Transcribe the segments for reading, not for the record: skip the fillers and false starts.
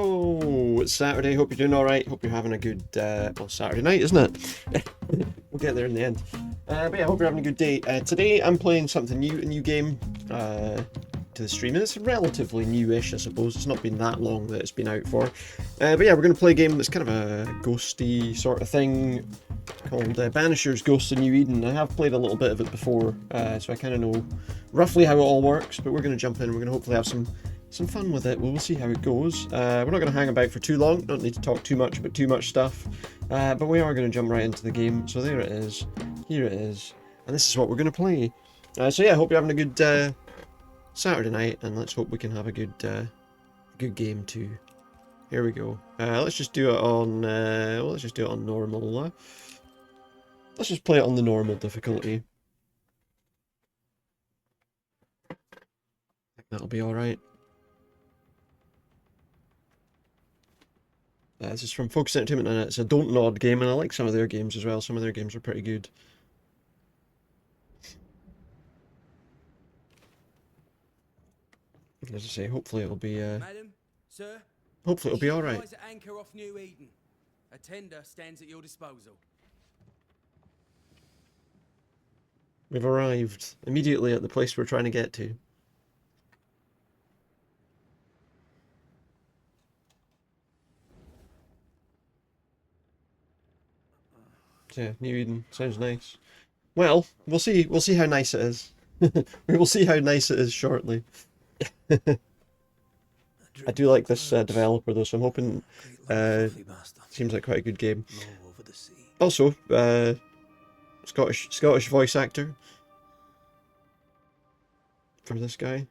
Hello, it's Saturday. Hope you're doing all right. Hope you're having a good, well, Saturday night, isn't it? We'll get there in the end. But yeah, I hope you're having a good day. Today I'm playing something new, a new game to the stream, and it's relatively newish, I suppose. It's not been that long that it's been out for. But yeah, we're going to play a game that's kind of a ghosty sort of thing called Banishers, Ghosts of New Eden. I have played a little bit of it before, so I kind of know roughly how it all works, but we're going to jump in and we're going to hopefully have some fun with it. We'll see how it goes. We're not going to hang about for too long, don't need to talk too much about too much stuff, but we are going to jump right into the game. So there it is, here it is, and this is what we're going to play. So yeah, I hope you're having a good Saturday night, and let's hope we can have a good game too. Here we go. Let's just do it on, well, let's just do it on normal. Let's just play it on the normal difficulty. I think that'll be alright. This is from Focus Entertainment, and it's a Don't Nod game, and I like some of their games as well. Some of their games are pretty good. As I say, hopefully it'll be, Madam, sir, hopefully it'll be alright. at anchor off New Eden. A tender stands at your disposal. We've arrived immediately at the place we're trying to get to. So yeah, New Eden sounds nice. Well, we'll see how nice it is. We will see how nice it is shortly. I do like this developer though, so I'm hoping seems like quite a good game. Also, Scottish voice actor for this guy.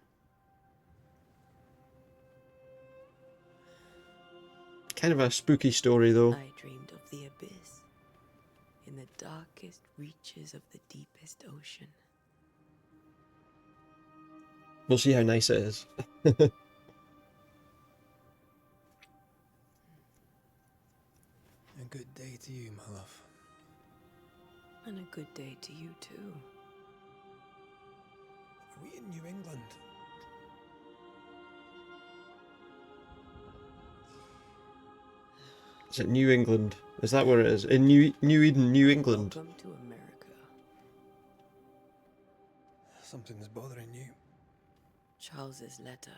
Kind of a spooky story though. I dreamed of the abyss, in the darkest reaches of the deepest ocean. We'll see how nice it is. A good day to you, my love. And a good day to you too. Are we in New England? Is it New England? Is that where it is? In New Eden, New England. Welcome to America. Something's bothering you. Charles's letter.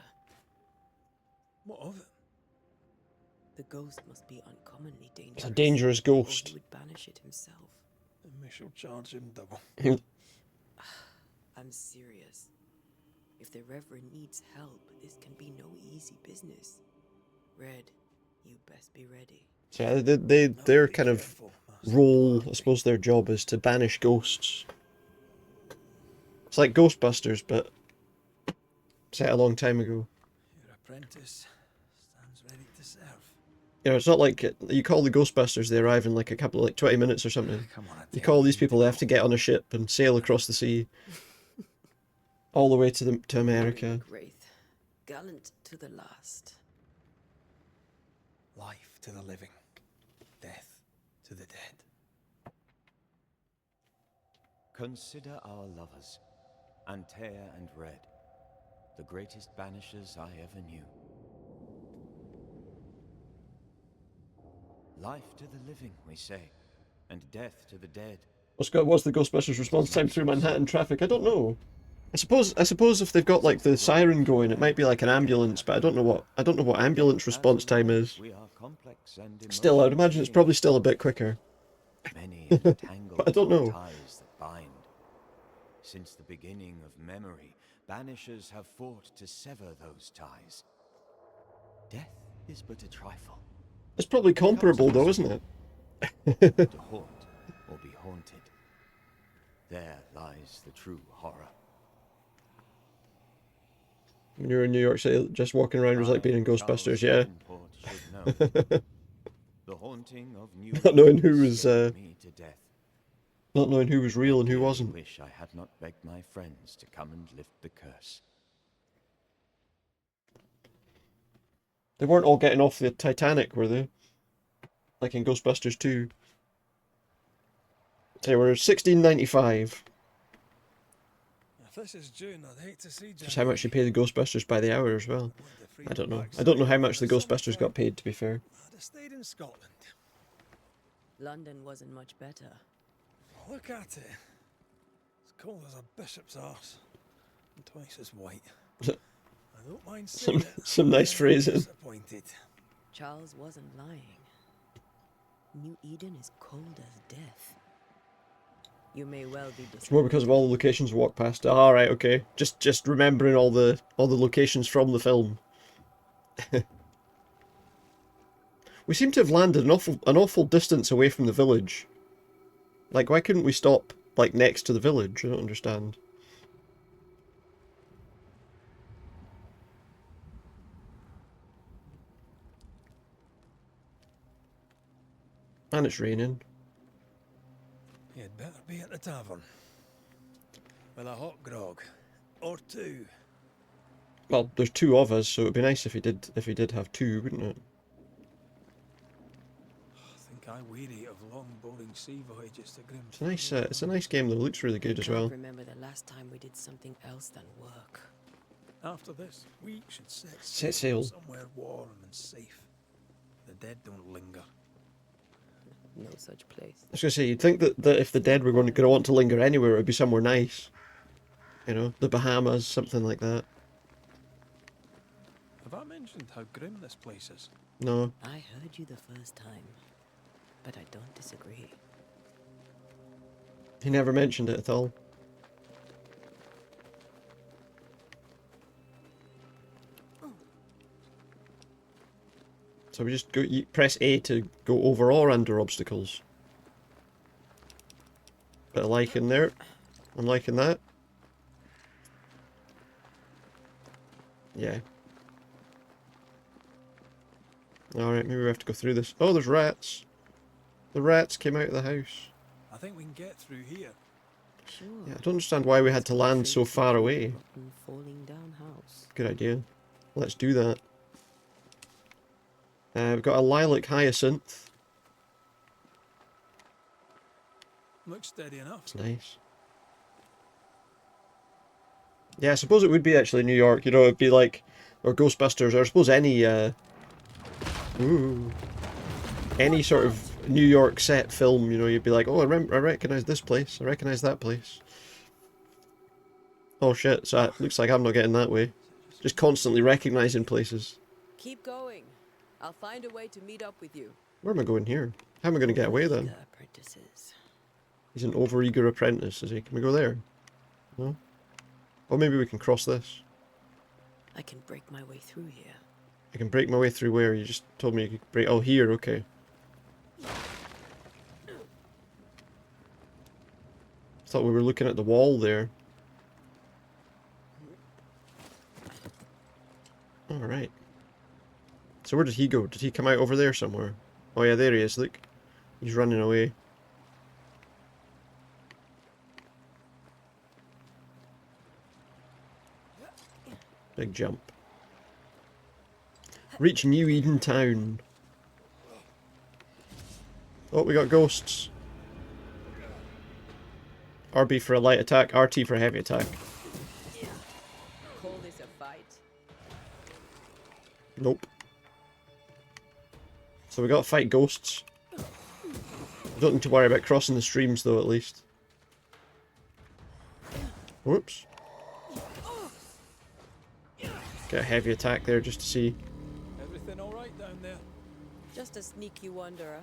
What of it? The ghost must be uncommonly dangerous. It's a dangerous or ghost. he would banish it himself. And we shall charge him double. I'm serious. If the Reverend needs help, this can be no easy business. Red, you best be ready. So yeah, their kind of role, I suppose their job is to banish ghosts. It's like Ghostbusters, but set a long time ago. Your apprentice stands ready to serve. You know, it's not like you call the Ghostbusters, they arrive in like a couple, like 20 minutes or something. Come on, You call these people, they have to get on a ship and sail across the sea, all the way to America. Wraith, gallant to the last. Life to the living, death to the dead. Consider our lovers, Antea and Red, the greatest banishers I ever knew. Life to the living, we say, and death to the dead. What's the Ghostbusters response time through Manhattan traffic? I don't know. I suppose if they've got like the siren going, it might be like an ambulance, but I don't know what ambulance response time is. We are complex and Still, I'd imagine it's probably still a bit quicker. many and tangled But I don't know. ties that bind. Since the beginning of memory, banishers have fought to sever those ties. Death is but a trifle. It's probably comparable though, isn't it? To haunt or be haunted. There lies the true horror. When you're in New York City, just walking around was like being in Ghostbusters, yeah. The haunting of New Not knowing who was, scared me to death. Not knowing who was real and who I wasn't. wish I had not begged my friends to come and lift the curse. They weren't all getting off the Titanic, were they? Like in Ghostbusters 2. They were 1695. A If this is June, I'd hate to see Just how much you pay the Ghostbusters by the hour as well. I don't know. I don't know how much the Ghostbusters got paid, to be fair. I'd have stayed in Scotland. London wasn't much better. Look at it. It's cold as a bishop's arse. And twice as white. I don't mind saying Some nice phrasing. Disappointed. Charles wasn't lying. New Eden is cold as death. You may well be It's more disappointed. because of all the locations we walk past. All right, okay. Just remembering all the locations from the film. We seem to have landed an awful distance away from the village. Like, why couldn't we stop like next to the village? I don't understand. And it's raining. You'd better be at the tavern. With a hot grog. Or two. Well, there's two of us, so it'd be nice if he did have two, wouldn't it? I think I weary of long, boring sea voyages to Grim. It's a nice game though. It looks really good as well. I remember the last time we did something else than work. After this, we should Set sail. somewhere warm and safe. The dead don't linger. No such place. I was gonna say, you'd think that if the dead were going to want to linger anywhere, it would be somewhere nice. You know, the Bahamas, something like that. Have I mentioned how grim this place is? No. I heard you the first time, but I don't disagree. He never mentioned it at all. So we just go, you press A to go over or under obstacles. Bit of liking there. I'm liking that. Yeah. Alright, maybe we have to go through this. Oh, there's rats. The rats came out of the house. I think we can get through here. Sure. Yeah, I don't understand why we had to land so far away. Rotten, falling down house. Good idea. Let's do that. We've got a lilac hyacinth. Looks steady enough. It's nice. Yeah, I suppose it would be actually New York. You know, it'd be like, or Ghostbusters, or I suppose any, any sort of New York set film. You know, you'd be like, oh, I recognize this place. I recognize that place. Oh shit! So it looks like I'm not getting that way. Just constantly recognizing places. Keep going. I'll find a way to meet up with you. Where am I going here? How am I going to get away then? The apprentices. He's an overeager apprentice, is he? Can we go there? No? Or maybe we can cross this. I can break my way through here. I can break my way through where? You just told me you could break... Oh, here, okay. Thought we were looking at the wall there. Alright. So where did he go? Did he come out over there somewhere? Oh yeah, there he is, look. He's running away. Big jump. Reach New Eden Town. Oh, we got ghosts. RB for a light attack, RT for a heavy attack. Call this a fight? Nope. So we gotta fight ghosts. Don't need to worry about crossing the streams though, at least. Whoops. Get a heavy attack there just to see. Everything all right down there? Just a sneaky wanderer.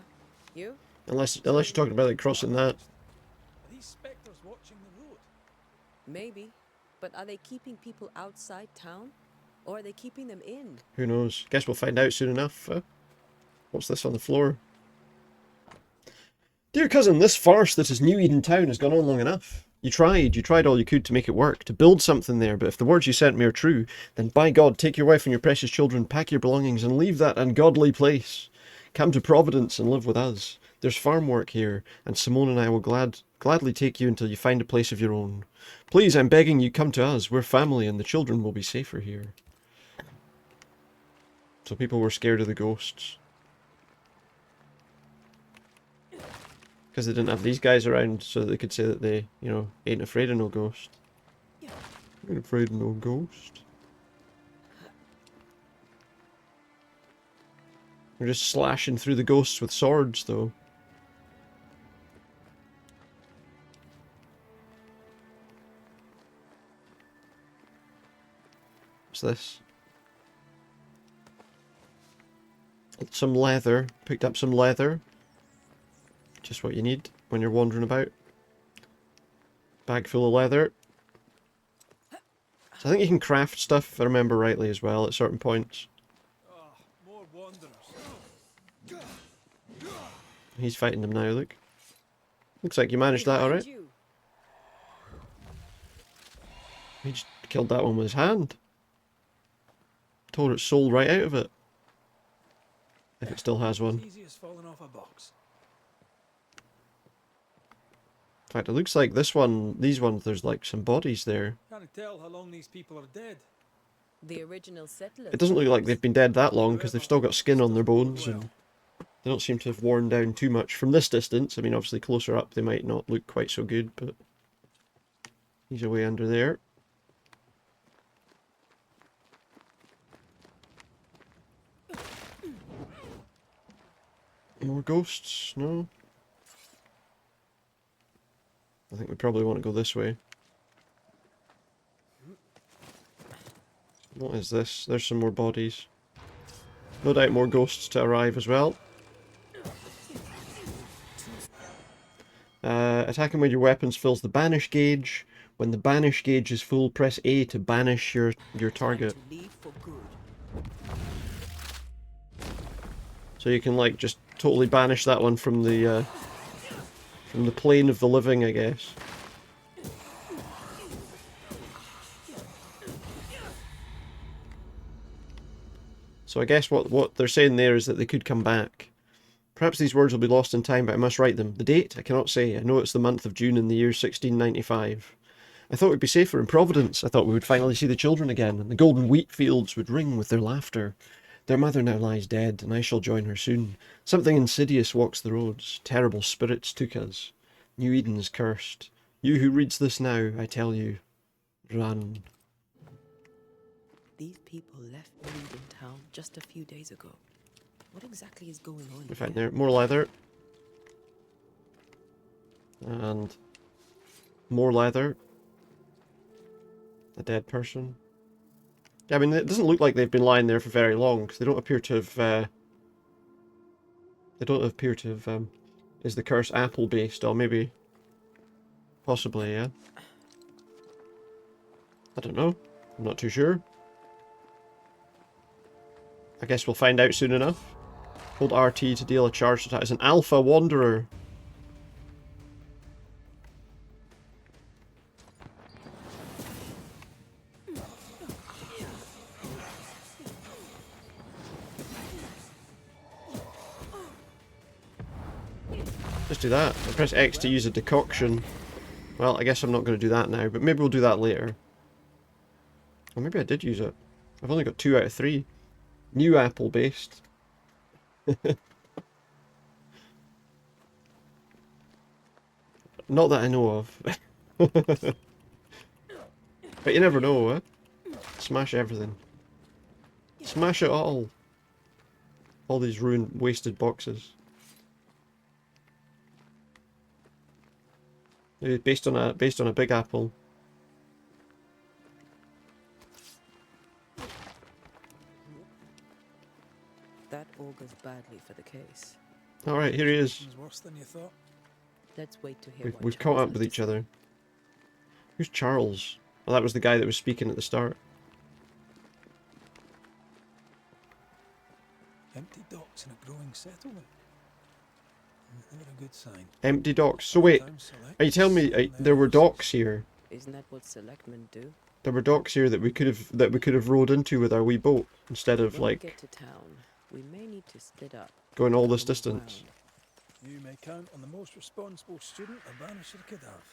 You? Unless you're talking about like crossing that. Are these spectres watching the road? Maybe. But are they keeping people outside town? Or are they keeping them in? Who knows? Guess we'll find out soon enough. What's this on the floor? Dear cousin, this farce that is New Eden Town has gone on long enough. You tried all you could to make it work, to build something there, but if the words you sent me are true, then by God, take your wife and your precious children, pack your belongings, and leave that ungodly place. Come to Providence and live with us. There's farm work here, and Simone and I will gladly take you until you find a place of your own. Please, I'm begging you, come to us. We're family, and the children will be safer here. So people were scared of the ghosts. Because they didn't have these guys around so that they could say that they, you know, ain't afraid of no ghost. I'm afraid of no ghost. We're just slashing through the ghosts with swords, though. What's this? Some leather. Picked up some leather. Just what you need when you're wandering about. Bag full of leather. So I think you can craft stuff, if I remember rightly, as well, at certain points. More wanderers. He's fighting them now, look. Looks like you managed that alright. He just killed that one with his hand. Tore its soul right out of it. If it still has one. Easy as falling off a box. In fact, it looks like this one, these ones, there's like some bodies there. Can't tell how long these people are dead. The original settlers. It doesn't look like they've been dead that long because they've still got skin on their bones and they don't seem to have worn down too much from this distance. I mean, obviously closer up they might not look quite so good, but he's away under there. More ghosts? No? I think we probably want to go this way. What is this? There's some more bodies. No doubt more ghosts to arrive as well. Attacking with your weapons fills the banish gauge. When the banish gauge is full, press A to banish your target. So you can like just totally banish that one from the plane of the living, I guess. So I guess what they're saying there is that they could come back. Perhaps these words will be lost in time, but I must write them. The date? I cannot say. I know it's the month of June in the year 1695. I thought we'd be safer in Providence. I thought we would finally see the children again, and the golden wheat fields would ring with their laughter. Their mother now lies dead, and I shall join her soon. Something insidious walks the roads. Terrible spirits took us. New Eden's cursed. You who reads this now, I tell you, run. These people left Mead in town just a few days ago. What exactly is going on We find here? there more leather. And more leather. A dead person. Yeah, I mean, it doesn't look like they've been lying there for very long, because they don't appear to have, is the curse apple based, or maybe, possibly, yeah. I don't know. I'm not too sure. I guess we'll find out soon enough. Hold RT to deal a charged attack. It's an Alpha Wanderer. Just do that. I press X to use a decoction. Well, I guess I'm not going to do that now, but maybe we'll do that later. Or maybe I did use it. I've only got 2 out of 3. New apple based. Not that I know of. But you never know, eh? Smash everything. Smash it all. All these ruined, wasted boxes. Maybe based on a big apple. That augurs badly for the case. Alright, here he is. It's worse than you thought. Let's wait to hear what We've caught Charles up has with to each say. other. Who's Charles? Well, that was the guy that was speaking at the start. Empty docks in a growing settlement. Never a good sign. Empty docks. So wait, Town selects, are you telling me someone there were else. docks here? Isn't that what selectmen do? There were docks here that we could have rowed into with our wee boat instead of When we like get to town, we may need to split up. going all this Look distance. around. You may count on the most responsible student a Banisher could have.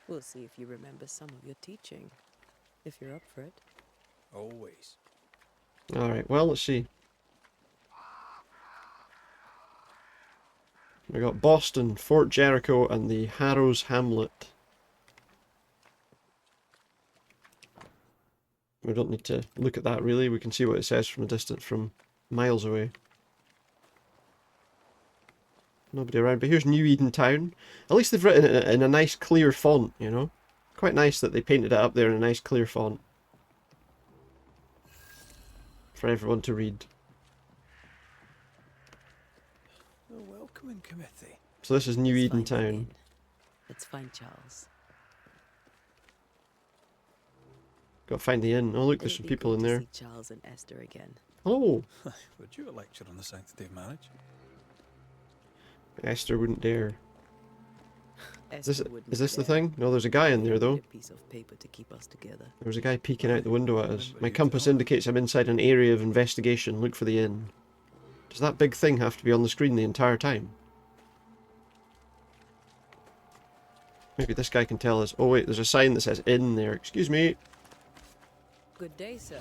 We'll see if you remember some of your teaching. If you're up for it. Always. Alright, well, let's see. We got Boston, Fort Jericho, and the Harrows Hamlet. We don't need to look at that really. We can see what it says from a distance from miles away. Nobody around, but here's New Eden Town. At least they've written it in a nice clear font, you know? Quite nice that they painted it up there in a nice clear font. For everyone to read. A welcoming committee. So this is New Let's Eden find the Town. inn. Let's find Charles. Gotta find the inn. Oh look, there's It'll some be people good in to there. see Charles and Esther again. Oh! Would you a lecture on the sanctity of marriage? Esther wouldn't dare. Is Esther this, wouldn't is this the dare. thing? No, there's a guy in there We though. need a piece of paper to keep us together. There was a guy peeking out the window at us. Remember My you compass told me. indicates I'm inside an area of investigation. Look for the inn. Does that big thing have to be on the screen the entire time? Maybe this guy can tell us. Oh wait, there's a sign that says inn there. Excuse me. Good day, sir.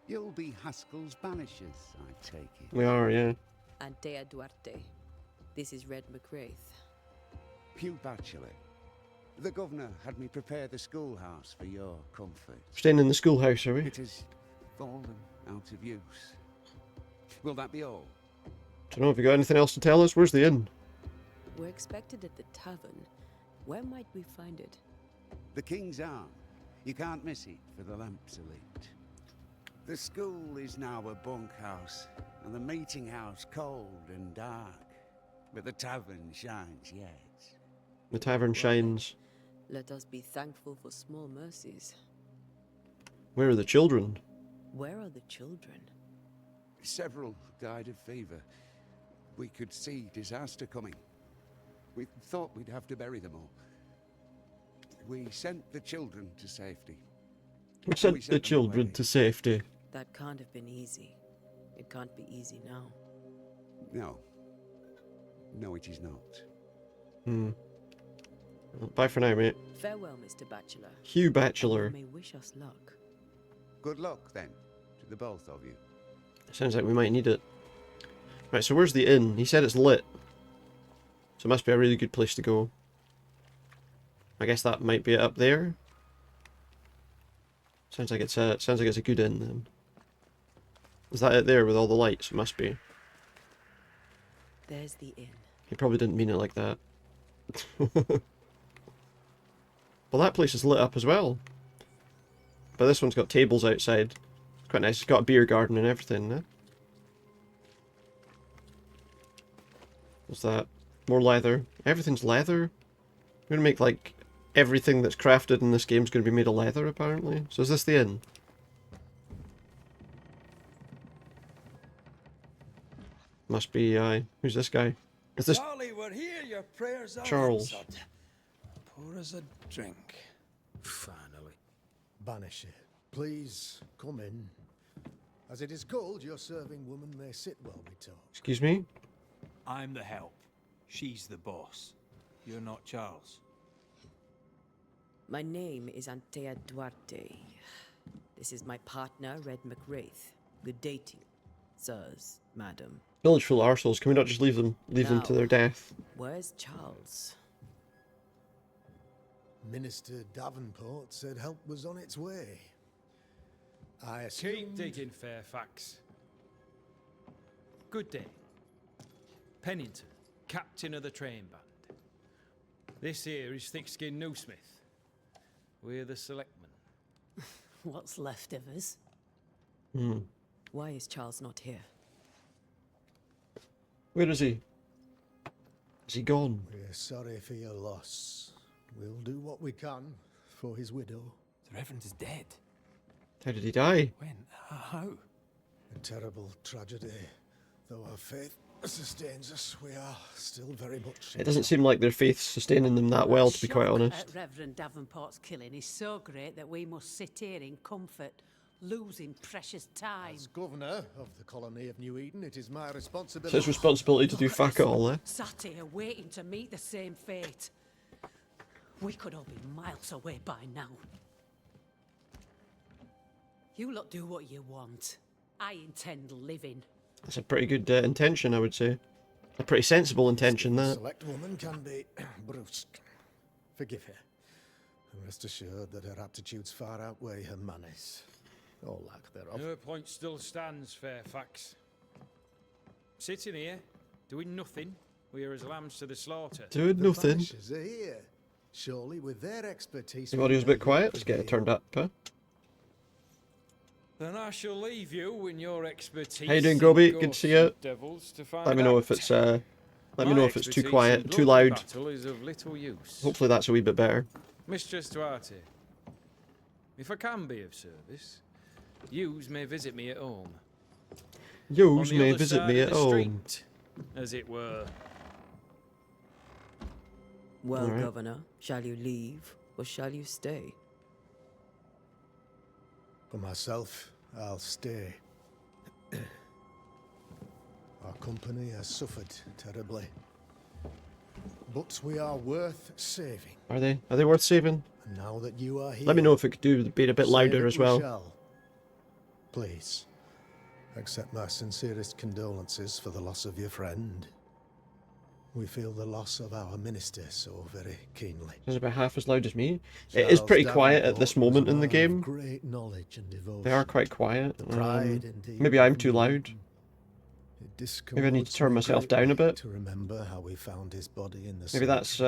You'll be Haskell's Banishers, I take it. We are, yeah. Antea Duarte. This is Red McWraith. Pew Bachelor. The governor had me prepare the schoolhouse for your comfort. Staying in the schoolhouse, are we? It has fallen out of use. Will that be all? Don't know if you got anything else to tell us. Where's the inn? We're expected at the tavern. Where might we find it? The King's Arm. You can't miss it, for the lamps are lit. The school is now a bunkhouse, and the meeting house cold and dark. But the tavern shines yet. The tavern shines. Let us be thankful for small mercies. Where are the children? Where are the children? Several died of fever. We could see disaster coming. We thought we'd have to bury them all. We sent the children to safety. We sent We the sent them children away. to safety. That can't have been easy. It can't be easy now. No. No, it is not. Hmm. Well, bye for now, mate. Farewell, Mr. Bachelor. Hugh And Bachelor. you may wish us luck. Good luck, then, to the both of you. Sounds like we might need it. Right, so where's the inn? He said it's lit. So it must be a really good place to go. I guess that might be it up there. Sounds like it's a good inn then. Is that it there with all the lights? It must be. There's the inn. He probably didn't mean it like that. Well, that place is lit up as well. But this one's got tables outside. It's quite nice. It's got a beer garden and everything, eh? What's that? More leather. Everything's leather? We're gonna make, like, everything that's crafted in this game's gonna be made of leather, apparently. So is this the inn? Must be, who's this guy? Is this Charlie, we're here. Your prayers are Charles? answered. Pour us a drink. Finally. Banisher, please come in. As it is cold, your serving woman may sit while we talk. Excuse me? I'm the help. She's the boss. You're not Charles. My name is Antea Duarte. This is my partner, Red McWraith. Good day to you, sirs, madam. Village full of arseholes. Can we not just leave them to their death? Where's Charles? Minister Davenport said help was on its way. I Keep assumed... digging, Fairfax. Good day. Pennington, captain of the train band. This here is thick-skinned Newsmith. We're the selectmen. What's left of us? Hmm. Why is Charles not here? Where is he? Is he gone? We're sorry for your loss. We'll do what we can for his widow. The Reverend is dead. How did he die? When? How? A terrible tragedy. Though our faith sustains us, we are still very much... It doesn't seem like their faith's sustaining them that well, to be quite Shock honest. at Reverend Davenport's killing is so great that we must sit here in comfort, losing precious time. As governor of the colony of New Eden, it is my It's responsibility... his responsibility to do fuck all, eh? Sat here waiting to meet the same fate. We could all be miles away by now. You lot do what you want. I intend living. That's a pretty good intention, I would say. A pretty sensible intention, The that. select woman can be brusque. Forgive her. Rest assured that her aptitudes far outweigh her manners, or lack thereof. Her point still stands, Fairfax. Sitting here, doing nothing, we're as lambs to the slaughter. Doing The nothing. Banishers are here. Surely with their expertise... Everybody was a bit quiet. Let's get it turned up. Huh? Then I shall leave you in your expertise. How you doing, Groby? Good to see you. Devils to find Let me know out. if it's let me My know if it's too expertise quiet, in too bloody loud. battle is of little use. Hopefully that's a wee bit better. Mistress Duarte, if I can be of service, yous may visit me at home. Yous On the may other visit side me of at the home. street, as it were. Well, All right. Governor, shall you leave or shall you stay? For myself, I'll stay. Our company has suffered terribly. But we are worth saving. Are they? Are they worth saving? And now that you are here... Let me know if it could do be a bit save louder it as we well. shall. Please, accept my sincerest condolences for the loss of your friend. We feel the loss of our minister so very keenly. It's about half as loud as me. It is pretty quiet at this moment in the game. Great knowledge and devotion. They are quite quiet. Pride indeed Maybe I'm of too loud. It Maybe I need to discommodes turn me myself down a greatly bit. to remember how we found his body in the Maybe that's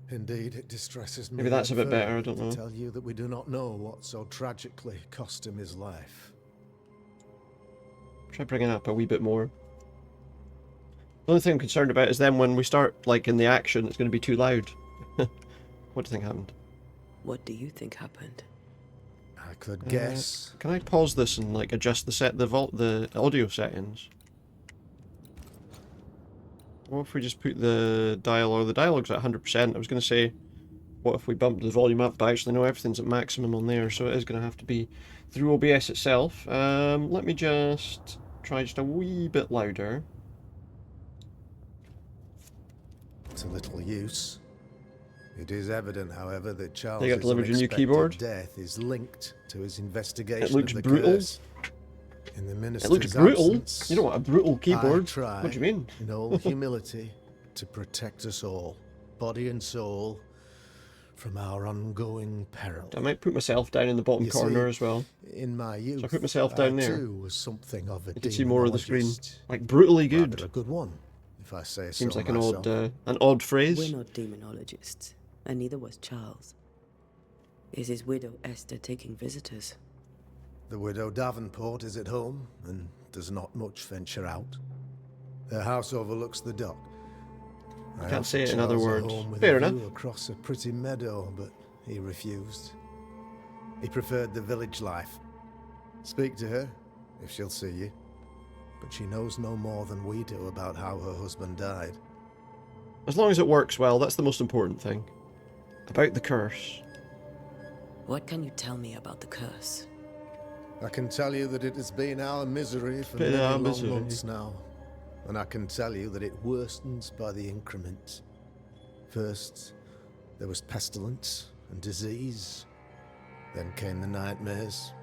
Indeed, it distresses me. maybe that's a bit better, I don't to know. tell you that we do not know what so tragically cost him his life. try bringing it up a wee bit more. The only thing I'm concerned about is then when we start like in the action, it's going to be too loud. What do you think happened? What do you think happened? I could guess. Can I pause this and like adjust the audio settings? What if we just put the dialogue? The dialogue's at 100%. I was going to say, what if we bumped the volume up? But actually, no, everything's at maximum on there, so it is going to have to be through OBS itself. Let me just try just a wee bit louder. To little use. It is evident, however, that Charles' They got delivered your new unexpected keyboard. death is linked to his investigation It looks of the brutal. curse. In the It minister's looks brutal. absence, You know what? A brutal keyboard. I try, What do you mean? in all humility, to protect us all, body and soul, from our ongoing peril. I might put myself down in the bottom You corner see, as well. In my youth, I put myself down there. too was something of a You can see more of the screen. demonologist. Like brutally Rather good. a good one, if I say Seems so like myself. an odd phrase. We're not demonologists, and neither was Charles. Is his widow Esther taking visitors? The widow Davenport is at home and does not much venture out. Their house overlooks the dock. I Can't say offered it in other Charles a words. home with Fair a enough. view across a pretty meadow, but he refused. He preferred the village life. Speak to her, if she'll see you. But she knows no more than we do about how her husband died. As long as it works well, that's the most important thing. About the curse. What can you tell me about the curse? I can tell you that it has been our misery for Been many our long misery. months now. And I can tell you that it worstens by the increment. First, there was pestilence and disease. Then came the nightmares.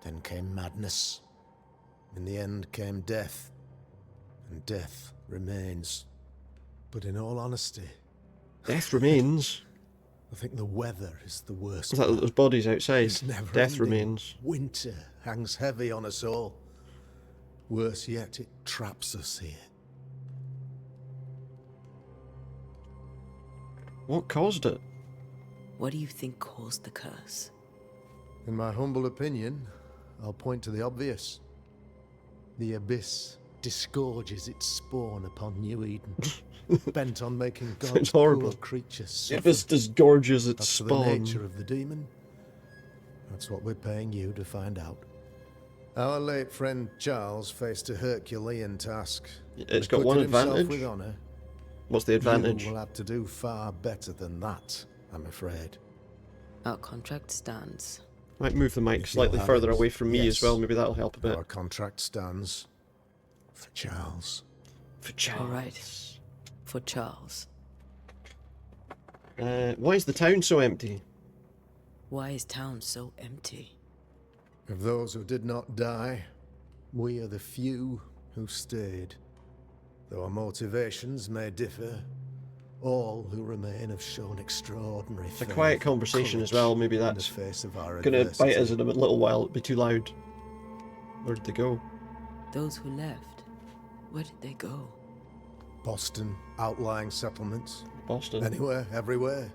Then came madness. In the end came death. And death remains. But in all honesty, Death remains. I think the weather is the worst. Is that part. those bodies outside? It's never Death ending. remains. Winter hangs heavy on us all. Worse yet, it traps us here. What caused it? What do you think caused the curse? In my humble opinion, I'll point to the obvious. The abyss disgorges its spawn upon New Eden, bent on making Sounds God's horrible. poor creatures If suffer. this disgorges its As to the spawn. nature of the demon, that's what we're paying you to find out. Our late friend Charles faced a Herculean task. It's but got one acquitted himself advantage. with honor. What's the advantage? You will have to do far better than that, I'm afraid. Our contract stands. Might move the mic If you'll slightly have further it, away from me as yes. well. Maybe that'll help a bit. Our contract stands for Charles. For Charles. All right. For Charles. Why is the town so empty? Why is town so empty? Of those who did not die, we are the few who stayed. Though our motivations may differ, All who remain have shown extraordinary It's a quiet conversation as well. Maybe in the that's face of our gonna bite us adversity. in a little while. It'll be too loud. Where'd they go? Those who left, where did they go? Boston, outlying settlements, Boston. anywhere, everywhere.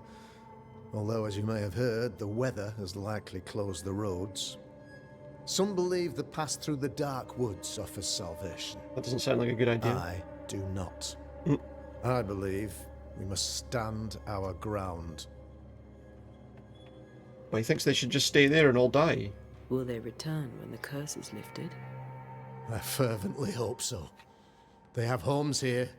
Although, as you may have heard, the weather has likely closed the roads. Some believe the path through the dark woods offers salvation. That doesn't sound like a good idea. I do not. Mm. I believe we must stand our ground. Well, he thinks they should just stay there and all die. Will they return when the curse is lifted? I fervently hope so. They have homes here.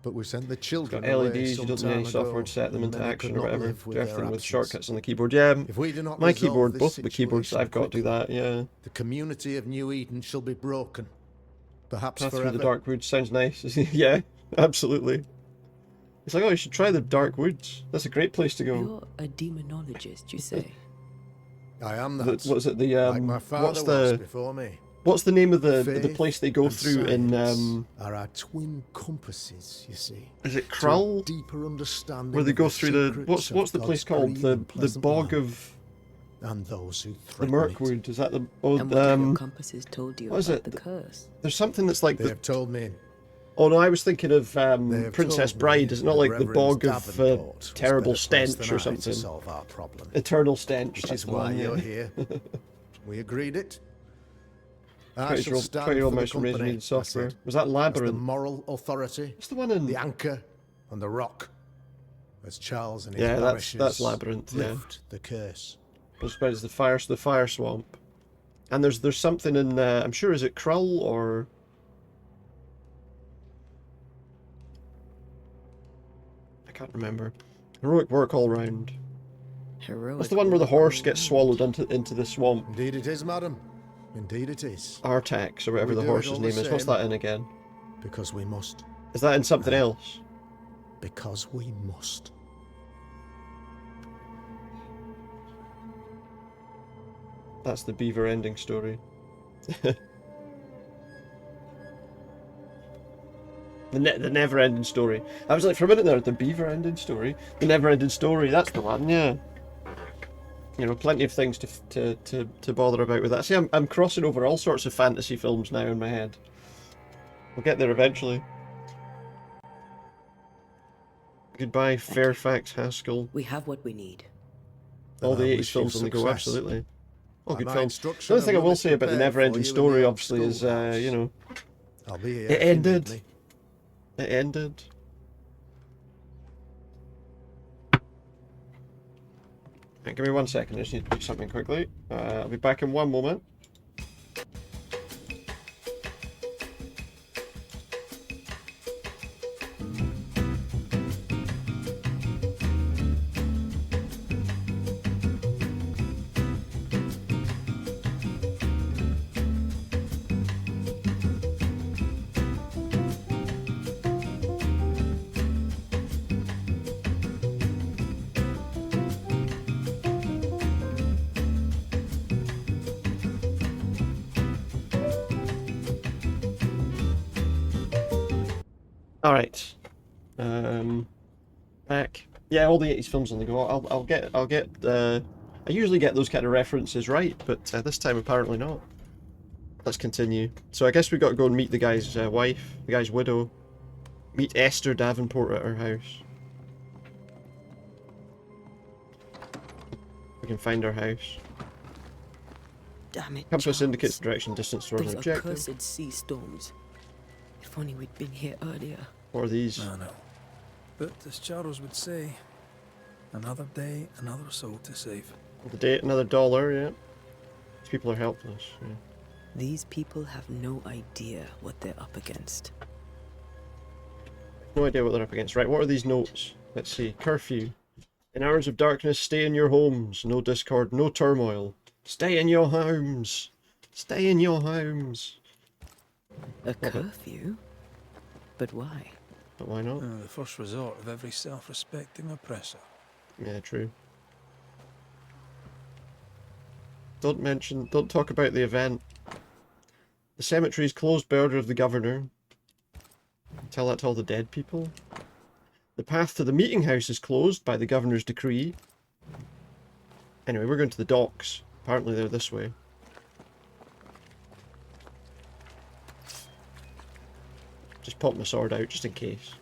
But we sent the children Got away LEDs, you some don't need time any software ago, to set them and into many action could or not whatever. live with Do their everything with absence. shortcuts on the keyboard. Yeah, If we do not my resolve keyboard, this both the keyboards that situation I've got do that, yeah. the community of New Eden shall be broken. Perhaps Path forever. through the dark woods sounds nice. Yeah, absolutely. It's like, oh, you should try the dark woods. That's a great place to go. You're a demonologist, you say? I am The, that. what is it? The like my father what's was the before me. what's the name of the Faith place they go and through in science are our twin compasses, you see. is it To a Krull? deeper understanding Where they of go through the secrets what's of the place God's called? green The and pleasant bog land, of and those who the threaten it. Mirkwood. Is that the oh And what have your compasses told you what is about it? the curse? There's something that's like They the have told me. oh no, I was thinking of They have Princess told me Bride. Is it not that like the Reverend bog of Davenport was terrible better placed stench than or I something? To solve our problem. Eternal stench. Which that's is the why one, you're yeah. here. We agreed it. I 20 shall stand 20-year-old for the mouse from Raising company, Needed Software. I said, Was that as the Labyrinth? moral authority, What's the one in? the anchor, and the rock. As Charles and his Yeah, Banishers that's Labyrinth. Yeah, lift the curse. as bad as the fire swamp. And there's something in I'm sure, is it Krull or I can't remember. Heroic work all round. Heroic. What's the one where the work horse all gets round. swallowed into the swamp? Indeed it is, madam. Indeed it is. Artax or whatever We the do it horse's all name the is. What's same. that in again? Because we must. Is that in something else? Because we must. That's the beaver ending story. The never-ending story. I was like, for a minute there, the beaver ending story, the never-ending story. That's the one, yeah. You know, plenty of things to bother about with that. See, I'm crossing over all sorts of fantasy films now in my head. We'll get there eventually. Goodbye, Fairfax Haskell. We have what we need. All the I 80s wish films you on the go, success. absolutely. Oh, By good my films. instruction, The only thing I a room will is say about the prepared never-ending for you in story, the obviously, is, schoolhouse. you know, I'll be here it if you need ended. me. It ended. Right, give me 1 second, I just need to do something quickly. I'll be back in one moment. All right. Back. Yeah, all the 80s films on the go. I'll get. I usually get those kind of references right, but this time apparently not. Let's continue. So I guess we got to go and meet the guy's wife, the guy's widow. Meet Esther Davenport at her house. We can find her house. Damn it, Compass Charles. indicates the direction, distance towards Those an objective. accursed sea storms. If only we'd been here earlier. Or these. I know. But as Charles would say, another day, another soul to save. The date, another $1, yeah. These people are helpless. Yeah. These people have no idea what they're up against. No idea what they're up against. Right, what are these notes? Let's see. Curfew. In hours of darkness, stay in your homes. No discord, no turmoil. Stay in your homes. Stay in your homes. A curfew? But why? But why not? The first resort of every self-respecting oppressor. Yeah, true. Don't talk about the event. The cemetery's closed by order of the governor. Tell that to all the dead people. The path to the meeting house is closed by the governor's decree. Anyway, we're going to the docks. Apparently they're this way. Just pop my sword out, just in case.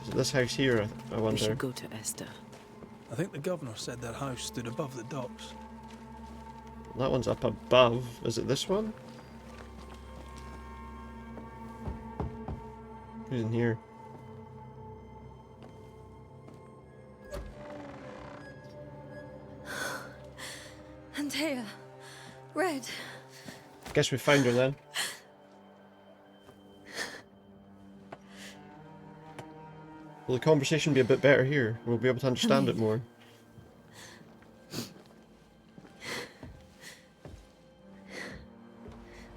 Is it this house here, I We wonder? should go to Esther. I think the governor said their house stood above the docks. That one's up above. Is it this one? Who's in here? Antea, Red. Guess we found her then. Will the conversation be a bit better here? We'll be able to understand it more.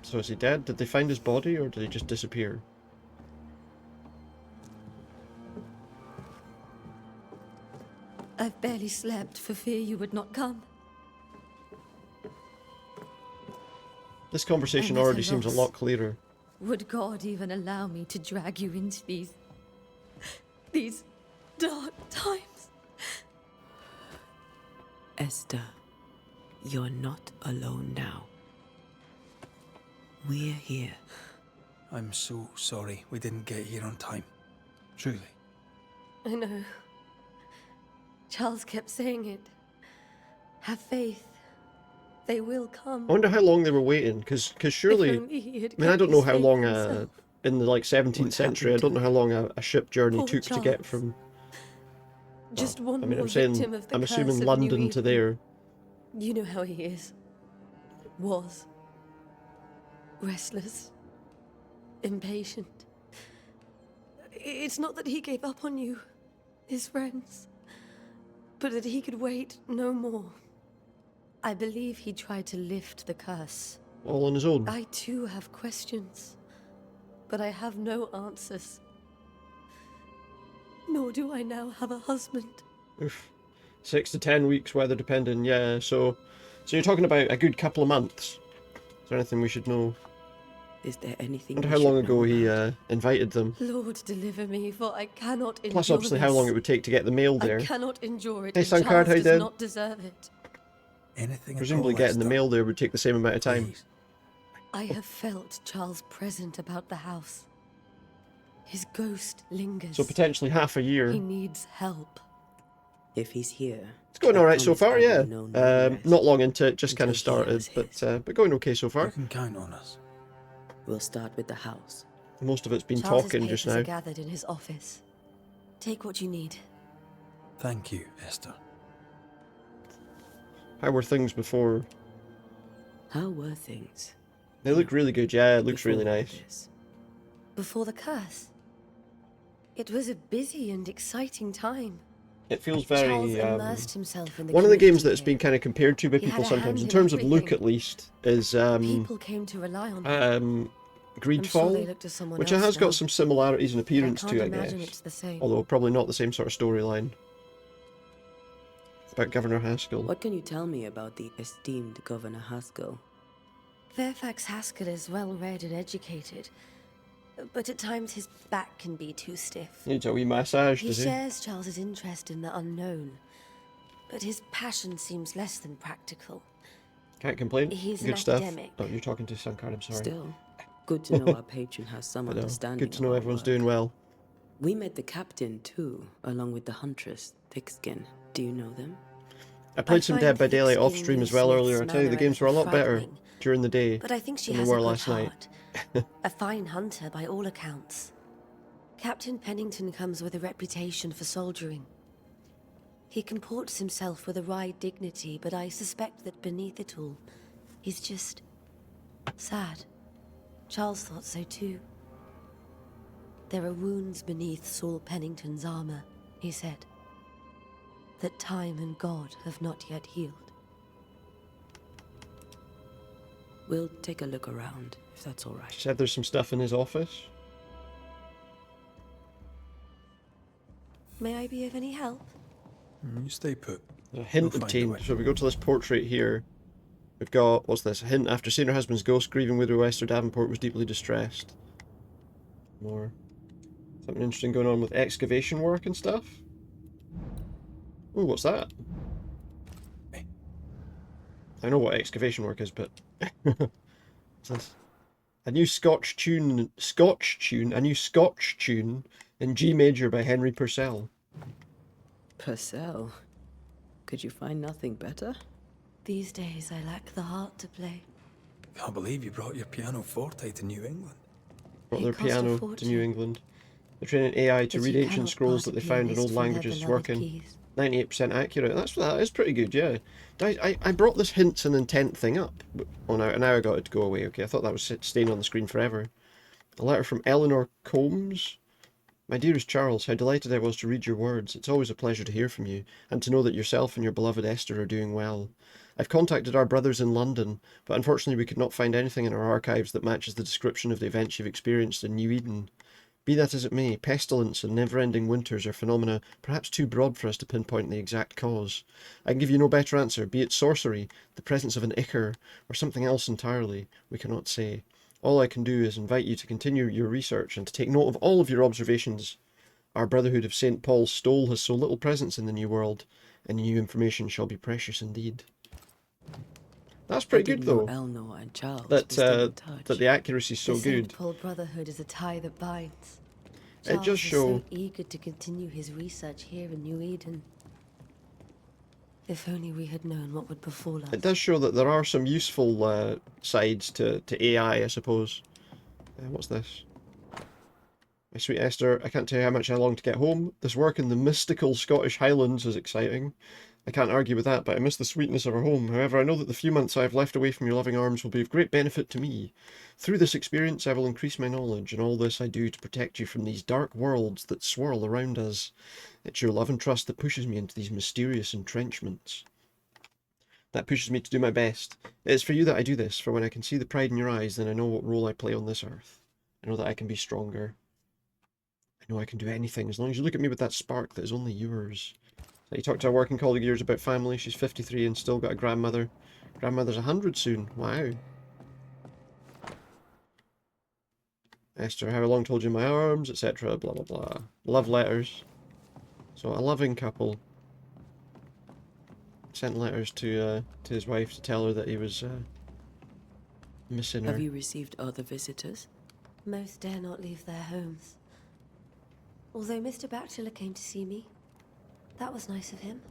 So is he dead? Did they find his body or did he just disappear? I've barely slept for fear you would not come. This conversation I'm at a already seems a loss. lot clearer. Would God even allow me to drag you into these dark times? Esther, you're not alone now. We're here. I'm so sorry we didn't get here on time. Truly. I know. Charles kept saying it. Have faith. They will come. I wonder how long they were waiting, because surely... If only he had I mean, I kept don't know his how faith long, himself. in the, like, 17th What century, I happened don't to know how long a ship journey Poor took to get Charles. from... Just well, one I mean, more I'm saying, victim of the I'm curse assuming of London New to Eden. there. You know how he is. Was. Restless. Impatient. It's not that he gave up on you, his friends, but that he could wait no more. I believe he tried to lift the curse. All on his own. I too have questions, but I have no answers. Nor do I now have a husband. Oof. 6 to 10 weeks, weather depending, yeah, so you're talking about a good couple of months. Is there anything we should know? Is there anything I wonder we how should long know ago he about? invited them. Lord, deliver me, for I cannot endure Plus, obviously, how long it would take to get the mail there. I cannot endure it. Hey, and Sankard, Charles how you does doing? not deserve it. Anything Presumably at all, getting the Esther? mail there would take the same amount of time. Please. I have felt Charles present about the house. His ghost lingers. So potentially half a year. He needs help. If he's here, It's going I alright so promise far, I yeah. will know no rest Not long into it, just kind of until he started, has his. but going okay so You far. can count on us. We'll start with the house. Most of it's been Charles's talking papers just now. are gathered in his office. Take what you need. Thank you, Esther. How were things before? How were things? They look really good, yeah, it looks really before all nice. this? Before the curse. It was a busy and exciting time. It feels Charles very... immersed himself in the one of the games community that's been here. kind of compared to by He people had a sometimes, in hand in terms of look everything. at least, is People came to rely on him. I'm sure they Greedfall, look to someone which else has now. got some similarities in I appearance can't to, I imagine guess. it's the same. Although probably not the same sort of storyline. About Governor Haskell. What can you tell me about the esteemed Governor Haskell? Fairfax Haskell is well read and educated, but at times his back can be too stiff. Needs a wee massage, He does he? shares Charles's interest in the unknown, but his passion seems less than practical. Can't complain. He's Good an stuff. academic. Oh, you're talking to Sankard, I'm sorry. Still, good to know our patron has some But no, understanding. good to know of our everyone's work. doing well. We met the captain too, along with the huntress, Thickskin. Do you know them? I played some find Dead by Daylight off Thickskin stream as well Smith's earlier. I tell you, the manner games were a lot better frightening, during the day But I think she than has they a were good last night. heart. A fine hunter by all accounts. Captain Pennington comes with a reputation for soldiering. He comports himself with a wry dignity, but I suspect that beneath it all, he's just sad. Charles thought so too. There are wounds beneath Saul Pennington's armor, he said, that time and God have not yet healed. We'll take a look around, if that's all right. She said there's some stuff in his office. May I be of any help? You stay put. A hint We'll find a obtained. way. So we go to this portrait here. We've got, what's this? A hint. After seeing her husband's ghost, grieving widow Esther Davenport was deeply distressed. More. Something interesting going on with excavation work and stuff. Oh, what's that? I know what excavation work is, but what's this? A new Scotch tune in G major by Henry Purcell. Purcell? Could you find nothing better? These days, I lack the heart to play. Can't believe you brought your piano forte to New England. Brought It their cost a piano to fortune. New England. They're training AI to But read you ancient cannot scrolls part that a they found in pianist old from their languages beloved working. keys. 98% accurate. That is pretty good, yeah. Guys, I brought this hints and intent thing up. Oh, now I got it to go away. Okay, I thought that was staying on the screen forever. A letter from Eleanor Combs. My dearest Charles, how delighted I was to read your words. It's always a pleasure to hear from you, and to know that yourself and your beloved Esther are doing well. I've contacted our brothers in London, but unfortunately we could not find anything in our archives that matches the description of the events you've experienced in New Eden. Be that as it may, pestilence and never-ending winters are phenomena perhaps too broad for us to pinpoint the exact cause. I can give you no better answer, be it sorcery, the presence of an ichor, or something else entirely, we cannot say. All I can do is invite you to continue your research and to take note of all of your observations. Our Brotherhood of St. Paul's Stole has so little presence in the New World, and new information shall be precious indeed. That's pretty good, though. Eleanor and Charles That were still in touch. that the accuracy is so The St. good. Paul Brotherhood is a tie that binds. It Charles does is show. so eager to continue his research here in New Eden. If only we had known what would befall us. It does show that there are some useful sides to AI, I suppose. What's this? My sweet Esther, I can't tell you how much I long to get home. This work in the mystical Scottish Highlands is exciting. I can't argue with that, but I miss the sweetness of our home. However, I know that the few months I have left away from your loving arms will be of great benefit to me. Through this experience, I will increase my knowledge, and all this I do to protect you from these dark worlds that swirl around us. It's your love and trust that pushes me into these mysterious entrenchments. That pushes me to do my best. It is for you that I do this, for when I can see the pride in your eyes, then I know what role I play on this earth. I know that I can be stronger. I know I can do anything, as long as you look at me with that spark that is only yours. So you talked to a working colleague of yours about family. She's 53 and still got a grandmother. Grandmother's 100 soon. Wow. Esther, how long told you in my arms, etc. Blah, blah, blah. Love letters. So a loving couple sent letters to his wife to tell her that he was missing her. Have you received other visitors? Most dare not leave their homes. Although Mr. Bachelor came to see me. That was nice of him.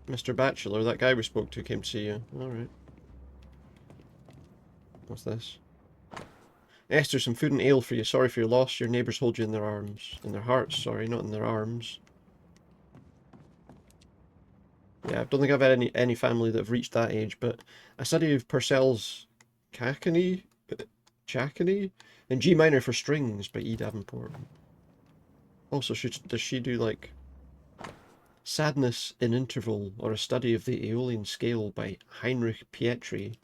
Mr. Bachelor, that guy we spoke to, came to see you. Alright. What's this? Esther, some food and ale for you. Sorry for your loss. Your neighbours hold you in their arms. In their hearts, sorry, not in their arms. Yeah, I don't think I've had any family that have reached that age, but a study of Purcell's Chacony in G minor for strings by E. Davenport. Also, does she do like Sadness in Interval, or a study of the Aeolian scale by Heinrich Pietri?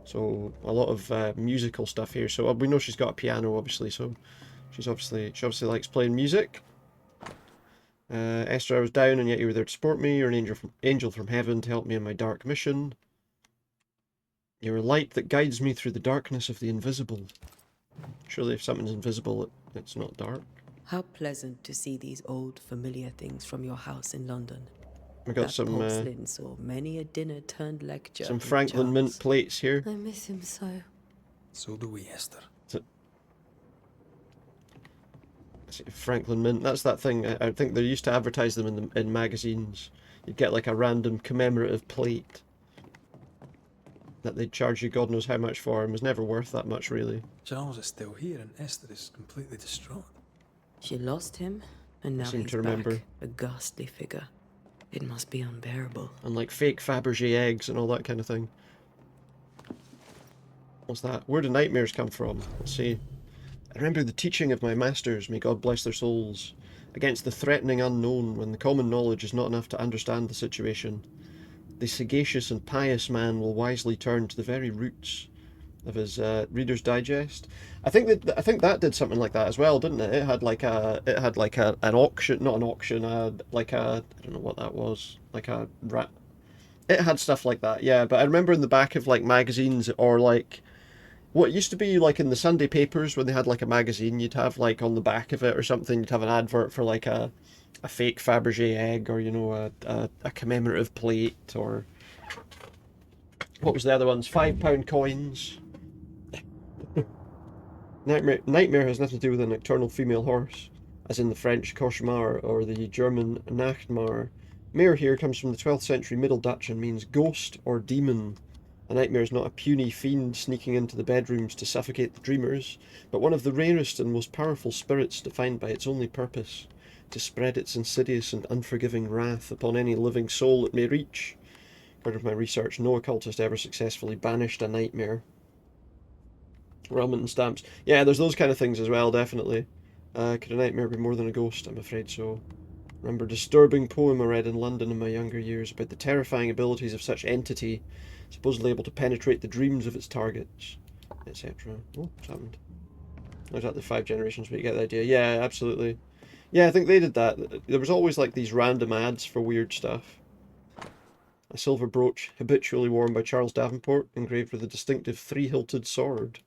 So a lot of musical stuff here. So we know she's got a piano, obviously. So she obviously likes playing music. Esther, I was down, and yet you were there to support me. You're an angel from heaven to help me in my dark mission. You're a light that guides me through the darkness of the invisible. Surely, if something's invisible, it's not dark. How pleasant to see these old, familiar things from your house in London. We got That some porcelain saw many a dinner turned lecture. some with Franklin Charles. Mint plates here. I miss him so. So do we, Esther. Franklin Mint. That's that thing. I think they used to advertise them in magazines. You'd get like a random commemorative plate that they'd charge you God knows how much for, and was never worth that much, really. Charles is still here, and Esther is completely distraught. She lost him, and now seem he's to remember. back, a ghastly figure. It must be unbearable. And like fake Fabergé eggs and all that kind of thing. What's that? Where do nightmares come from? Let's see. I remember the teaching of my masters, may God bless their souls, against the threatening unknown when the common knowledge is not enough to understand the situation. The sagacious and pious man will wisely turn to the very roots of his Reader's Digest. I think that did something like that as well, didn't it? It had like an auction, not an auction, I don't know what that was, it had stuff like that, yeah. But I remember in the back of like magazines or like what used to be like in the Sunday papers when they had like a magazine, you'd have like on the back of it or something, you'd have an advert for like a fake Fabergé egg, or you know, a commemorative plate, or what was the other ones? £5 coins. Nightmare has nothing to do with a nocturnal female horse, as in the French cauchemar or the German Nachtmar. Mare here comes from the 12th century Middle Dutch and means ghost or demon. A nightmare is not a puny fiend sneaking into the bedrooms to suffocate the dreamers, but one of the rarest and most powerful spirits defined by its only purpose, to spread its insidious and unforgiving wrath upon any living soul it may reach. According to my research, no occultist ever successfully banished a nightmare. Ramen and stamps. Yeah, there's those kind of things as well, definitely. Could a nightmare be more than a ghost? I'm afraid so. Remember a disturbing poem I read in London in my younger years about the terrifying abilities of such entity, supposedly able to penetrate the dreams of its targets, etc. Oh, what's happened? Not exactly 5 generations, but you get the idea. Yeah, absolutely. Yeah, I think they did that. There was always like these random ads for weird stuff. A silver brooch, habitually worn by Charles Davenport, engraved with a distinctive 3-hilted sword.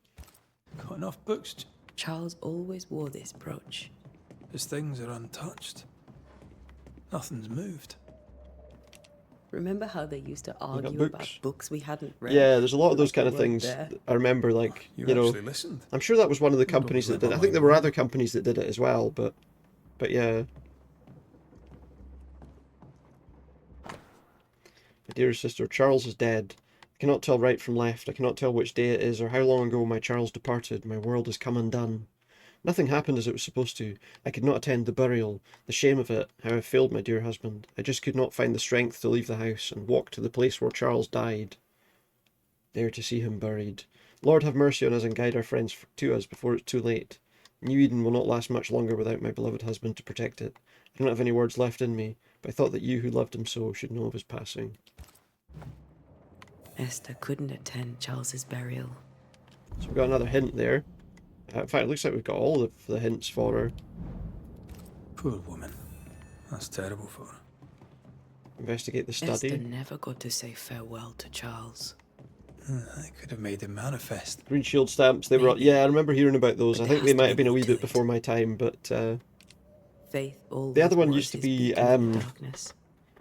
Got enough books? Charles always wore this brooch. His things are untouched. Nothing's moved. Remember how they used to argue books. about books we hadn't read? Yeah, there's a lot of those Like kind they of things. weren't there. I remember, like, You you know, actually listened. I'm sure that was one of the companies that read did it. I my think there were mind. other companies that did it as well, but yeah. My dearest sister, Charles is dead. I cannot tell right from left. I cannot tell which day it is or how long ago my Charles departed. My world has come undone. Nothing happened as it was supposed to. I could not attend the burial. The shame of it, how I failed my dear husband. I just could not find the strength to leave the house and walk to the place where Charles died, there to see him buried. Lord have mercy on us and guide our friends to us before it's too late. New Eden will not last much longer without my beloved husband to protect it. I don't have any words left in me, but I thought that you who loved him so should know of his passing. Esther couldn't attend Charles's burial. So we've got another hint there. In fact, it looks like we've got all of the hints for her. Poor woman. That's terrible for her. Investigate the Esther study. never got to say farewell to Charles. I could have made him manifest. Green shield stamps. They were. Maybe. Yeah, I remember hearing about those. But I there think they has to might be have been a more wee to bit it. before my time, but Faith always the other one was used to his be. beacon in the darkness.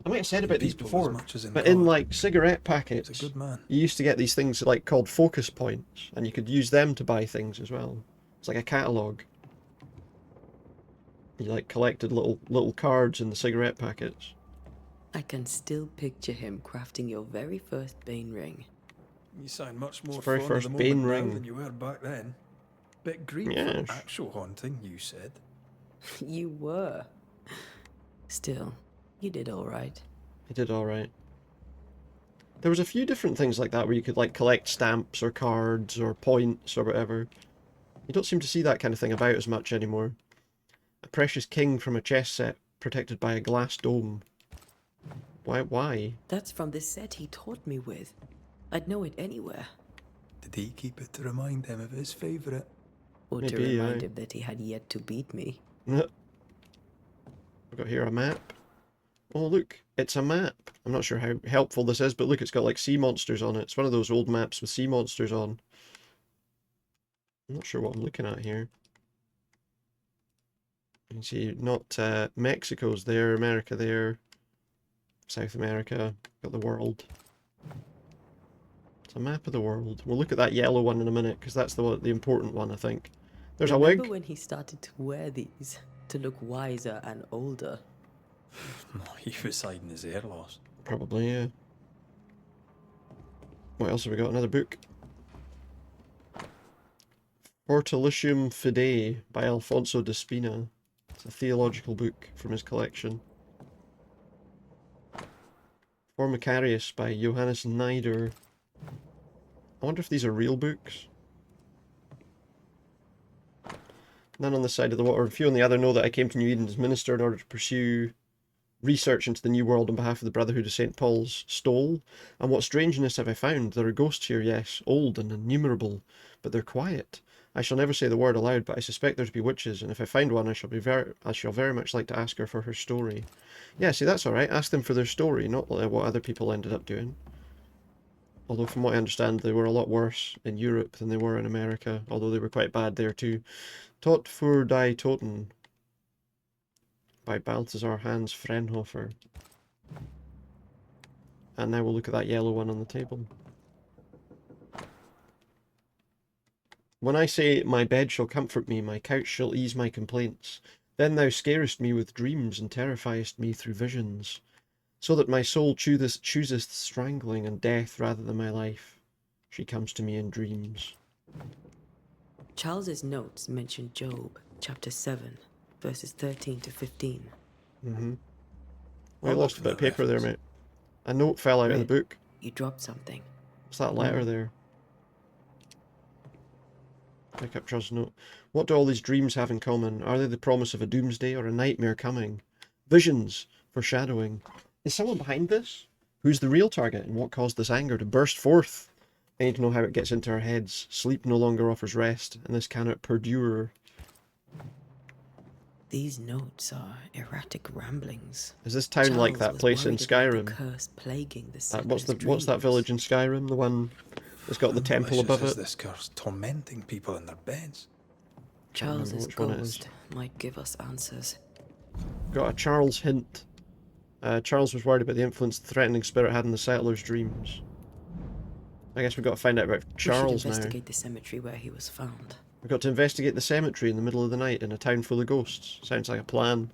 I might have said about these People as before, much as in but God. in like cigarette He's packets, a good man. you used to get these things like called focus points, and you could use them to buy things as well. It's like a catalogue. You like collected little cards in the cigarette packets. I can still picture him crafting your very first Bane ring. You sound much more It's the very fond first of the Bane moment now ring. than you were back then. Bit green Yes. for actual haunting, you said. You were. Still, you did all right. I did all right. There was a few different things like that where you could like collect stamps or cards or points or whatever. You don't seem to see that kind of thing about as much anymore. A precious king from a chess set protected by a glass dome. Why? That's from the set he taught me with. I'd know it anywhere. Did he keep it to remind him of his favourite? Or to Maybe, remind aye. him that he had yet to beat me. We've got here a map. Oh look, it's a map. I'm not sure how helpful this is, but look, it's got like sea monsters on it. It's one of those old maps with sea monsters on. I'm not sure what I'm looking at here. You can see not Mexico's there, America there, South America, got the world. It's a map of the world. We'll look at that yellow one in a minute, because that's the important one, I think. There's a Remember wig. when he started to wear these to look wiser and older? He was hiding his hair loss. Probably, yeah. What else have we got? Another book. Fortalicium Fidei by Alfonso de Spina. It's a theological book from his collection. Formicarius by Johannes Nieder. I wonder if these are real books. None on the side of the water. A few on the other know that I came to New Eden as minister in order to pursue research into the New World on behalf of the Brotherhood of St. Paul's Stole. And what strangeness have I found? There are ghosts here, yes, old and innumerable, but they're quiet. I shall never say the word aloud, but I suspect there to be witches, and if I find one, I shall very much like to ask her for her story. Yeah, see, that's all right. Ask them for their story, not what other people ended up doing. Although from what I understand, they were a lot worse in Europe than they were in America, although they were quite bad there too. Tot für die Toten by Balthasar Hans Frenhofer. And now we'll look at that yellow one on the table. When I say, my bed shall comfort me, my couch shall ease my complaints, then thou scarest me with dreams and terrifiest me through visions, so that my soul chooseth strangling and death rather than my life. She comes to me in dreams. Charles's notes mention Job, chapter 7, verses 13 to 15. Mm-hmm. I'll I look lost a for bit of that paper there, reference. mate. A note fell out of the Red, book. you dropped something. What's that letter there? Pick up Charles' note. What do all these dreams have in common? Are they the promise of a doomsday or a nightmare coming? Visions, foreshadowing. Is someone behind this? Who's the real target and what caused this anger to burst forth? I need to know how it gets into our heads. Sleep no longer offers rest, and this cannot perdure. These notes are erratic ramblings. Is this town like that was place in worried about Skyrim? the curse plaguing the What's settlers' that village in Skyrim? The one that's got the And temple malicious above is it? this curse tormenting people in their beds? Can't remember Charles's which one it is. ghost might give us answers. Got a Charles hint. Charles was worried about the influence the threatening spirit had in the settlers' dreams. I guess we've got to find out about Charles we should now. investigate the cemetery where he was found. We've got to investigate the cemetery in the middle of the night in a town full of ghosts. Sounds like a plan.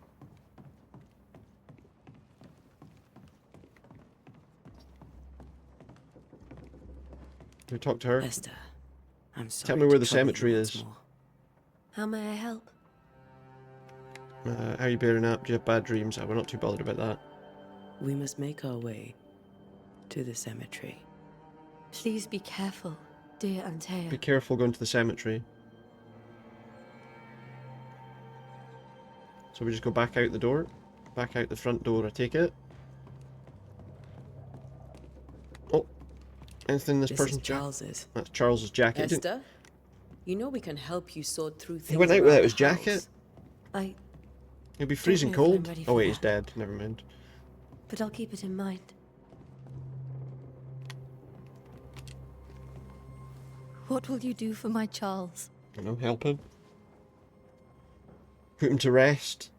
Can we talk to her? Esther, I'm sorry. Tell me where to the trouble you cemetery once is. more. How may I help? How are you bearing up? Do you have bad dreams? We're not too bothered about that. We must make our way to the cemetery. Please be careful, dear Antea. Be careful going to the cemetery. So we just go back out the door? Back out the front door, I take it? Oh. Anything in this This person's is Charles's. That's Charles's jacket. Esther, you know we can help you sort through things. He went out around without the his jacket? house. He'll be freezing know if I'm cold. ready Oh for wait, he's that. dead. Never mind. But I'll keep it in mind. What will you do for my Charles? You know, help him. Put him to rest.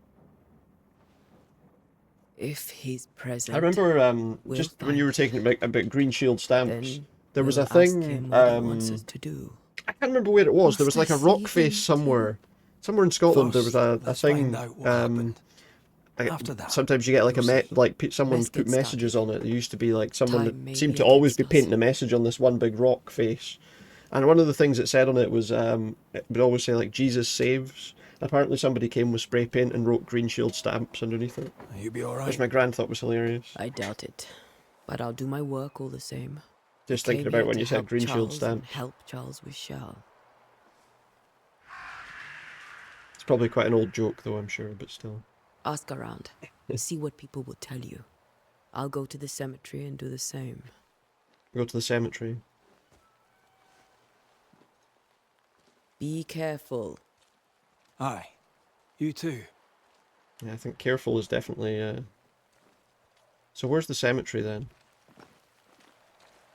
If he's present. I remember we'll just when you were find taking about Green Shield stamps, Then there was a we'll ask thing. him what he wants us to do. I can't remember where it was. There was Must like I a rock see face him somewhere. Somewhere in Scotland there was a Let's thing. find out what happened. After that, Sometimes you get like we'll see. someone Let's put get messages on it. There used to be like someone Time may that seemed be to always be against us. painting a message on this one big rock face. And one of the things it said on it was it would always say like Jesus saves. Apparently somebody came with spray paint and wrote Green Shield stamps underneath it, You be all which right? my gran thought was hilarious. I doubt it, but I'll do my work all the same. Just Came thinking about here when to you said help Green Shield Charles and stamps. help Charles we shall. It's probably quite an old joke though, I'm sure, but still. Ask around. See what people will tell you. I'll go to the cemetery and do the same. Go to the cemetery. Be careful. Aye. You too. Yeah, I think careful is definitely So where's the cemetery then?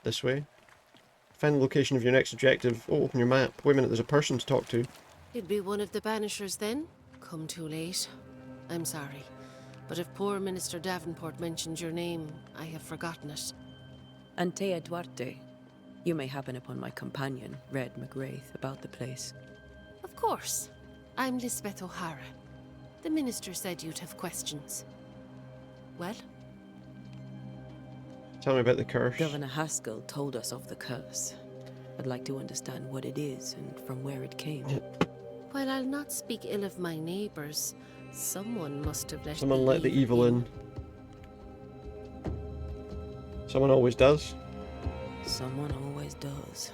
This way? Find the location of your next objective. Oh, open your map. Wait a minute, there's a person to talk to. It'd be one of the Banishers then? Come too late. I'm sorry. But if poor Minister Davenport mentioned your name, I have forgotten it. Antea Duarte. You may happen upon my companion, Red McGrath, about the place. Of course. I'm Lisbeth O'Hara. The minister said you'd have questions. Well? Tell me about the curse. Governor Haskell told us of the curse. I'd like to understand what it is and from where it came. While I'll not speak ill of my neighbours, someone must have let Someone let the evil in. Someone always does. Someone always does.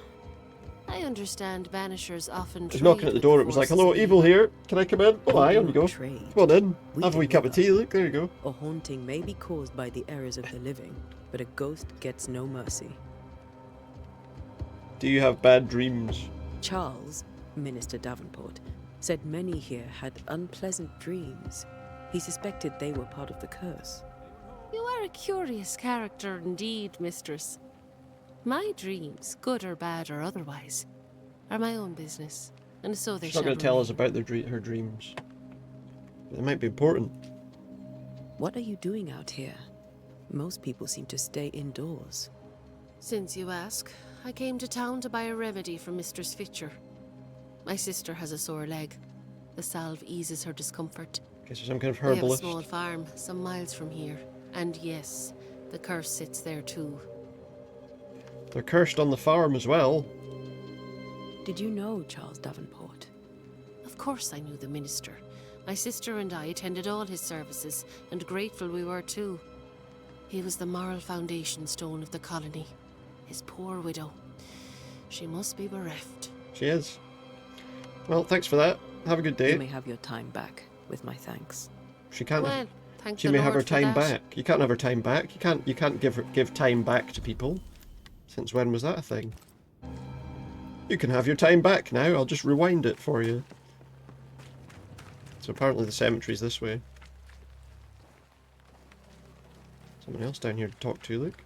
I understand Banishers often He's knocking at the door. It was like, hello, evil here. Can I come in? Oh, hi, on you go. Come on in. Have a wee cup of tea. Look, there you go. A haunting may be caused by the errors of the living, but a ghost gets no mercy. Do you have bad dreams? Charles, Minister Davenport, said many here had unpleasant dreams. He suspected they were part of the curse. You are a curious character indeed, mistress. My dreams, good or bad or otherwise, are my own business, and so they She's not shall going to tell us remain. about her dreams. But they might be important. What are you doing out here? Most people seem to stay indoors. Since you ask, I came to town to buy a remedy from Mistress Fitcher. My sister has a sore leg. The salve eases her discomfort. Okay, so some kind of We have a herbalist. small farm, some miles from here. And yes, the curse sits there too. They're cursed on the farm as well. Did you know Charles Davenport? Of course I knew the minister. My sister and I attended all his services, and grateful we were too. He was the moral foundation stone of the colony. His poor widow. She must be bereft. She is. Well, thanks for that. Have a good day. You may have your time back, with my thanks. She can't. Well, thank She the may have her Lord for time that. back. You can't have her time back. You can't give time back to people. Since when was that a thing? You can have your time back now. I'll just rewind it for you. So apparently the cemetery's this way. Someone else down here to talk to, look.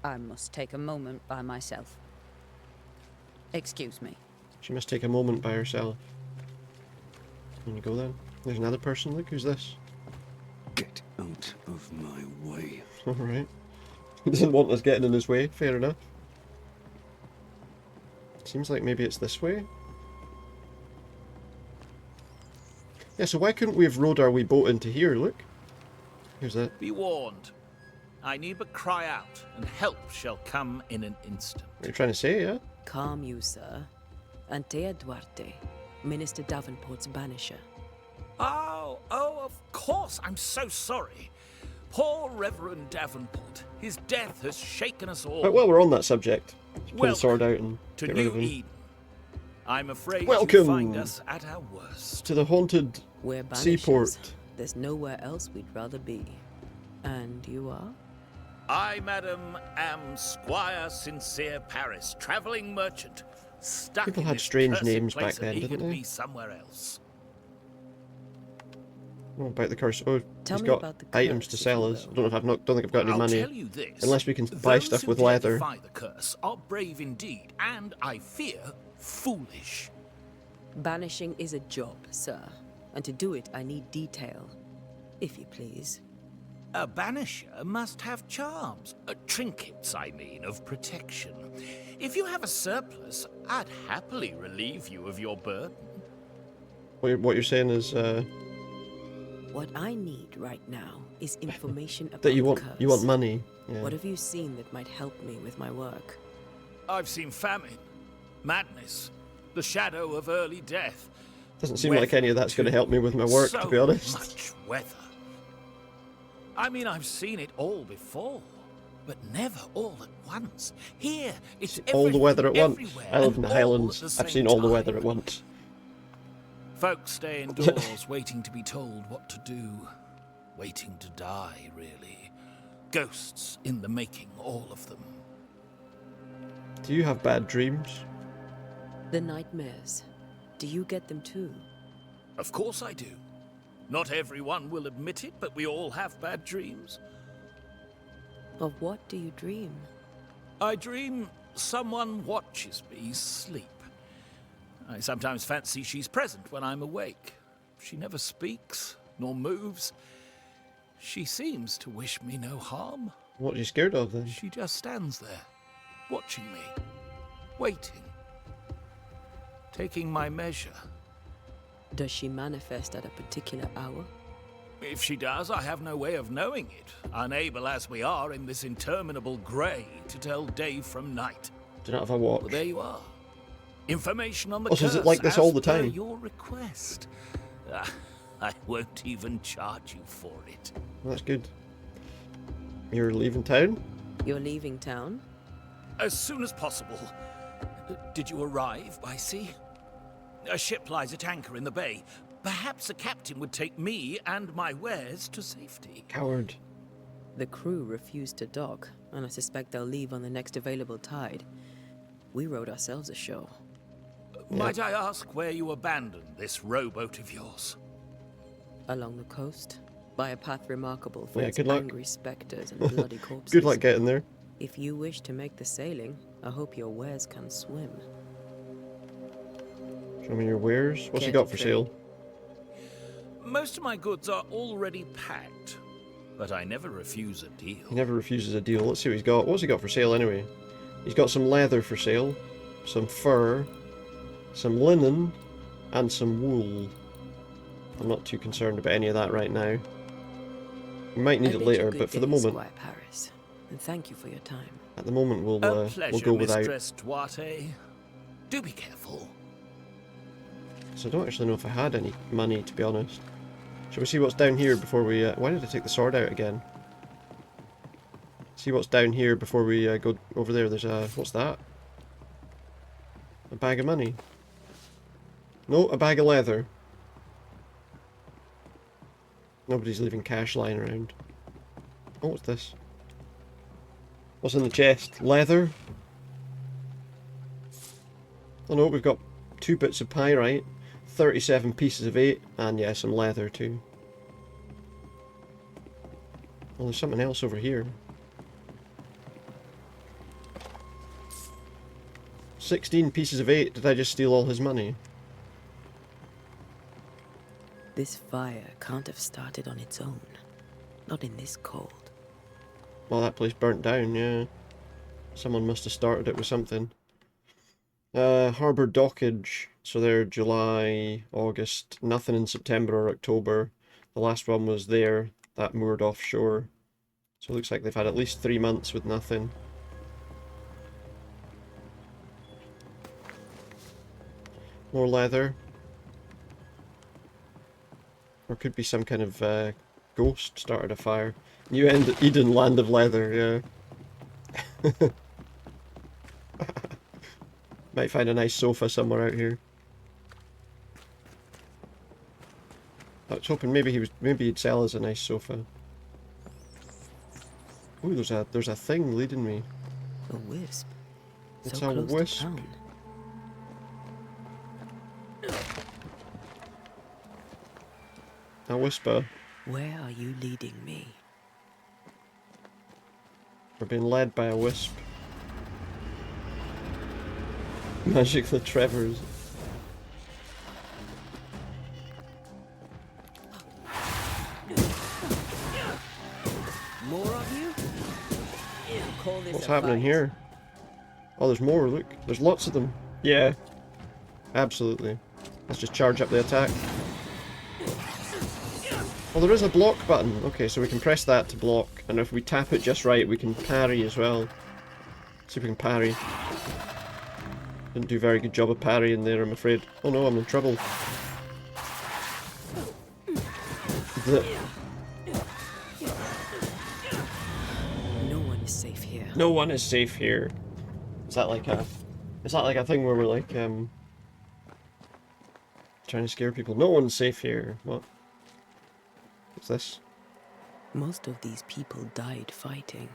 I must take a moment by myself. Excuse me. She must take a moment by herself. There you go then. There's another person, look, who's this? Get out of my way. Alright. He doesn't want us getting in his way, fair enough. Seems like maybe it's this way. Yeah, so why couldn't we have rowed our wee boat into here, look? Here's that. Be warned. I need but cry out, and help shall come in an instant. What are you trying to say, yeah? Calm you, sir. Antea Duarte, Minister Davenport's banisher. Oh, of course. I'm so sorry. Poor Reverend Davenport. His death has shaken us all. But while we're on that subject, let's pull the Welcome sword out and to get rid New of him. Eden. I'm afraid Welcome you find us at our worst. to the haunted We're banishers. seaport. There's nowhere else we'd rather be. And you are? I, madam, am Squire Sincere Paris, travelling merchant, stuck People in had this strange cursed names place back then, and eager didn't to they? be somewhere else. Oh, about the curse. Oh, Tell he's me got about the items curse, to if sell you us. I will. don't know if don't think I've got any I'll money. tell you this. Unless we can buy Those stuff who with dare leather. defy the curse are brave indeed, and I fear foolish. Banishing is a job, sir. And to do it, I need detail. If you please. A banisher must have charms, trinkets, I mean, of protection. If you have a surplus, I'd happily relieve you of your burden. What you're saying is What I need right now is information about that you the want curse. money. Yeah. What have you seen that might help me with my work? I've seen famine, madness, the shadow of early death. Doesn't seem like any of that's going to help me with my work, so to be honest. Much weather. I mean, I've seen it all before, but never all at once. Here, it's All the weather at once. everywhere, I live in and the all Highlands. at the I've same seen all the time. weather at once. Folks stay indoors, waiting to be told what to do. Waiting to die, really. Ghosts in the making, all of them. Do you have bad dreams? The nightmares. Do you get them too? Of course I do. Not everyone will admit it, but we all have bad dreams. Of what do you dream? I dream someone watches me sleep. I sometimes fancy she's present when I'm awake. She never speaks, nor moves. She seems to wish me no harm. What are you scared of then? She just stands there, watching me, waiting, taking my measure. Does she manifest at a particular hour? If she does, I have no way of knowing it, unable as we are in this interminable grey to tell day from night. Do not have a watch. Well, there you are. Information on the Oh, so curse is it like this all the as per time? your request. I won't even charge you for it. Well, that's good. You're leaving town? You're leaving town? As soon as possible. Did you arrive by sea? A ship lies at anchor in the bay. Perhaps a captain would take me and my wares to safety. Coward. The crew refused to dock, and I suspect they'll leave on the next available tide. We rowed ourselves ashore. Might I ask where you abandoned this rowboat of yours? Along the coast. By a path remarkable for Yeah, its good luck. angry spectres and bloody corpses. Good luck getting there. If you wish to make the sailing, I hope your wares can swim. Show me your wares. What's he Care got to for trade? sale? Most of my goods are already packed, but I never refuse a deal. He never refuses a deal. Let's see what he's got. What's he got for sale anyway? He's got some leather for sale, some fur, some linen, and some wool. I'm not too concerned about any of that right now. We might need I it bid you later, good but for day, the moment, Squire Paris, and thank you for your time. at the moment we'll Pleasure, go without. Mistress Duarte. Do be careful. So I don't actually know if I had any money, to be honest. Shall we see what's down here before we... why did I take the sword out again? See what's down here before we go over there. There's a... what's that? A bag of money. No, a bag of leather. Nobody's leaving cash lying around. Oh, what's this? What's in the chest? Leather? Oh no, we've got 2 bits of pyrite, 37 pieces of 8, and yeah, some leather too. Oh, there's something else over here. 16 pieces of 8. Did I just steal all his money? This fire can't have started on its own. Not in this cold. Well, that place burnt down, yeah. Someone must have started it with something. Harbour dockage. So they're July, August, nothing in September or October. The last one was there, that moored offshore. So it looks like they've had at least 3 months with nothing. More leather. Or could be some kind of ghost started a fire. New Eden, land of leather, yeah. Might find a nice sofa somewhere out here. I was hoping maybe he'd sell us a nice sofa. Ooh, there's a thing leading me. A wisp. It's So a close to wisp. town. A whisper. Where are you leading me? We're being led by a wisp. Magic the Trevors. More of you? Call this What's a happening fight? here? Oh, there's more, look. There's lots of them. Yeah. Absolutely. Let's just charge up the attack. Oh, there is a block button. Okay, so we can press that to block. And if we tap it just right, we can parry as well. See if we can parry. Didn't do a very good job of parrying there, I'm afraid. Oh no, I'm in trouble. No one is safe here. No one is safe here. Is that like a thing where we're like trying to scare people? No one's safe here. What? What's this? Most of these people died fighting.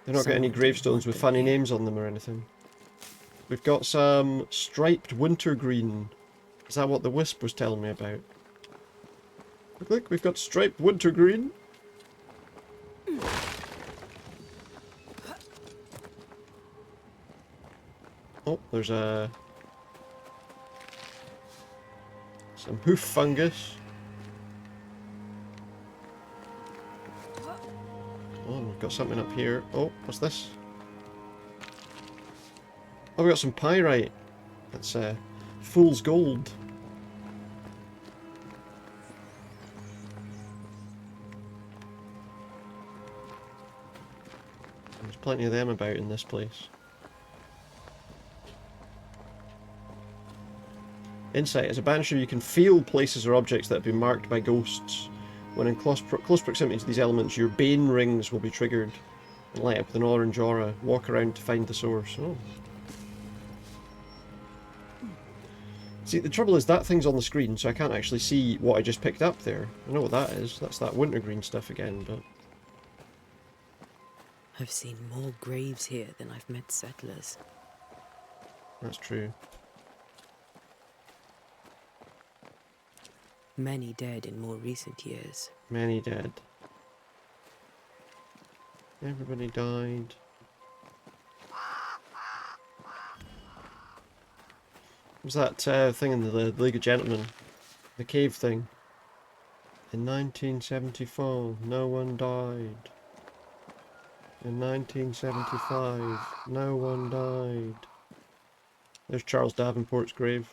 They've not got any Someone didn't gravestones want with them funny here. names on them or anything. We've got some striped wintergreen. Is that what the wisp was telling me about? Look, we've got striped wintergreen. Oh, there's some hoof fungus. Oh, we've got something up here. Oh, what's this? Oh, we got some pyrite. That's fool's gold. There's plenty of them about in this place. Insight. As a banisher, you can feel places or objects that have been marked by ghosts. When in close proximity to these elements, your bane rings will be triggered and light up with an orange aura. Walk around to find the source. Oh. See, the trouble is that thing's on the screen, so I can't actually see what I just picked up there. I know what that is. That's that wintergreen stuff again, but... I've seen more graves here than I've met settlers. That's true. Many dead in more recent years. Many dead. Everybody died. What was that thing in the League of Gentlemen? The cave thing. In 1974, no one died. In 1975, no one died. There's Charles Davenport's grave.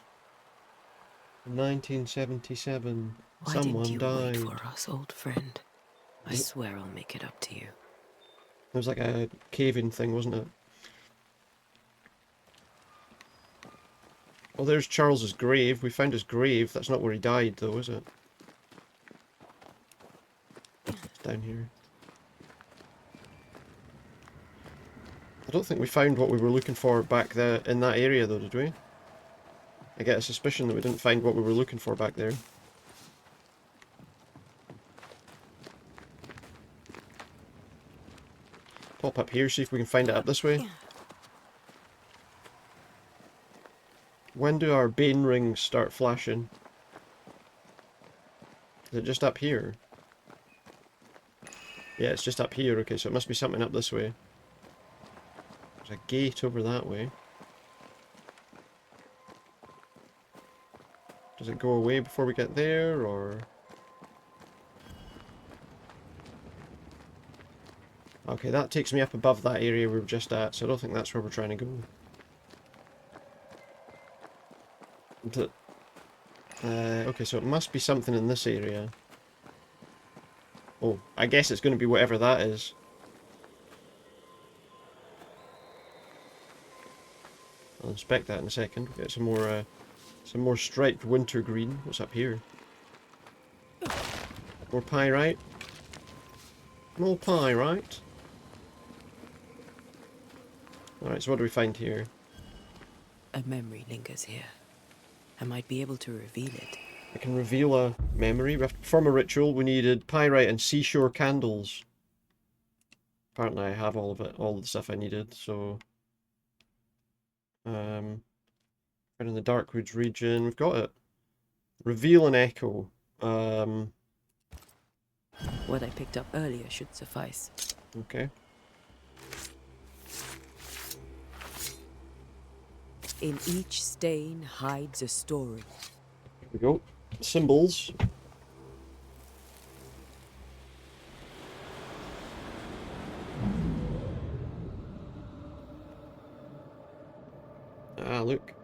In 1977, Why someone didn't you died. wait for us, old friend? I swear I'll make it up to you. It was like a cave-in thing, wasn't it? Well, there's Charles's grave. We found his grave. That's not where he died, though, is it? It's down here. I don't think we found what we were looking for back there in that area, though, did we? I get a suspicion that we didn't find what we were looking for back there. Pop up here, see if we can find it up this way. When do our bane rings start flashing? Is it just up here? Yeah, it's just up here. Okay, so it must be something up this way. There's a gate over that way. Does it go away before we get there, or...? Okay, that takes me up above that area we were just at, so I don't think that's where we're trying to go. Okay, so it must be something in this area. Oh, I guess it's going to be whatever that is. I'll inspect that in a second. We'll get some more striped wintergreen. What's up here? More pyrite. More pyrite. Alright, so what do we find here? A memory lingers here. I might be able to reveal it. I can reveal a memory. We have to perform a ritual. We needed pyrite and seashore candles. Apparently I have all of it, all of the stuff I needed, so... right in the Darkwoods region, we've got it. Reveal an echo. What I picked up earlier should suffice. Okay. In each stain hides a story. Here we go. Symbols. Ah, look.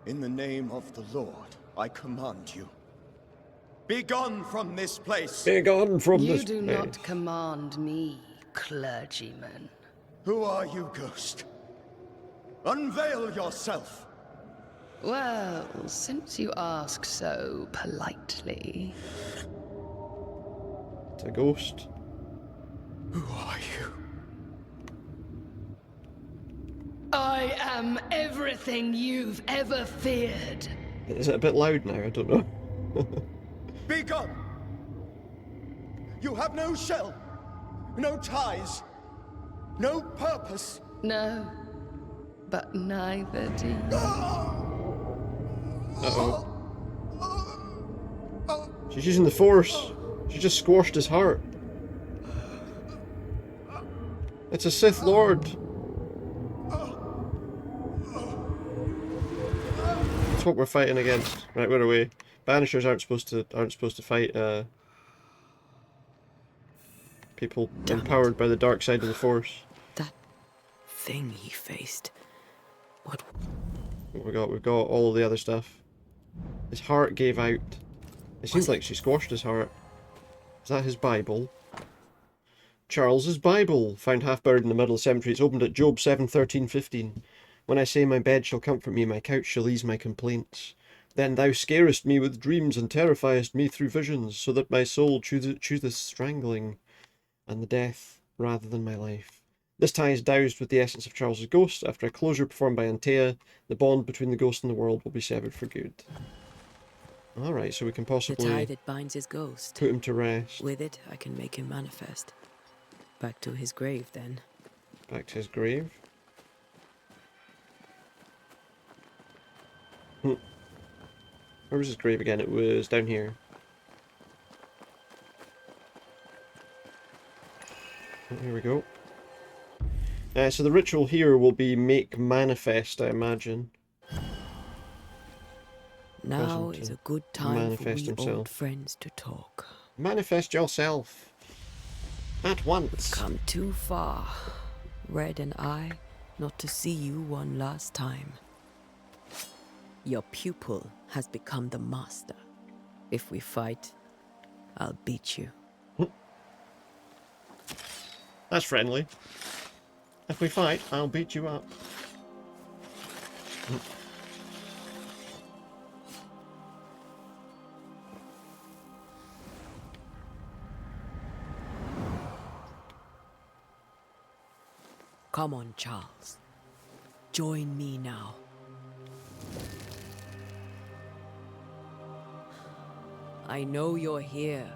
In the name of the Lord, I command you. Be gone from this place! Be gone from You this do place. not command me, clergyman. Who are you, ghost? Unveil yourself! Well, since you ask so politely... It's a ghost. Who are you? I am everything you've ever feared. Is it a bit loud now? I don't know. Be gone! You have no shell, no ties, no purpose. No, but neither do you. Uh-oh. She's using the Force. She just squashed his heart. It's a Sith Lord. That's what we're fighting against. Right, we're away. Banishers aren't supposed to fight people empowered by the dark side of the Force. That thing he faced. What we got? We've got all of the other stuff. His heart gave out. It seems like she squashed his heart. Is that his Bible? Charles's Bible, found half buried in the middle of the cemetery. It's opened at Job 7:13-15. When I say my bed shall comfort me, my couch shall ease my complaints. Then thou scarest me with dreams and terrifiest me through visions, so that my soul chooseth strangling and the death rather than my life. This tie is doused with the essence of Charles's ghost. After a closure performed by Antea, the bond between the ghost and the world will be severed for good. Alright, so we can possibly the tie that binds his ghost. Put him to rest. With it, I can make him manifest. Back to his grave, then. Back to his grave? Where was his grave again? It was down here. Here we go. So the ritual here will be make manifest, I imagine. Now is a good time for we himself. old friends to talk. Manifest yourself. At once. We've come too far, Red and I, not to see you one last time. Your pupil has become the master. If we fight, I'll beat you. That's friendly. If we fight, I'll beat you up. Come on, Charles. Join me now. I know you're here.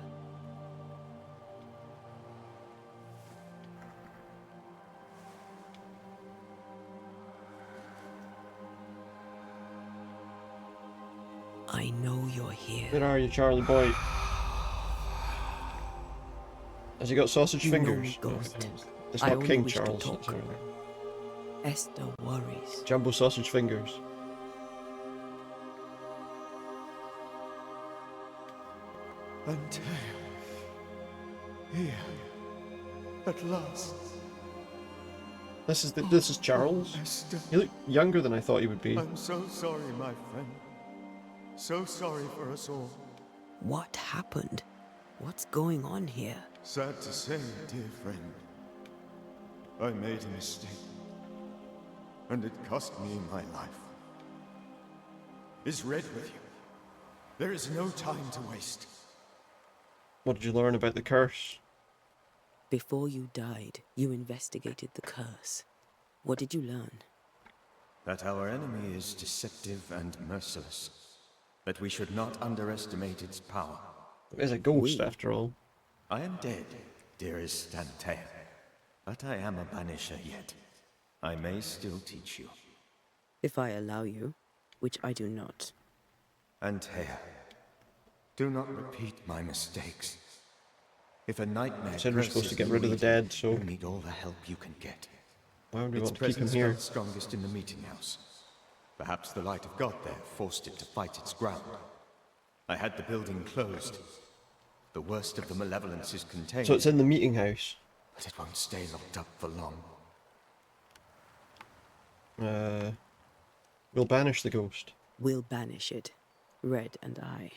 I know you're here. Where are you, Charlie boy? Has he got sausage fingers? Ghost. It's I not only King wish to Charles. talk. It's alright. Esther worries. Jumbo sausage fingers. Antea, here, at last. This is Charles. Esther. He looked younger than I thought he would be. I'm so sorry, my friend. So sorry for us all. What happened? What's going on here? Sad to say, dear friend, I made a mistake, and it cost me my life. Is Red with you? There is no time to waste. What did you learn about the curse? Before you died, you investigated the curse. What did you learn? That our enemy is deceptive and merciless. That we should not underestimate its power. It is a ghost, after all. I am dead, dearest Antea. But I am a banisher yet. I may still teach you. If I allow you, which I do not. Antea, do not repeat my mistakes. If a nightmare Said we're supposed to get rid of the dead, so you need all the help you can get. Why would we Its want to keep him presence here? felt strongest in the meeting house. Perhaps the light of God there forced it to fight its ground. I had the building closed. The worst of the malevolence is contained. So it's in the meeting house. But it won't stay locked up for long. We'll banish the ghost. We'll banish it, Red and I.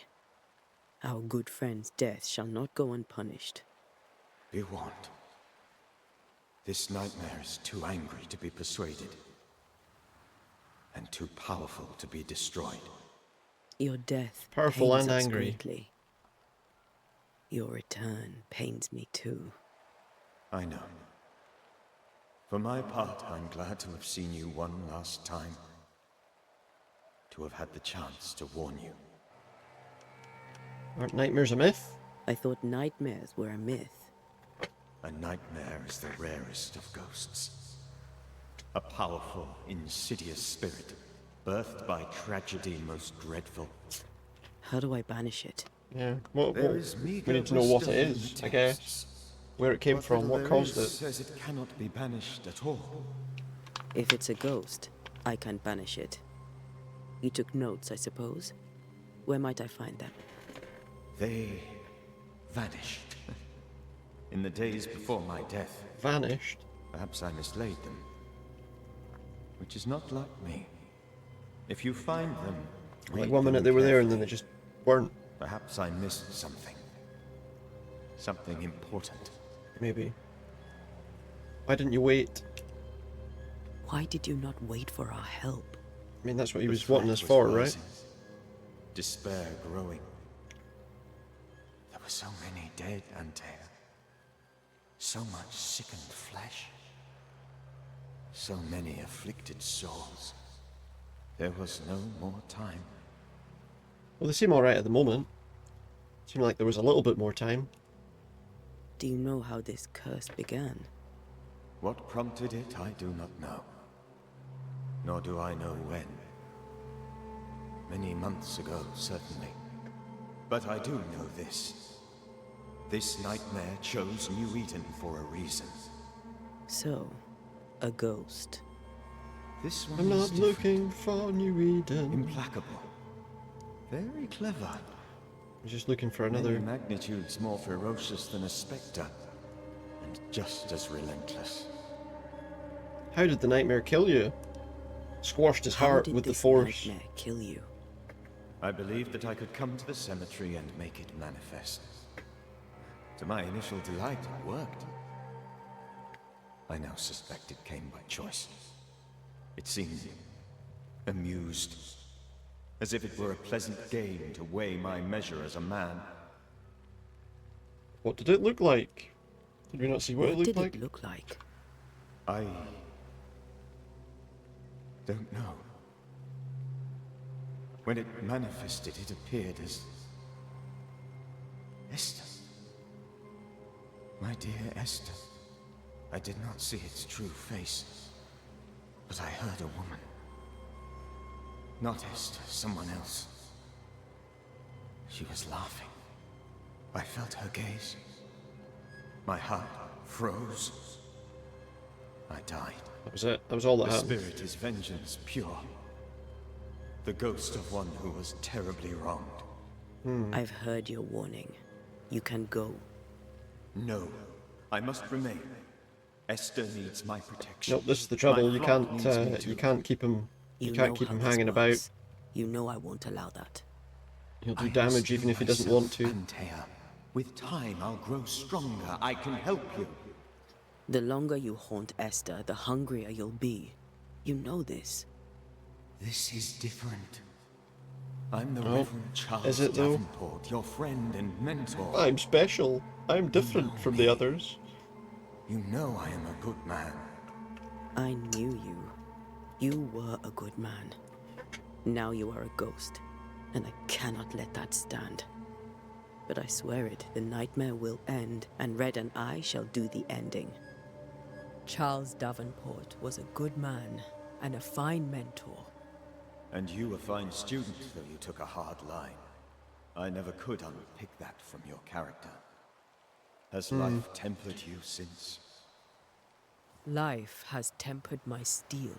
Our good friend's death shall not go unpunished. Be warned. This nightmare is too angry to be persuaded. And too powerful to be destroyed. Your death Powerful pains and us angry. greatly. Your return pains me too. I know. For my part, I'm glad to have seen you one last time. To have had the chance to warn you. Aren't nightmares a myth? I thought nightmares were a myth. A nightmare is the rarest of ghosts. A powerful, insidious spirit, birthed by tragedy most dreadful. How do I banish it? Yeah. There is We meager need to know what it wisdom in is, the I guess. texts. Where it came What from, little what there caused is it. says it cannot be banished at all. If it's a ghost, I can't banish it. You took notes, I suppose? Where might I find them? They vanished. In the days before my death. Vanished? Perhaps I mislaid them. Which is not like me. If you find them, Like read 1 minute them they were there and then carefully. they just weren't. Perhaps I missed something. Something important. Maybe. Why didn't you wait? Why did you not wait for our help? I mean, that's what he The was wanting threat us was for, right? rising. Despair growing. There were so many dead, Antea. So much sickened flesh. So many afflicted souls. There was no more time. Well, they seem alright at the moment. Seemed like there was a little bit more time. Do you know how this curse began? What prompted it, I do not know. Nor do I know when. Many months ago, certainly. But I do know this. This nightmare chose New Eden for a reason. So, a ghost. This one I'm not is different. looking for New Eden. Implacable. Very clever. I'm just looking for Many another. magnitudes more ferocious than a spectre, and just as relentless. How did the nightmare kill you? Squashed his How heart did with the this force. nightmare kill you? I believed that I could come to the cemetery and make it manifest. To my initial delight, it worked. I now suspect it came by choice. It seemed amused, as if it were a pleasant game to weigh my measure as a man. What did it look like? Did we not see what it looked like? Did it look like? I don't know. When it manifested, it appeared as Esther. My dear Esther. I did not see its true face, but I heard a woman. Not Esther, someone else. She was laughing. I felt her gaze. My heart froze. I died. That was it. That was all that The happened. spirit is vengeance pure. The ghost of one who was terribly wronged. I've heard your warning. You can go. No, I must remain. Esther needs my protection. Nope, this is the trouble. My You flock needs me can't. too. You can't keep him. You know can't keep how him this hanging about. works. You know I won't allow that. He'll I do am damage still even if he doesn't myself, want to. Antea. With time, I'll grow stronger. I can help you. The longer you haunt Esther, the hungrier you'll be. You know this. This is different. I'm the Oh, Reverend Charles is it though? Davenport, your friend and mentor. I'm special. I'm different from the others. You know I am a good man. I knew you. You were a good man. Now you are a ghost, and I cannot let that stand. But I swear it, the nightmare will end, and Red and I shall do the ending. Charles Davenport was a good man and a fine mentor. And you a fine student, though you took a hard line. I never could unpick that from your character. Has life tempered you since? Life has tempered my steel.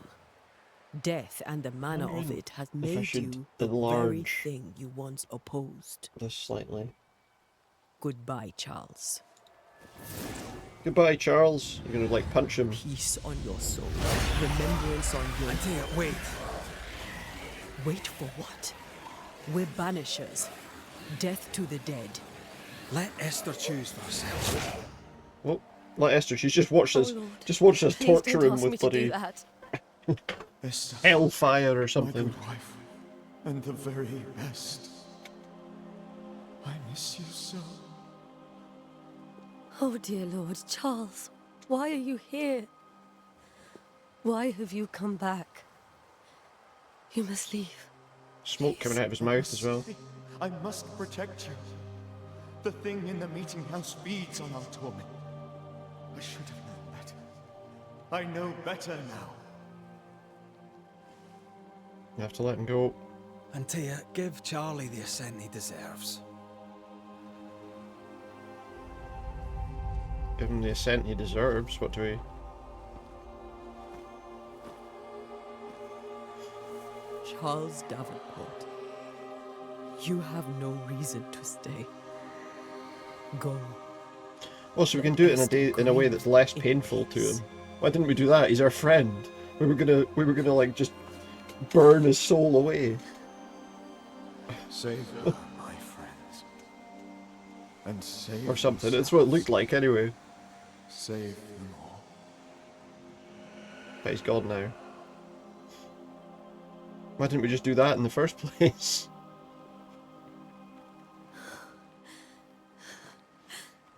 Death and the manner of Wondering it has if I made should you the very enlarge thing you once opposed. this slightly. Goodbye, Charles. Goodbye, Charles. You're gonna like punch him. Peace on your soul. Remembrance on your... Antea, wait. Wait for what? We're banishers. Death to the dead. Let Esther choose for herself. Well, like Esther, she's just watched us. Lord, Just watched us Please torture don't him ask me with to do bloody that. Esther, hellfire or my something. good wife, and the very best. I miss you so. Oh, dear Lord, Charles, why are you here? Why have you come back? You must leave. Smoke coming out of his mouth as well. I must protect you. The thing in the meeting house feeds on our torment. I should have known better. I know better now. You have to let him go. Antea, give Charlie the ascent he deserves. Give him the ascent he deserves. What do we? Charles Davenport, you have no reason to stay. Go. Oh, so we can do it in a way that's less painful to him. Why didn't we do that? He's our friend. We were gonna like just burn his soul away. Save them, my friends. And save Or something. yourself. It's what it looked like anyway. Save them all. But he's gone now. Why didn't we just do that in the first place?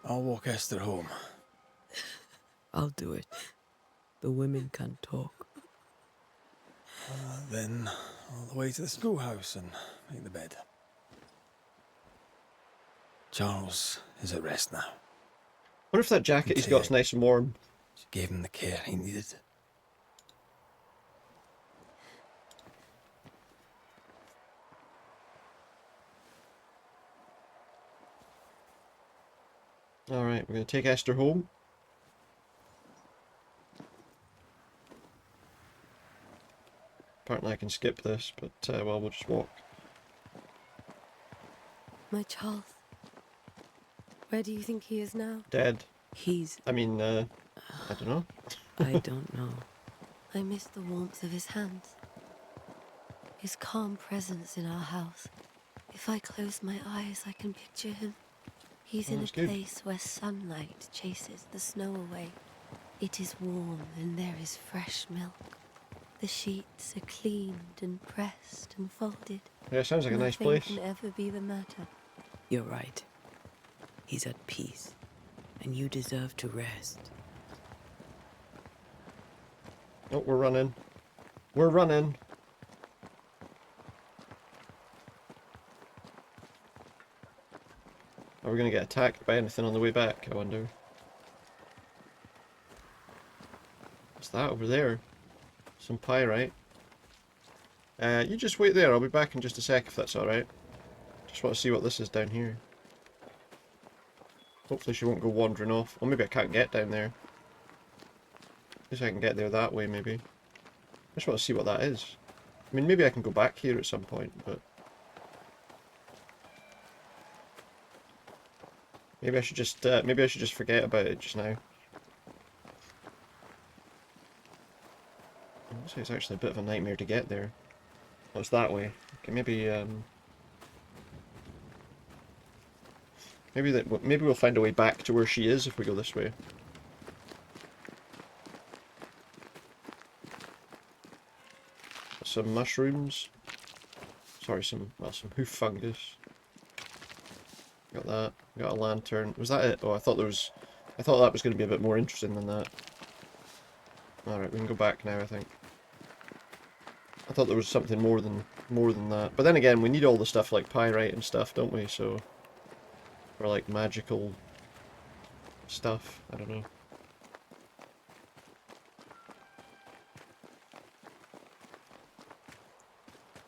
I'll walk Esther home. I'll do it. The women can talk. Then all the way to the schoolhouse and make the bed. Charles is at rest now. What if that jacket he's got's nice and warm? She gave him the care he needed. Alright, we're gonna take Esther home. and I can skip this, but well, we'll just walk. My Charles. Where do you think he is now? Dead. He's... I mean, I don't know. I don't know. I miss the warmth of his hands. His calm presence in our house. If I close my eyes, I can picture him. He's in a place where sunlight chases the snow away. It is warm and there is fresh milk. The sheets are cleaned and pressed and folded. Yeah, sounds like a nice place. Nothing can ever be the matter. You're right. He's at peace, and you deserve to rest. Oh, we're running. We're running. Are we going to get attacked by anything on the way back, I wonder? What's that over there? Some pyrite. You just wait there, I'll be back in just a sec if that's alright. Just want to see what this is down here. Hopefully she won't go wandering off. Or maybe I can't get down there. At least I can get there that way, maybe. I just want to see what that is. I mean, maybe I can go back here at some point, but... maybe I should just forget about it just now. Looks like it's actually a bit of a nightmare to get there. Oh, it's that way. Okay, maybe maybe we'll find a way back to where she is if we go this way. Some mushrooms. Sorry, some hoof fungus. Got that. Got a lantern. Was that it? Oh, I thought that was going to be a bit more interesting than that. Alright, we can go back now, I think. I thought there was something more than that. But then again, we need all the stuff like pyrite and stuff, don't we? So, or like magical stuff. I don't know.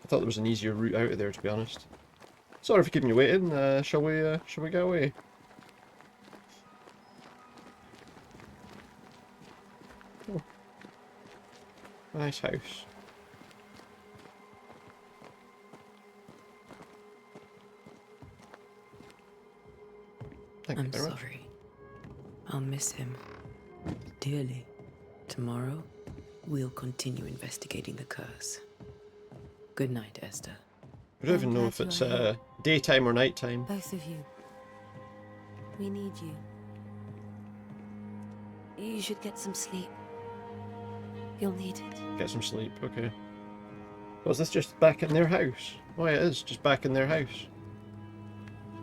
I thought there was an easier route out of there, to be honest. Sorry for keeping you waiting. Shall we go away? Oh. Nice house. Thank you very much. Sorry. I'll miss him dearly. Tomorrow, we'll continue investigating the curse. Good night, Esther. I don't even know if it's daytime or nighttime. Both of you. We need you. You should get some sleep. You'll need it. Get some sleep, okay. Was this just back in their house? Oh, yeah, it is just back in their house.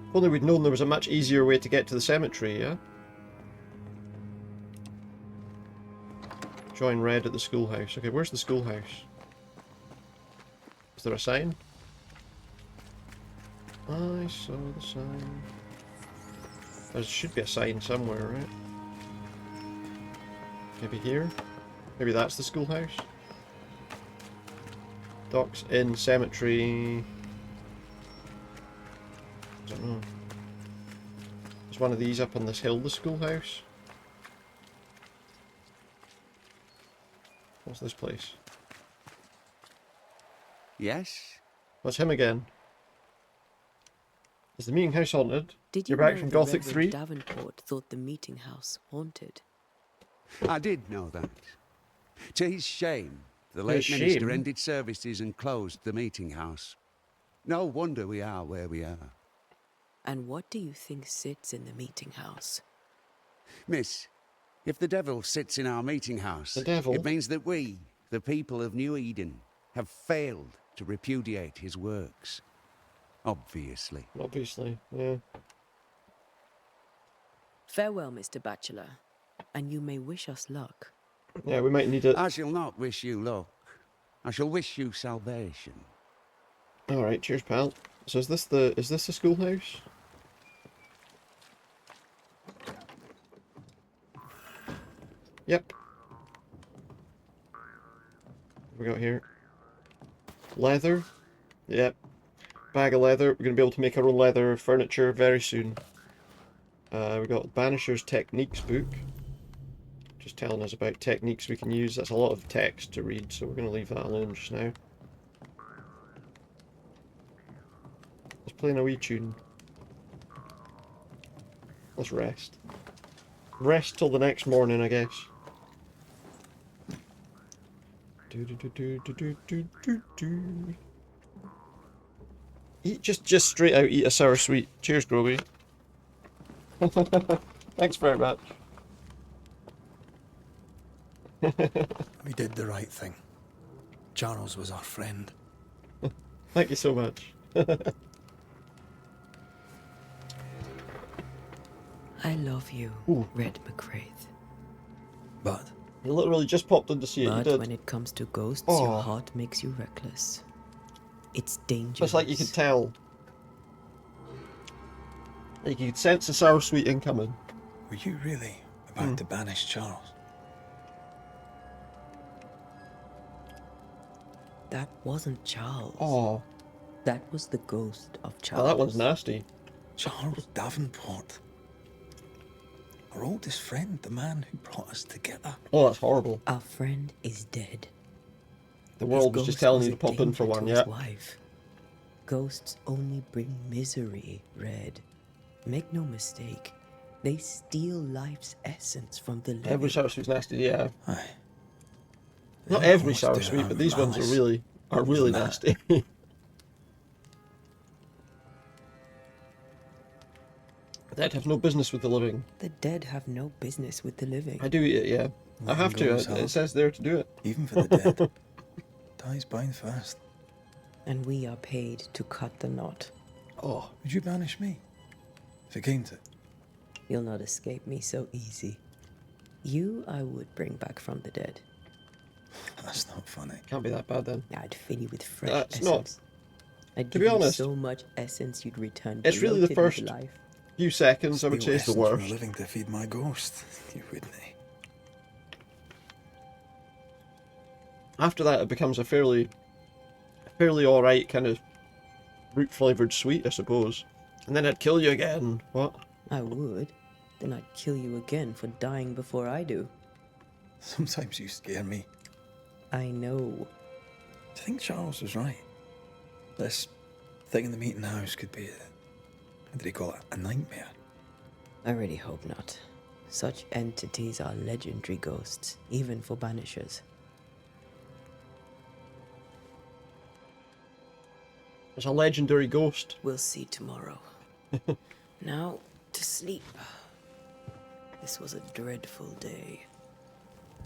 If only we'd known there was a much easier way to get to the cemetery, yeah? Join Red at the schoolhouse. Okay, where's the schoolhouse? Is there a sign? I saw the sign. There should be a sign somewhere, right? Maybe here? Maybe that's the schoolhouse? Docks, Inn, Cemetery... I don't know. Is one of these up on this hill the schoolhouse? What's this place? Yes? What's him again? Is the meeting house haunted? Did You're you back know from the Gothic Reverend 3? Davenport thought the meeting house haunted? I did know that. To his shame, the late His minister shame? ended services and closed the meeting house. No wonder we are where we are. And what do you think sits in the meeting house? Miss, if the devil sits in our meeting house, The devil? it means that we, the people of New Eden, have failed to repudiate his works. Obviously. Obviously, yeah. Farewell, Mr. Bachelor, and you may wish us luck. Yeah, we might need it. I shall not wish you luck. I shall wish you salvation. Alright, cheers, pal. So is this the schoolhouse? Yep. What we got here? Leather? Yep. Bag of leather. We're going to be able to make our own leather furniture very soon. We got Banishers Techniques book. Just telling us about techniques we can use. That's a lot of text to read, so we're going to leave that alone just now. playing a wee tune. Let's rest. Rest till the next morning, I guess. Eat just straight out eat a sour sweet. Cheers, Groby. Thanks very much. We did the right thing. Charles was our friend. Thank you so much. I love you, Ooh. Red McCraith. But You literally just popped in to see it. But You did. when it comes to ghosts, Oh. your heart makes you reckless. It's dangerous. It's like you could tell. Like you could sense the sour sweet incoming. were you really about to banish Charles? That wasn't Charles. Oh. That was the ghost of Charles. Oh, that one's nasty. Charles Davenport. Our oldest friend, the man who brought us together. Oh, that's horrible. Our friend is dead. The world was just telling you to pop in for one, yeah. Wife. Ghosts only bring misery, Red. Make no mistake. They steal life's essence from the living. Every sour sweet's nasty, yeah. Aye. Not every sour sweet, but these ones are really nasty. The dead have no business with the living. The dead have no business with the living. I do eat it, yeah. I have to. It says there to do it. Even for the dead. Dies bind fast. And we are paid to cut the knot. Oh. Would you banish me? If it came to it? You'll not escape me so easy. You I would bring back from the dead. That's not funny. Can't be that bad then. I'd fill you with fresh That's essence. I'd to give be honest, you so much essence you'd return. It's really the bloated with first life. few seconds I would say is the Steal essence worst. from a living to feed my ghost. You wouldn't. After that, it becomes a fairly alright kind of root flavoured sweet, I suppose. And then I'd kill you again. What? I would. Then I'd kill you again for dying before I do. Sometimes you scare me. I know. Do you think Charles was right? This thing in the meeting house could be what did he call it? A nightmare? I really hope not. Such entities are legendary ghosts, even for Banishers. It's a legendary ghost. We'll see tomorrow. Now, to sleep. This was a dreadful day.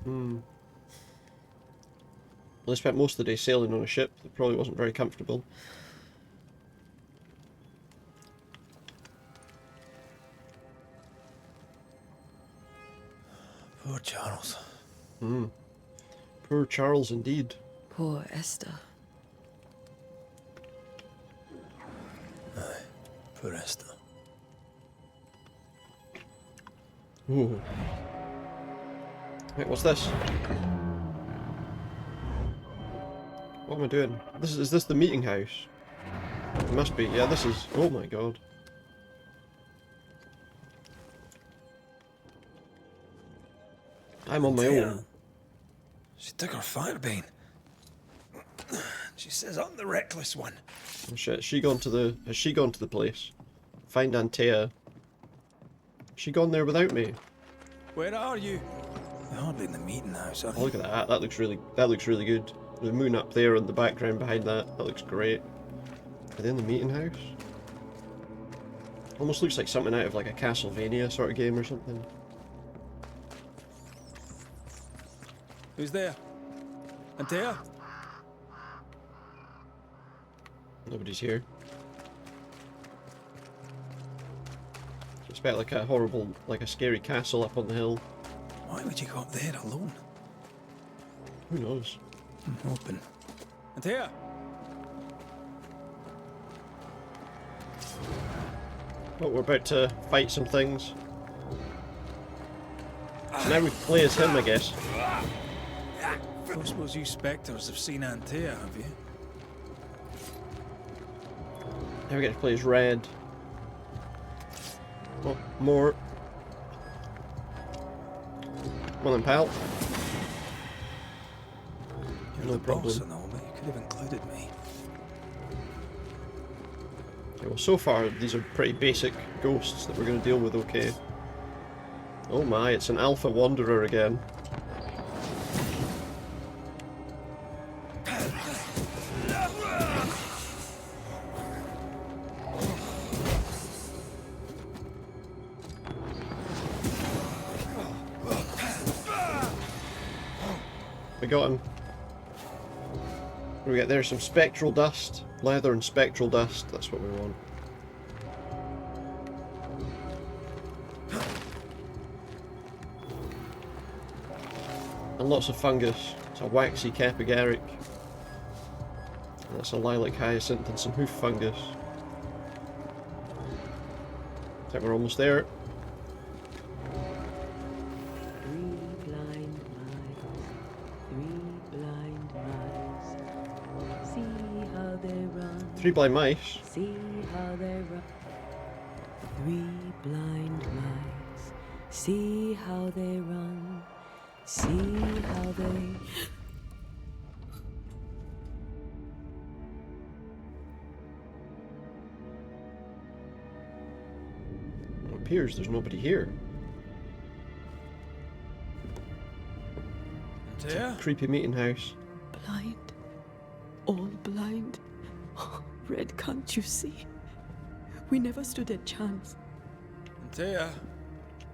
Well, I spent most of the day sailing on a ship that probably wasn't very comfortable. Poor Charles. Poor Charles indeed. Poor Esther. Aye, poor Esther. Ooh. Wait, what's this? What am I doing? Is this the meeting house? It must be. Yeah, this is. Oh my god. I'm on my own. She took her firebane. She says I'm the reckless one. Oh shit, has she gone to the place? Find Antea. Has she gone there without me? Where are you? You're hardly in the meeting house, are Oh, you? look at that. That looks really good. The moon up there in the background behind that. That looks great. Are they in the meeting house? Almost looks like something out of like a Castlevania sort of game or something. Who's there? Antea? Nobody's here. I expect like a horrible, like a scary castle up on the hill. Why would you go up there alone? Who knows? I'm open. Antea? Oh, we're about to fight some things. So now we play as him, I guess. I don't suppose you spectres have seen Antea, have you? Now we get to play as Red. Oh, more. Come on then, pal. You're No the boss problem. and all, but you could have included me. Okay, well, so far these are pretty basic ghosts that we're going to deal with, okay. Oh my, it's an alpha wanderer again. We got him. What do we get there? Some spectral dust. Leather and spectral dust. That's what we want. And lots of fungus. It's a waxy capigaric. That's a lilac hyacinth and some hoof fungus. I think we're almost there. Three blind mice. See how they run. Three blind mice. See how they run. See how they. It appears there's nobody here. It's a creepy meeting house. Blind. All blind. Red, can't you see? We never stood a chance. Antea,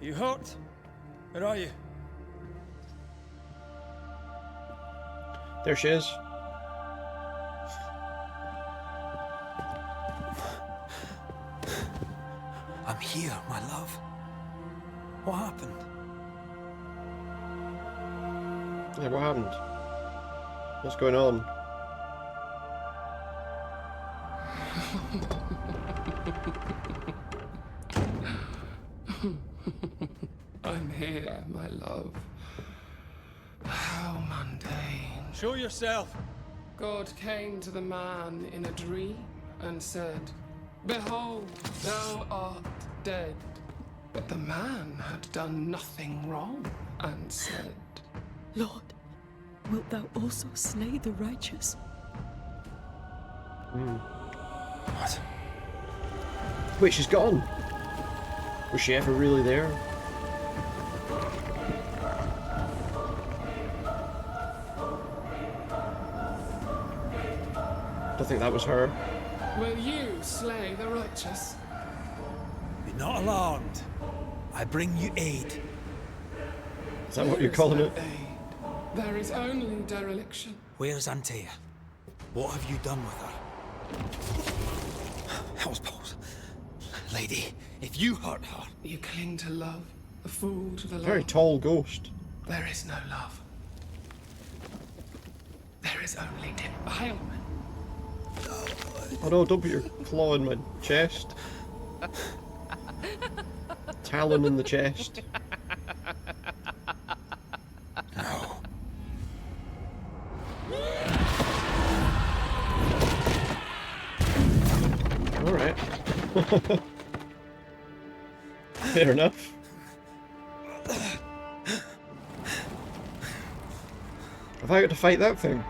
you hurt? Where are you? There she is. I'm here, my love. What happened? Yeah, what happened? What's going on? I'm here, my love. How mundane. Show yourself. God came to the man in a dream and said, "Behold, thou art dead." But the man had done nothing wrong and said, Lord, wilt thou also slay the righteous? What? Wait, she's gone. Was she ever really there? Don't think that was her. "Will you slay the righteous?" Be not alarmed. I bring you aid. Is that what you're calling it? There is only dereliction. Where's Antea? What have you done with her? Hell's balls. Lady, if you hurt her... You cling to love, a fool to the Very love. tall ghost. There is no love. There is only defilement. Oh no, don't put your claw in my chest. Talon in the chest. No. Alright. Fair enough. Have I got to fight that thing?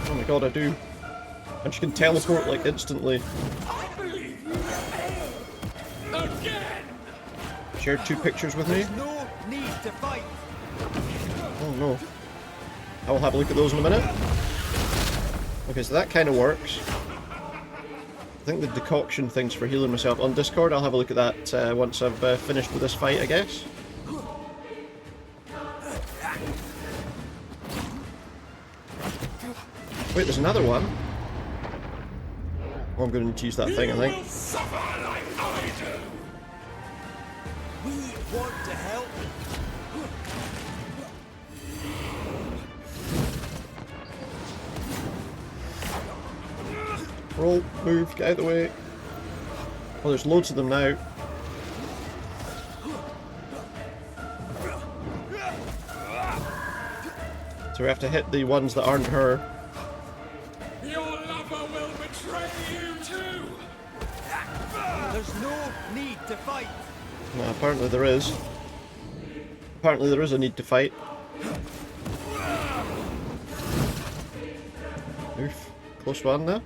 Oh my god, I do. And she can teleport like instantly. Again! Share 2 pictures with me? No need to fight. Oh no. I will have a look at those in a minute. Okay, so that kind of works. I think the decoction thing's for healing myself. On Discord, I'll have a look at that once I've finished with this fight, I guess. Wait, there's another one. Oh, I'm going to need to use that thing, I think. Suffer like I do. We want to help. Roll, move, get out of the way. Oh, there's loads of them now. So we have to hit the ones that aren't her. Your lover will betray you too. There's no need to fight. No, apparently there is. Apparently there is a need to fight. Oof. Close one there.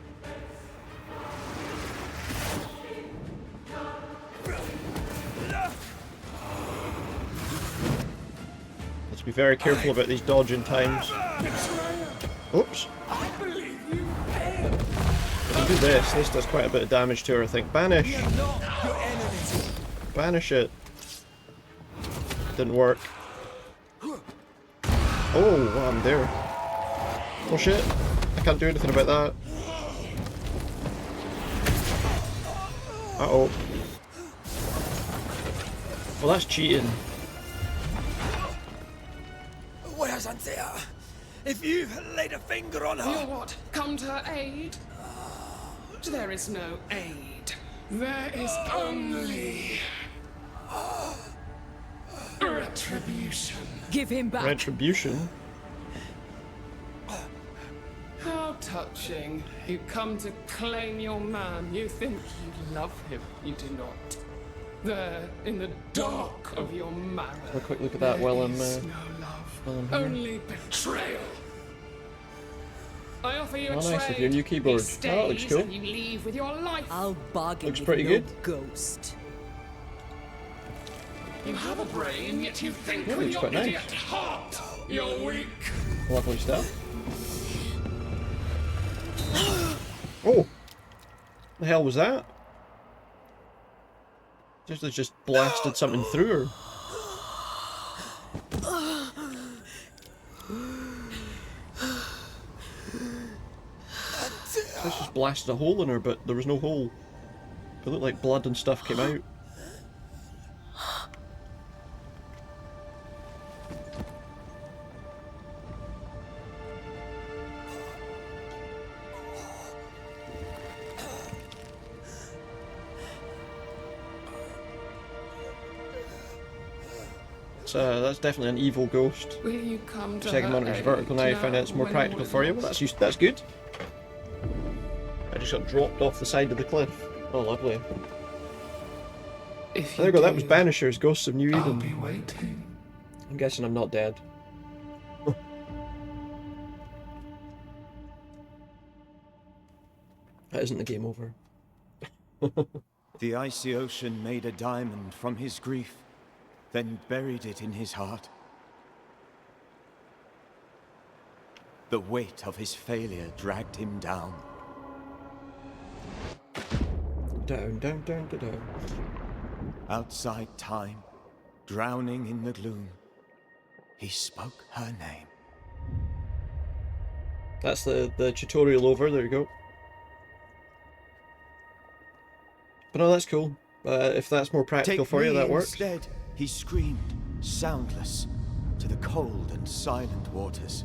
Let's be very careful about these dodging times. Oops. If we do this does quite a bit of damage to her, I think. Banish! Banish it. Didn't work. Oh, what happened there? Oh shit. I can't do anything about that. Uh-oh. Well, that's cheating. Where's Anthea? If you laid a finger on her... You'll what? Come to her aid? There is no aid. There is only... retribution. Give him back. Retribution? How touching. You come to claim your man. You think you love him. You do not. There, in the dark of your marrow. Have a quick look at that while I'm... no love. Only betrayal. I offer you a nice, trade. with your new keyboard. He Oh, that looks stays cool. and you leave with your life. I'll bargain Looks with pretty no good. ghost. You have a brain, yet you think Yeah, with looks your quite nice. idiot heart. You're weak. Lovely stuff. Oh! The hell was that? Just blasted something through her. Just blasted a hole in her, but there was no hole. It looked like blood and stuff came out. That's definitely an evil ghost. Will you come to Second her monitor's aid vertical now, find out it's more when practical all for you. is Well, that's good. I just got dropped off the side of the cliff. Oh, lovely. If There we go, that was Banishers, Ghosts of New I'll Eden. be waiting. I'm guessing I'm not dead. That isn't the game over. The icy ocean made a diamond from his grief, then buried it in his heart. The weight of his failure dragged him down. Down, down, down, down, down. Outside time, drowning in the gloom, he spoke her name. That's the tutorial over, there you go. But no, that's cool. If that's more practical Take for you, me that works. instead, he screamed, soundless, to the cold and silent waters.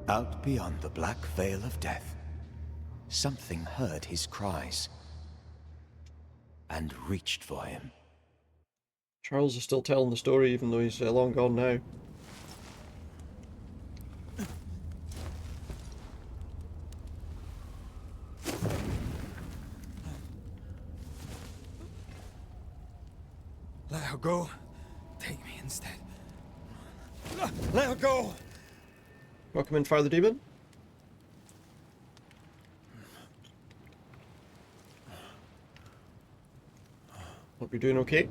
Out beyond the black veil of death, something heard his cries and reached for him. Charles is still telling the story even though he's long gone now. Let her go. Take me instead. Let her go. Welcome in, Father Demon. Hope you're doing okay.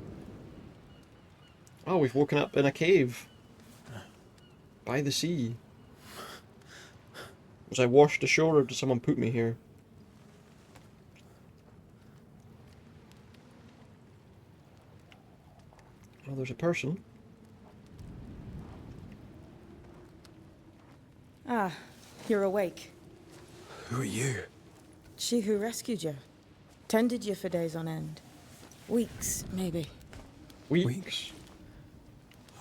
Oh, we've woken up in a cave. By the sea. Was I washed ashore or did someone put me here? Oh, there's a person. Ah, you're awake. Who are you? She who rescued you. Tended you for days on end. Weeks, maybe. Weeks?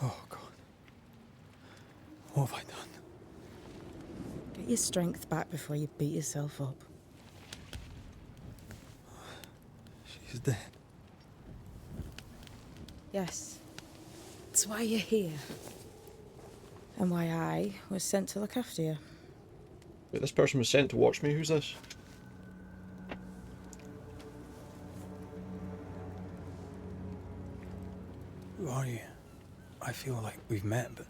Oh, God. What have I done? Get your strength back before you beat yourself up. She's dead. Yes. That's why you're here. And why I was sent to look after you. Wait, this person was sent to watch me? Who's this? Who are you? I feel like we've met, but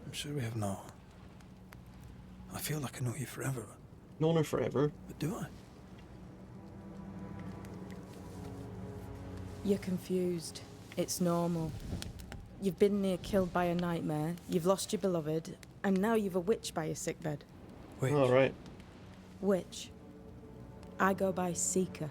I'm sure we have not. I feel like I know you forever. Known her forever. But do I? You're confused. It's normal. You've been near killed by a nightmare, you've lost your beloved, and now you've a witch by your sickbed. Witch? All right. Witch. I go by Seeker.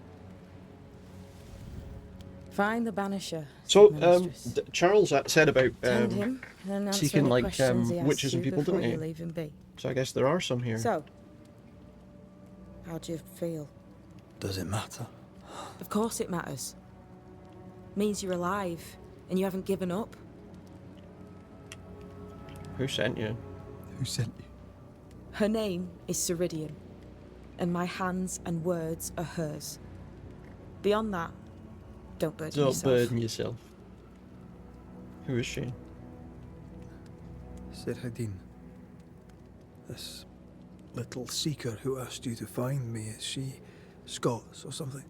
Find the Banisher. So, Charles said about Tend him, and answer seeking any like questions he asks witches and you people, before didn't you he? leave him be. So I guess there are some here. So, how do you feel? Does it matter? Of course it matters. Means you're alive, and you haven't given up. Who sent you? Who sent you? Her name is Ceridian, and my hands and words are hers. Beyond that, don't burden yourself. Don't burden yourself. Who is she? Ceridian. This little seeker who asked you to find me, is she Scots or something?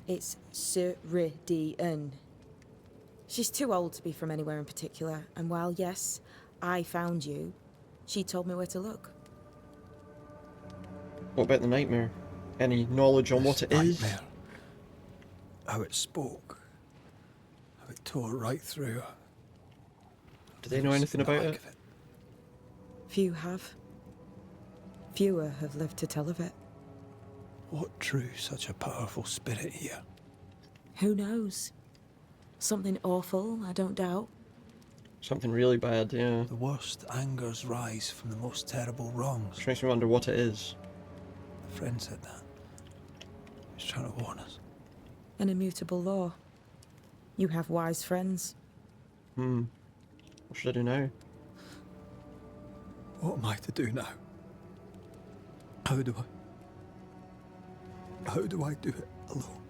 It's Ceridian. She's too old to be from anywhere in particular, and while yes, I found you, she told me where to look. What about the nightmare? Any knowledge on what it is? Nightmare. How it spoke. How it tore right through her. Do they know anything about it? Few have. Fewer have lived to tell of it. What drew such a powerful spirit here? Who knows? Something awful, I don't doubt. Something really bad, yeah. The worst angers rise from the most terrible wrongs. Which makes me wonder what it is. A friend said that. He's trying to warn us. An immutable law. You have wise friends. What should I do now? What am I to do now? How do I do it alone?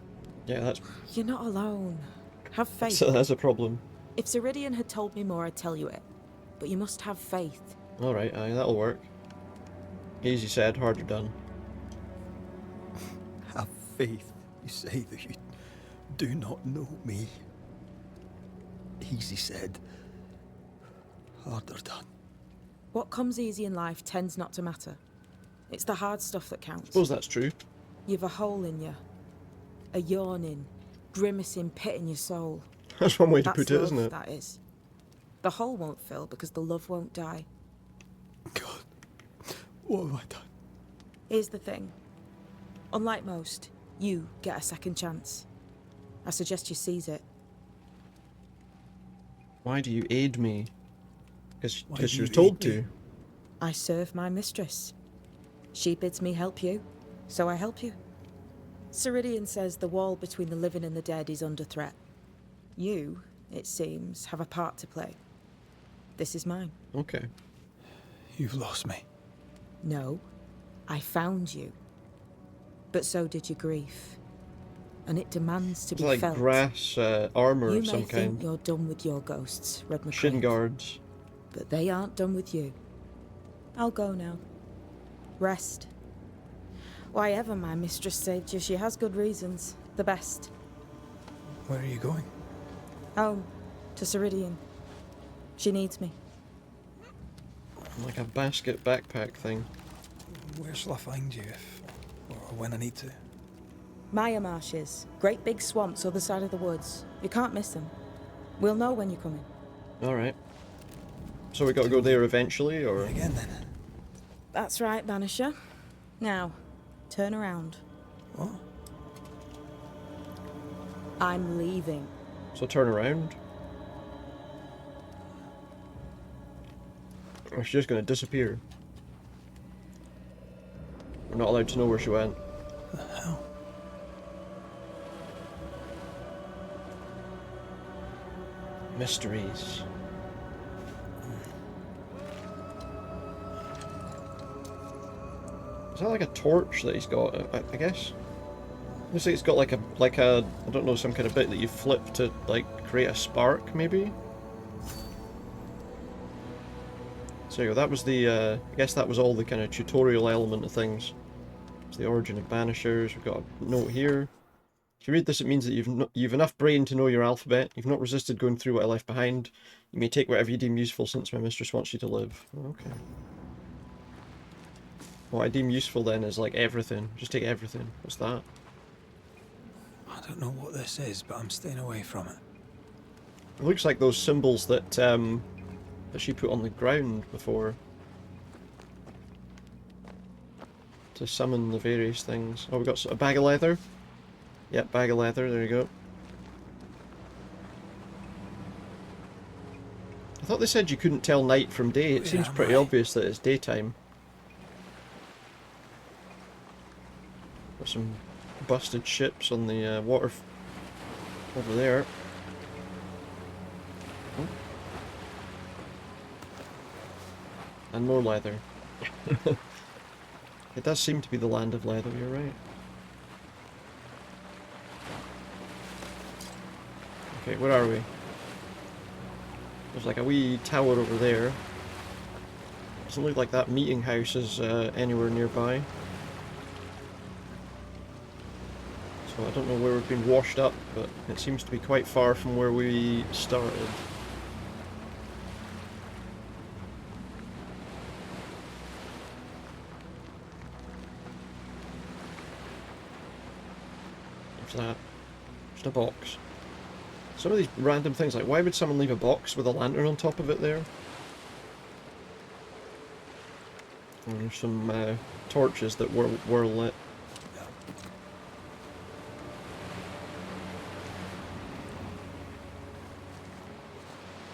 Yeah, that's... You're not alone. Have faith. So that's a problem. If Ceridian had told me more, I'd tell you it. But you must have faith. Alright, aye, that'll work. Easy said, harder done. Have faith. You say that you do not know me. Easy said, harder done. What comes easy in life tends not to matter. It's the hard stuff that counts. Suppose that's true. You've a hole in you. A yawning, grimacing pit in your soul. That's one way to That's put it, love, isn't it? That is. The hole won't fill because the love won't die. God, what have I done? Here's the thing. Unlike most, you get a second chance. I suggest you seize it. Why do you aid me? Because do she you was told aid to. me? I serve my mistress. She bids me help you, so I help you. Ceridian says the wall between the living and the dead is under threat. You, it seems, have a part to play. This is mine. Okay. You've lost me. No, I found you. But so did your grief. And it demands to It's be like felt. grass armour You of may some think kind. you're done with your ghosts, Red McCrae. Shin guards. But they aren't done with you. I'll go now. Rest. Why ever my mistress saved you, she has good reasons. The best. Where are you going? Home. To Ceridian. She needs me. Like a basket backpack thing. Where shall I find you if, or when I need to? Maya marshes. Great big swamps other side of the woods. You can't miss them. We'll know when you're coming. Alright. So we got to go there eventually, or...? Again then. That's right, Banisher. Now, turn around. What? I'm leaving. So turn around? Or she's just going to disappear? We're not allowed to know where she went. The hell? Mysteries. Is that like a torch that he's got? I guess. Looks like it's got like a I don't know, some kind of bit that you flip to like create a spark, maybe. So there you go. That was the I guess that was all the kind of tutorial element of things. It's the origin of Banishers. We've got a note here. If you read this, it means that you've enough brain to know your alphabet. You've not resisted going through what I left behind. You may take whatever you deem useful, since my mistress wants you to live. Okay. What I deem useful then is like everything. Just take everything. What's that? I don't know what this is, but I'm staying away from it. It looks like those symbols that that she put on the ground before to summon the various things. Oh, we got a bag of leather. Yep, bag of leather. There you go. I thought they said you couldn't tell night from day. It seems pretty obvious that it's daytime. Got some busted ships on the water over there. Oh. And more leather. It does seem to be the land of leather, you're right. Okay, where are we? There's like a wee tower over there. Doesn't look like that meeting house is anywhere nearby. So I don't know where we've been washed up, but it seems to be quite far from where we started. What's that? Just a box. Some of these random things, like why would someone leave a box with a lantern on top of it there? And there's some torches that were lit.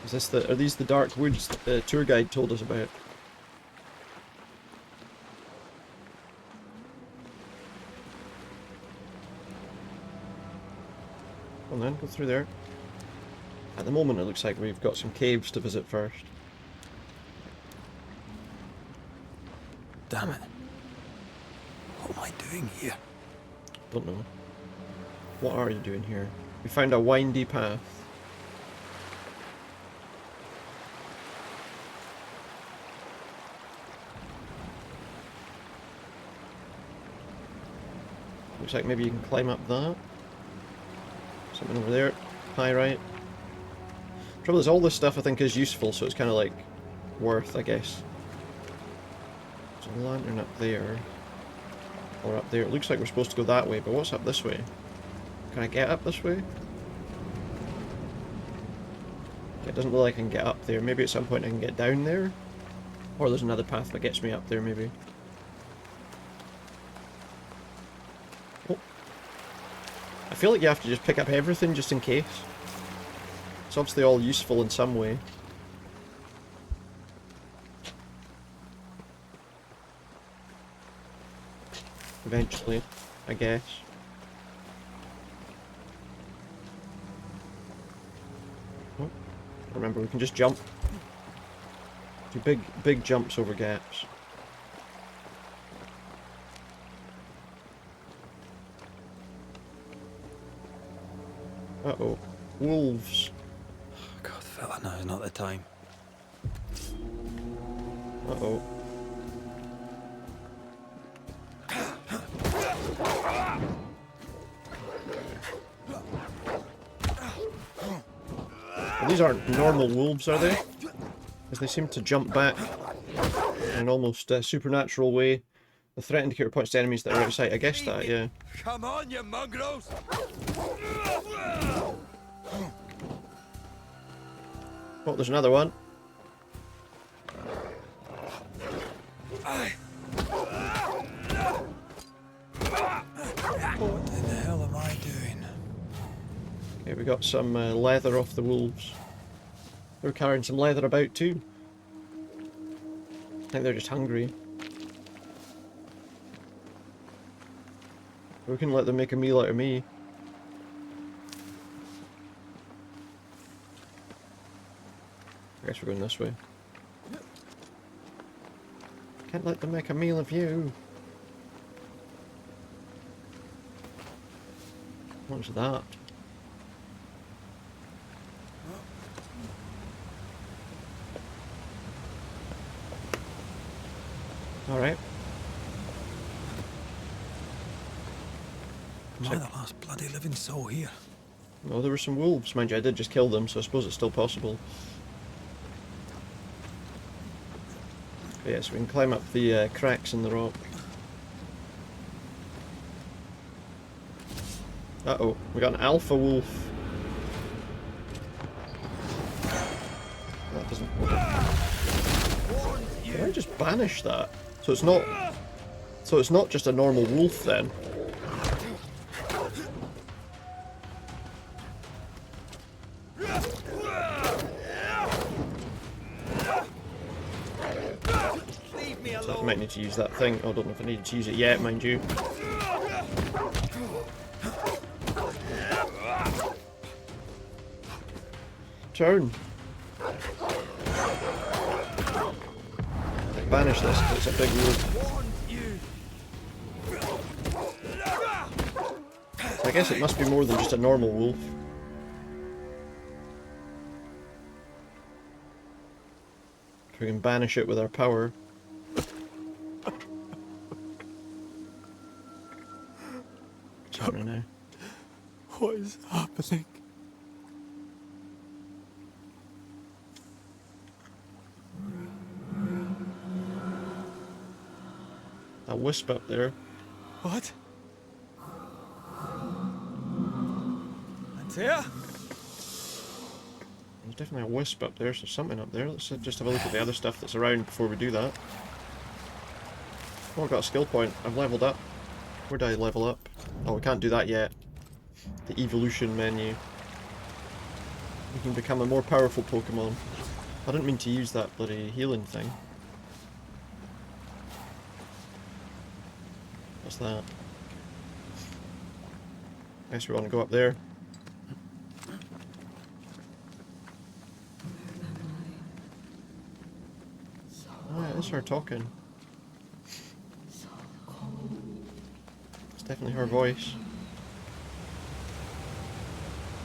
Is this are these the dark woods that the tour guide told us about? Come on then, go through there. At the moment it looks like we've got some caves to visit first. Damn it. What am I doing here? Don't know. What are you doing here? We found a windy path. Looks like maybe you can climb up that. Something over there. High right. Trouble is, all this stuff I think is useful, so it's kind of like worth, I guess. There's a lantern up there. Or up there. It looks like we're supposed to go that way, but what's up this way? Can I get up this way? It doesn't look like I can get up there. Maybe at some point I can get down there? Or there's another path that gets me up there, maybe. Oh. I feel like you have to just pick up everything just in case. It's obviously all useful in some way. Eventually, I guess. Oh, remember, we can just jump. Do big jumps over gaps. Uh-oh. Wolves. God, fella, now is not the time. Uh-oh. Well, these aren't normal wolves, are they? Because they seem to jump back in an almost supernatural way. The threat indicator points to enemies that are out of sight. I guess that, yeah. Come on, you mongrels! Oh, there's another one. What in the hell am I doing? Okay, we got some leather off the wolves. They're carrying some leather about too. I think they're just hungry. We can let them make a meal out of me. I guess we're going this way. Can't let them make a meal of you. What's that? Alright. Am I the last bloody living soul here? Oh, there were some wolves. Mind you, I did just kill them, so I suppose it's still possible. Okay, yeah, so we can climb up the cracks in the rock. Uh-oh, we got an alpha wolf. That doesn't... Can I just banish that? So it's not... So it's not just a normal wolf then? So I might need to use that thing. Oh, I don't know if I need to use it yet, mind you. Turn. Banish this, because it's a big wolf. I guess it must be more than just a normal wolf. We can banish it with our power. What's happening now? What is happening? A wisp up there. What? Antea? There's definitely a wisp up there, so something up there. Let's just have a look at the other stuff that's around before we do that. Oh, I've got a skill point. I've leveled up. Where did I level up? Oh, we can't do that yet. The evolution menu. We can become a more powerful Pokemon. I didn't mean to use that bloody healing thing. What's that? I guess we want to go up there. Oh, yeah, it's her talking. It's definitely her voice.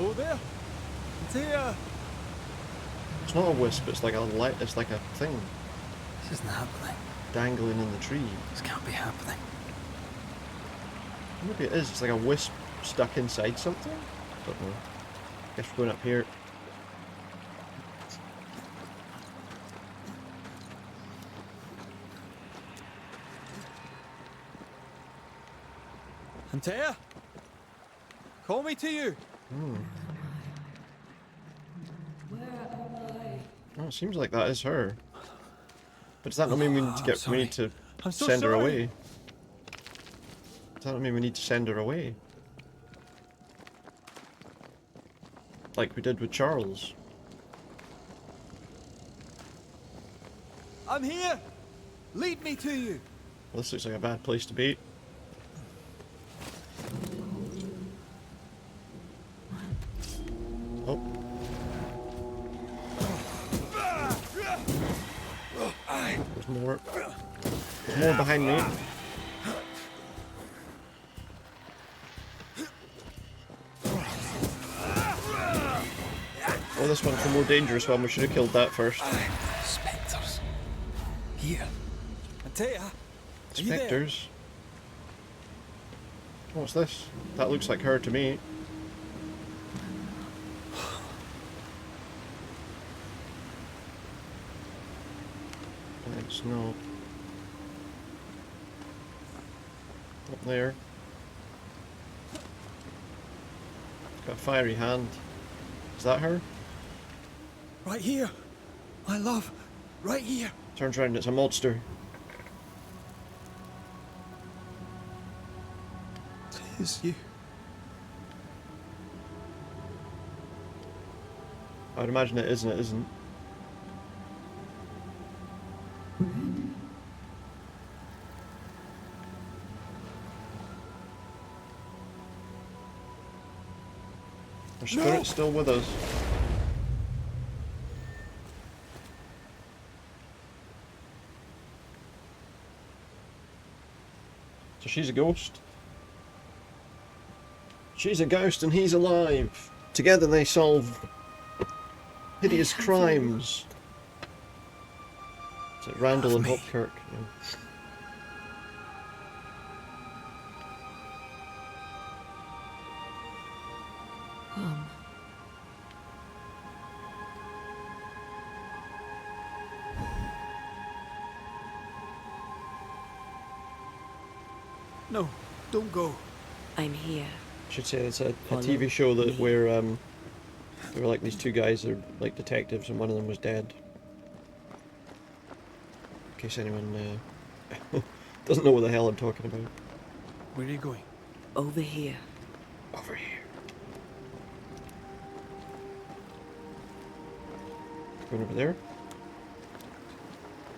Oh there! Antea! It's not a wisp, it's like a it's like a thing. This isn't happening. Dangling in the tree. This can't be happening. Maybe it is, it's like a wisp stuck inside something? Don't know. Guess we're going up here. Antea? Call me to you! Oh, it seems like that is her. But does that not mean we need to get we need to send her away? Does that not mean we need to send her away? Like we did with Charles. I'm here! Lead me to you! Well, this looks like a bad place to be. Oh. There's more. There's more behind me. Oh, this one's the more dangerous one. We should have killed that first. Spectres. Here. Antea! Spectres? What's this? That looks like her to me. It's not. Up there. Got a fiery hand. Is that her? Right here! My love! Right here! Turns around, it's a monster. It's you. I'd imagine it is and it isn't. Her spirit's still with us. So she's a ghost. She's a ghost and he's alive. Together they solve hideous crimes. Is it Randall and Hopkirk? Yeah. No, don't go. I'm here. should say it's a TV show that where they were like these two guys, they're like detectives, and one of them was dead. In case anyone doesn't know what the hell I'm talking about. Where are you going? Over here. Over here. Going over there?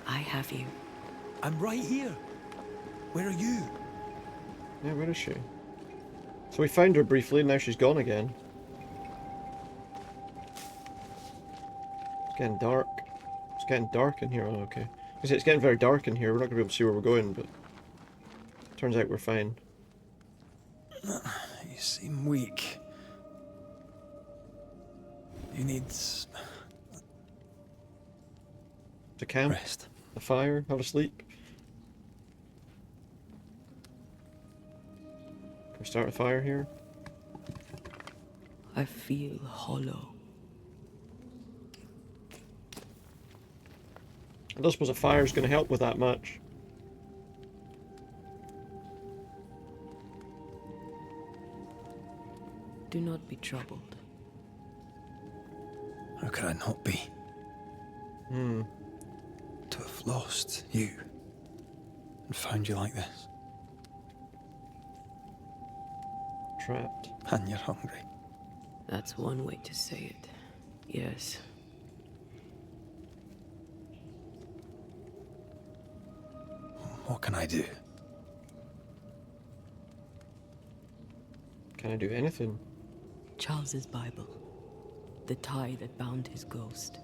I have you. I'm right here. Where are you? Yeah, where is she? So we found her briefly, and now she's gone again. It's getting dark. It's getting dark in here. Oh, okay. It's getting very dark in here. We're not going to be able to see where we're going, but turns out we're fine. You seem weak. You need to camp, rest, a fire, have a sleep. Can we start a fire here? I feel hollow. I don't suppose a fire's going to help with that much. Do not be troubled. How could I not be? Hmm. To have lost you and found you like this. Trapped. And you're hungry. That's one way to say it. Yes. What can I do? Can I do anything? Charles's Bible. The tie that bound his ghost.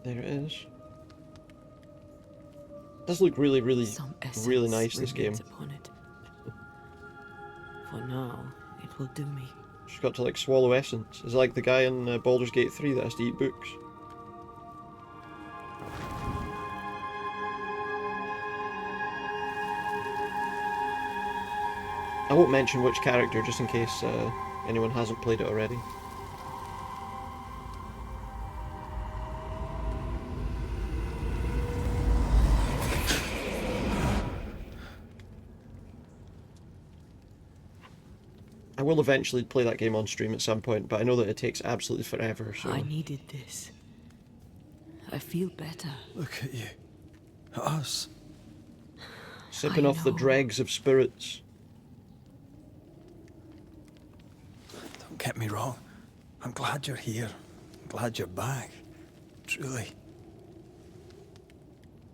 There it is. Does look really, really, really nice, this game. Upon it. For now, it will do me. She's got to like swallow essence. Is it like the guy in Baldur's Gate 3 that has to eat books? I won't mention which character just in case anyone hasn't played it already. I will eventually play that game on stream at some point, but I know that it takes absolutely forever, so... I needed this. I feel better. Look at you. At us. Sipping off the dregs of spirits. Don't get me wrong. I'm glad you're here. I'm glad you're back. Truly.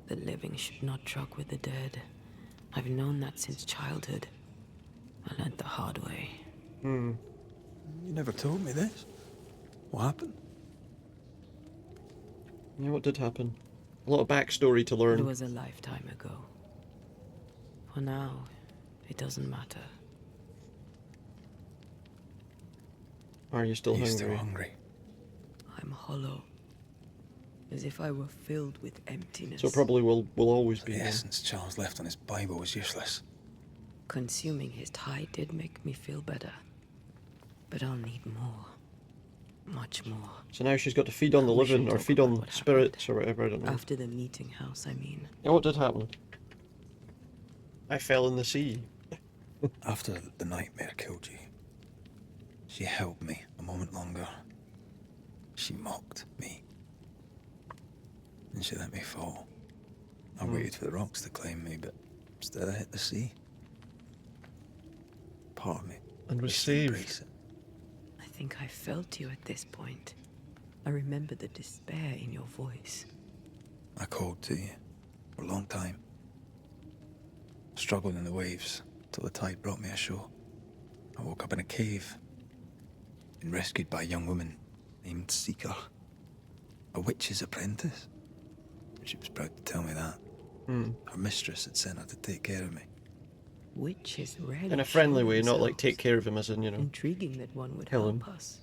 The living should not truck with the dead. I've known that since childhood. I learned the hard way. Hmm. You never told me this. What happened? Yeah, what did happen? A lot of backstory to learn. It was a lifetime ago. For now, it doesn't matter. Are you still hungry? Still hungry? I'm hollow. As if I were filled with emptiness. So probably will always be. The essence Charles left on his Bible was useless. Consuming his tie did make me feel better. But I'll need more. Much more. So now she's got to feed on the living, or feed on spirits, or whatever, I don't know. After the meeting house, I mean. Yeah, what did happen? I fell in the sea. After the nightmare killed you, she held me a moment longer. She mocked me. And she let me fall. I waited for the rocks to claim me, but instead I hit the sea. Part of me. And was saved. I think I felt you at this point. I remember the despair in your voice. I called to you for a long time. Struggled in the waves till the tide brought me ashore. I woke up in a cave. Been rescued by a young woman named Seeker. A witch's apprentice. She was proud to tell me that. Her mistress had sent her to take care of me. Witches rarely In a friendly show way, not like themselves. take care of him as in, you know. Intriguing that one would kill him. help us.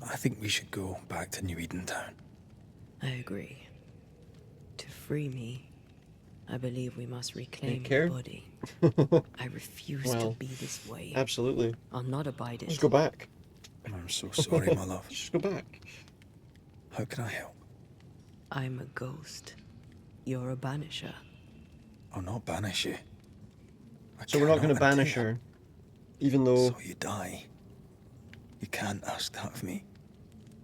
I think we should go back to New Eden Town. I agree. To free me, I believe we must reclaim care? the body. I refuse Well, to be this way. Absolutely. I'll not abide it. Let's go back. I'm so sorry, my love. Just go back. How can I help? I'm a ghost. You're a banisher. I'll not banish you. So we're not going to banish her, even though... So you die. You can't ask that of me.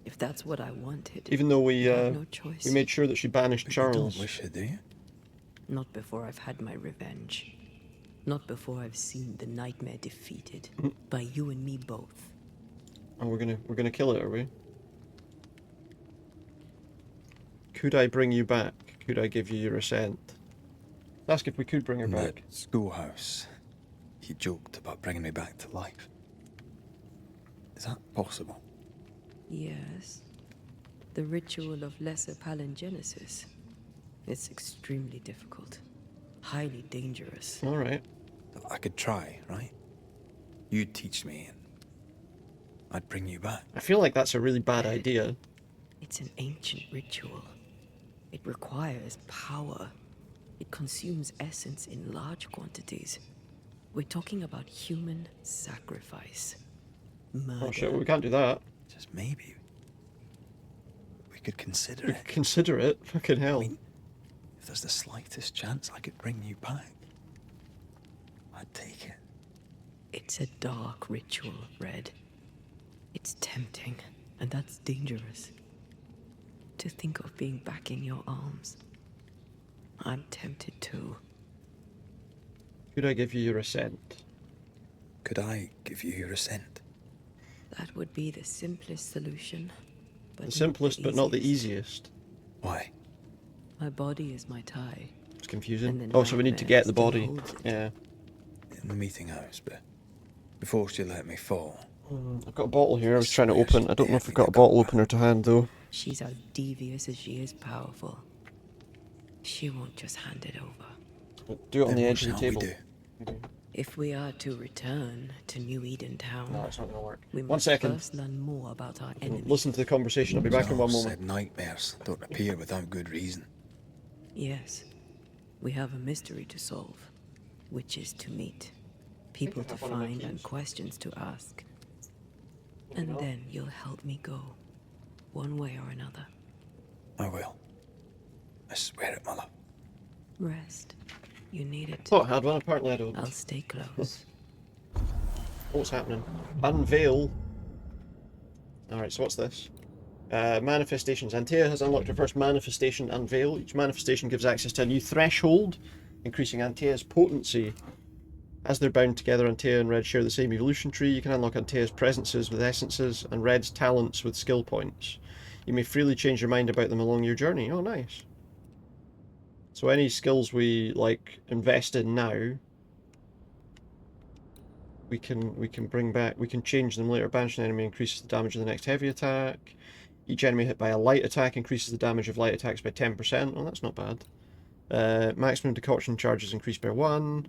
If that's what I wanted, even though we have no choice. we made sure that she banished Charles. You don't wish it, do you? Not before I've had my revenge. Not before I've seen the nightmare defeated by you and me both. Oh, we're gonna kill it, are we? Could I bring you back? Could I give you your assent? Ask if we could bring her back. That schoolhouse. He joked about bringing me back to life. Is that possible? Yes. The ritual of lesser palingenesis. It's extremely difficult. Highly dangerous. Alright. I could try, right? You'd teach me and I'd bring you back. I feel like that's a really bad idea. It's an ancient ritual. It requires power. It consumes essence in large quantities. We're talking about human sacrifice. Murder. Oh shit, well, we can't do that. Just maybe. We could consider it. Consider it? Fucking hell. I mean, if there's the slightest chance I could bring you back, I'd take it. It's a dark ritual, Red. It's tempting, and that's dangerous. To think of being back in your arms. I'm tempted too. Could I give you your assent? Could I give you your assent? That would be the simplest solution. But the simplest, but not the easiest. Why? My body is my tie. It's confusing. Oh, so we need to get the body. Yeah. In the meeting house, but before she let me fall. I've got a bottle here I was trying to open. I don't know if I've got a bottle opener to hand, though. She's as devious as she is powerful. She won't just hand it over. Do it on the edge of the table. If we are to return to New Eden Town, no, it's not going to work. We One must second. first learn more about our enemy. Listen to the conversation. I'll be back in one moment. Said nightmares don't appear without good reason. Yes, we have a mystery to solve, witches to meet, people to find, and questions to ask. And then you'll help me go, one way or another. I will. I swear it, Mother. Rest. You need it. Thought I had one, apparently I don't. I'll stay close. What's happening? Unveil. Alright, so what's this? Manifestations. Antea has unlocked her first manifestation, Unveil. Each manifestation gives access to a new threshold, increasing Antea's potency. As they're bound together, Antea and Red share the same evolution tree. You can unlock Antea's presences with essences and Red's talents with skill points. You may freely change your mind about them along your journey. Oh, nice. So any skills we, like, invest in now, we can bring back, we can change them later. Banish an enemy increases the damage of the next heavy attack. Each enemy hit by a light attack increases the damage of light attacks by 10%. Oh, that's not bad. Maximum decoction charges increased by 1.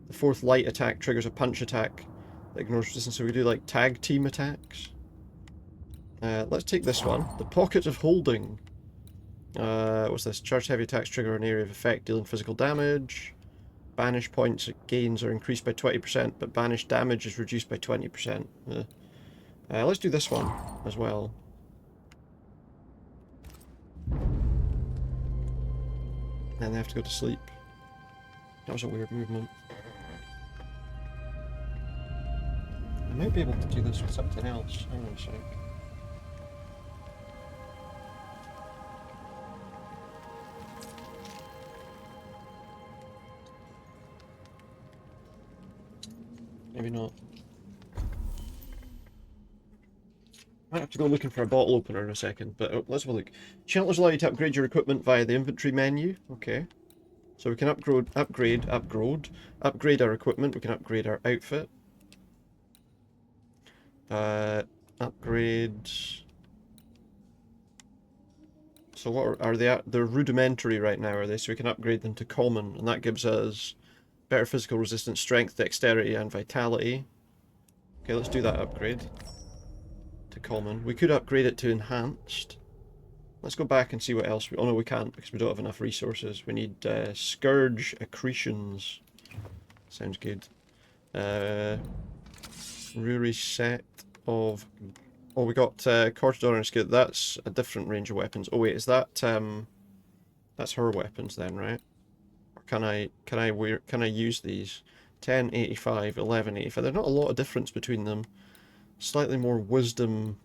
The fourth light attack triggers a punch attack that ignores resistance, so we do like tag team attacks. Let's take this one. The Pocket of Holding. What's this? Charged heavy attacks trigger an area of effect dealing physical damage. Banish points gains are increased by 20%, but banished damage is reduced by 20%. Let's do this one as well. And they have to go to sleep. That was a weird movement. I might be able to do this with something else. Hang on a sec. Maybe not. Might have to go looking for a bottle opener in a second, but let's have a look. Shelters allow you to upgrade your equipment via the inventory menu. Okay. So we can upgrade our equipment. We can upgrade our outfit. Upgrade. So what are they? They're rudimentary right now, are they? So we can upgrade them to common, and that gives us better physical resistance, strength, dexterity, and vitality. Okay, let's do that upgrade to common. We could upgrade it to enhanced. Let's go back and see what else we... Oh no, we can't because we don't have enough resources. We need Scourge Accretions. Sounds good. Ruri set of Oh, we got Cortador and Scout. That's a different range of weapons. Oh wait, is that that's her weapons then, right? Or can I use these? 1085, 1185. There's not a lot of difference between them. Slightly more wisdom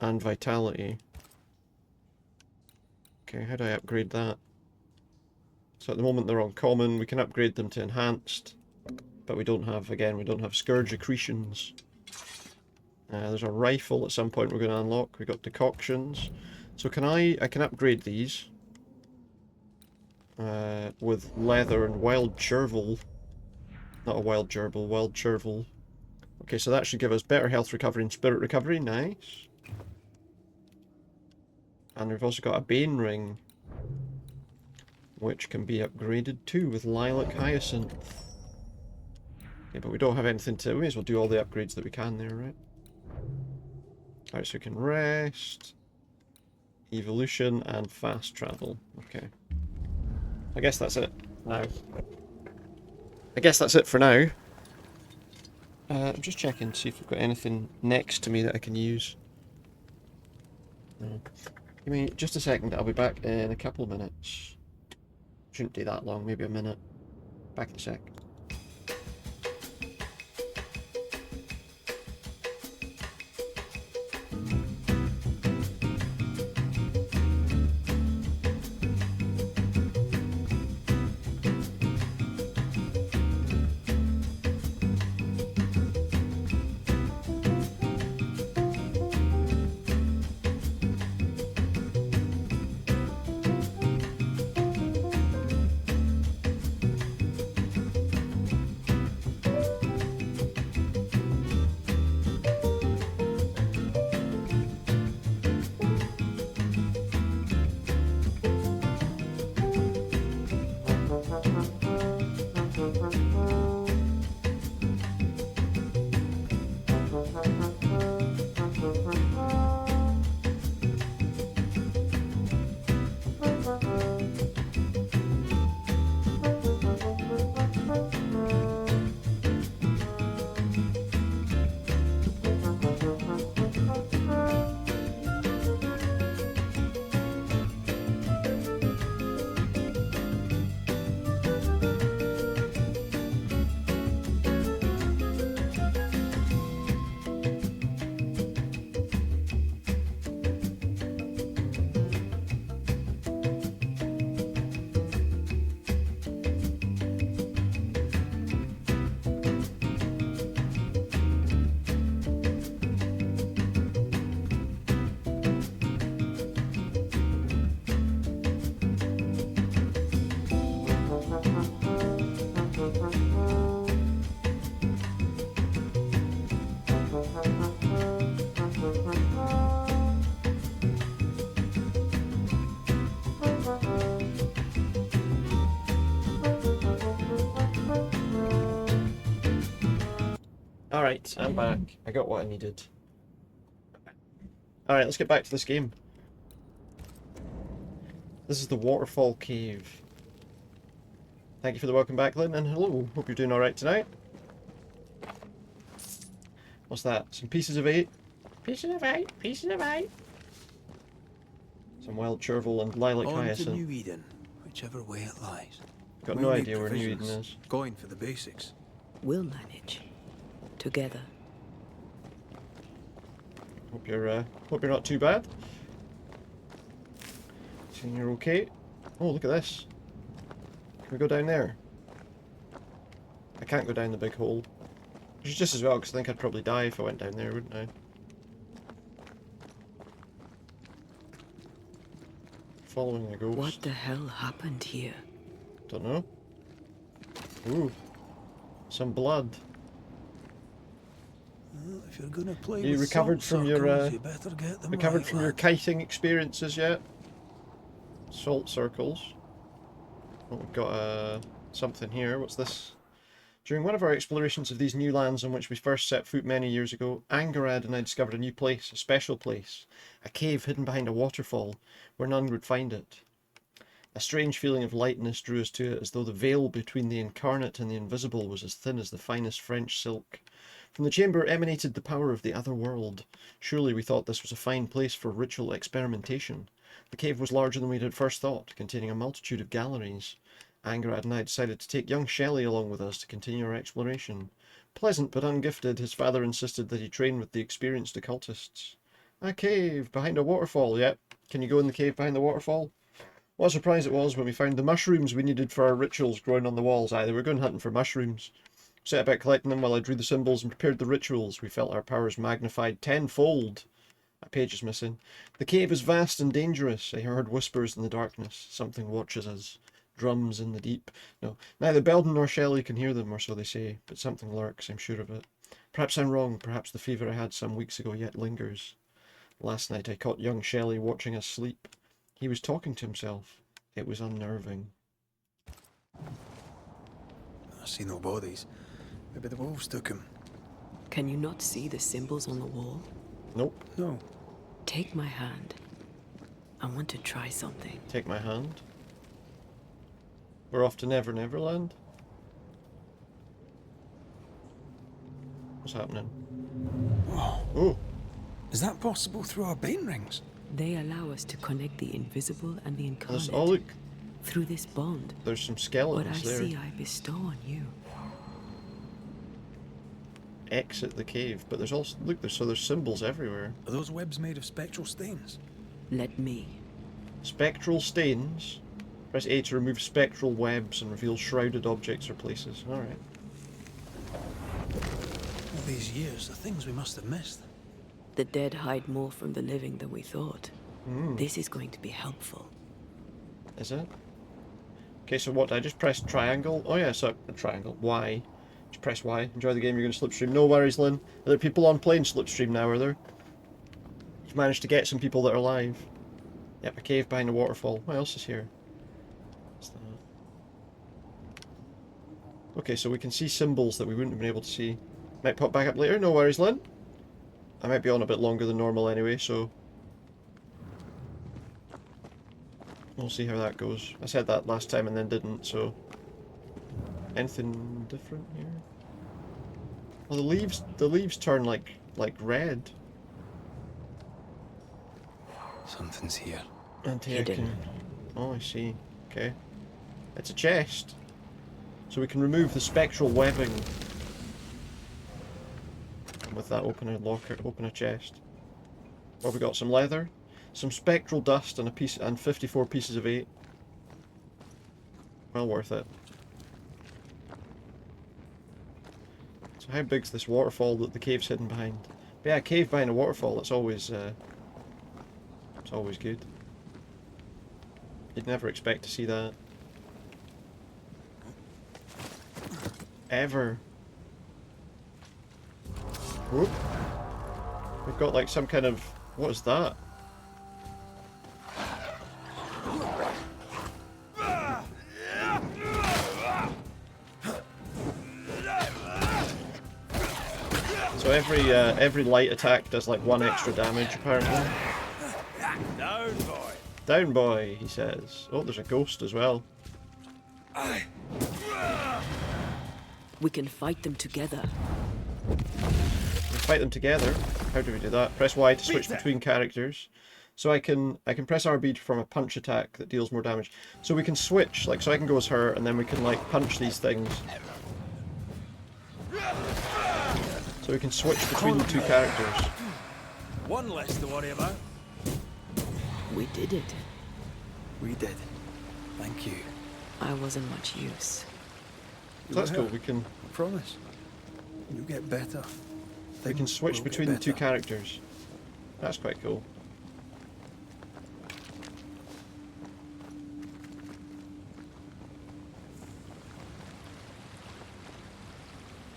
and vitality. Okay, how do I upgrade that? So at the moment they're on common. We can upgrade them to enhanced, but we don't have, again, we don't have Scourge accretions. There's a rifle at some point we're going to unlock. We got decoctions. So I can upgrade these with leather and wild chervil. Not a wild gerbil, wild chervil. Okay, so that should give us better health recovery and spirit recovery. Nice. And we've also got a Bane ring, which can be upgraded too with lilac hyacinth. Okay, but we don't have anything to... We may as well do all the upgrades that we can there, right? Alright, so we can rest, evolution, and fast travel. Okay. I guess that's it now. I guess that's it for now. I'm just checking to see if we've got anything next to me that I can use. No. Give me just a second, I'll be back in a couple of minutes. Shouldn't take that long, maybe a minute. Back in a sec. Alright, I'm back. I got what I needed. Alright, let's get back to this game. This is the Waterfall Cave. Thank you for the welcome back, Lynn, and hello. Hope you're doing alright tonight. What's that? Some pieces of 8? Pieces of 8, pieces of 8. Some wild chervil and lilac hyacinth. On to New Eden, whichever way it lies. Got no idea where New Eden is. Going for the basics. We'll manage. Together. Hope you're not too bad. Seeing you're okay. Oh, look at this. Can we go down there? I can't go down the big hole. Which is just as well, because I think I'd probably die if I went down there, wouldn't I? Following the ghost. What the hell happened here? Don't know. Ooh. Some blood. Well, if you're gonna play you with recovered salt from your circles, you better get them recovered right, from your lad. kiting experiences yet? Salt circles. Oh, we've got something here. What's this? During one of our explorations of these new lands on which we first set foot many years ago, Angarad and I discovered a new place, a special place, a cave hidden behind a waterfall where none would find it. A strange feeling of lightness drew us to it, as though the veil between the incarnate and the invisible was as thin as the finest French silk. From the chamber emanated the power of the other world. Surely we thought this was a fine place for ritual experimentation. The cave was larger than we'd at first thought, containing a multitude of galleries. Angarad and I decided to take young Shelley along with us to continue our exploration. Pleasant but ungifted, his father insisted that he train with the experienced occultists. A cave behind a waterfall, yep. Can you go in the cave behind the waterfall? What a surprise it was when we found the mushrooms we needed for our rituals growing on the walls. Aye, they were going hunting for mushrooms. Set about collecting them while I drew the symbols and prepared the rituals. We felt our powers magnified tenfold. A page is missing. The cave is vast and dangerous. I heard whispers in the darkness. Something watches us. Drums in the deep. No, neither Belden nor Shelley can hear them, or so they say, but something lurks, I'm sure of it. Perhaps I'm wrong. Perhaps the fever I had some weeks ago yet lingers. Last night I caught young Shelley watching us sleep. He was talking to himself. It was unnerving. I see no bodies. Maybe the wolves took him. Can you not see the symbols on the wall? Nope. No. Take my hand. I want to try something. Take my hand. We're off to Never Neverland. What's happening? Whoa. Oh. Is that possible through our bane rings? They allow us to connect the invisible and the incarnate. Oh, look. Through this bond. There's some skeletons what I there. see I bestow on you. Exit the cave, but there's also look. There's symbols everywhere. Are those webs made of spectral stains? Let me. Spectral stains. Press A to remove spectral webs and reveal shrouded objects or places. All right. All these years, the things we must have missed. The dead hide more from the living than we thought. This is going to be helpful. Is it? Okay, so what? I just pressed triangle. Oh yeah, so a triangle. Y. Just press Y. Enjoy the game. You're going to slipstream. No worries, Lynn. Are there people on playing slipstream now? Are there? You've managed to get some people that are live. Yep, a cave behind a waterfall. What else is here? What's that? Okay, so we can see symbols that we wouldn't have been able to see. Might pop back up later. No worries, Lynn. I might be on a bit longer than normal anyway, so we'll see how that goes. I said that last time and then didn't, so anything different here? Well, the leaves turn like red. Something's here. Hidden. Oh, I see. Okay. It's a chest. So we can remove the spectral webbing. And with that, open a chest. What have we got? Some leather, some spectral dust, and 54 pieces of 8. Well worth it. So how big's this waterfall that the cave's hidden behind? But yeah, a cave behind a waterfall. That's always it's always good. You'd never expect to see that. Ever. Whoop. We've got like some kind of... What is that? So every light attack does like 1 extra damage apparently. Down, boy. Down, boy, he says. Oh, there's a ghost as well. We can fight them together. We can fight them together. How do we do that? Press Y to switch between characters. So I can press RB to perform a punch attack that deals more damage. So we can switch, like, so I can go as her, and then we can like punch these things. So we can switch between the 2 characters. One less to worry about. We did it. We did. Thank you. I wasn't much use. So that's cool. We can... I promise. You get better. We can switch between the 2 characters. That's quite cool.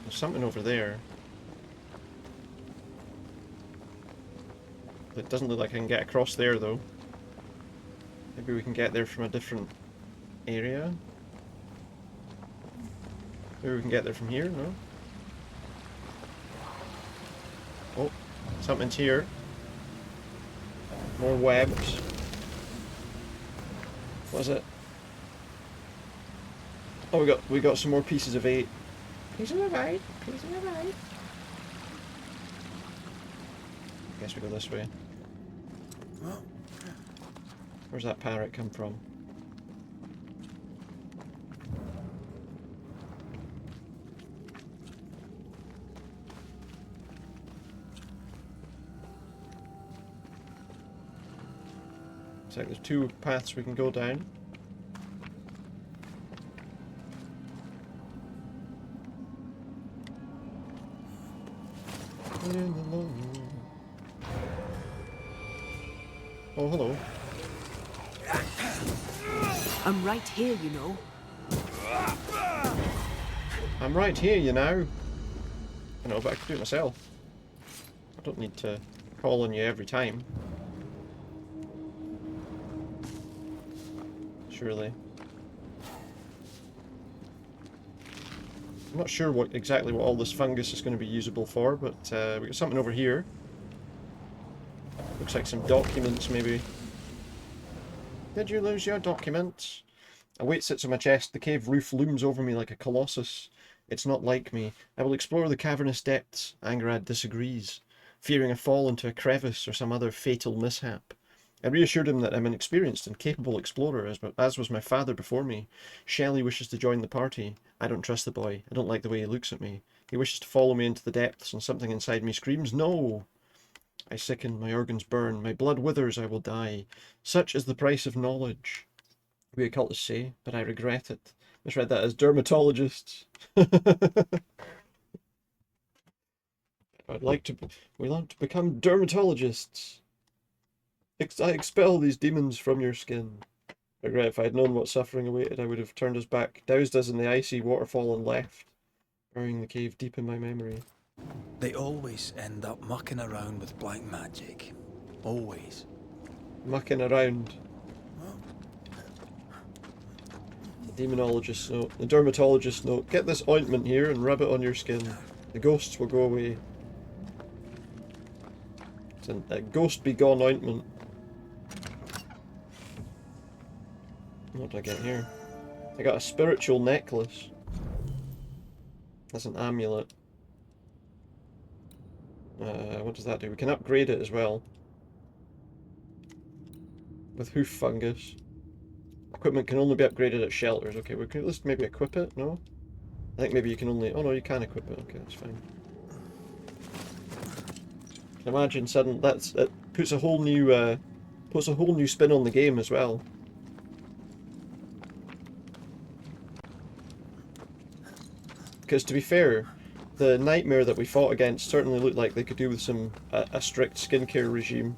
There's something over there. It doesn't look like I can get across there though. Maybe we can get there from a different area? Maybe we can get there from here, no? Oh, something's here. More webs. What is it? Oh, we got some more pieces of 8. Pieces of 8, pieces of 8. Guess we go this way. Where's that parrot come from? Looks like there's two paths we can go down. Oh, hello. I'm right here, you know. I'm right here, you know. I know, but I can do it myself. I don't need to call on you every time. Surely. I'm not sure exactly what all this fungus is going to be usable for, but we got something over here. Looks like some documents, maybe. Did you lose your documents? A weight sits on my chest. The cave roof looms over me like a colossus. It's not like me. I will explore the cavernous depths. Angarad disagrees, fearing a fall into a crevice or some other fatal mishap. I reassured him that I'm an experienced and capable explorer, as was my father before me. Shelley wishes to join the party. I don't trust the boy. I don't like the way he looks at me. He wishes to follow me into the depths, and something inside me screams, no! I sicken, my organs burn, my blood withers, I will die. Such is the price of knowledge. We occultists say, but I regret it. Misread that as dermatologists. We like to become dermatologists. I expel these demons from your skin. I regret if I had known what suffering awaited, I would have turned us back, doused us in the icy waterfall and left, burying the cave deep in my memory. They always end up mucking around with black magic. Always. Mucking around. The demonologist's note. The dermatologist's note. Get this ointment here and rub it on your skin. The ghosts will go away. It's a ghost be gone ointment. What did I get here? I got a spiritual necklace. That's an amulet. What does that do? We can upgrade it as well. With hoof fungus. Equipment can only be upgraded at shelters. Okay, we can let's maybe equip it, no? I think maybe you can only... Oh no, you can equip it. Okay, that's fine. I can imagine suddenly it puts a whole new spin on the game as well. Because to be fair, the nightmare that we fought against certainly looked like they could do with some a strict skincare regime.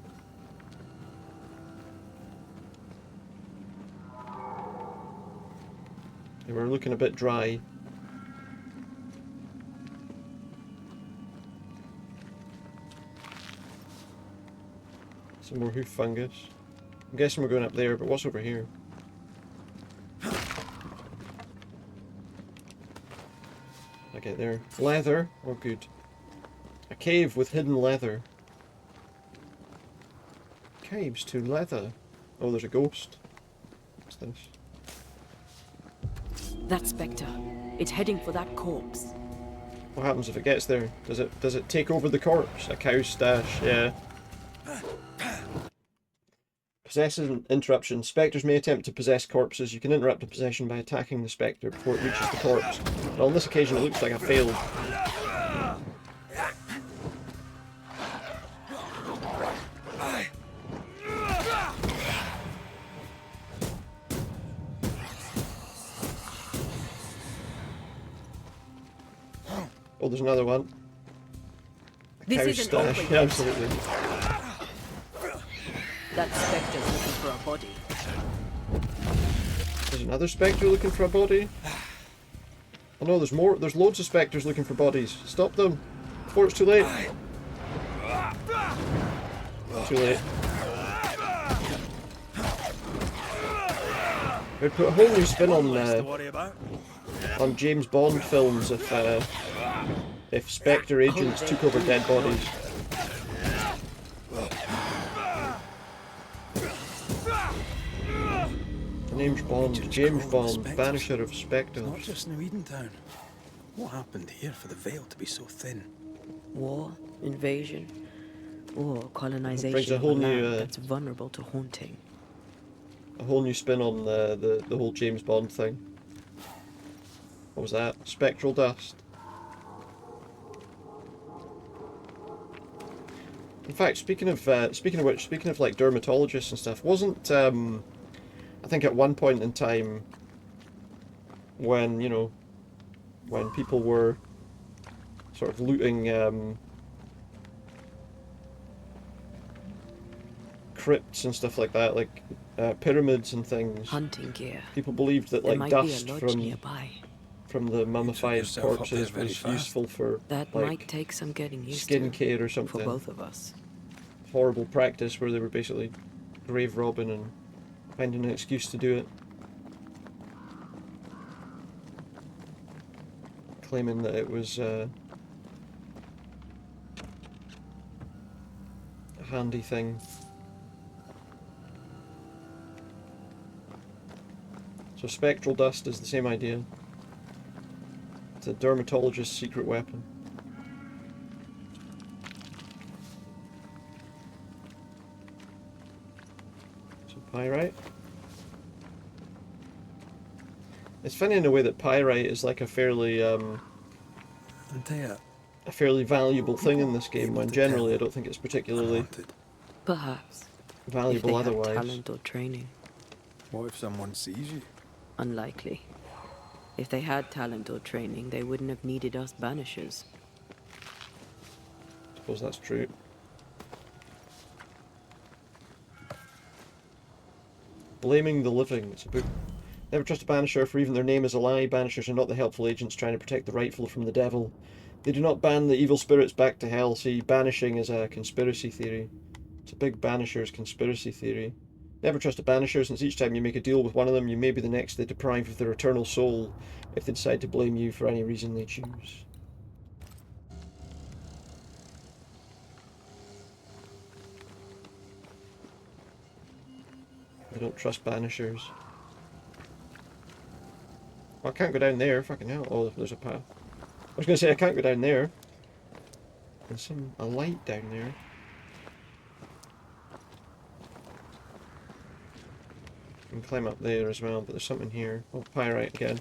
They were looking a bit dry. Some more hoof fungus. I'm guessing we're going up there, but what's over here? I get there. Leather. Oh, good. A cave with hidden leather. Caves to leather. Oh, there's a ghost. What's this? That spectre. It's heading for that corpse. What happens if it gets there? Does it take over the corpse? A cow stash, yeah. Possesses and interruption. Spectres may attempt to possess corpses. You can interrupt a possession by attacking the spectre before it reaches the corpse. But on this occasion it looks like I failed. Oh, there's another one. A cow stash, yeah, absolutely. That spectre's looking for a body. There's another spectre looking for a body? Oh no, there's more. There's loads of spectres looking for bodies. Stop them before it's too late. Too late. We'd put a whole new spin on James Bond films if Spectre agents took over dead bodies. James Bond, Banisher of Spectres. Not just New Edentown. What happened here for the veil to be so thin? War, invasion. or brings colonization a of a whole land new, that's vulnerable to haunting. a whole new spin on the whole James Bond thing. What was that? Spectral dust. In fact, speaking of which, speaking of like dermatologists and stuff, wasn't I think at one point in time when, you know, when people were sort of looting crypts and stuff like that, like pyramids and things. Hunting gear. People believed that There like might dust be a lodge from nearby. the mummified yourself up there corpses very was fast. useful for That like might take some getting used skin to care or something. for both of us. Horrible practice where they were basically grave robbing and finding an excuse to do it. Claiming that it was a handy thing. So spectral dust is the same idea. It's a dermatologist's secret weapon. So pyrite. It's funny in a way that pyrite is like a fairly valuable thing in this game, when generally I don't think it's particularly Perhaps. valuable if they otherwise. Had talent or training. What if someone sees you? Unlikely. If they had talent or training, they wouldn't have needed us Banishers. Suppose that's true. Blaming the living. It's a book. Never trust a Banisher, for even their name is a lie. Banishers are not the helpful agents trying to protect the rightful from the devil. They do not ban the evil spirits back to hell. See, banishing is a conspiracy theory. It's a big Banisher's conspiracy theory. Never trust a Banisher, since each time you make a deal with one of them, you may be the next they deprive of their eternal soul if they decide to blame you for any reason they choose. I don't trust Banishers. Well, I can't go down there, fucking hell. Oh, there's a path. I was going to say I can't go down there. There's a light down there. I can climb up there as well, but there's something here. Oh, pyrite again.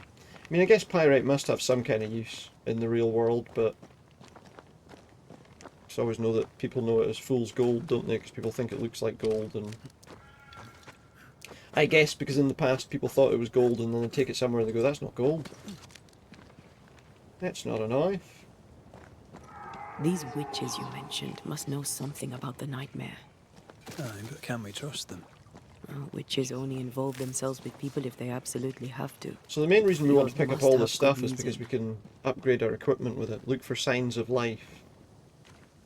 I mean, I guess pyrite must have some kind of use in the real world, but I just always know that people know it as fool's gold, don't they? Because people think it looks like gold, and I guess because in the past people thought it was gold, and then they take it somewhere and they go, that's not gold. That's not a knife. These witches you mentioned must know something about the nightmare. Aye, but can we trust them? Well, witches only involve themselves with people if they absolutely have to. So the main reason we want to pick up Must all have this stuff good is because reason. we can upgrade our equipment with it. Look for signs of life.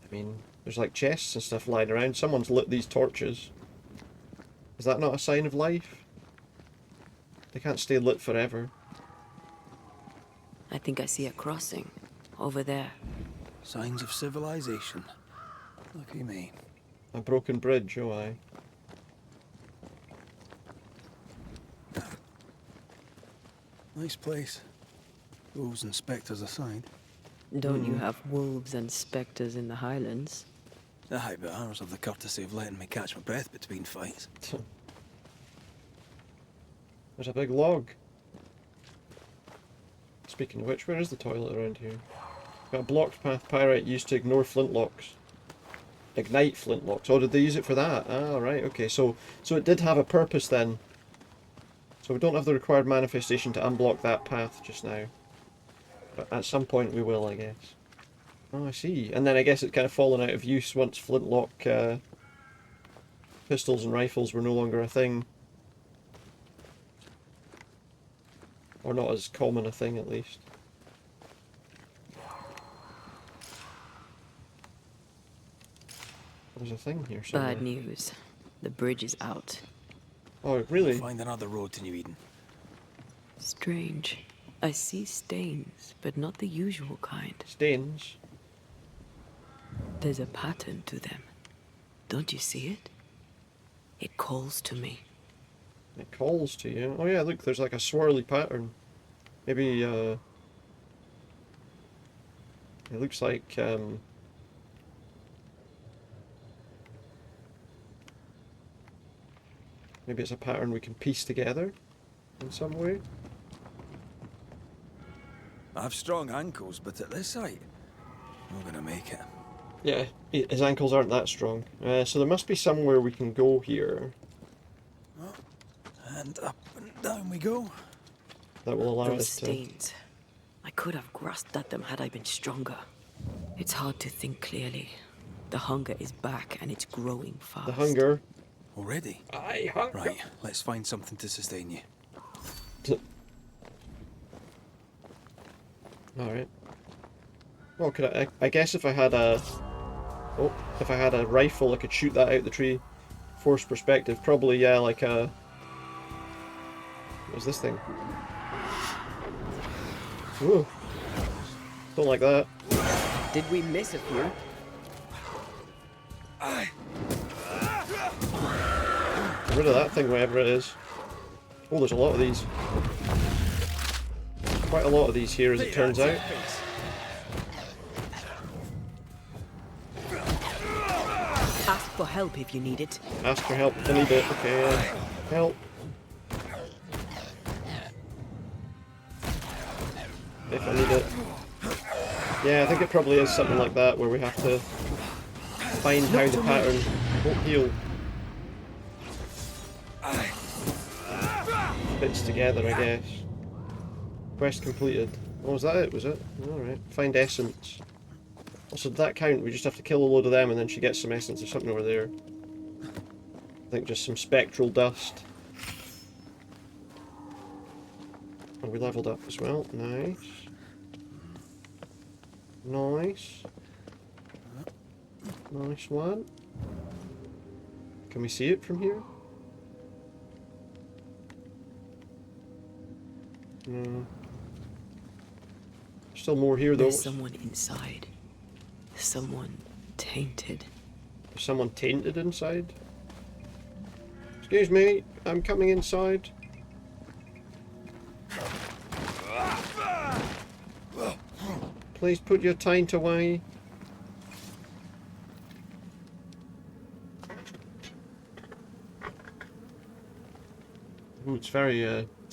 I mean, there's like chests and stuff lying around. Someone's lit these torches. Is that not a sign of life? They can't stay lit forever. I think I see a crossing. Over there. Signs of civilization. Lucky me. A broken bridge, oh aye. Nice place. Wolves and spectres aside. Don't you have wolves and spectres in the Highlands? Aye, but ours have the courtesy of letting me catch my breath between fights. There's a big log. Speaking of which, where is the toilet around here? Got a blocked path pyrite used to ignore flintlocks. Ignite flintlocks. Oh, did they use it for that? Ah, right, okay. So it did have a purpose then. So we don't have the required manifestation to unblock that path just now. But at some point we will, I guess. Oh, I see. And then I guess it's kind of fallen out of use once flintlock pistols and rifles were no longer a thing. Or not as common a thing, at least. There's a thing here somewhere. Bad news. The bridge is out. Oh, really? Find another road to New Eden. Strange. I see stains, but not the usual kind. Stains? There's a pattern to them. Don't you see it? It calls to me. It calls to you? Oh yeah, look, there's like a swirly pattern. Maybe, it looks like, Maybe it's a pattern we can piece together in some way. I've strong ankles, but at this height, I'm not gonna make it. Yeah, his ankles aren't that strong. So there must be somewhere we can go here. And up and down we go. That will allow Those us to... stains. I could have grasped at them had I been stronger. It's hard to think clearly. The hunger is back and it's growing fast. The hunger. Already? Aye, hunger. Right, let's find something to sustain you. Alright. Well, could I guess if I had a... Oh, if I had a rifle I could shoot that out the tree. Forced perspective. Probably, yeah, like a... What's this thing? Ooh. Don't like that. Did we miss a few? Get rid of that thing, whatever it is. Oh, there's a lot of these. Quite a lot of these here, as it turns out. Ask for help if you need it. Ask for help if I need it. Okay, help. If I need it. Yeah, I think it probably is something like that, where we have to find how the pattern won't heal. Fits together, I guess. Quest completed. Oh, was that it? Was it? Alright. Find essence. Also, did that count? We just have to kill a load of them and then she gets some essence or something over there. I think just some spectral dust. And we leveled up as well. Nice. Nice. Nice one. Can we see it from here? No. Still more here though. There's someone inside. Someone tainted. There's someone tainted inside? Excuse me, I'm coming inside. Please put your taint away. Ooh, it's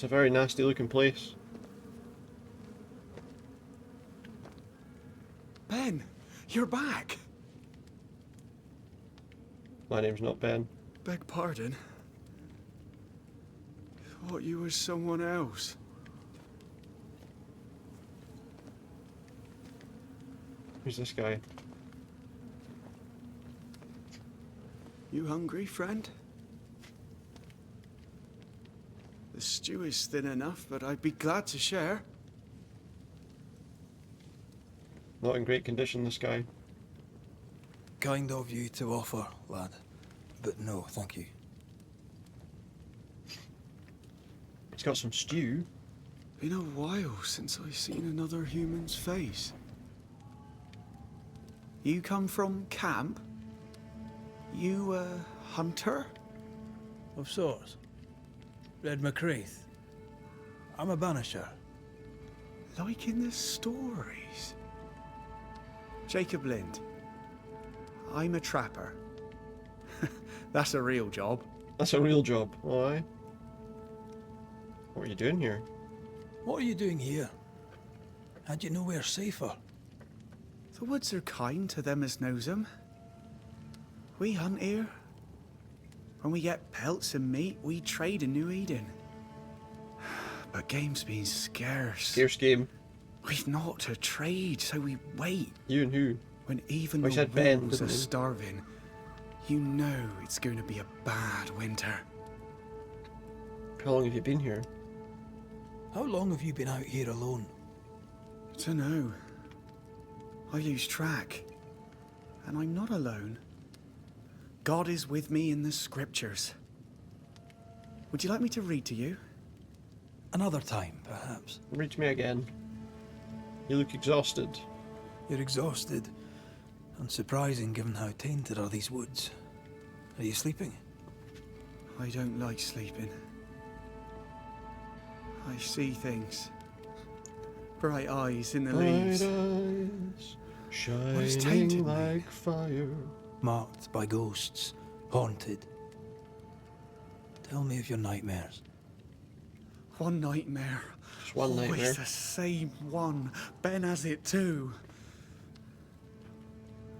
a very nasty looking place. Ben, you're back. My name's not Ben. Beg pardon. Thought you was someone else. Who's this guy? You hungry, friend? The stew is thin enough, but I'd be glad to share. Not in great condition, this guy. Kind of you to offer, lad. But no, thank you. He's got some stew. Been a while since I've seen another human's face. You come from camp? You a hunter? Of sorts. Red McCraith. I'm a banisher. Like in the stories. Jacob Lind. I'm a trapper. That's a real job. That's a real job, aye. What are you doing here? What are you doing here? Had you nowhere safer? The woods are kind to them as knows 'em. We hunt here. When we get pelts and meat, we trade in New Eden. But game's been scarce. Scarce game. We've naught to trade, so we wait. You and who? When even We the said Ben, wolves are didn't we? starving, you know it's going to be a bad winter. How long have you been here? How long have you been out here alone? Dunno. I lose track. And I'm not alone. God is with me in the scriptures. Would you like me to read to you? Another time, perhaps. Read to me again. You look exhausted. You're exhausted. Unsurprising given how tainted are these woods. Are you sleeping? I don't like sleeping. I see things. Bright eyes in the leaves. Eyes, What has tainted shining me? like fire. Marked by ghosts. Haunted. Tell me of your nightmares. One nightmare. Just one Always nightmare. the same one. Ben has it too.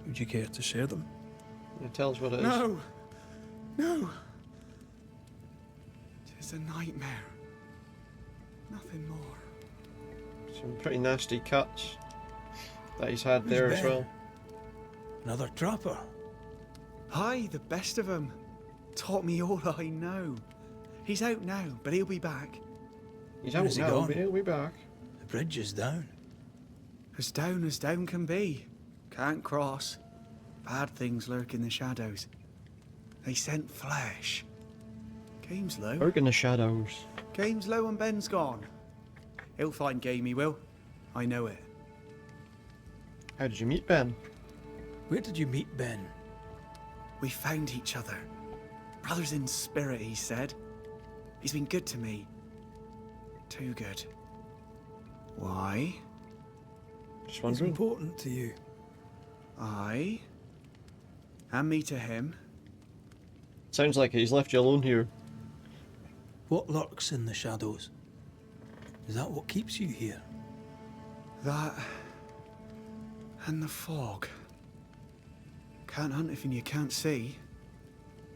Would you care to share them? Yeah, tell us what it is. No! No! It's a nightmare. Nothing more. Some pretty nasty cuts that he's had there as well. Another trapper? Aye, the best of them. Taught me all I know. He's out now, but he'll be back. He's out now, but he'll be back. The bridge is down. As down can be. Can't cross. Bad things lurk in the shadows. They scent flesh. Game's low. Lurk in the shadows. Game's low and Ben's gone. He'll find game, he will. I know it. How did you meet Ben? Where did you meet Ben? We found each other. Brothers in spirit, he said. He's been good to me. Too good. Why? Just wondering. It's important to you. Aye. And me to him. Sounds like he's left you alone here. What lurks in the shadows? Is that what keeps you here? That... and the fog. Can't hunt if you can't see.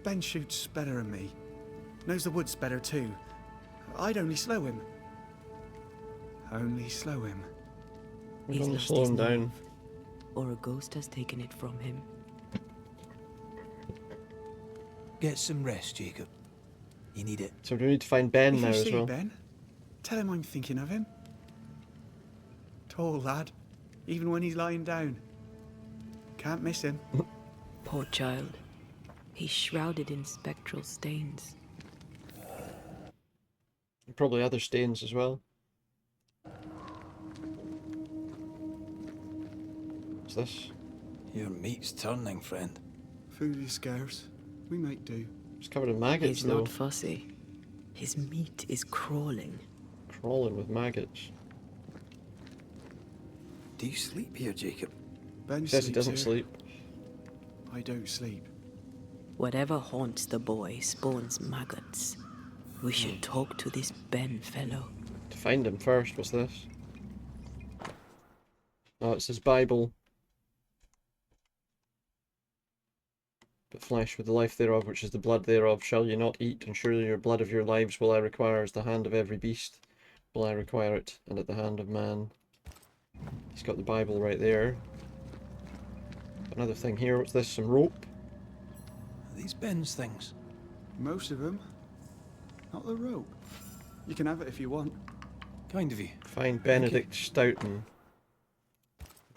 Ben shoots better than me. Knows the woods better too. I'd only slow him. Only slow him. We're He's gonna lost slow his him down. nerve, or a ghost has taken it from him. Get some rest, Jacob. You need it. So we need to find Ben If now you as see well. Ben, tell him I'm thinking of him. Tall lad, even when he's lying down. Can't miss him. Poor child. He's shrouded in spectral stains. Probably other stains as well. What's this? Your meat's turning, friend. Food is scarce. We might do. It's covered in maggots He's though. not fussy. His meat is crawling. Crawling with maggots. Do you sleep here, Jacob? Ben He says he sleeps doesn't here. sleep. I don't sleep. Whatever haunts the boy spawns maggots. We should talk to this Ben fellow. To find him first, what's this? Oh, it's his Bible. But flesh with the life thereof, which is the blood thereof, shall ye not eat, and surely your blood of your lives will I require, as the hand of every beast will I require it, and at the hand of man. He's got the Bible right there. Another thing here, what's this? Some rope? Are these Ben's things? Most of them. Not the rope. You can have it if you want. Kind of you. Find Benedict Stoughton.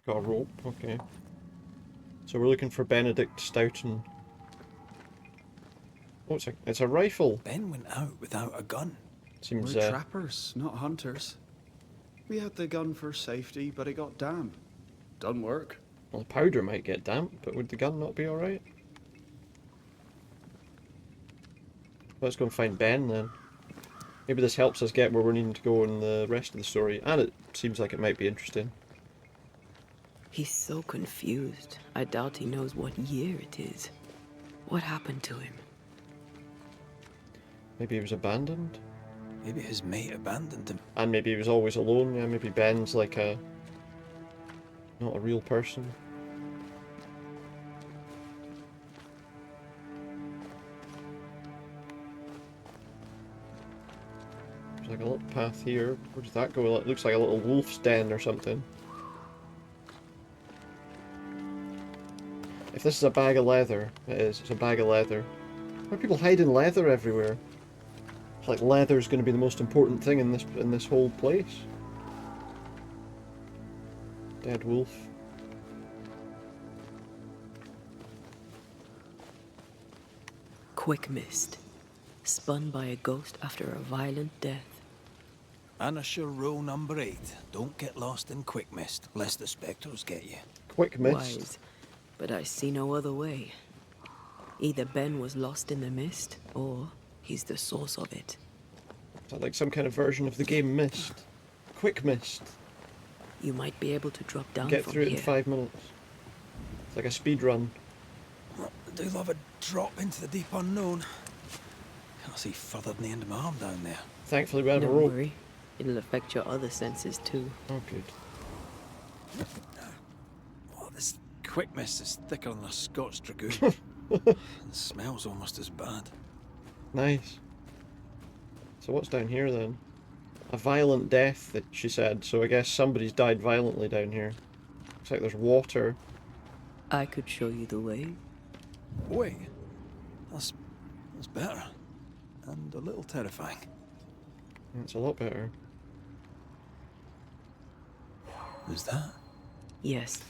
Got a rope, okay. So we're looking for Benedict Stoughton. Oh, it's a rifle. Ben went out without a gun. Seems We're trappers, not hunters. We had the gun for safety, but it got damp. Doesn't work. well, the powder might get damp, but would the gun not be alright? Let's go and find Ben then. Maybe this helps us get where we're needing to go in the rest of the story, and it seems like it might be interesting. He's so confused. I doubt he knows what year it is. What happened to him? Maybe he was abandoned? Maybe his mate abandoned him. And maybe he was always alone, yeah, maybe Ben's like not a real person. There's like a little path here. Where does that go? It looks like a little wolf's den or something. If this is a bag of leather, it is. It's a bag of leather. Why are people hiding leather everywhere? It's like leather's going to be the most important thing in this whole place. Dead wolf. Quick mist. Spun by a ghost after a violent death. Banisher rule number 8. Don't get lost in quick mist, lest the spectres get you. Quick mist? Wise, but I see no other way. Either Ben was lost in the mist, or he's the source of it. Is that like some kind of version of the game Mist? Quick Mist. You might be able to drop down Get from through it here. in 5 minutes. It's like a speed run. I do love a drop into the deep unknown. Can't see further than the end of my arm down there. Thankfully we have a Don't rope. worry. It'll affect your other senses too. Oh, good. Oh, this quick mist is thicker than a Scots dragoon. And smells almost as bad. Nice. So what's down here then? A violent death, that she said, so I guess somebody's died violently down here. Looks like there's water. I could show you the way. Wait. That's better. And a little terrifying. That's a lot better. Who's that? Yes.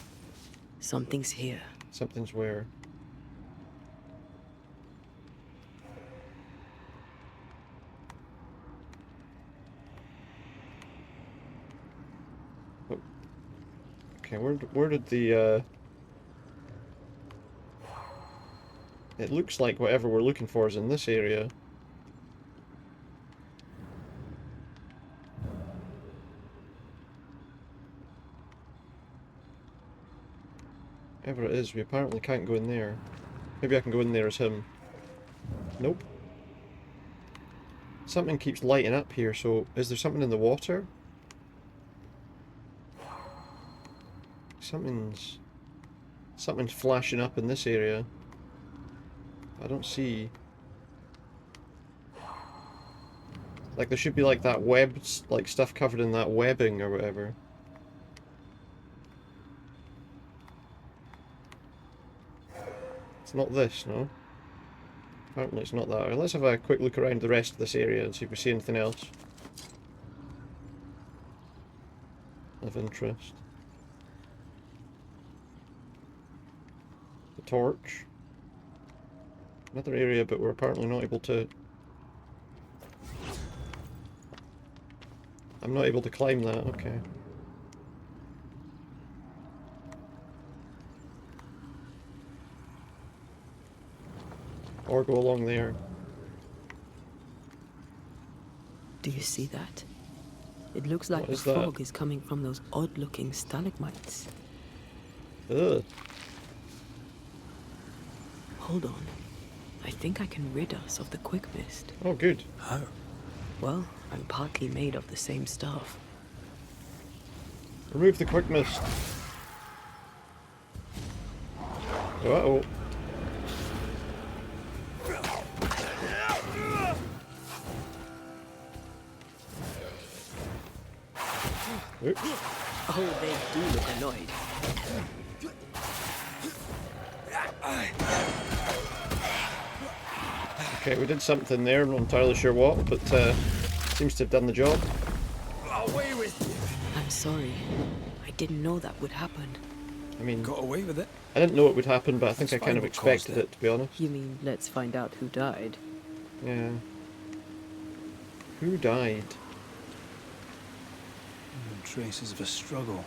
Something's here. Something's where? Oh. Okay, where did the It looks like whatever we're looking for is in this area. Whatever it is, we apparently can't go in there. Maybe I can go in there as him. Nope. Something keeps lighting up here, so is there something in the water? Something's flashing up in this area. I don't see. Like there should be like that web, like stuff covered in that webbing or whatever. It's not this, no? Apparently it's not that. Right, let's have a quick look around the rest of this area and see if we see anything else of interest. The torch. Another area, but we're apparently not able to... I'm not able to climb that, okay. Or go along there. Do you see that? It looks like the fog is coming from those odd-looking stalagmites. Ugh. Hold on. I think I can rid us of the quick mist. Oh, good. How? Well, I'm partly made of the same stuff. Remove the quick mist. Uh-oh. Oops. Oh, they do look annoyed. Okay, we did something there, I'm not entirely sure what, but seems to have done the job. Away with you! I'm sorry. I didn't know that would happen. I mean... Got away with it? I didn't know it would happen, but I think I kind of expected it, to be honest. You mean, let's find out who died? Yeah. Who died? Traces of a struggle.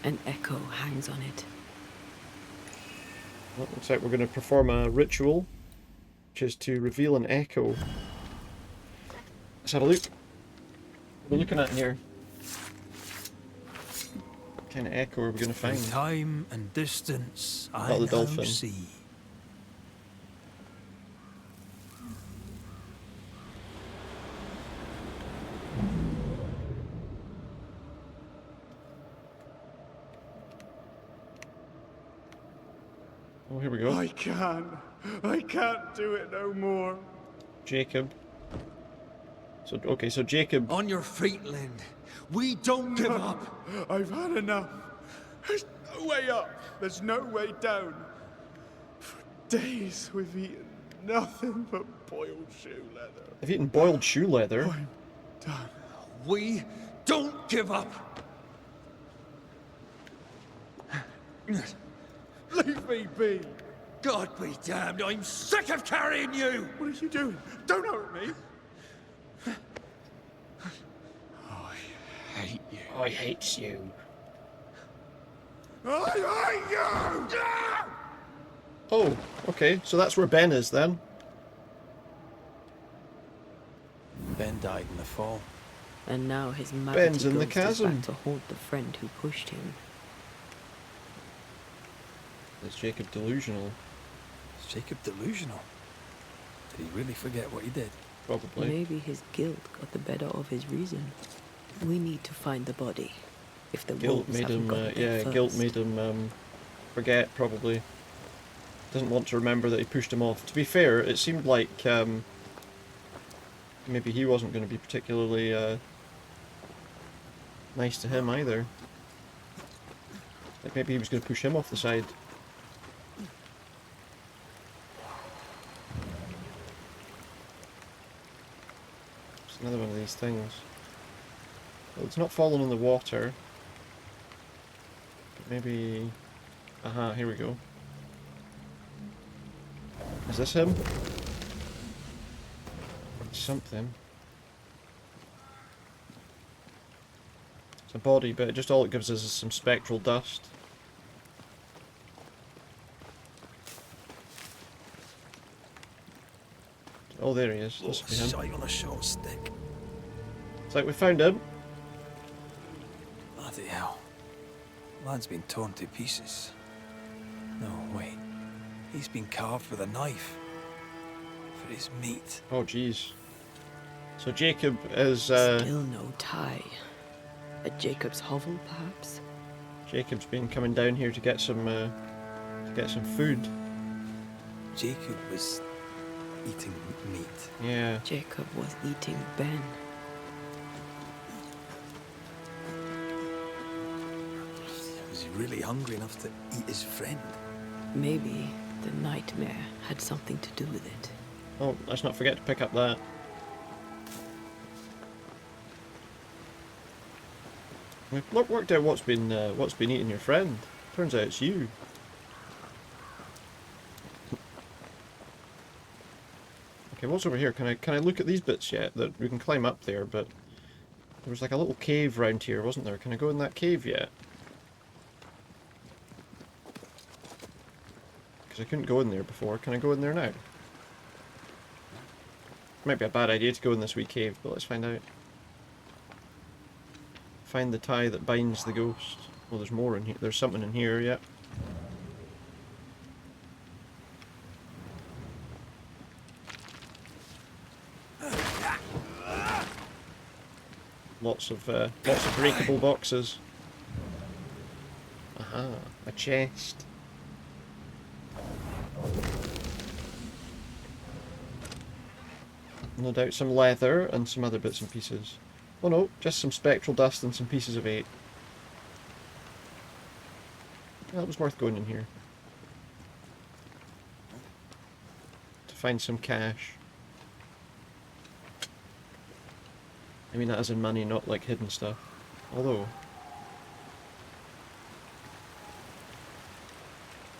An echo hangs on it. Well, looks like we're going to perform a ritual, which is to reveal an echo. Let's have a look. What are we looking at here? What kind of echo are we going to find? In time and distance, Not I the now dolphin. see. Oh, here we go. I can't do it no more. Jacob. So, okay, so Jacob... On your feet, Lind. We don't give up. I've had enough. There's no way up. There's no way down. For days we've eaten nothing but boiled shoe leather. I've eaten boiled shoe leather. I'm done. We don't give up. Leave me be. God be damned, I'm sick of carrying you! What are you doing? Don't hurt me. I hate you. I hate you. I hate you! Oh, okay, so that's where Ben is then. Ben died in the fall. And now his Ben's maggoty in the ghost is chasm. back to haunt the friend who pushed him. Is Jacob delusional? Is Jacob delusional? Did he really forget what he did? Probably. Maybe his guilt got the better of his reason. We need to find the body. If the Guilt wolves made haven't him, got it yeah, there guilt first. made him forget, probably. Doesn't want to remember that he pushed him off. To be fair, it seemed like maybe he wasn't going to be particularly nice to him either. Like maybe he was going to push him off the side. It's another one of these things. Well, it's not falling in the water. But maybe... Aha, here we go. Is this him? Something. It's a body, but just all it gives us is some spectral dust. Oh, there he is. This will be him. Shite on a short stick. It's like we found him. Bloody hell. Lad's been torn to pieces. No, wait. He's been carved with a knife. For his meat. Oh, jeez. So Jacob is, Still no tie. At Jacob's hovel, perhaps? Jacob's been coming down here to get some food. Jacob was eating meat. Yeah. Jacob was eating Ben. Was he really hungry enough to eat his friend? Maybe the nightmare had something to do with it. Oh, let's not forget to pick up that. We've worked out what's been eating your friend. Turns out it's you. Okay, what's over here? Can I look at these bits yet? That we can climb up there, but there was like a little cave round here, wasn't there? Can I go in that cave yet? Because I couldn't go in there before. Can I go in there now? Might be a bad idea to go in this wee cave, but let's find out. Find the tie that binds the ghost. Well, there's more in here. There's something in here, yep. Lots of breakable boxes. Aha, a chest. No doubt some leather and some other bits and pieces. Oh no, just some spectral dust and some pieces of 8. That was worth going in here. To find some cash. I mean that as in money, not like hidden stuff. Although...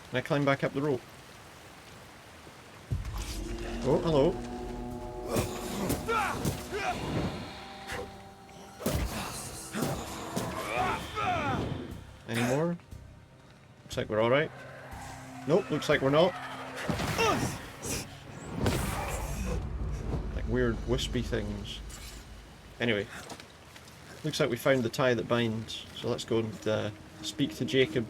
Can I climb back up the rope? Oh, hello. Any more? Looks like we're alright. Nope, looks like we're not. Like weird wispy things. Anyway. Looks like we found the tie that binds. So let's go and speak to Jacob.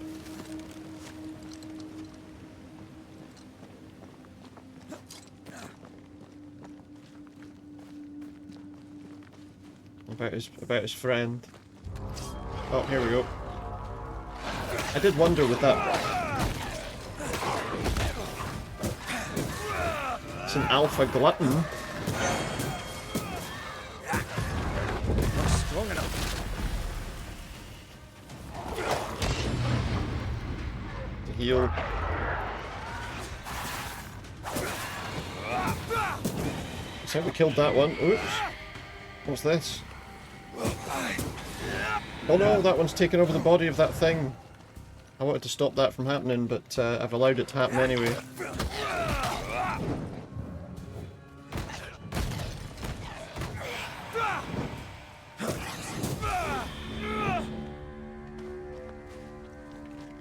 About his friend. Oh, here we go. I did wonder with that. It's an alpha glutton. Not strong enough. To heal. Looks like we killed that one. Oops. What's this? Oh no, that one's taken over the body of that thing. I wanted to stop that from happening, but I've allowed it to happen anyway.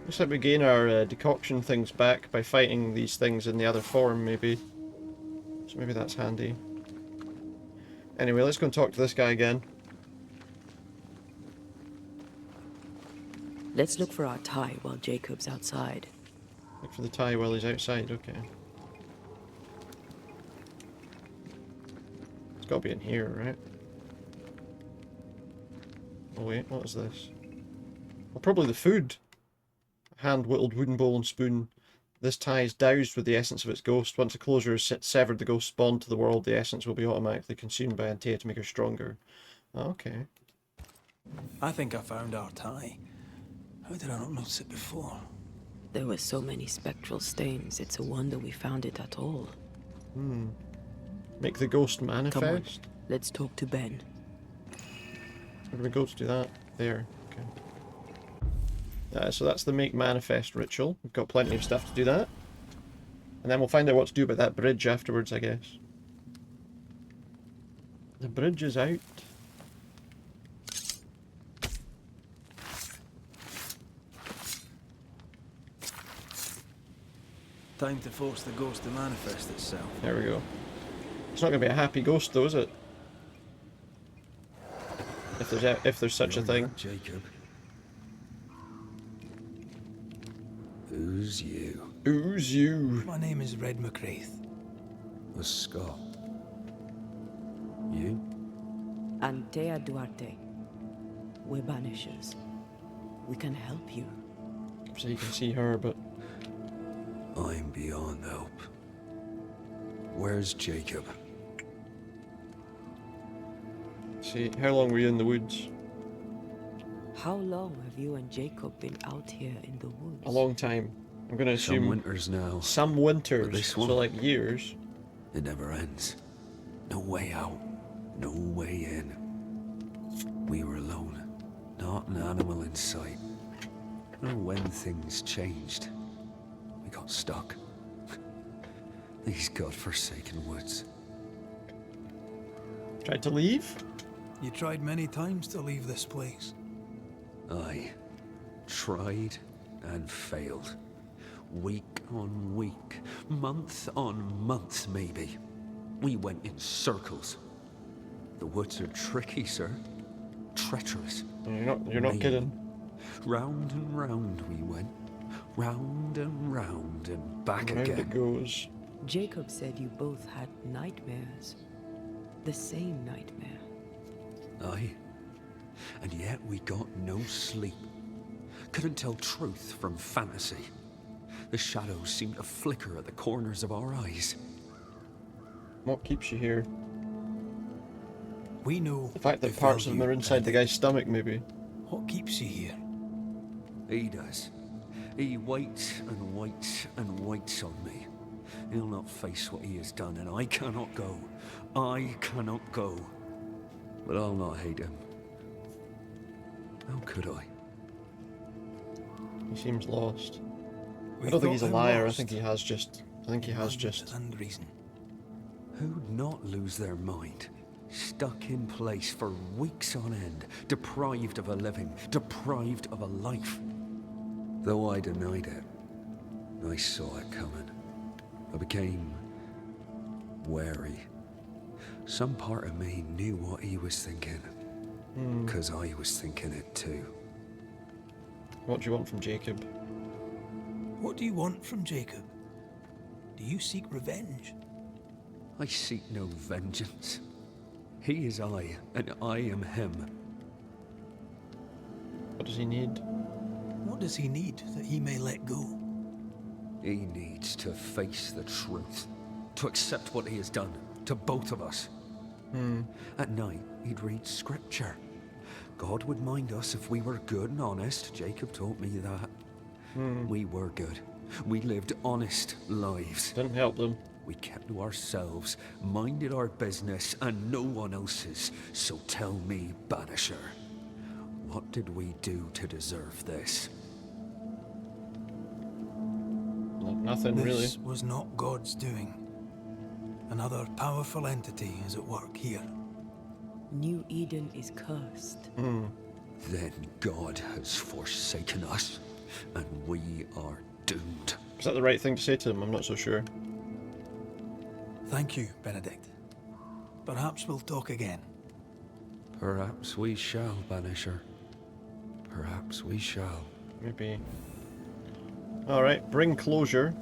Looks like we gain our decoction things back by fighting these things in the other form, maybe. So maybe that's handy. Anyway, let's go and talk to this guy again. Let's look for our tie while Jacob's outside. Look for the tie while he's outside, okay. got to be in here, right? Oh wait, what is this? Well, probably the food. Hand-whittled wooden bowl and spoon. This tie is doused with the essence of its ghost. Once a closure is severed the ghost's bond to the world, the essence will be automatically consumed by Antea to make her stronger. Okay. I think I found our tie. How did I not notice it before? There were so many spectral stains, it's a wonder we found it at all. Hmm. Make the ghost manifest? Come on, let's talk to Ben. Where do we go to do that? There. Okay. So that's the make manifest ritual. We've got plenty of stuff to do that. And then we'll find out what to do about that bridge afterwards, I guess. The bridge is out. Time to force the ghost to manifest itself. There we go. It's not going to be a happy ghost though, is it? If there's such a thing. Jacob. Who's you? Who's you? My name is Red McCraith. A Scot. You? Antea Duarte. We're Banishers. We can help you. So you can see her, but... I'm beyond help. Where's Jacob? See, how long were you in the woods? How long have you and Jacob been out here in the woods? A long time. I'm going to assume... Some winters now. Some winters. But this one, so like years. It never ends. No way out. No way in. We were alone. Not an animal in sight. And when things changed, we got stuck. These godforsaken woods. Tried to leave? You tried many times to leave this place. I tried and failed. Week on week, month on month maybe. We went in circles. The woods are tricky, sir. Treacherous. You're not kidding. Round and round we went. Round and back Round again. it goes. Jacob said you both had nightmares. The same nightmare. Aye. And yet we got no sleep. Couldn't tell truth from fantasy. The shadows seemed to flicker at the corners of our eyes. What keeps you here? We know the fact that parts of them are inside the guy's stomach, maybe. What keeps you here? He does. He waits and waits and waits on me. He'll not face what he has done, and I cannot go. I cannot go. But I'll not hate him. How could I? He seems lost. I don't think he's a liar. I think he has just... And reason. Who'd not lose their mind? Stuck in place for weeks on end, deprived of a living, deprived of a life. Though I denied it, I saw it coming. I became wary. Some part of me knew what he was thinking, because I was thinking it too. What do you want from Jacob? What do you want from Jacob? Do you seek revenge? I seek no vengeance. He is I, and I am him. What does he need? What does he need that he may let go? He needs to face the truth, to accept what he has done to both of us. At night, he'd read scripture. God would mind us if we were good and honest. Jacob taught me that. We were good. We lived honest lives. Didn't help them. We kept to ourselves, minded our business and no one else's. So tell me, Banisher, what did we do to deserve this? Nothing really. This was not God's doing. Another powerful entity is at work here. New Eden is cursed. Then God has forsaken us, and we are doomed. Is that the right thing to say to him? I'm not so sure. Thank you, Benedict. Perhaps we'll talk again. Perhaps we shall, Banisher. Perhaps we shall. Maybe. Alright, bring closure.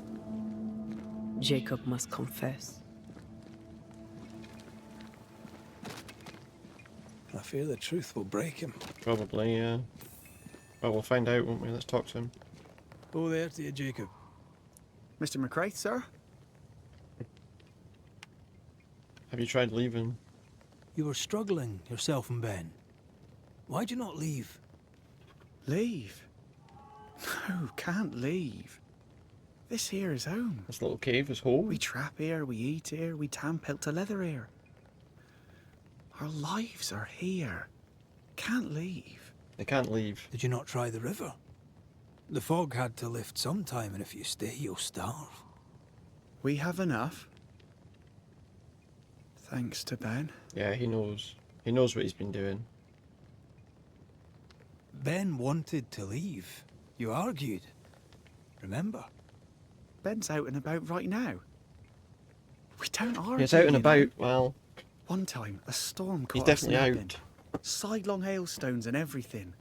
Jacob must confess. I fear the truth will break him. Probably, yeah. Well, we'll find out, won't we? Let's talk to him. Oh, there to you, Jacob. Mr. McCraith, sir? Have you tried leaving? You were struggling, yourself and Ben. Why'd you not leave? Leave? No, can't leave. This here is home. This little cave is home. We trap here, we eat here, we tan pelt to leather here. Our lives are here. Can't leave. They can't leave. Did you not try the river? The fog had to lift sometime, and if you stay, you'll starve. We have enough. Thanks to Ben. Yeah, he knows. He knows what he's been doing. Ben wanted to leave. You argued. Remember? Ben's out and about right now. We don't argue. He's out and you about, know. well... One time, a storm caught He's us definitely napping. out. Sidelong hailstones and everything.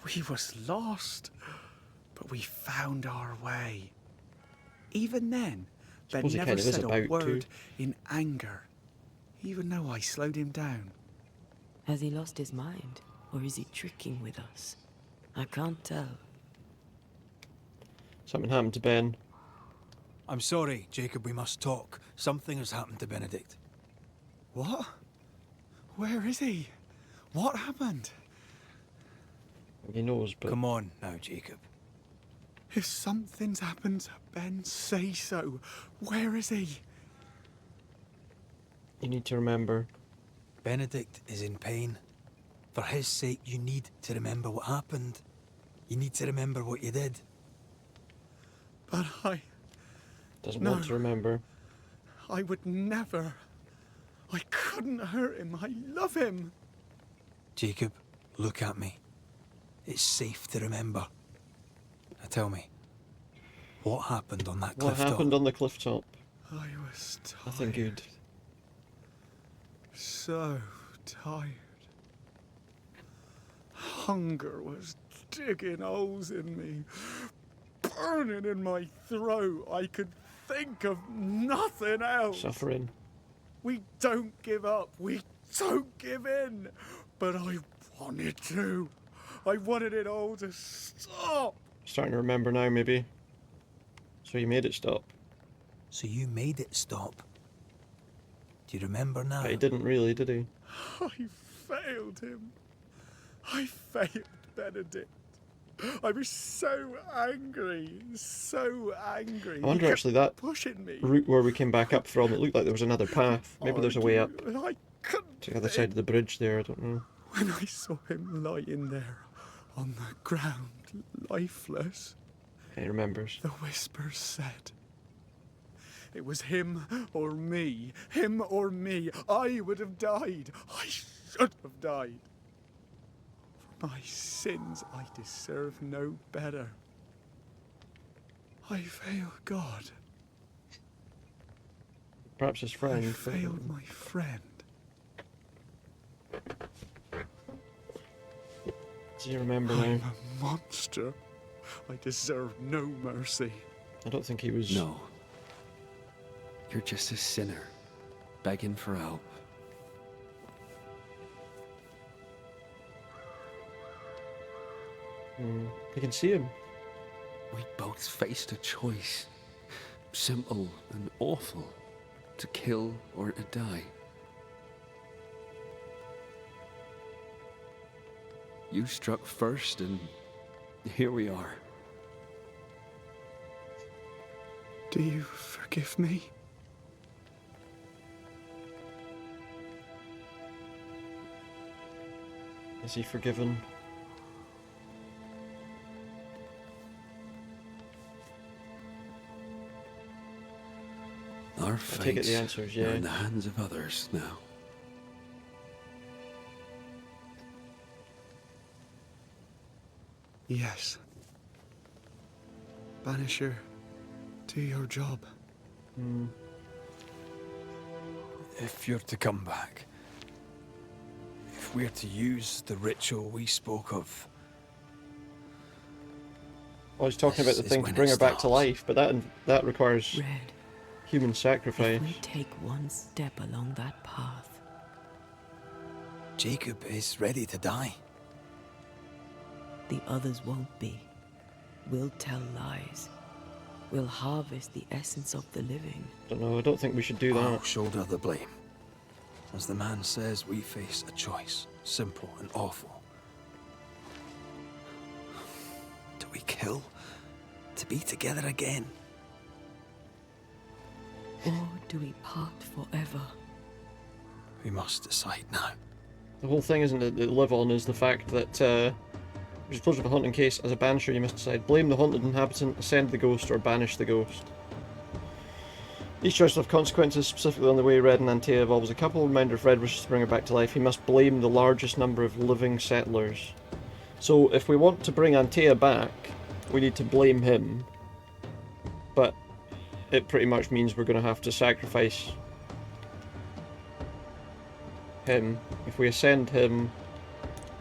We was lost. But we found our way. Even then, Ben Suppose he never kind of is said a about word too. in anger. Even though I slowed him down. Has he lost his mind? Or is he tricking with us? I can't tell. Something happened to Ben. I'm sorry, Jacob, we must talk. Something has happened to Benedict. What? Where is he? What happened? He knows, but... Come on now, Jacob. If something's happened to Ben, say so. Where is he? You need to remember. Benedict is in pain. For his sake, you need to remember what happened. You need to remember what you did. But I... Doesn't No. want to remember. I would never. I couldn't hurt him. I love him. Jacob, look at me. It's safe to remember. Now tell me, what happened on that What cliff top? happened on the cliff top? I was tired. Nothing good. So tired. Hunger was digging holes in me, burning in my throat. I could think of nothing else. Suffering. We don't give up. We don't give in. But I wanted to. I wanted it all to stop. Starting to remember now, maybe. So you made it stop. So you made it stop. Do you remember now? But he didn't really, did he? I failed him. I failed Benedict. I was so angry, so angry. I wonder He kept actually that pushing me. route where we came back up from, it looked like there was another path. Maybe there's a way up And I couldn't to the other side of the bridge there, I don't know. When I saw him lying there on the ground, lifeless, He remembers. the whispers said, it was him or me. Him or me. I would have died. I should have died. For my sins, I deserve no better. I failed God. Perhaps his friend. I failed my friend. Do you remember I'm now? a monster. I deserve no mercy. I don't think he was... No. You're just a sinner, begging for help. You can see him. We both faced a choice. Simple and awful. To kill or to die. You struck first, and here we are. Do you forgive me? Is he forgiven? Our I take it fates the answer is are yeah. in the hands of others now. Yes. Banisher, do your job. If you're to come back, if we're to use the ritual we spoke of, Well, he's talking about the This is thing to when bring it her back to stops. life, but that requires Red, human sacrifice. if we take one step along that path, Jacob is ready to die. The others won't be. We'll tell lies. We'll harvest the essence of the living. Don't know, I don't think we should do that. I'll shoulder the blame. As the man says, we face a choice, simple and awful. Do we kill to be together again? Or do we part forever? We must decide now. The whole thing, isn't it, that live on is the fact that you're supposed to have a haunting case. As a banisher, you must decide: blame the haunted inhabitant, ascend the ghost, or banish the ghost. Each choice will have consequences, specifically on the way Red and Antea evolve as a couple. Reminder: if Red wishes to bring her back to life, he must blame the largest number of living settlers. So if we want to bring Antea back, we need to blame him. But it pretty much means we're going to have to sacrifice him. If we ascend him,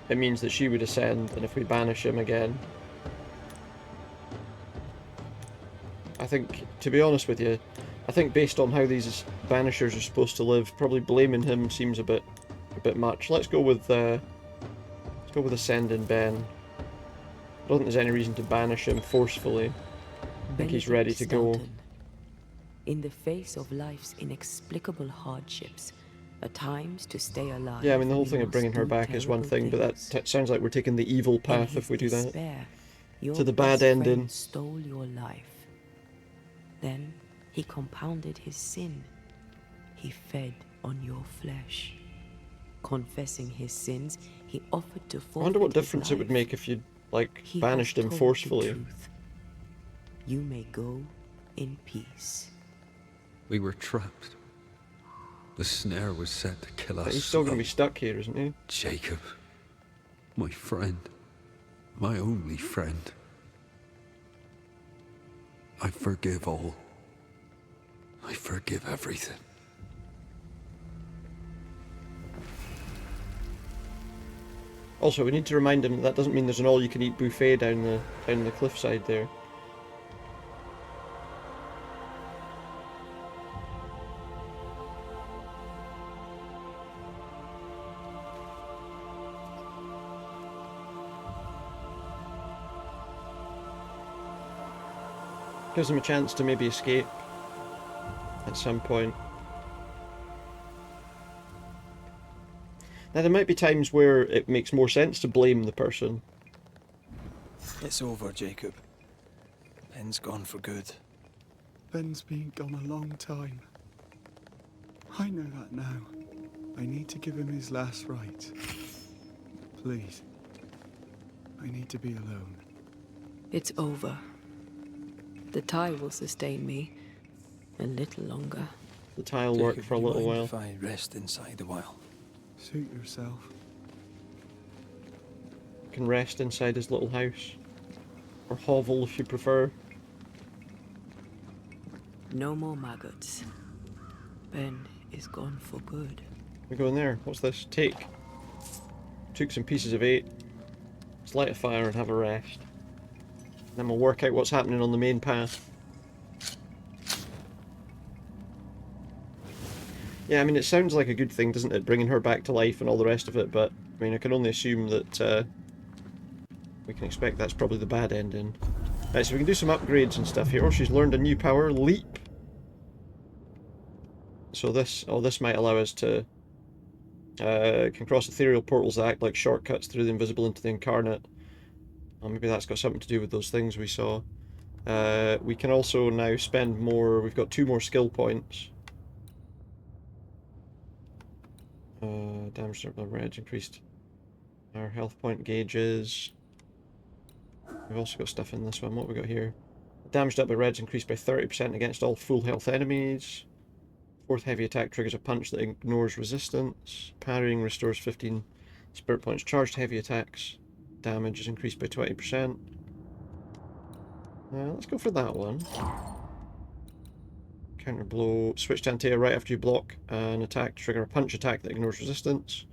it means that she would ascend, and if we banish him again... I think, to be honest with you, I think based on how these banishers are supposed to live, probably blaming him seems a bit much. Let's go with ascending Ben. I don't think there's any reason to banish him forcefully. I think he's ready to go. In the face of life's inexplicable hardships, at times to stay alive. Yeah, I mean, the whole thing of bringing her back is one thing, but that sounds like we're taking the evil path if we do that. To the bad ending. Stole your life. Then he compounded his sin. He fed on your flesh. Confessing his sins, he offered to forfeit. I wonder what difference it would make if you, like, banished him forcefully. You may go in peace. We were trapped. The snare was set to kill us. But he's still going to be stuck here, isn't he? Jacob, my friend, my only friend. I forgive all. I forgive everything. Also, we need to remind him that doesn't mean there's an all-you-can-eat buffet down the cliffside there. Gives him a chance to maybe escape at some point. Now, there might be times where it makes more sense to blame the person. It's over, Jacob. Ben's gone for good. Ben's been gone a long time. I know that now. I need to give him his last rites. Please. I need to be alone. It's over. The tie will sustain me a little longer. The tie will work for a little while. If I rest inside a while. Suit yourself. You can rest inside his little house. Or hovel if you prefer. No more maggots. Ben is gone for good. We go in there. What's this? Take. Took some pieces of 8. Let's light a fire and have a rest. Then we'll work out what's happening on the main path. Yeah, I mean, it sounds like a good thing, doesn't it? Bringing her back to life and all the rest of it, but, I mean, I can only assume that we can expect that's probably the bad ending. Right, so we can do some upgrades and stuff here. Oh, she's learned a new power, Leap. So this might allow us to can cross ethereal portals that act like shortcuts through the invisible into the incarnate. Well, maybe that's got something to do with those things we saw. We can also now spend more. We've got 2 more skill points. Damage by red increased our health point gauges. We've also got stuff in this one. What have we got here? Damage dealt by reds increased by 30% against all full health enemies. 4th heavy attack triggers a punch that ignores resistance. Parrying restores 15 spirit points. Charged heavy attacks damage is increased by 20%. Let's go for that one. Counter blow. Switch to Antea right after you block an attack to trigger a punch attack that ignores resistance.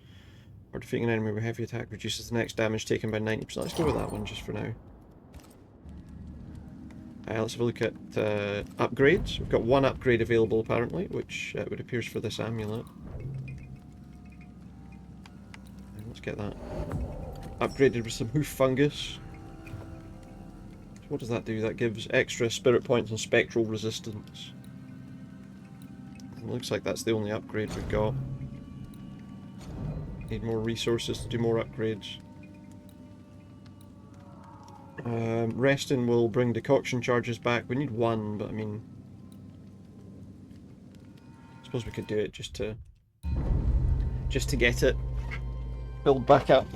Or defeating an enemy with heavy attack reduces the next damage taken by 90%. Let's go with that one just for now. Let's have a look at upgrades. We've got 1 upgrade available apparently, which would appears for this amulet. get that upgraded with some hoof fungus. So what does that do? That gives extra spirit points and spectral resistance. It looks like that's the only upgrade we've got. Need more resources to do more upgrades. Resting will bring decoction charges back. We need one, but I mean, I suppose we could do it just to get it build back up.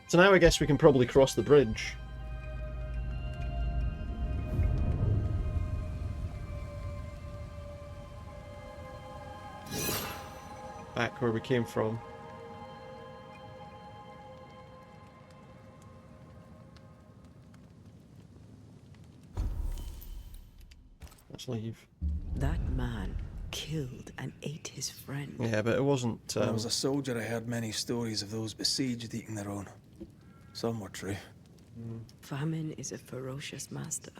So now I guess we can probably cross the bridge. Back where we came from. Let's leave. That man killed and ate his friend. Yeah, but it wasn't... When I was a soldier, I heard many stories of those besieged eating their own. Some were true. Famine is a ferocious master.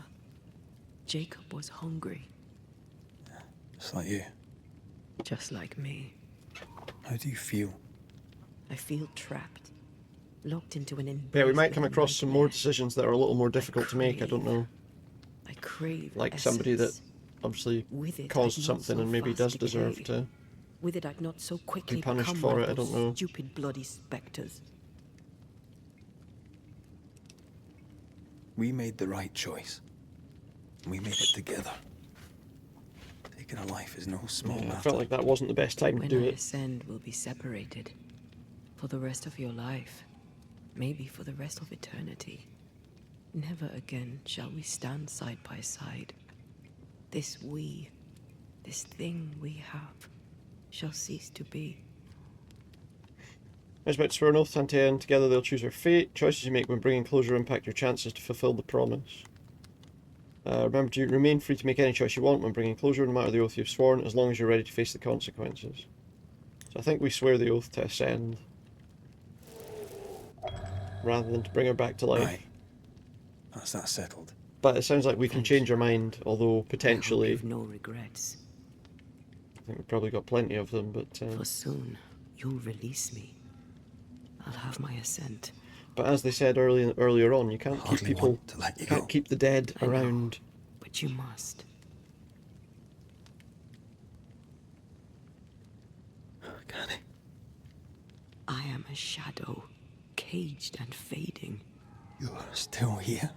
Jacob was hungry. Just like you. Just like me. How do you feel? I feel trapped. Locked into an embrace. Yeah, we might come across some more decisions that are a little more difficult to make, I don't know. I crave like essence. Somebody that obviously caused something and maybe does deserve to with it, I'd not so quickly be punished become for one it, I of don't those know. stupid bloody spectres. We made the right choice. We made it together. Taking a life is no small matter. I felt like that wasn't the best time to do When I it. ascend, we'll be separated. For the rest of your life. Maybe for the rest of eternity. Never again shall we stand side by side. This thing we have, shall cease to be. I was about to swear an oath to Antea, and together they'll choose their fate. Choices you make when bringing closure impact your chances to fulfill the promise. Remember to remain free to make any choice you want when bringing closure, no matter the oath you've sworn, as long as you're ready to face the consequences. So I think we swear the oath to ascend. Rather than to bring her back to life. Aye. That's that settled. But it sounds like we can change our mind, although potentially... I hope you've no regrets. I think we've probably got plenty of them, but... For soon, you'll release me. I'll have my assent. But as they said earlier on, you can't keep people... you can't keep the dead around. But you must. Can I am a shadow, caged and fading. You're still here?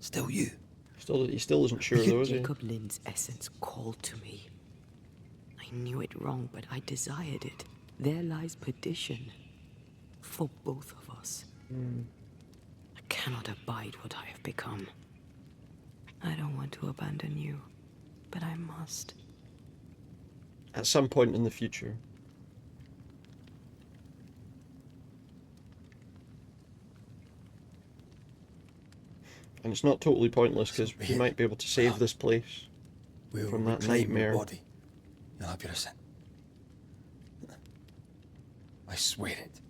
Still you? He still isn't sure though, is he? Jacob Lind's essence called to me. I knew it wrong, but I desired it. There lies perdition. For both of us. I cannot abide what I have become. I don't want to abandon you, but I must. At some point in the future. And it's not totally pointless, because we might be able to save this place from that nightmare. Your body. You'll have your assent. I swear it.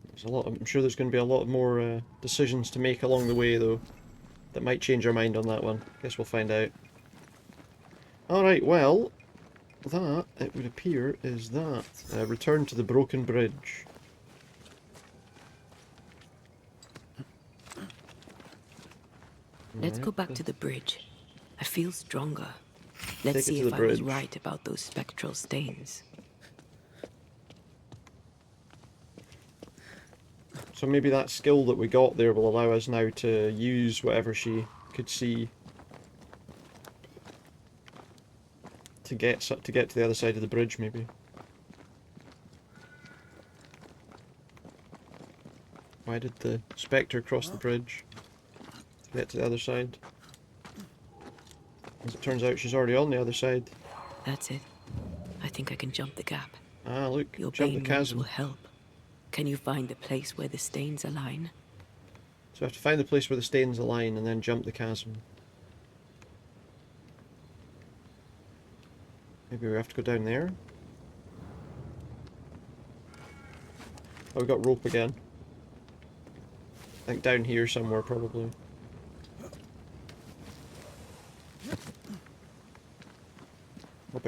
There's a lot. I'm sure there's going to be a lot more decisions to make along the way, though, that might change our mind on that one. Guess we'll find out. Alright, well, that, it would appear, is that. Return to the broken bridge. Let's go back to the bridge. I feel stronger. Take Let's it see to if the I was bridge. right about those spectral stains. So maybe that skill that we got there will allow us now to use whatever she could see to get to the other side of the bridge, maybe. Why did the spectre cross the bridge to get to the other side? As it turns out, she's already on the other side. That's it. I think I can jump the gap. Ah, look, Your jump the bane wounds chasm. will help. Can you find the place where the stains align? So I have to find the place where the stains align and then jump the chasm. Maybe we have to go down there. Oh, we got rope again. I think down here somewhere, probably.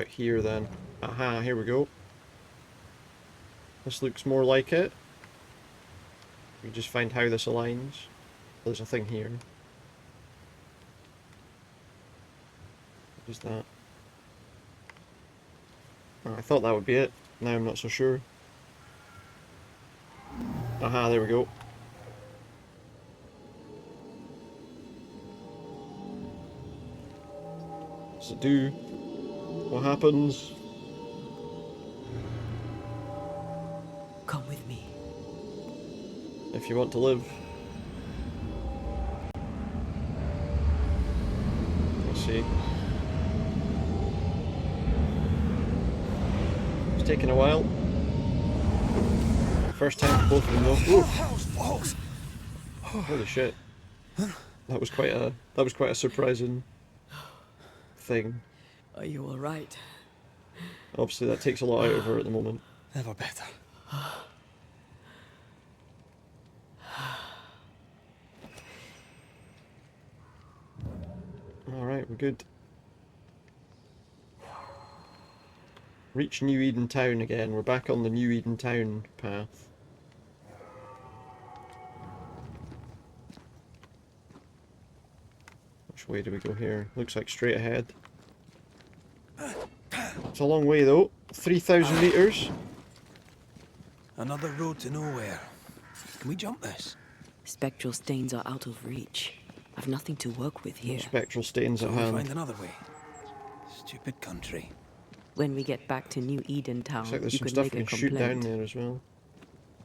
about here then? Aha, here we go. This looks more like it. We just find how this aligns. There's a thing here. What is that? Oh, I thought that would be it. Now I'm not so sure. Aha, there we go. What does it do? What happens? Come with me. If you want to live. Let's see. It's taking a while. First time for both of them though. Holy shit. That was quite a surprising thing. Are you alright? Obviously that takes a lot out of her at the moment. Never better. Alright, we're good. Reach New Eden Town again. We're back on the New Eden Town path. Which way do we go here? Looks like straight ahead. It's a long way though. 3,000 meters. Another road to nowhere. Can we jump this? Spectral stains are out of reach. I've nothing to work with here. No spectral stains at We'll hand. find another way. Stupid country. When we get back to New Eden Town, Looks like there's you some can stuff make we a can shoot down complaint. there as well.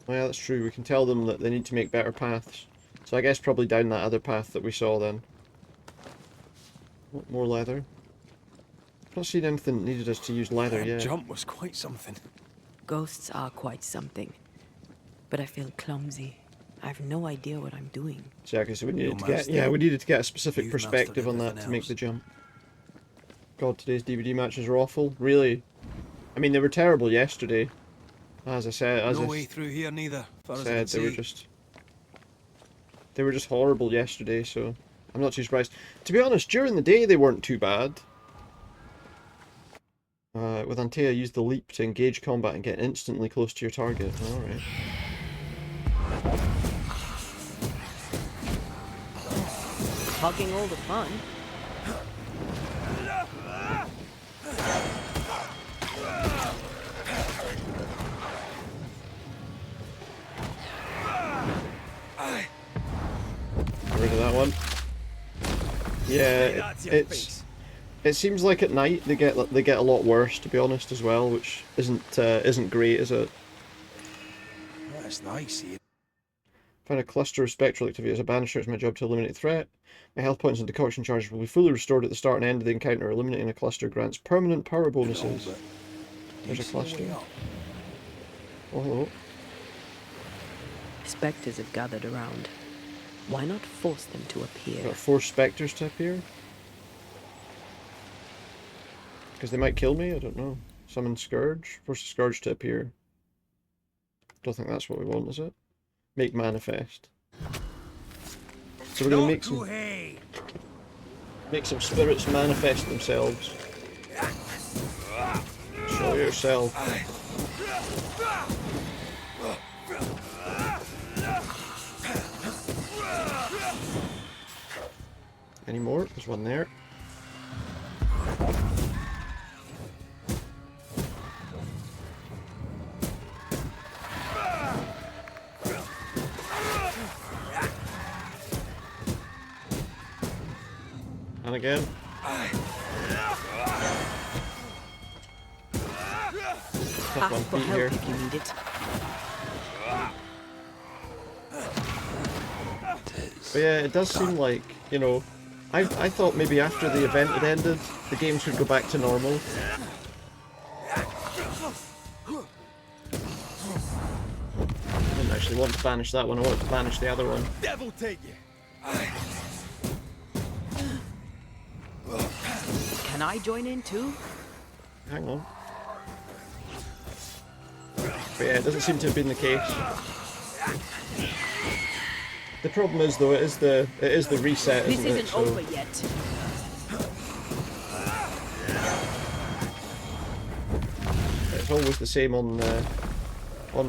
Oh yeah, that's true. We can tell them that they need to make better paths. So I guess probably down that other path that we saw then. More leather. I've not seen anything that needed us to use leather That yet. jump was quite something. Ghosts are quite something. But I feel clumsy. I have no idea what I'm doing. So I guess we needed to master. get we needed to get a specific You've mastered perspective on that everything to make else. the jump. God, today's DVD matches are awful. Really. I mean, they were terrible yesterday. As I said, No way through here neither. Far as I said, can they see. were just horrible yesterday, so I'm not too surprised. To be honest, during the day they weren't too bad. With Antea, use the leap to engage combat and get instantly close to your target. Alright. Hogging all the fun. Get rid of that one. Yeah, it seems like at night they get a lot worse, to be honest, as well, which isn't great, is it? That's nice. Find a cluster of spectral activity as a banisher. It's my job to eliminate threat. My health points and decoction charges will be fully restored at the start and end of the encounter. Eliminating a cluster grants permanent power bonuses. There's a cluster. Oh, hello. Spectres have gathered around. Why not force them to appear? Got 4 spectres to appear? Because they might kill me? I don't know. Summon Scourge? Force a Scourge to appear. Don't think that's what we want, is it? Make manifest. So we're gonna make some spirits manifest themselves. Show yourself. Any more? There's one there. And again. Tough Ask one for feet help here. if you need it. But yeah, it does seem like, you know, I thought maybe after the event had ended, the game should go back to normal. I didn't actually want to banish that one, I wanted to banish the other one. Devil take you! Can I join in too? Hang on. But yeah, it doesn't seem to have been the case. The problem is though, it is the reset, This isn't it? isn't over yet. always the same on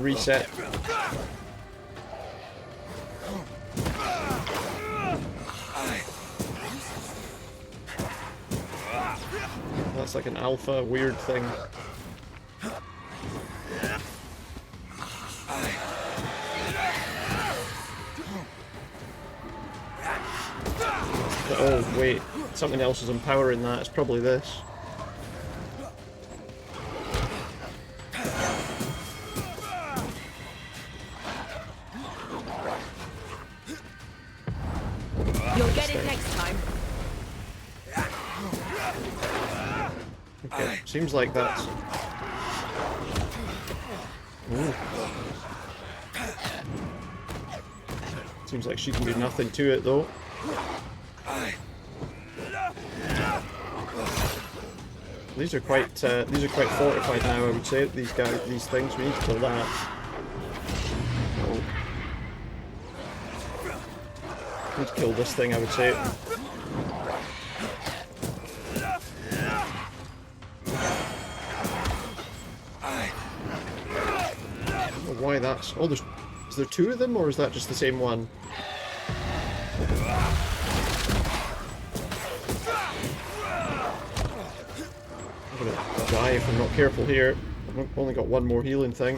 reset. That's like an alpha weird thing. Oh wait, something else is empowering that. It's probably this. You'll get it next time. Okay, seems like that's... Ooh. Seems like she can do nothing to it though. These are quite fortified now, I would say. These things. We need to kill that. Oh. We need to kill this thing, I would say. I don't know why that's... Oh, is there two of them, or is that just the same one? I'm gonna die if I'm not careful here. I've only got one more healing thing.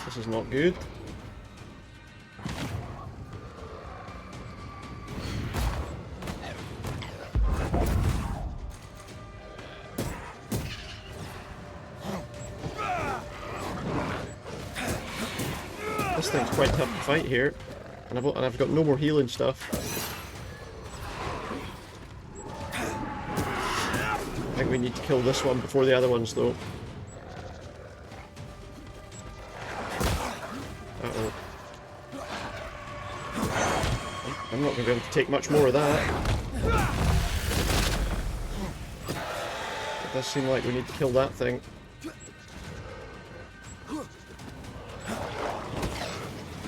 This is not good. This thing's quite tough to fight here, and I've got no more healing stuff. I think we need to kill this one before the other ones, though. Uh-oh. I'm not going to be able to take much more of that. It does seem like we need to kill that thing.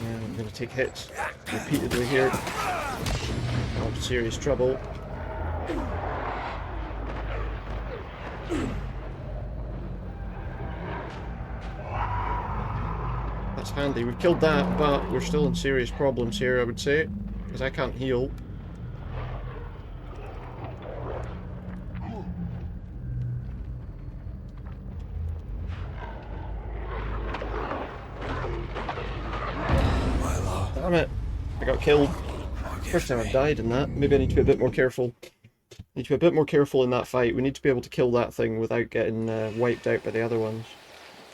I'm going to take hits repeatedly here. I'm in serious trouble. That's handy. We've killed that, but we're still in serious problems here, I would say, because I can't heal. Damn it. I got killed. First time I've died in that. Maybe I need to be a bit more careful. Need to be a bit more careful in that fight. We need to be able to kill that thing without getting wiped out by the other ones.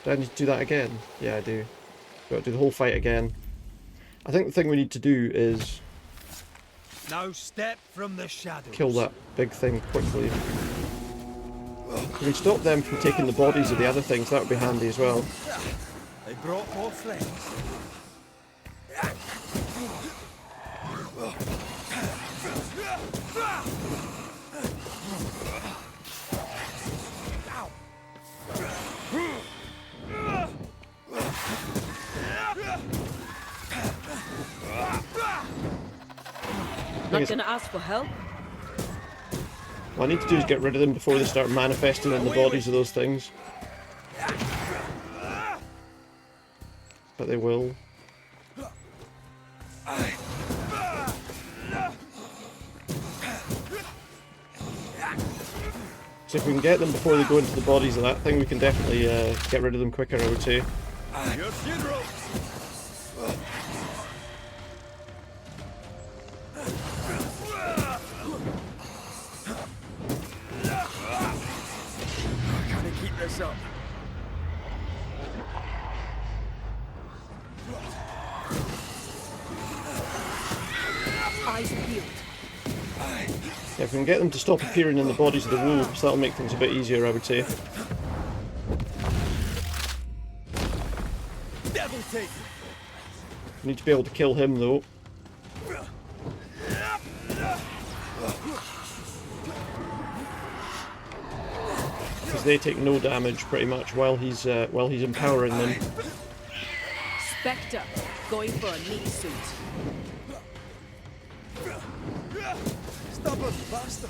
Do I need to do that again? Yeah, I do. Got to do the whole fight again. I think the thing we need to do is... No step from the shadows. Kill that big thing quickly. If we can stop them from taking the bodies of the other things, that would be handy as well. They brought more flames. Not gonna ask for help? What I need to do is get rid of them before they start manifesting in the bodies of those things. But they will. So if we can get them before they go into the bodies of that thing, we can definitely get rid of them quicker, I would say. Your funeral. Gotta keep this up. Eyes peeled. Yeah, if we can get them to stop appearing in the bodies of the wolves, that'll make things a bit easier, I would say. Devil take. We need to be able to kill him, though. Because they take no damage, pretty much, while he's empowering them. Spectre, going for a meat suit. Stubborn bastard.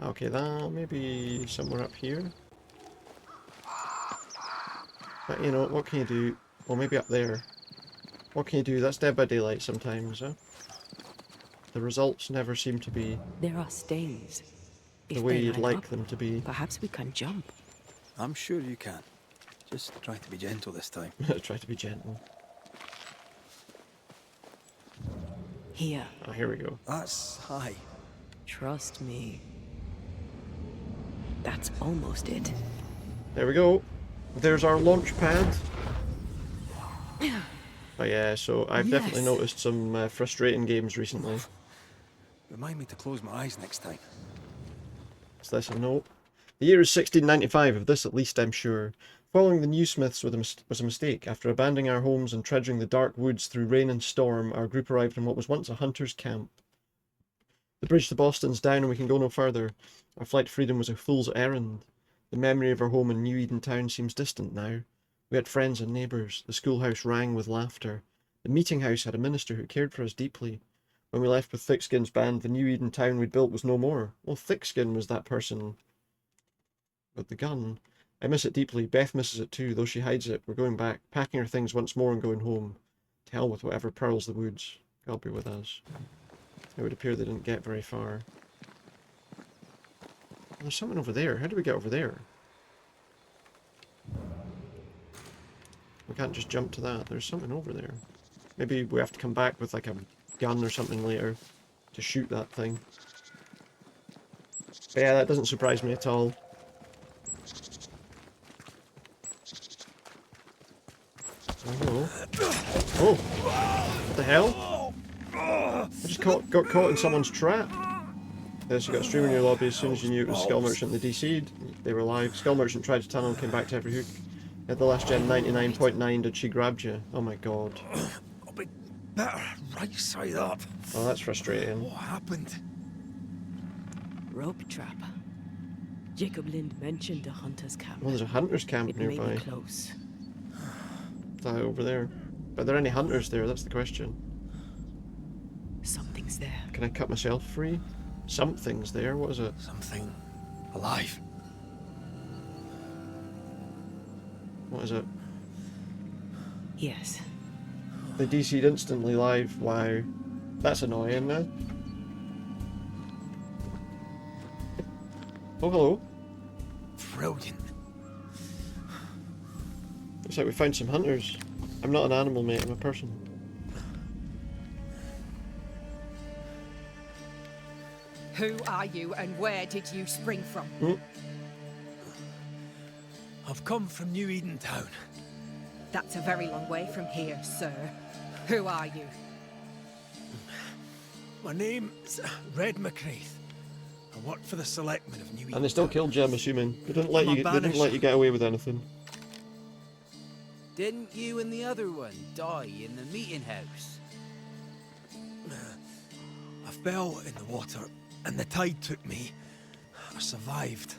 Okay, that maybe somewhere up here. But you know, what can you do? Well, maybe up there. What can you do? That's Dead by Daylight sometimes, huh? The results never seem to be There are stains. the way you'd like them to be. Perhaps we can jump. I'm sure you can. Just try to be gentle this time. Try to be gentle. Here. Oh, here we go. That's high. Trust me. That's almost it. There we go. There's our launch pad. Oh yeah, so I've definitely noticed some frustrating games recently. Remind me to close my eyes next time. Is this a note? The year is 1695, of this at least I'm sure. Following the new smiths was a mistake. After abandoning our homes and trudging the dark woods through rain and storm, our group arrived in what was once a hunter's camp. The bridge to Boston's down and we can go no further. Our flight to freedom was a fool's errand. The memory of our home in New Eden Town seems distant now. We had friends and neighbours. The schoolhouse rang with laughter. The meeting house had a minister who cared for us deeply. When we left with Thickskin's band, the New Eden Town we'd built was no more. Well, Thickskin was that person with the gun. I miss it deeply. Beth misses it too, though she hides it. We're going back, packing our things once more and going home. To hell with whatever prowls the woods. God be with us. It would appear they didn't get very far. There's something over there. How do we get over there? We can't just jump to that. There's something over there. Maybe we have to come back with like a gun or something later to shoot that thing. But yeah, that doesn't surprise me at all. Oh, oh. What the hell? I just got caught in someone's trap. Yes, you got a stream in your lobby as soon as you knew it was Skull Merchant. They DC'd. They were live. Skull Merchant tried to tunnel and came back to every hook. At the last gen 99.9 did she grabbed you? Oh my god. I'll be better right side up. Oh, that's frustrating. What happened? Rope trap. Jacob Lind mentioned a hunter's camp. Well, there's a hunter's camp It may nearby. be close. That over there. Are there any hunters there? That's the question. Something's there. Can I cut myself free? Something's there. What is it? Something alive. What is it? Yes. They DC'd instantly live. Wow. That's annoying now. Oh, hello. Brilliant. Looks like we found some hunters. I'm not an animal, mate. I'm a person. Who are you and where did you spring from? I've come from New Eden Town. That's a very long way from here, sir. Who are you? My name's Red McCraith. I work for the selectmen of New Eden. And they still killed you, I'm assuming. They didn't let I'm a you. They didn't let you get away with anything. Didn't you and the other one die in the meeting house? I fell in the water and the tide took me. I survived.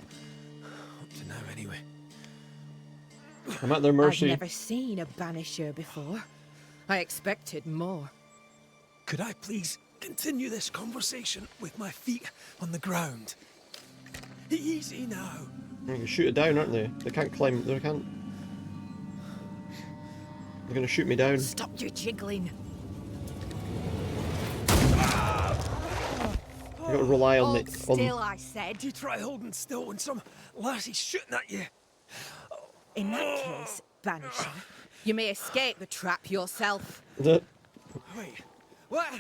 Up to now, anyway. I'm at their mercy. I've never seen a Banisher before. I expected more. Could I please continue this conversation with my feet on the ground? Easy now. You can shoot it down, aren't they? They can't climb. They can't. They're gonna shoot me down. Stop your jiggling. You gotta rely on Hold the. still, I said. You try holding still when some lassie's shooting at you. In that case, Banisher, you may escape the trap yourself. Wait. What?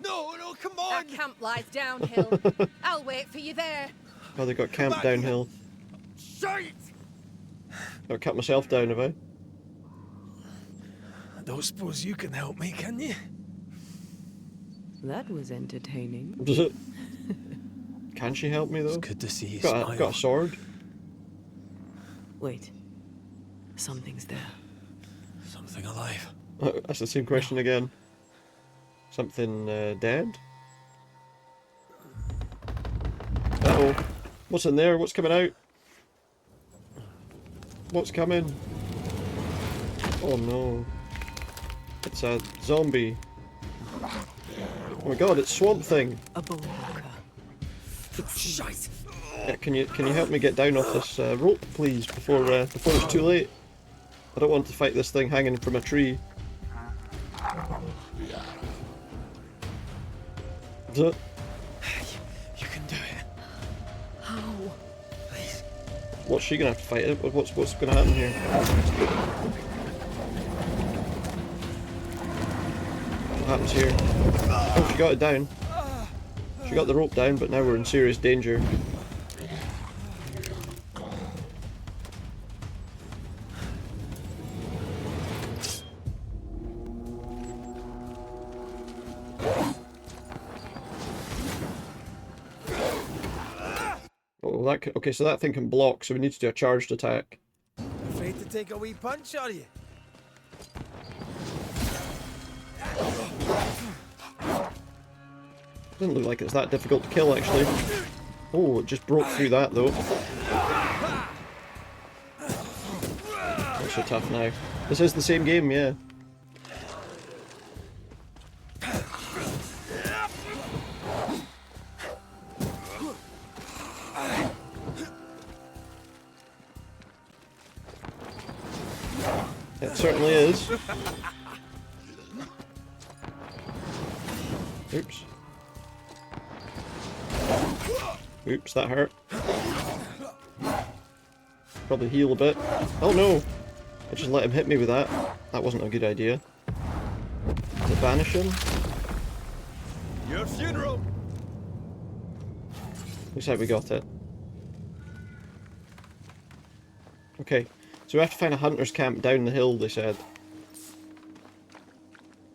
No, come on! Our camp lies downhill. I'll wait for you there. Oh, they got camp downhill. Shite! Gotta cut myself down, have I? I don't suppose you can help me, can you? That was entertaining. Does it? Can she help me though? It's good to see you I've got a sword. Wait. Something's there. Something alive. That's the same question again. Something dead? Uh-oh. What's in there? What's coming out? What's coming? Oh no. It's a zombie. Oh my god, it's Swamp Thing. A bone walker. Shite! Yeah, can you help me get down off this rope, please, before it's too late? I don't want to fight this thing hanging from a tree. You can do it. How? Please. What's she gonna have to fight it? What's gonna happen here? What happens here? Oh, she got it down. She got the rope down, but now we're in serious danger. Oh, okay, so that thing can block, so we need to do a charged attack. Afraid to take a wee punch, are you? Doesn't look like it's that difficult to kill, actually. Oh, it just broke through that, though. Not so tough now. This is the same game, yeah. It certainly is. Oops. Oops, that hurt. Probably heal a bit. Oh no! I just let him hit me with that. That wasn't a good idea. To banish him? Your funeral! Looks like we got it. Okay, so we have to find a hunter's camp down the hill, they said.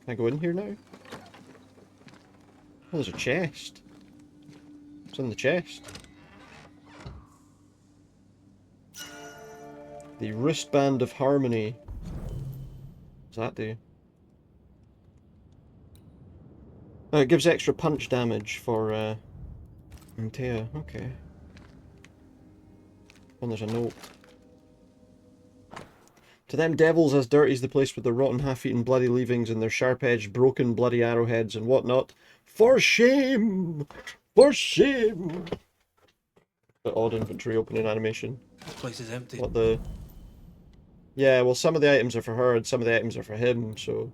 Can I go in here now? Oh, there's a chest. What's in the chest? The wristband of harmony. What's that do? Oh, it gives extra punch damage for Antea. Okay. And there's a note. To them devils as dirty as the place with their rotten half-eaten bloody leavings and their sharp-edged broken bloody arrowheads and whatnot. For shame! For shame! The odd inventory opening animation. The place is empty. What the... Yeah, well some of the items are for her and some of the items are for him, so...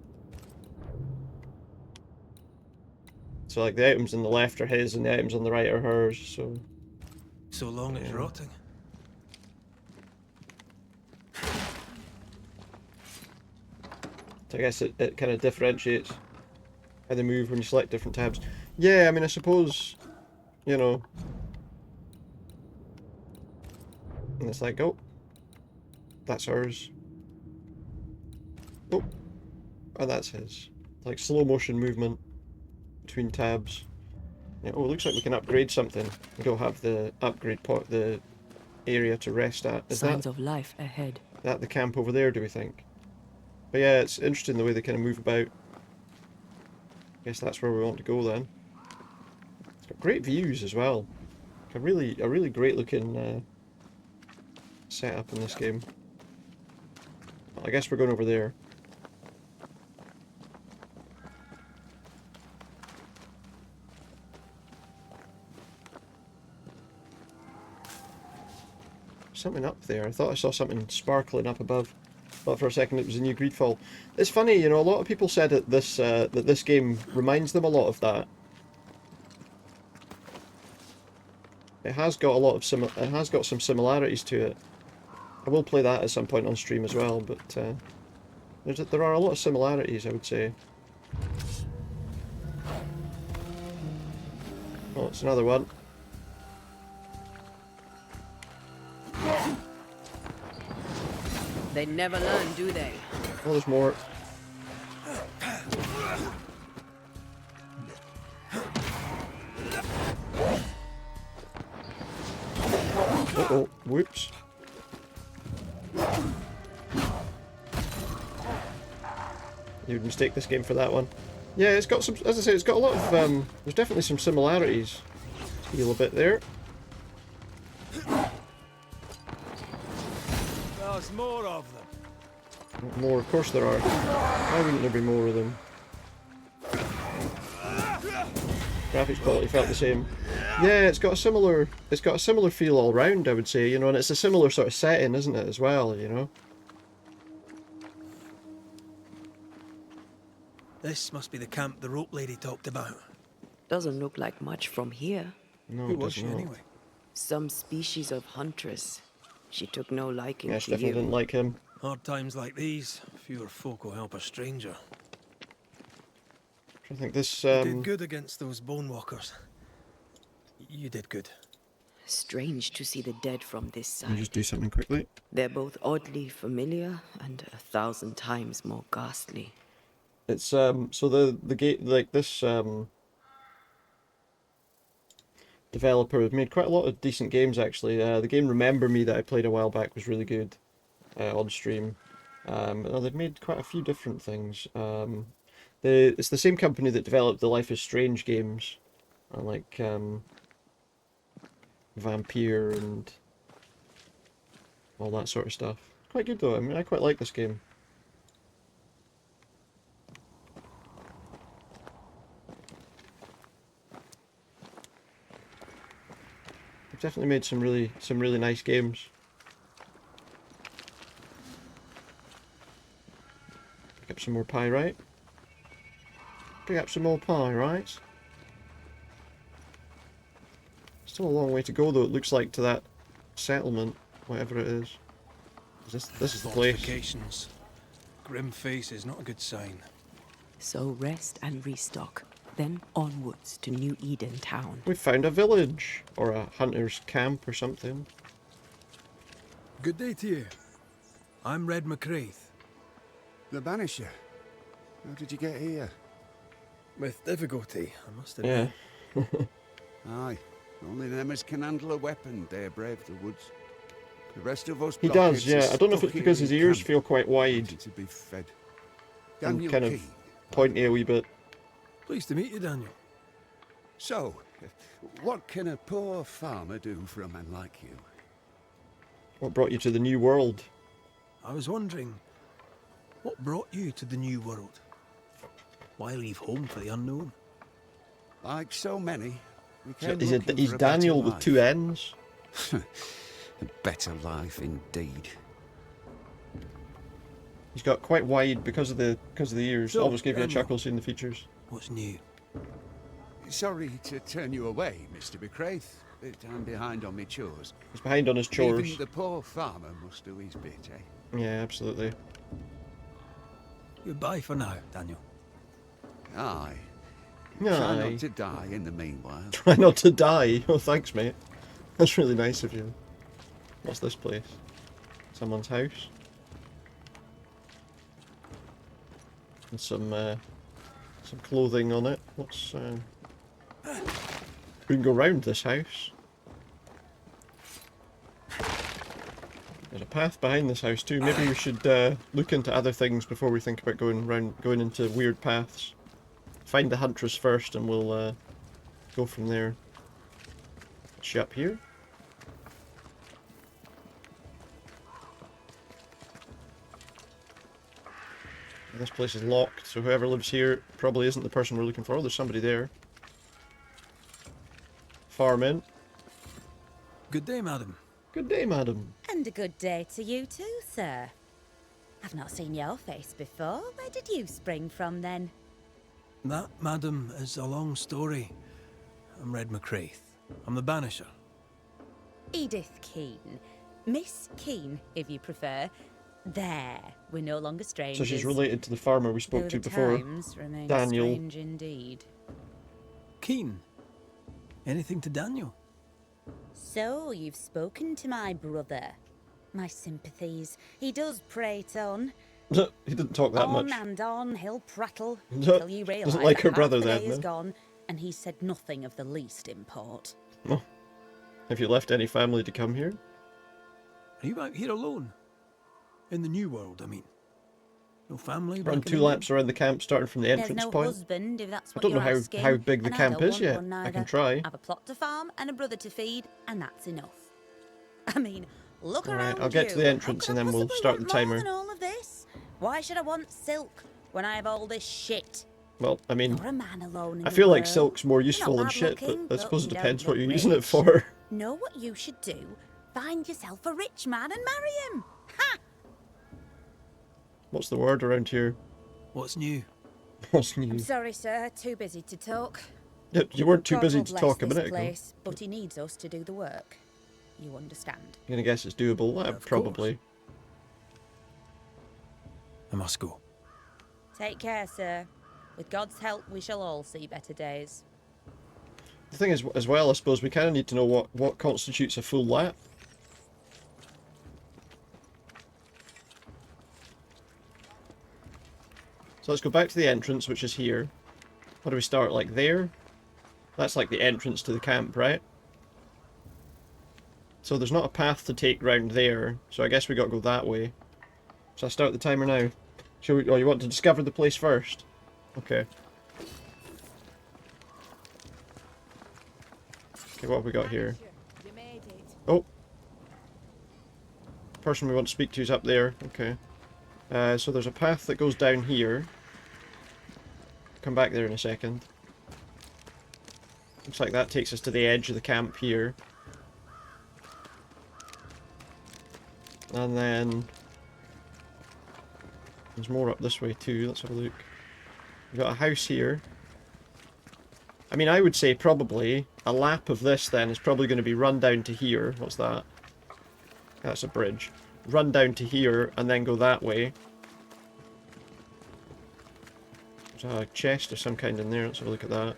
So like the items on the left are his and the items on the right are hers, so... So long it's rotting. So I guess it kind of differentiates how they move when you select different tabs. Yeah, I mean, I suppose, you know, and it's like, oh, that's hers. Oh, and that's his. Like slow motion movement between tabs. Yeah, oh, it looks like we can upgrade something. We don't have the upgrade pot, the area to rest at. Is Signs of life ahead. that the camp over there, do we think? But yeah, it's interesting the way they kind of move about. I guess that's where we want to go then. It's got great views as well. A really great looking setup in this game. Well, I guess we're going over there. Something up there. I thought I saw something sparkling up above. Thought for a second it was a new Greedfall. It's funny, you know, a lot of people said that this game reminds them a lot of that. It has got a lot of it has got some similarities to it. I will play that at some point on stream as well, but there are a lot of similarities, I would say. Oh, it's another one. They never learn, do they? Oh, there's more. Uh-oh, whoops. You would mistake this game for that one. Yeah, it's got some, as I say, it's got a lot of, there's definitely some similarities. Heal a bit there. There's more of them. More, of course there are. Why wouldn't there be more of them? Graphics quality felt the same. Yeah, it's got a similar feel all round, I would say, you know, and it's a similar sort of setting, isn't it, as well, you know? This must be the camp the rope lady talked about. Doesn't look like much from here. No, Who it was does she not. anyway? Some species of huntress. She took no liking Yeah, she to definitely you. didn't like him. Hard times like these, fewer folk will help a stranger. I think this, You did good against those bone walkers. You did good. Strange to see the dead from this Let me side. just do something quickly. They're both oddly familiar and 1,000 times more ghastly. It's, so the gate, like, this, developer have made quite a lot of decent games, actually. The game Remember Me that I played a while back was really good, on stream. They've made quite a few different things. It's the same company that developed the Life is Strange games, like Vampire and all that sort of stuff. Quite good though. I mean, I quite like this game. They've definitely made some really nice games. Pick up some more pyrite. Pick up some more pyrite. Still a long way to go though, it looks like, to that settlement, whatever it is. This is the place. Fortifications. Grim face is not a good sign. So rest and restock, then onwards to New Eden town. We found a village, or a hunter's camp or something. Good day to you. I'm Red McCraith. The Banisher. How did you get here? With difficulty, I must admit. Yeah. Aye. Only them as can handle a weapon dare brave the woods. The rest of us He does, blockheads yeah. are I don't know if it's stuck because here his in ears camp, feel quite wide wanting to be fed. and Daniel kind of Keen. pointy a wee bit. Pleased to meet you, Daniel. So, what can a poor farmer do for a man like you? What brought you to the New World? I was wondering, what brought you to the New World? Why leave home for the unknown? Like so many, we So came he's looking he's for a better Daniel with life. 2 N's. A better life indeed. He's got quite wide because of the ears. So, Always gave you a chuckle seeing the features. What's new? Sorry to turn you away, Mr. McCraith, but I'm behind on my chores. He's behind on his chores. Even the poor farmer must do his bit, eh? Yeah, absolutely. Goodbye for now, Daniel. Aye. Aye. Try not to die in the meanwhile. Try not to die. Oh, thanks, mate. That's really nice of you. What's this place? Someone's house. And some clothing on it. What's we can go round this house. There's a path behind this house too. Maybe we should look into other things before we think about going into weird paths. Find the huntress first, and we'll go from there. Is she up here? This place is locked, so whoever lives here probably isn't the person we're looking for. Oh, there's somebody there. Farming. Good day, madam. Good day, madam. And a good day to you too, sir. I've not seen your face before. Where did you spring from, then? That, madam, is a long story. I'm Red McCraith. I'm the Banisher. Edith Keen. Miss Keen, if you prefer. There, we're no longer strangers. So she's related to the farmer we spoke Though to the before. times remain Daniel. strange indeed. Keen. Anything to Daniel? So, you've spoken to my brother. My sympathies. He does prate on. He didn't talk that on much. and on, he'll prattle No, until you realise doesn't like that her half brother the then, day is no? gone, and he said nothing of the least import. Oh. Have you left any family to come here? Are you out here alone? In the New World, I mean. No family? Run back in 2 the laps around the camp, starting from the There's entrance no point. husband, if that's I what don't know you're how asking, big the and I camp don't is want yet. one I can neither. try. I've a plot to farm and a brother to feed, and that's enough. I mean, look Alright, around I'll get to you. the entrance and then we'll start the More timer. than all of this? Why should I want silk when I have all this shit? Well, I mean, You're a man alone in I the feel like world. silk's more You're useful not than shit, bad-looking, but I suppose it you depends don't what look you're using it rich. for. Know what you should do? Find yourself a rich man and marry him. Ha! What's the word around here? What's new? What's I'm new? sorry, sir. Too busy to talk. You weren't too God busy will to bless talk a this minute ago. place, but he needs us to do the work. You understand? I'm gonna guess it's doable. Probably. I must go. Take care, sir. With God's help, we shall all see better days. The thing is, as well, I suppose we kind of need to know what constitutes a full lap. So let's go back to the entrance, which is here. What do we start, like there? That's like the entrance to the camp, right? So there's not a path to take round there, so I guess we got to go that way. So I start the timer now. Shall we, oh, you want to discover the place first? Okay. Okay, what have we got here? Oh! The person we want to speak to is up there. Okay. So there's a path that goes down here. Come back there in a second. Looks like that takes us to the edge of the camp here. And then there's more up this way too. Let's have a look. We've got a house here. I mean, I would say probably a lap of this then is probably going to be run down to here. What's that? That's a bridge. Run down to here and then go that way. There's a chest of some kind in there. Let's have a look at that.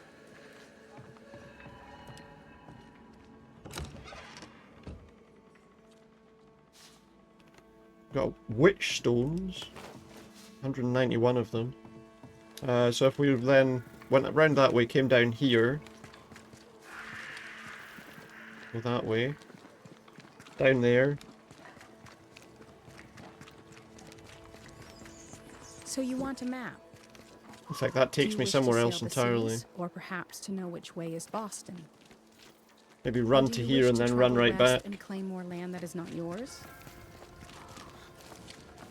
Got witch stones. 191 of them. So if we then went around that way, came down here. Go that way. Down there. So you want a map? Looks like that takes me somewhere else entirely. Or perhaps to know which way is Boston. Maybe run to here and then run right back. And claim more land that is not yours?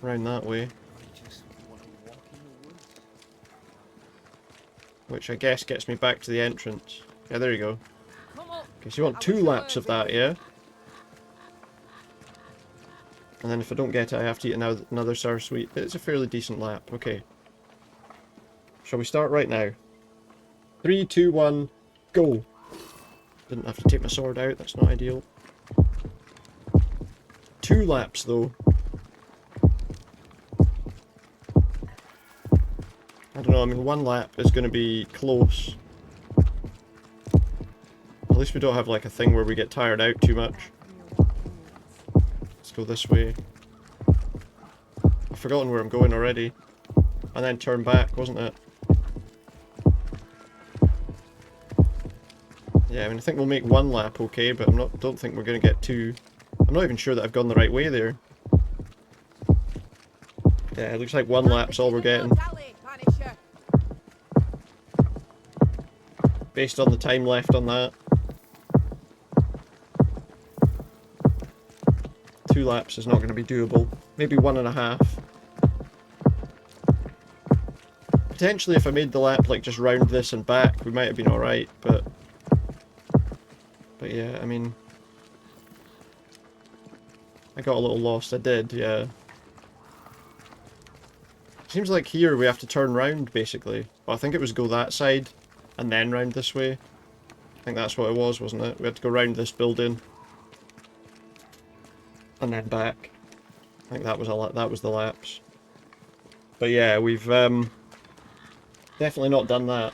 Around that way. Which I guess gets me back to the entrance. Yeah, there you go. Okay, so you want 2 laps of that, yeah? And then if I don't get it, I have to eat another sour sweet. It's a fairly decent lap. Okay. Shall we start right now? 3, 2, 1, go! Didn't have to take my sword out, that's not ideal. 2 laps, though. I don't know, I mean 1 lap is going to be close. At least we don't have like a thing where we get tired out too much. Let's go this way. I've forgotten where I'm going already. And then turn back, wasn't it? Yeah, I mean I think we'll make 1 lap okay, but don't think we're going to get 2. I'm not even sure that I've gone the right way there. Yeah, it looks like 1 lap's all we're getting. Based on the time left on that. 2 laps is not going to be doable. Maybe 1.5. Potentially if I made the lap like just round this and back, we might have been alright, but yeah, I mean, I got a little lost, I did, yeah. Seems like here we have to turn round, basically. Well, I think it was go that side, and then round this way. I think that's what it was, wasn't it? We had to go round this building. And then back. I think that was the laps. But yeah, we've definitely not done that.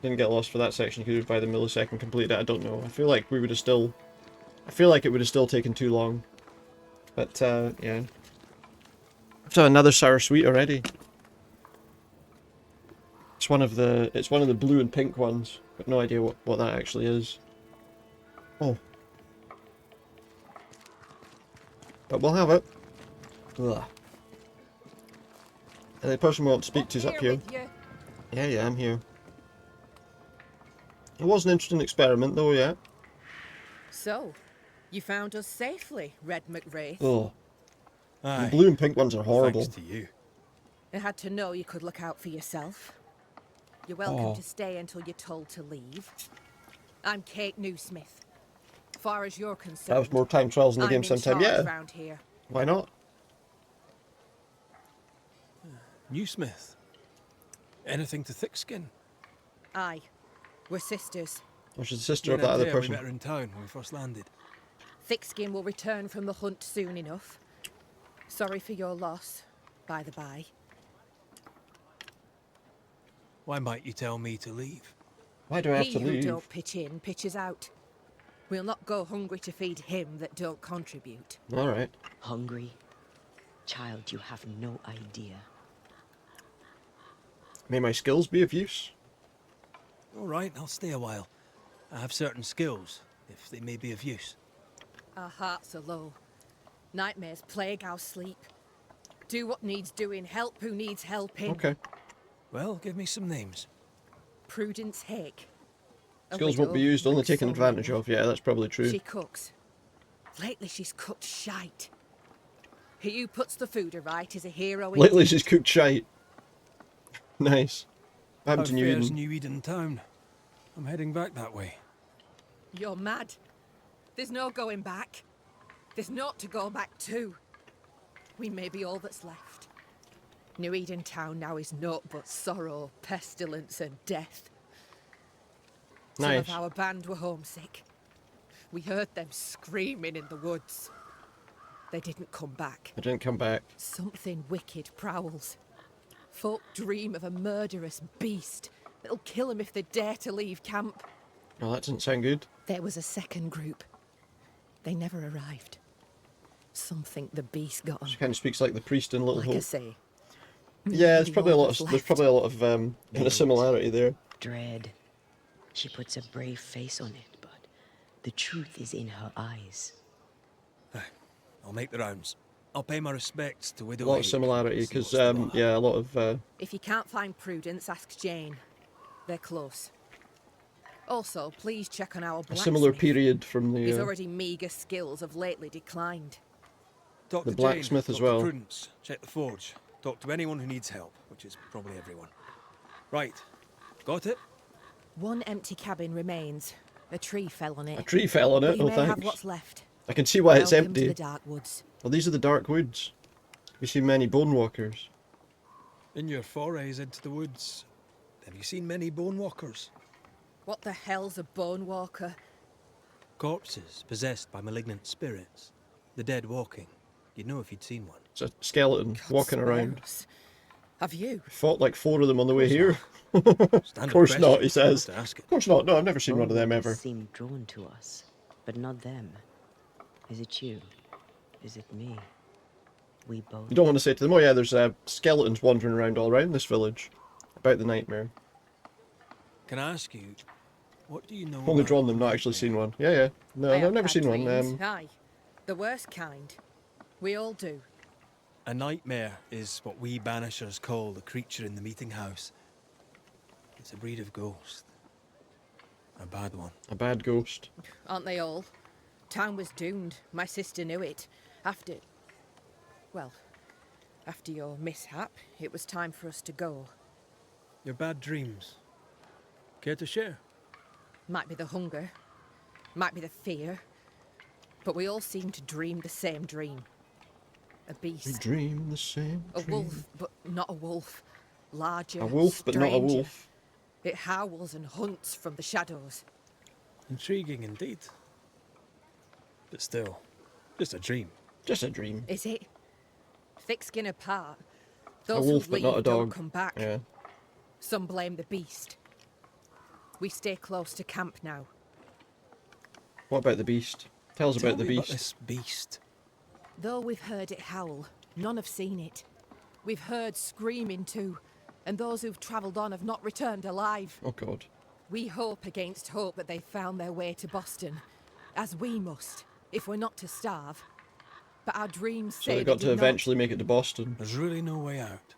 Didn't get lost for that section because by the millisecond completed it. I don't know. I feel like we would have still... I feel like it would have still taken too long. But yeah. So another sour sweet already. It's one of the blue and pink ones. Got no idea what that actually is. Oh. But we'll have it. Ugh. And the person we want to speak to is up here. Yeah, I'm here. It was an interesting experiment though, yeah. So, you found us safely, Red McWraith. Oh. Aye. The blue and pink ones are horrible. Thanks to you. I had to know you could look out for yourself. You're welcome Oh. to stay until you're told to leave. I'm Kate Newsmith. Far as you're concerned, Have more time trials in the I'm game in sometime. charge Yeah. round here. Why not? Newsmith. Anything to Thickskin? Aye, we're sisters. Oh, she's the sister Me of and that other Antea, we person. met her in town when we first landed. Thickskin will return from the hunt soon enough. Sorry for your loss, by the by. Why might you tell me to leave? Why do I have He to who leave? don't pitch in, pitches out. We'll not go hungry to feed him that don't contribute. All right. Hungry? Child, you have no idea. May my skills be of use? All right, I'll stay a while. I have certain skills, if they may be of use. Our hearts are low. Nightmares plague our sleep. Do what needs doing, help who needs helping. Okay. Well, give me some names. Prudence Hake. A Skills won't be widow, used, only like taken so advantage many. of. Yeah, that's probably true. She cooks. Lately she's cooked shite. He who puts the food aright is a hero. Lately indeed. she's cooked shite. Nice. What happened to New fares Eden? New Eden town? I'm heading back that way. You're mad. There's no going back. There's naught to go back to. We may be all that's left. New Eden town now is naught but sorrow, pestilence and death. Nice. Some of our band were homesick. We heard them screaming in the woods. They didn't come back. I didn't come back. Something wicked prowls. Folk dream of a murderous beast that'll kill them if they dare to leave camp. Oh, that doesn't sound good. There was a second group. They never arrived. Some think the beast got them. She kind of speaks like the priest in Little Like I Hope. say. Yeah, there's maybe probably a all lot that's of left. kind of similarity there. Dread. She puts a brave face on it, but the truth is in her eyes. I'll make the rounds. I'll pay my respects to A Widow lot of Hake. similarity because yeah, a lot of If you can't find Prudence, ask Jane. They're close. Also, please check on our a blacksmith. similar period from His the already meagre skills have lately declined. Talk The to blacksmith Jane, as talk to well. Prudence, check the forge. Talk to anyone who needs help, which is probably everyone. Right. Got it? One empty cabin remains. A tree fell on it. A tree fell on it? But you Oh, may have thanks. what's left. I can see why it's Welcome empty. to the dark woods. Well, these are the dark woods. We see many bone walkers. In your forays into the woods, have you seen many bone walkers? What the hell's a bone walker? Corpses possessed by malignant spirits. The dead walking. You'd know if you'd seen one. It's a skeleton walking spare around. us. Have you? Fought like 4 of them on the way here. Standard Of course question, not, he says. to ask it. Of course not. No, I've never seen one of Both them ever. seem drawn to us, but not them. Is it you? Is it me? We both. You don't want to say to them, oh yeah, there's skeletons wandering around all around this village. About the nightmare. Can I ask you, what do you know Only about drawn them, not actually seen one. Yeah, yeah. No, I I've have never bad seen one. dreams. Aye. The worst kind. We all do. A nightmare is what we Banishers call the creature in the meeting house. It's a breed of ghost. A bad one. A bad ghost. Aren't they all? Town was doomed. My sister knew it. After your mishap, it was time for us to go. Your bad dreams. Care to share? Might be the hunger. Might be the fear. But we all seem to dream the same dream. A beast. We dream the same A dream. wolf, but not a wolf. Larger. A wolf, but not a stranger. wolf. It howls and hunts from the shadows. Intriguing indeed. But still, just a dream. Just a dream. Is it? Thick skin apart. A Those wolf, who but leave not a don't dog. come back. Yeah. Some blame the beast. We stay close to camp now. What about the beast? Tell us Tell about the me beast. this beast. Though we've heard it howl, none have seen it. We've heard screaming too, and those who've travelled on have not returned alive. Oh god. We hope against hope that they've found their way to Boston, as we must, if we're not to starve. But our dreams So say they've got they to do not. eventually make it to Boston. There's really no way out.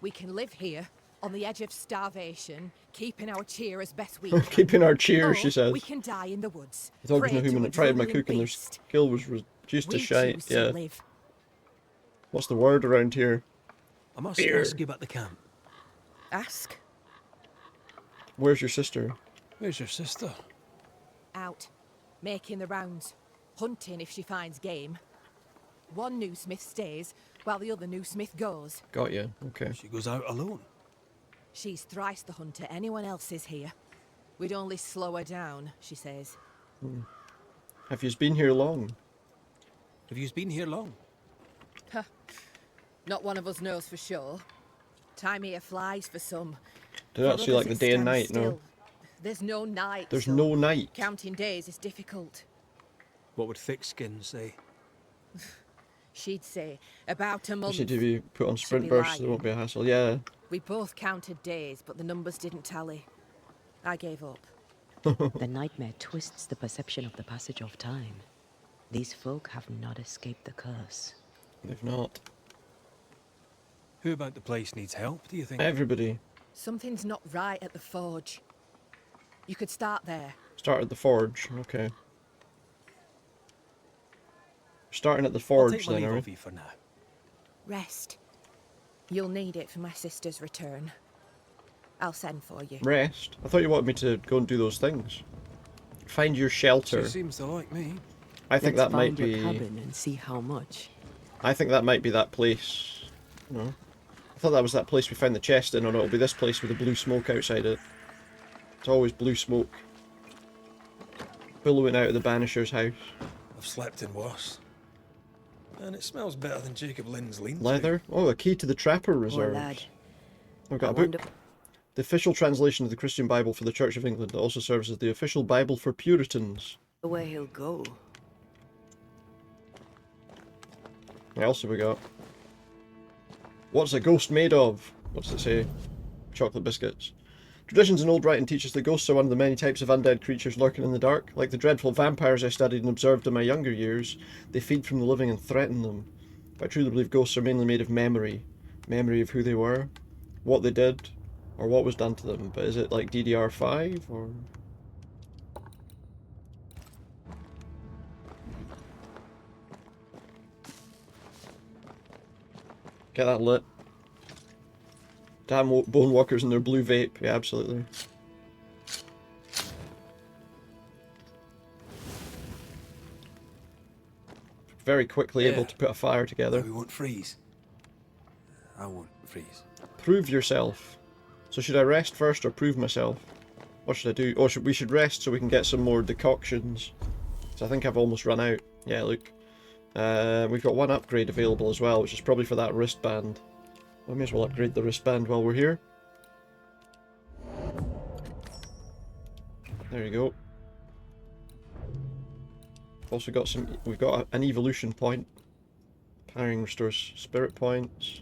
We can live here, on the edge of starvation, keeping our cheer as best we can. Keeping our cheer, Or she says. we can die in the woods. The dog was prey no to human a that tried my drooling cook and their beast. skill was reduced to We shite. choose to Yeah. live. What's the word around here? I must Beer. ask you about the camp. Ask. Where's your sister? Where's your sister? Out. Making the rounds. Hunting if she finds game. One new smith stays, while the other new smith goes. Got you. Okay. She goes out alone. She's thrice the hunter anyone else is here. We'd only slow her down, she says. Hmm. Have you been here long? Have you been here long? Huh. Not one of us knows for sure. Time here flies for some. Do not For see like others the it day and stands night, no. still. There's no night. There's so no night. Counting days is difficult. What would Thickskin say? She'd say about a month. Actually, do you put on She'd sprint be bursts so there lying. won't be a hassle? Yeah. We both counted days, but the numbers didn't tally. I gave up. The nightmare twists the perception of the passage of time. These folk have not escaped the curse. They've not. Who about the place needs help, do you think? Everybody. Something's not right at the forge. You could start there. Start at the forge. Okay. Starting at the I'll forge take my then, leave are of we? you for now. Rest. You'll need it for my sister's return. I'll send for you. Rest? I thought you wanted me to go and do those things. Find your shelter. She seems to like me. I think Let's that might find your be... cabin and see how much. I think that might be that place. No. I thought that was that place we found the chest in, or no, it'll be this place with the blue smoke outside it. It's always blue smoke. Billowing out of the Banishers' house. I've slept in worse. And it smells better than Jacob Lynn's lean-to. Leather? Oh, a key to the Trapper Reserves. lad. We've got I a book. wonder- The official translation of the Christian Bible for the Church of England. It also serves as the official Bible for Puritans. Where he'll go. What else have we got? What's a ghost made of? What's it say? Chocolate biscuits. Traditions in old writing teach us that ghosts are one of the many types of undead creatures lurking in the dark. Like the dreadful vampires I studied and observed in my younger years, they feed from the living and threaten them. But I truly believe ghosts are mainly made of memory. Memory of who they were, what they did, or what was done to them. But is it like DDR5 or... Get that lit. Damn bone walkers and their blue vape. Yeah, absolutely. Very quickly able to put a fire together. We won't freeze. I won't freeze. Prove yourself. So should I rest first or prove myself? What should I do? Oh, we should rest so we can get some more decoctions. So I think I've almost run out. Yeah, look. We've got one upgrade available as well, which is probably for that wristband. We may as well upgrade the wristband while we're here. There you go. Also got some, we've got an evolution point. Parrying restores spirit points.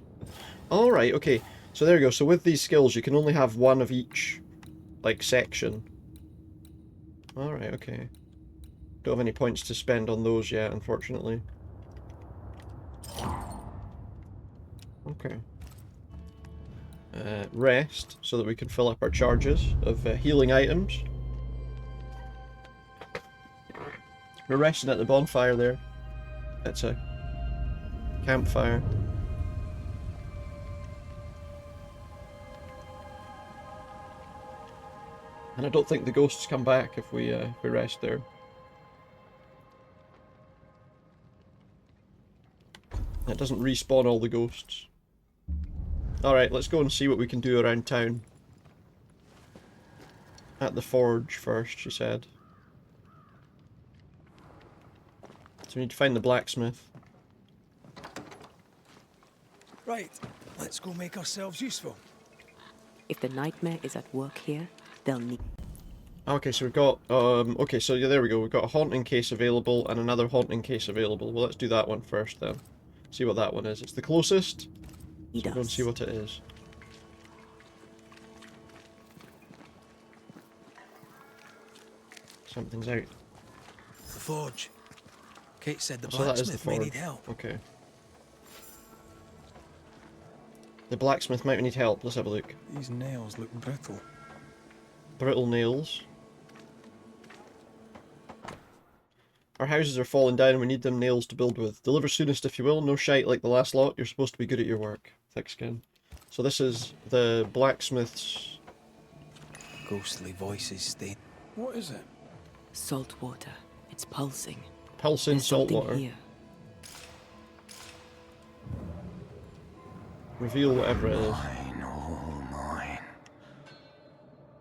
Alright, okay. So there you go. So with these skills you can only have one of each, like, section. Alright, okay. Don't have any points to spend on those yet, unfortunately. Okay. Rest, so that we can fill up our charges of healing items. We're resting at the bonfire there. That's a campfire. And I don't think the ghosts come back if we rest there. It doesn't respawn all the ghosts. Alright, let's go and see what we can do around town. At the forge first, she said. So we need to find the blacksmith. Right, let's go make ourselves useful. If the nightmare is at work here, they'll need... Okay, so we've got, okay, so yeah, there we go. We've got a haunting case available and another haunting case available. Well, let's do that one first then. See what that one is. It's the closest. So we'll go and see what it is. Something's out. The forge. Kate said the So that is the blacksmith may need forge. help. Okay. The blacksmith might need help. Let's have a look. These nails look brittle. Brittle nails. Our houses are falling down and we need them nails to build with. Deliver soonest if you will. No shite like the last lot. You're supposed to be good at your work. thick skin. So this is the blacksmith's... Ghostly voices stay. What is it? Salt water. It's pulsing. Pulsing There's salt something water. here. Reveal whatever it is. Mine, all mine.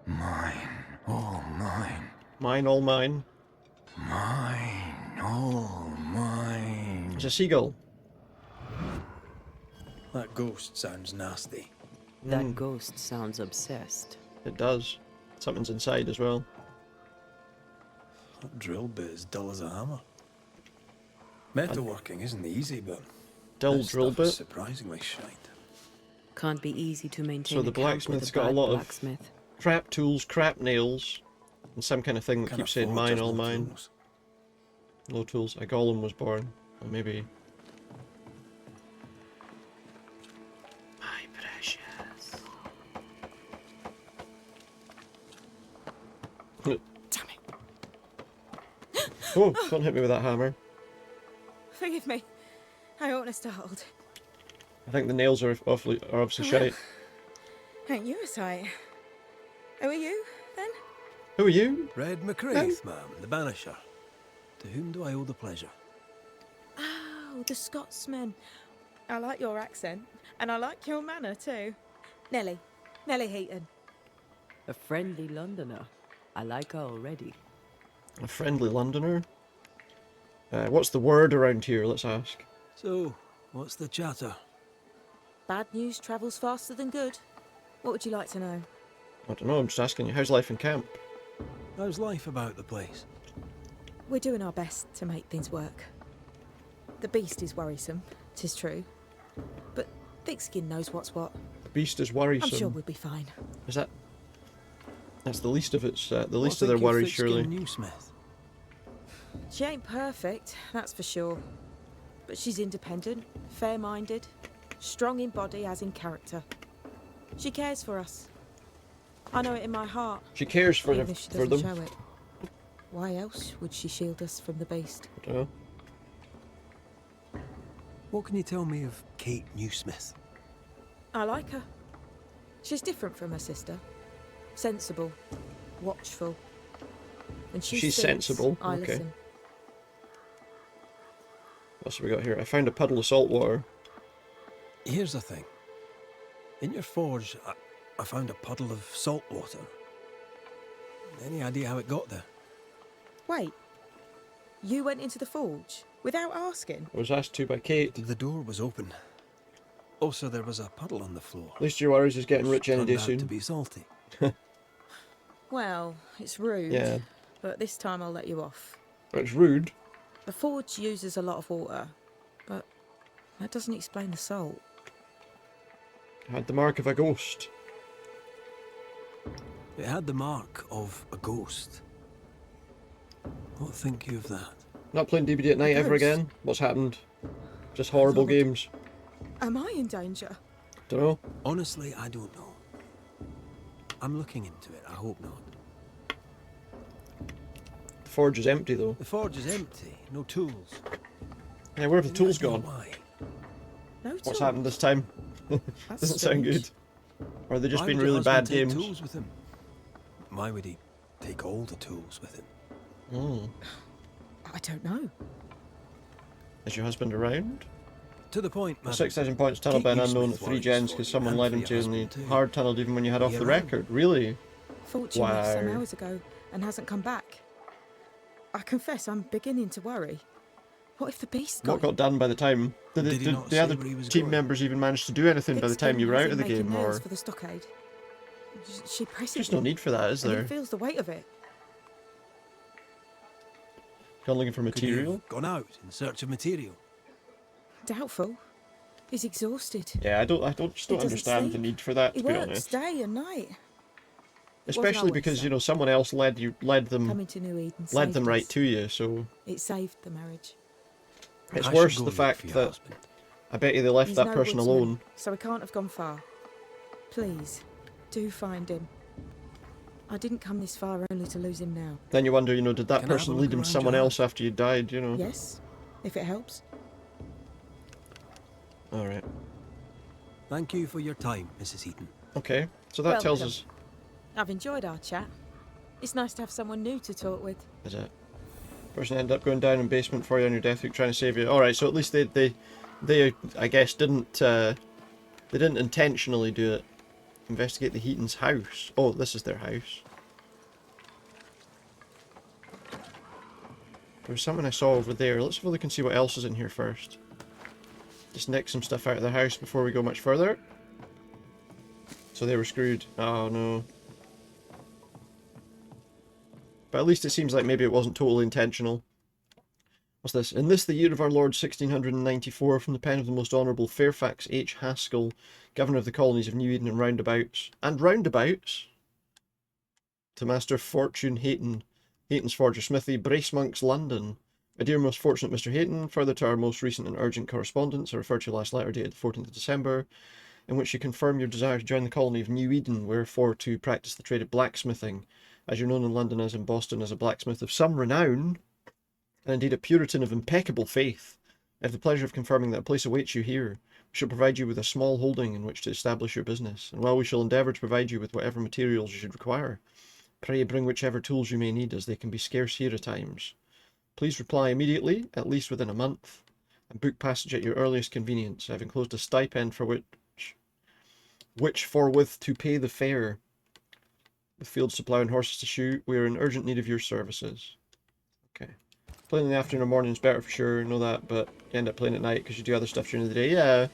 Mine, all mine. Mine, all mine. Mine, all mine. It's a seagull. That ghost sounds nasty. That ghost sounds obsessed. It does. Something's inside as well. That drill bit is dull as a hammer. Metalworking isn't easy, but Dull this drill stuff is bit? surprisingly shite. Can't be easy to maintain. So the a camp with blacksmith's a got a bad lot blacksmith. of crap tools, crap nails, and some kind of thing that keeps saying mine, all mine. No tools. A golem was born. Or maybe... My precious. Damn it. Oh, don't hit me with that hammer. Forgive me. I oughtn't have startled. I think the nails are obviously shite. Ain't you a sight? Who are you, then? Who are you? Red McCraith, ma'am, the Banisher. To whom do I owe the pleasure? Oh, the Scotsman. I like your accent, and I like your manner too. Nellie Heaton. A friendly Londoner. I like her already. A friendly Londoner? What's the word around here, let's ask. So, what's the chatter? Bad news travels faster than good. What would you like to know? I don't know, I'm just asking you. How's life in camp? How's life about the place? We're doing our best to make things work. The beast is worrisome, 'tis true. But Thickskin knows what's what. The beast is worrisome. I'm sure we'll be fine. Is that... That's the least of its... the least of their worries, surely. Newsmith? She ain't perfect, that's for sure. But she's independent, fair-minded, strong in body as in character. She cares for us. I know it in my heart. She cares for, even if she for doesn't them. show it. Why else would she shield us from the beast? I don't know. What can you tell me of Kate Newsmith? I like her. She's different from her sister. Sensible, watchful. And she She's speaks, sensible, I okay. listen. What's we got here? I found a puddle of salt water. Here's the thing. In your forge, I found a puddle of salt water. Any idea how it got there? Wait. You went into the forge without asking? I was asked to by Kate. The door was open. Also, there was a puddle on the floor. At least your worries is getting rich any Turned day out soon. to be salty. Well, it's rude. Yeah. But this time I'll let you off. It's rude. The forge uses a lot of water, but that doesn't explain the salt. Had the mark of a ghost. It had the mark of a ghost. What think you of that? Not playing DBD at night ever Ghost? again? What's happened? Just horrible Lord. games. Am I in danger? Don't know. Honestly, I don't know. I'm looking into it. I hope not. The forge is empty though. The forge is empty. No tools. Yeah, where have the tools gone? Why? No What's tools. happened this time? That's Doesn't sound strange. good. Or have they just Why been would your really bad husband take games? Tools with him? Why would he take all the tools with him? Hmm. I don't know. Is your husband around? To the point, A madam. 6,000 points tunnel Kate by an Newsmith unknown at 3 worries gens for because you someone and led for him your to in the husband too. hard tunneled even when you had off Are the you around? record. Really? Fortune left some Wow. hours ago and hasn't come back. I confess I'm beginning to worry. What if the beast What got done by the time? Did Did he not the say other where he was team going? members even manage to do anything by the time you were out of the game? Or for the stockade. She presses there's no him, need for that, is and there? he feels the weight of it. Gone looking for Could you material? have gone out in search of material? Doubtful. He's exhausted. Yeah, I don't just don't He doesn't understand the sleep. need for that, He to be works honest. day and night. Especially because, you know, someone else led them Coming to New Eden led saved them right us. to you, so It saved the marriage. it's I worse should go the look fact for your that husband. I bet you they left He's that no person woodsman, alone. so he can't have gone far. Please, do find him. I didn't come this far only to lose him now. Then you wonder, you know, did that Can I have a person look lead him to around someone your else after you died, you know? Yes, if it helps. Alright. Thank you for your time, Mrs. Eaton. Okay, so that tells Welcome. us... I've enjoyed our chat. It's nice to have someone new to talk with. Is it? Person ended up going down in basement for you on your death week trying to save you. Alright, so at least they I guess didn't they didn't intentionally do it. Investigate the Heaton's house. Oh, this is their house. There was something I saw over there. Let's have a look and see what else is in here first. Just nick some stuff out of the house before we go much further. So they were screwed. Oh no. But at least it seems like maybe it wasn't totally intentional. What's this? In this, the year of our Lord 1694, from the pen of the most honourable Fairfax H. Haskell, Governor of the colonies of New Eden and roundabouts. And roundabouts? To Master Fortune Hayton, Hayton's Forger Smithy, Bracemonks, London. My dear most fortunate Mr. Hayton, further to our most recent and urgent correspondence, I refer to your last letter dated the 14th of December, in which you confirm your desire to join the colony of New Eden, wherefore to practice the trade of blacksmithing, as you're known in London as in Boston as a blacksmith of some renown, and indeed a Puritan of impeccable faith. I have the pleasure of confirming that a place awaits you here. We shall provide you with a small holding in which to establish your business, and while we shall endeavour to provide you with whatever materials you should require, pray bring whichever tools you may need, as they can be scarce here at times. Please reply immediately, at least within a month, and book passage at your earliest convenience. I have enclosed a stipend for which forthwith to pay the fare. With fields to plough and horses to shoot, we are in urgent need of your services. Okay. Playing in the afternoon or morning is better for sure, know that, but you end up playing at night because you do other stuff during the day. Yeah, you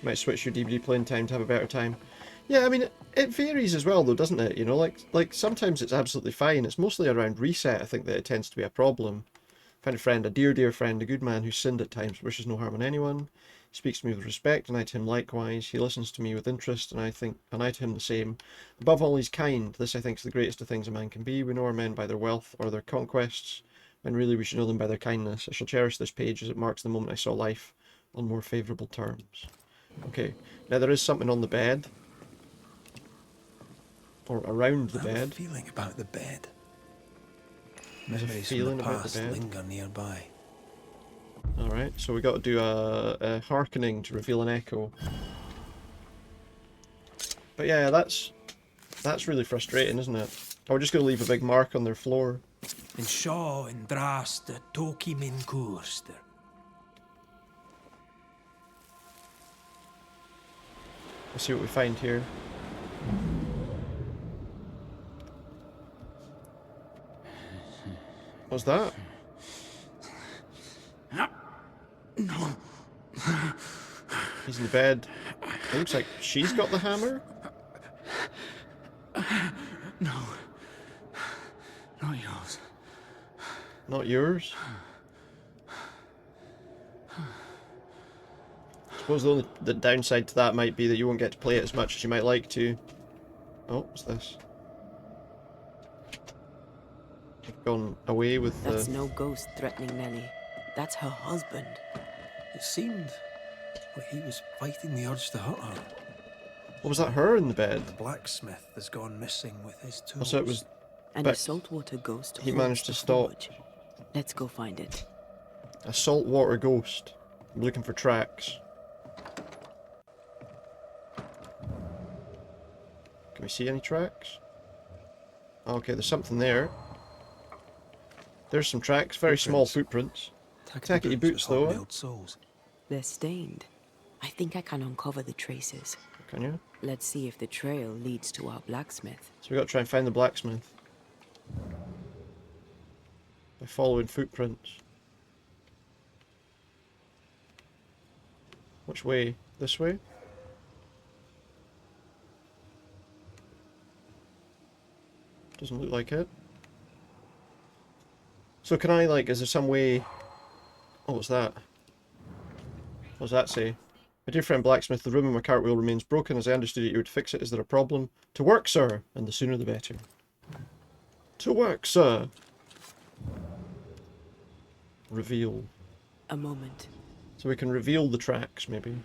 might switch your DVD playing time to have a better time. Yeah, I mean, it varies as well though, doesn't it? You know, like sometimes it's absolutely fine. It's mostly around reset, I think, that it tends to be a problem. Find a friend, a dear, dear friend, a good man who's sinned at times, wishes no harm on anyone, speaks to me with respect, and I to him likewise. He listens to me with interest, and I to him the same. Above all, he's kind. This, I think, is the greatest of things a man can be. We know our men by their wealth or their conquests, when really we should know them by their kindness. I shall cherish this page as it marks the moment I saw life on more favourable terms. Okay, now there is something on the bed. Or around the bed. I have a feeling about the bed. There's a Memories feeling from the about past the bed. linger nearby. Alright, so we got to do a hearkening to reveal an echo. But yeah, that's really frustrating, isn't it? Oh, we're just going to leave a big mark on their floor. In Shaw and Drast, Toki Min Kurster. Let's see what we find here. What's that? No. He's in the bed. It looks like she's got the hammer. No. Not yours. Not yours? I suppose the downside to that might be that you won't get to play it as much as you might like to. Oh, what's this? I've gone away with the... That's no ghost threatening Nellie. That's her husband. It seemed like he was fighting the urge to hurt her. What was that, her in the bed? The blacksmith has gone missing with his tools. Oh, so it was... And a saltwater ghost. He managed to stop. Let's go find it. A saltwater ghost. I'm looking for tracks. Can we see any tracks? Okay, there's something there. There's some tracks, very small footprints. Tackety boots though. Eh? They're stained. I think I can uncover the traces. Can you? Let's see if the trail leads to our blacksmith. So we got to try and find the blacksmith. By following footprints. Which way? This way? Doesn't look like it. So can I, like, is there some way... Oh, what's that? What does that say? My dear friend blacksmith, the room in my cartwheel remains broken. As I understood it, you would fix it. Is there a problem? To work, sir! And the sooner the better. To work, sir! Reveal. A moment. So we can reveal the tracks, maybe.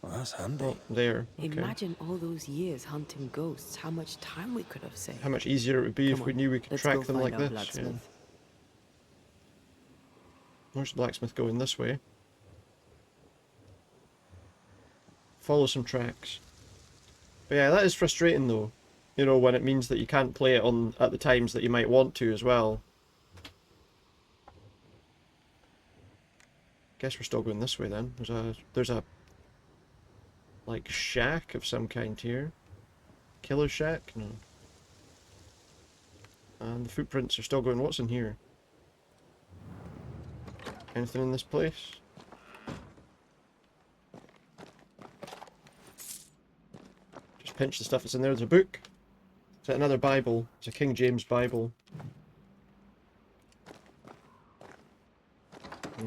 Well, that's handy. Oh, there. Okay. Imagine all those years hunting ghosts, how much time we could have saved. How much easier it would be if we knew we could let's track go them find like our this. blacksmith. Where's the blacksmith going? This way. Follow some tracks. But yeah, that is frustrating though. You know, when it means that you can't play it on at the times that you might want to as well. Guess we're still going this way then. There's a like shack of some kind here. Killer shack? No. And the footprints are still going. What's in here? Anything in this place? Just pinch the stuff that's in there. There's a book. Is that another Bible? It's a King James Bible.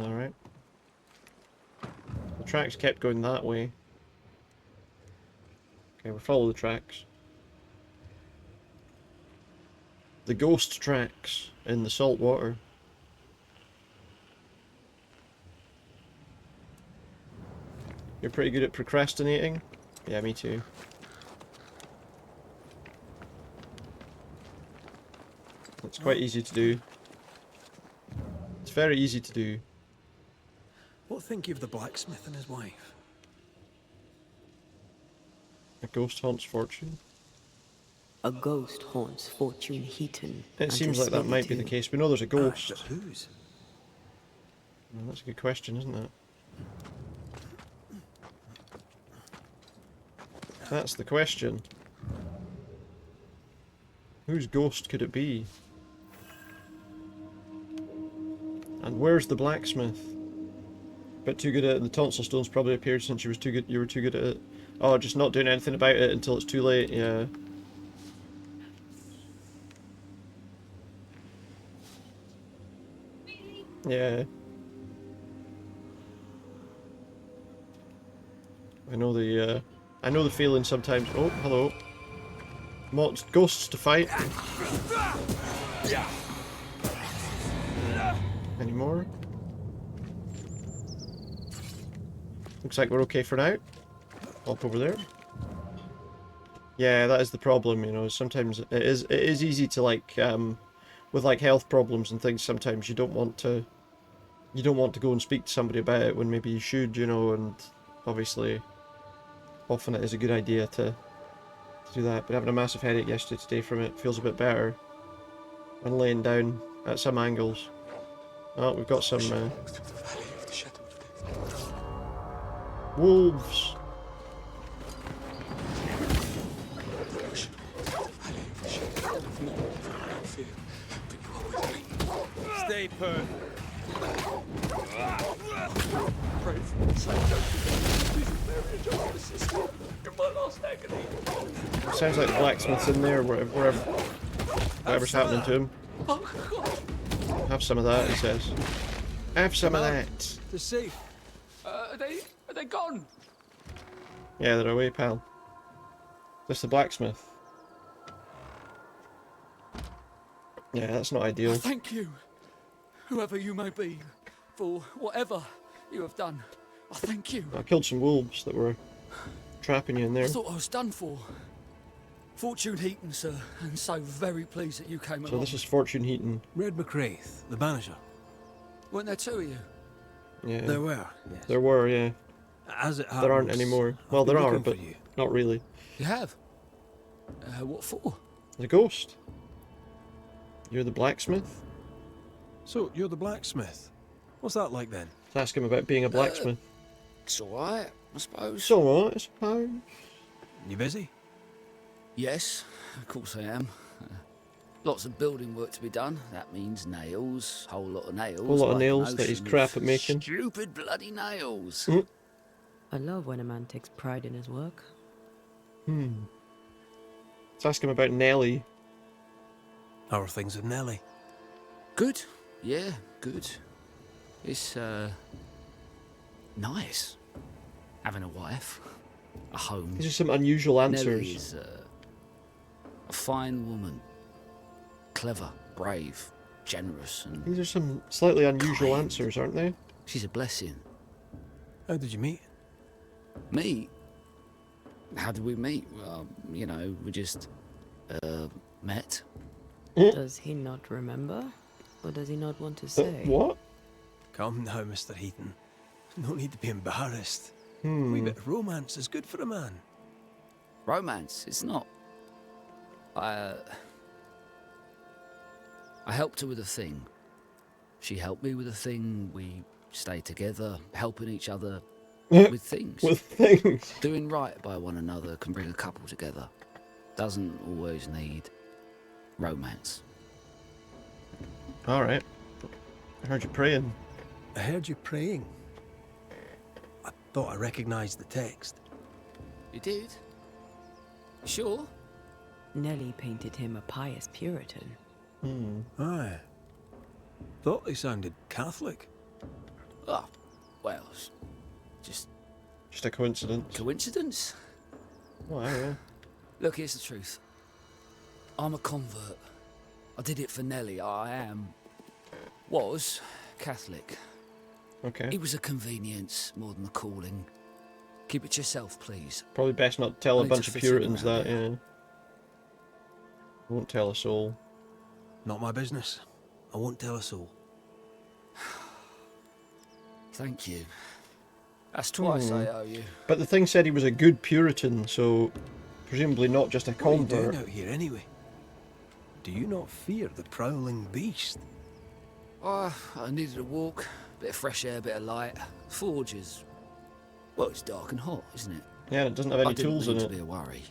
Alright. The tracks kept going that way. Okay, we'll follow the tracks. The ghost tracks in the salt water. You're pretty good at procrastinating? Yeah, me too. It's quite easy to do. It's very easy to do. What think you of the blacksmith and his wife? A ghost haunts fortune. A ghost haunts Fortune Heaton. It seems like that might be the case. We know there's a ghost. Whose? Well, that's a good question, isn't it? That's the question. Whose ghost could it be? And where's the blacksmith? Bit too good at it. The tonsil stones probably appeared since you were too good at it. Oh, just not doing anything about it until it's too late. Yeah. Yeah. I know the feeling sometimes. Oh, hello. Ghosts to fight. Any more? Looks like we're okay for now. Up over there. Yeah, that is the problem, you know. Sometimes it is easy to like with like health problems and things. Sometimes you don't want to go and speak to somebody about it when maybe you should, you know. And obviously, often it is a good idea to do that. But having a massive headache yesterday, today from it feels a bit better. And laying down at some angles. Oh, we've got some wolves. Stay put. Sounds like the blacksmith's in there, whatever's happening to him. Have some of that, he says. Have some of that. They're safe. Are they gone? Yeah, they're away, pal. That's the blacksmith. Yeah, that's not ideal. Thank you, whoever you may be, for whatever you have done. I thank you. I killed some wolves that were trapping you in there. I thought I was done for. Fortune Heaton, sir, and so very pleased that you came along. So this is Fortune Heaton. Red McCraith, the Banisher. Weren't there two of you? Yeah. There were, yes. There were, yeah. As it happens, there aren't anymore. Well, there are, but not really. You have? What for? The ghost. You're the blacksmith? So, you're the blacksmith. What's that like then? Let's ask him about being a blacksmith. It's alright, I suppose. It's alright, I suppose. You busy? Yes, of course I am. Lots of building work to be done. That means nails, whole lot of nails. Whole lot of like nails that he's crap at making. Stupid bloody nails. Mm. I love when a man takes pride in his work. Let's ask him about Nellie. How are things with Nellie? Good. Yeah, good. It's, nice. Having a wife. A home. These are some unusual answers. Nellie is, a fine woman. Clever, brave, generous, and... These are some slightly unusual answers, aren't they? She's a blessing. How did you meet? Meet? How did we meet? Well, you know, we just, met. Does he not remember? Or does he not want to say? What? Come now, Mr. Heaton. No need to be embarrassed. A wee bit of romance is good for a man. Romance? It's not. I helped her with a thing. She helped me with a thing. We stayed together, helping each other with things. With things. Doing right by one another can bring a couple together. Doesn't always need romance. All right. I heard you praying. I heard you praying. I thought I recognized the text. You did? Sure? Nellie painted him a pious Puritan. Aye. Thought they sounded Catholic. Oh, well, just a coincidence. Coincidence? Oh, yeah. Look, here's the truth. I'm a convert. I did it for Nellie. Was Catholic. Okay. It was a convenience more than a calling. Keep it to yourself, please. Probably best not to tell I a need bunch to of fit in Puritans around that, yeah. Won't tell a soul. Not my business. I won't tell a soul. Thank you. That's twice I owe you. But the thing said he was a good Puritan, so presumably not just a What are you convert. doing out here anyway? Do you not fear the prowling beast? I needed a walk, bit of fresh air, bit of light. Forge is, well, it's dark and hot, isn't it? Yeah, it doesn't have any I didn't tools mean in to it. be a worry.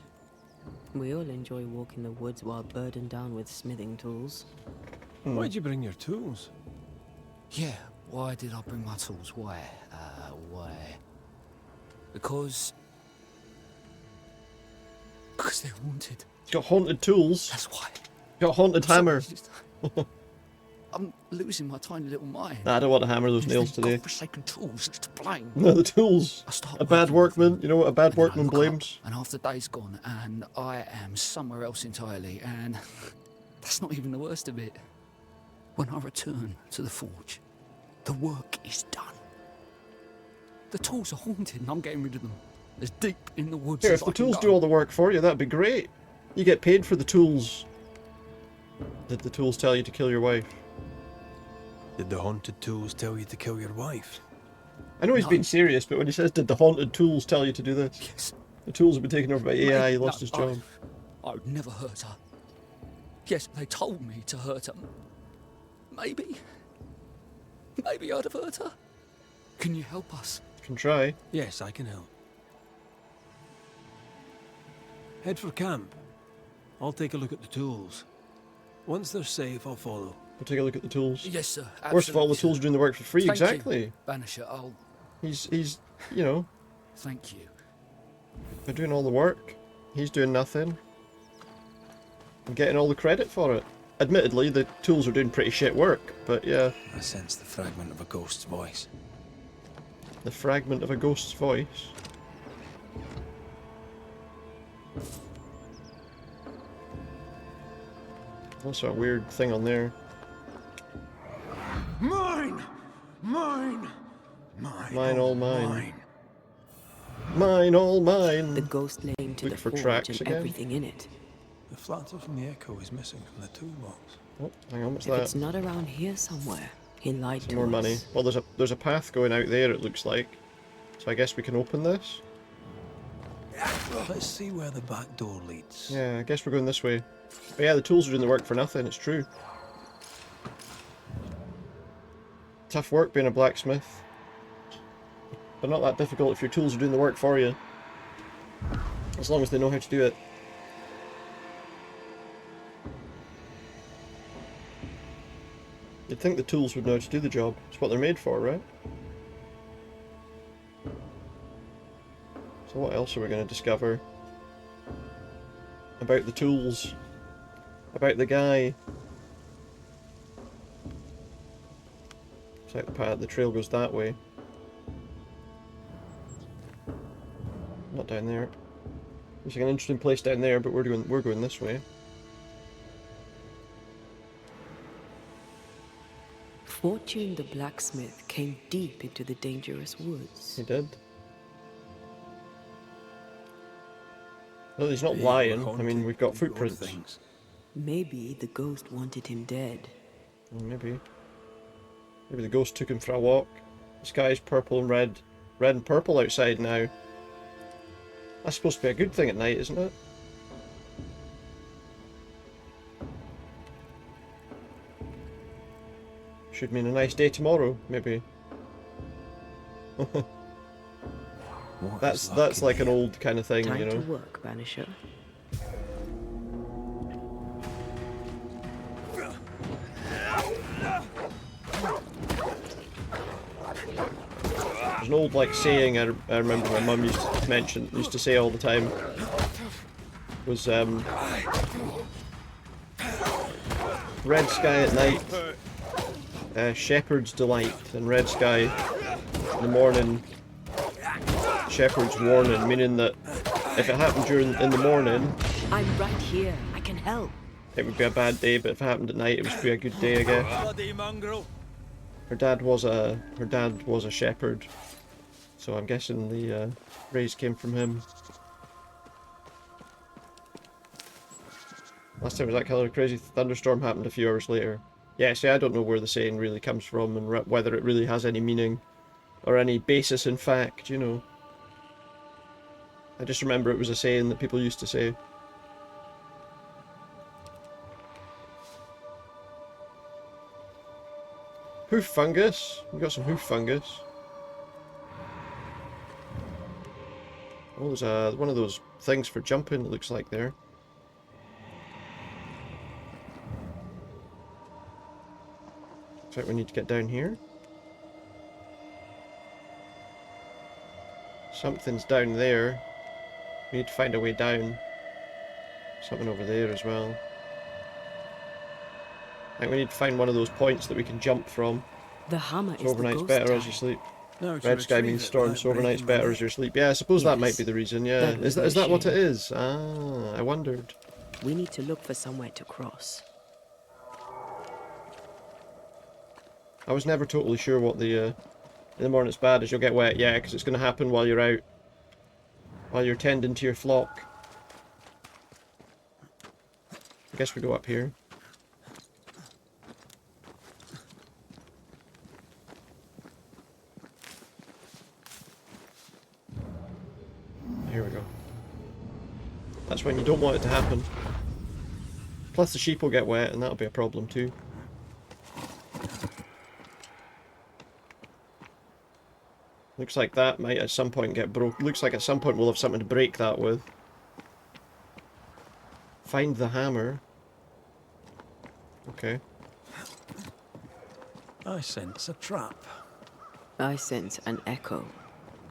We all enjoy walking the woods while burdened down with smithing tools. Why'd you bring your tools? Yeah, why did I bring my tools? Why? Because they're haunted. He's got haunted tools. That's why. He's got a haunted hammer. I'm losing my tiny little mind. Nah, I don't want to hammer those nails today. Forsaken tools to blame. No, the tools. A bad workman. You know what a bad workman blames? And half the day's gone, and I am somewhere else entirely, and that's not even the worst of it. When I return to the forge, the work is done. The tools are haunted, and I'm getting rid of them. As deep in the woods Here, as if the I can tools go. do all the work for you, that'd be great. You get paid for the tools. Did the tools tell you to kill your wife? Did the haunted tools tell you to kill your wife? I know he's being serious, but when he says, did the haunted tools tell you to do this? Yes. The tools have been taken over by AI, he lost his job. I would never hurt her. Yes, they told me to hurt her. Maybe I'd have hurt her. Can you help us? Can try. Yes, I can help. Head for camp. I'll take a look at the tools. Once they're safe, I'll follow. We'll take a look at the tools. Yes, sir. First of all, the absolutely, tools are doing the work for free. Thank Exactly. You, Banisher, I'll... He's, you know. Thank you. They're doing all the work. He's doing nothing. I'm getting all the credit for it. Admittedly, the tools are doing pretty shit work, but yeah. I sense the fragment of a ghost's voice. The fragment of a ghost's voice. What's that weird thing on there? Mine! Mine! Mine! Mine, all mine. Mine, all mine. The ghost named to Look the for forge tracks and again. everything in it. The flatter from the echo is missing from the toolbox. Oh, hang on, what's If that? it's not around here somewhere, he lied Some to more us. money. Well, there's a path going out there, it looks like. So I guess we can open this? Let's see where the back door leads. Yeah, I guess we're going this way. But yeah, the tools are doing the work for nothing, it's true. Tough work being a blacksmith. But not that difficult if your tools are doing the work for you. As long as they know how to do it. You'd think the tools would know how to do the job. It's what they're made for, right? So what else are we going to discover? About the tools. About the guy. Looks like the path, the trail goes that way. Not down there. There's like an interesting place down there, but we're going this way. Fortune the blacksmith came deep into the dangerous woods. He did. Well, he's not They lying. were I mean, we've got footprints. things. Maybe the ghost wanted him dead. Well, maybe. Maybe the ghost took him for a walk. The sky's purple and red. Red and purple outside now. That's supposed to be a good thing at night, isn't it? Should mean a nice day tomorrow, maybe. That's like an old kind of thing, Time you know. to work, Banisher. There's an old like saying I remember my mum used to say all the time. Was red sky at night, shepherd's delight, and red sky in the morning, shepherd's warning, meaning that if it happened in the morning, I'm right here. I can help. it would be a bad day, but if it happened at night, it would be a good day, I guess. Bloody mongrel. Her dad was a shepherd, so I'm guessing the phrase came from him. Last time was that killer crazy thunderstorm happened a few hours later. Yeah, see, I don't know where the saying really comes from and whether it really has any meaning or any basis in fact, you know. I just remember it was a saying that people used to say. Hoof fungus. We got some hoof fungus. Oh, there's one of those things for jumping, it looks like there. Looks like we need to get down here. Something's down there. We need to find a way down. Something over there as well. I think we need to find one of those points that we can jump from. The hammer So is overnight's the ghost better time. as you sleep. No, to Red sky retrieve means it storm, without so overnight's breaking my better as you sleep. Yeah, I suppose that might Yes. be the reason, yeah. That Is was that my what it shame. is? Ah, I wondered. We need to look for somewhere to cross. I was never totally sure what the, in the morning it's bad as you'll get wet. Yeah, because it's going to happen while you're out. While you're tending to your flock. I guess we go up here. Here we go. That's when you don't want it to happen. Plus the sheep will get wet and that'll be a problem too. Looks like that might at some point get broke. Looks like at some point we'll have something to break that with. Find the hammer. Okay. I sense a trap. I sense an echo.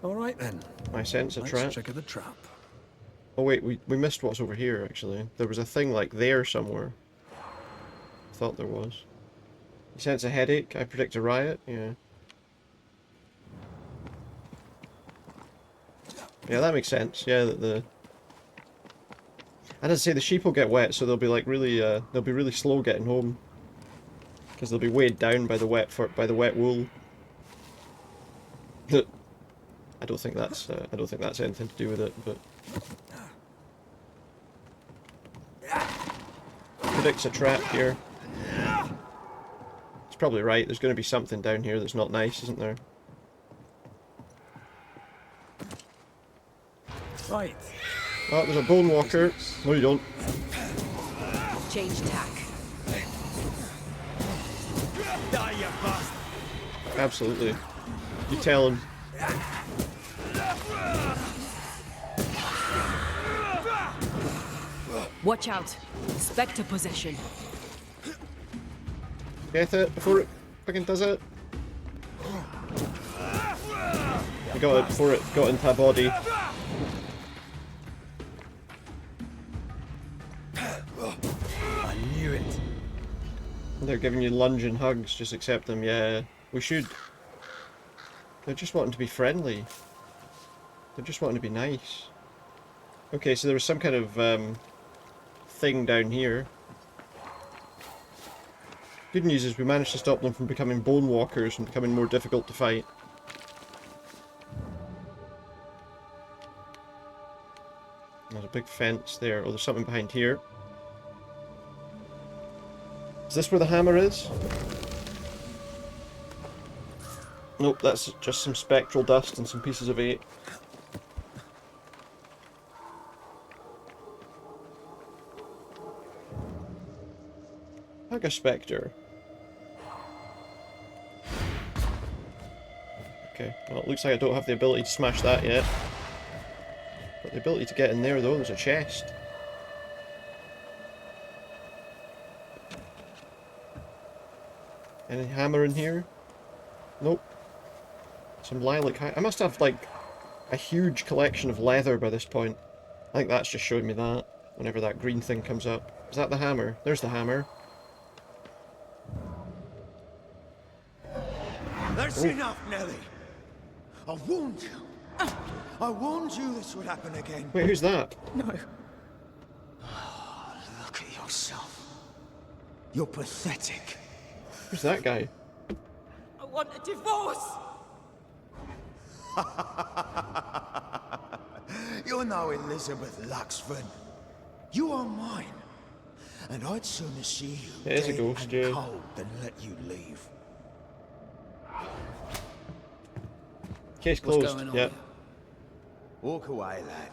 All right then. I sense a Let's trap. trigger the trap. Oh wait, we missed what's over here actually. There was a thing like there somewhere. I thought there was. You sense a headache? I predict a riot? Yeah. Yeah, that makes sense. Yeah, that the... I didn't say the sheep will get wet, so they'll be like really, they'll be really slow getting home. Because they'll be weighed down by the wet wool. I don't think that's anything to do with it, but... Predicts a trap here. It's probably right, there's going to be something down here that's not nice, isn't there? Right. Oh, there's a bone walker. No, you don't. Change tack. Die, you bastard. Absolutely. You tell him. Watch out. Spectre possession. Get it before it fucking does it. You got it before it got into her body. I knew it. They're giving you lunging hugs, just accept them. Yeah, we should. They're just wanting to be friendly. They're just wanting to be nice. Okay, so there was some kind of thing down here. Good news is we managed to stop them from becoming bone walkers and becoming more difficult to fight. There's a big fence there. Oh, there's something behind here. Is this where the hammer is? Nope, that's just some spectral dust and some pieces of 8. Like a spectre. Okay, well it looks like I don't have the ability to smash that yet. Got the ability to get in there though, there's a chest. Any hammer in here? Nope. Some lilac. I must have like a huge collection of leather by this point. I think that's just showing me that whenever that green thing comes up. Is that the hammer? There's the hammer. That's enough, Nelly. I warned you. I warned you this would happen again. Wait, who's that? No. Oh, look at yourself. You're pathetic. Who's that guy? I want a divorce! You're no Elizabeth Luxford. You are mine. And I'd sooner see you It is a dead ghost, and yeah. cold than let you leave. Case What's closed. going on Yep. here? Walk away, lad.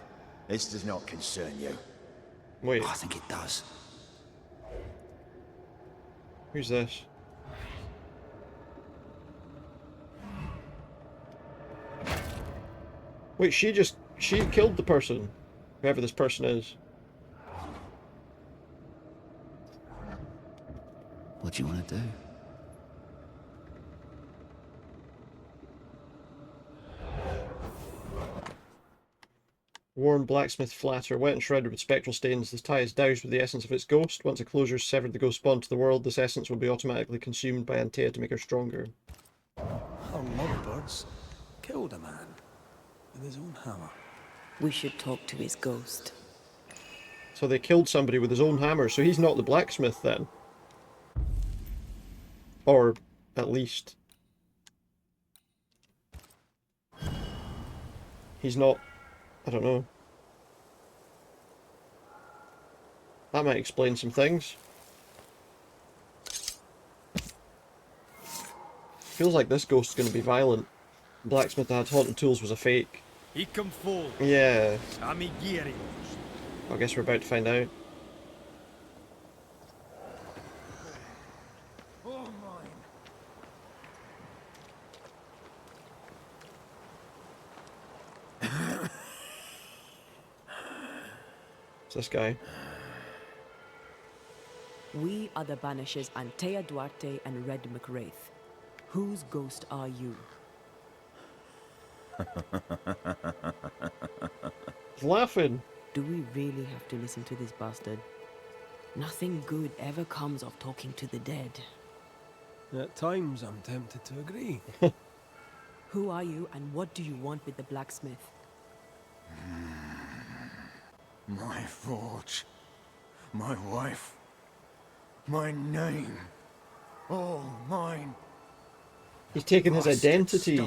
This does not concern you. Wait. I think it does. Who's this? Wait, she killed the person. Whoever this person is. What do you want to do? Worn blacksmith flatter, wet and shredded with spectral stains. This tie is doused with the essence of its ghost. Once a closure has severed the ghost bond to the world, this essence will be automatically consumed by Antea to make her stronger. Our lovebirds killed a man with his own hammer. We should talk to his ghost. So they killed somebody with his own hammer, so he's not the blacksmith then. Or, at least... he's not... I don't know. That might explain some things. Feels like this ghost's going to be violent. Blacksmith that had haunting tools was a fake. Yeah. I guess we're about to find out. It's this guy. We are the Banishers Antea Duarte and Red McWraith. Whose ghost are you? He's laughing. Do we really have to listen to this bastard? Nothing good ever comes of talking to the dead. At times, I'm tempted to agree. Who are you and what do you want with the blacksmith? My forge. My wife. My name. All mine. He's taken his identity.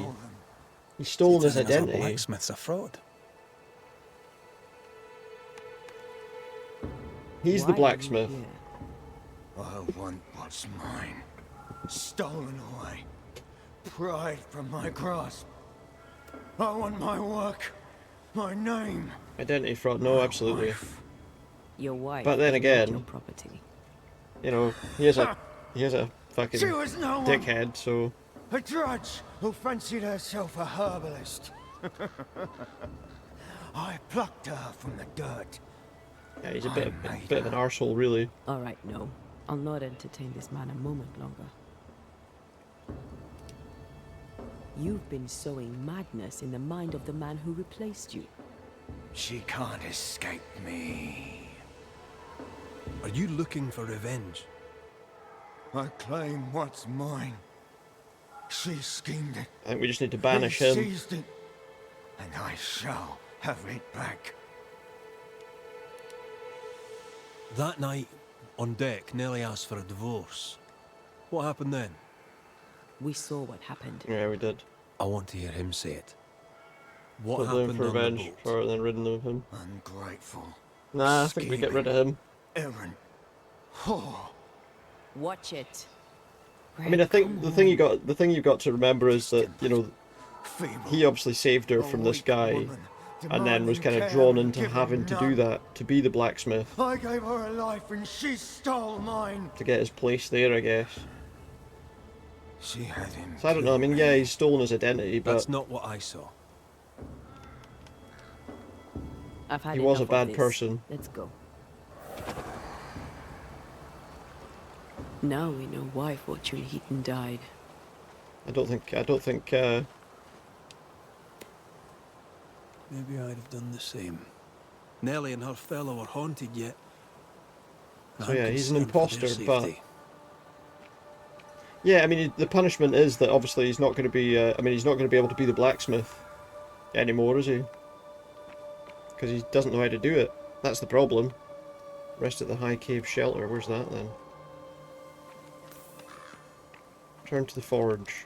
He's stolen his identity. Blacksmith's a fraud. He's the blacksmith. I want what's mine. Stolen away. Pried from my grasp. I want my work. My name. Identity fraud, no, absolutely. Your wife. But then again, your property. You know, he is a fucking She was no one. dickhead, so... A drudge who fancied herself a herbalist. I plucked her from the dirt. Yeah, he's a bit of an arsehole, really. Alright, no. I'll not entertain this man a moment longer. You've been sowing madness in the mind of the man who replaced you. She can't escape me. Are you looking for revenge? I claim what's mine. She schemed it. I think we just need to banish him. Seized it, and I shall have it back. That night, on deck, Nellie asked for a divorce. What happened then? We saw what happened. Yeah, we did. I want to hear him say it. What Killed him happened for on the revenge boat? for then ridding of him. Ungrateful. Nah, I think we get rid of him. Errant. Oh. Watch it. I mean, I think the thing you've got to remember is that, you know, he obviously saved her from this guy, and then was kind of drawn into having to do that, to be the blacksmith. I gave her a life and she stole mine. To get his place there, I guess. She had him. So I don't know, I mean, yeah, he's stolen his identity, but... That's not what I saw. I've had he was a enough of bad this. person. Let's go. Now we know why Fortune Heaton died. I don't think, Maybe I'd have done the same. Nellie and her fellow are haunted yet. So yeah, he's an concerned for their imposter, but... safety. Yeah, I mean, the punishment is that obviously he's not going to be, I mean, he's not going to be able to be the blacksmith anymore, is he? Because he doesn't know how to do it. That's the problem. Rest at the High Cave Shelter, where's that then? Turn to the forge.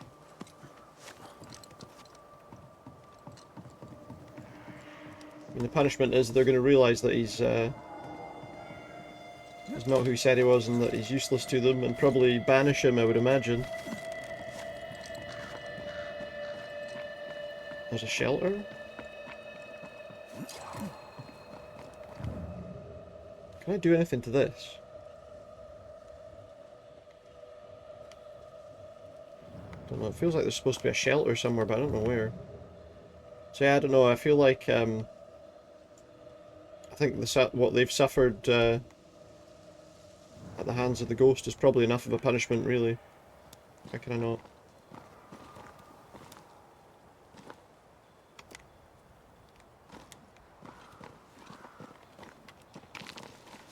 I mean, the punishment is they're going to realise that he's not who he said he was and that he's useless to them, and probably banish him, I would imagine. There's a shelter? Can I do anything to this? I don't know, it feels like there's supposed to be a shelter somewhere, but I don't know where. So yeah, I don't know, I feel like, I think what they've suffered at the hands of the ghost is probably enough of a punishment, really. How can I not?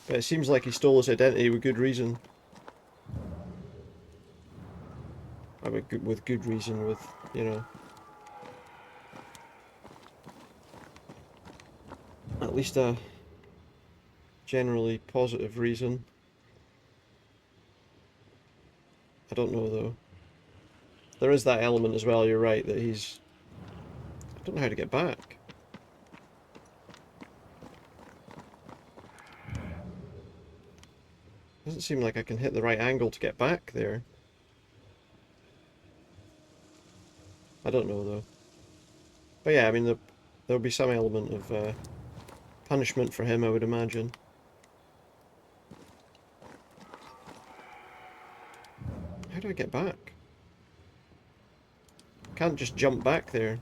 But it seems like he stole his identity with good reason. I mean, with good reason, with, you know... at least a generally positive reason. I don't know, though. There is that element as well, you're right, that he's... I don't know how to get back. Doesn't seem like I can hit the right angle to get back there. I don't know, though. But yeah, I mean, there'll be some element of punishment for him, I would imagine. How do I get back? Can't just jump back there.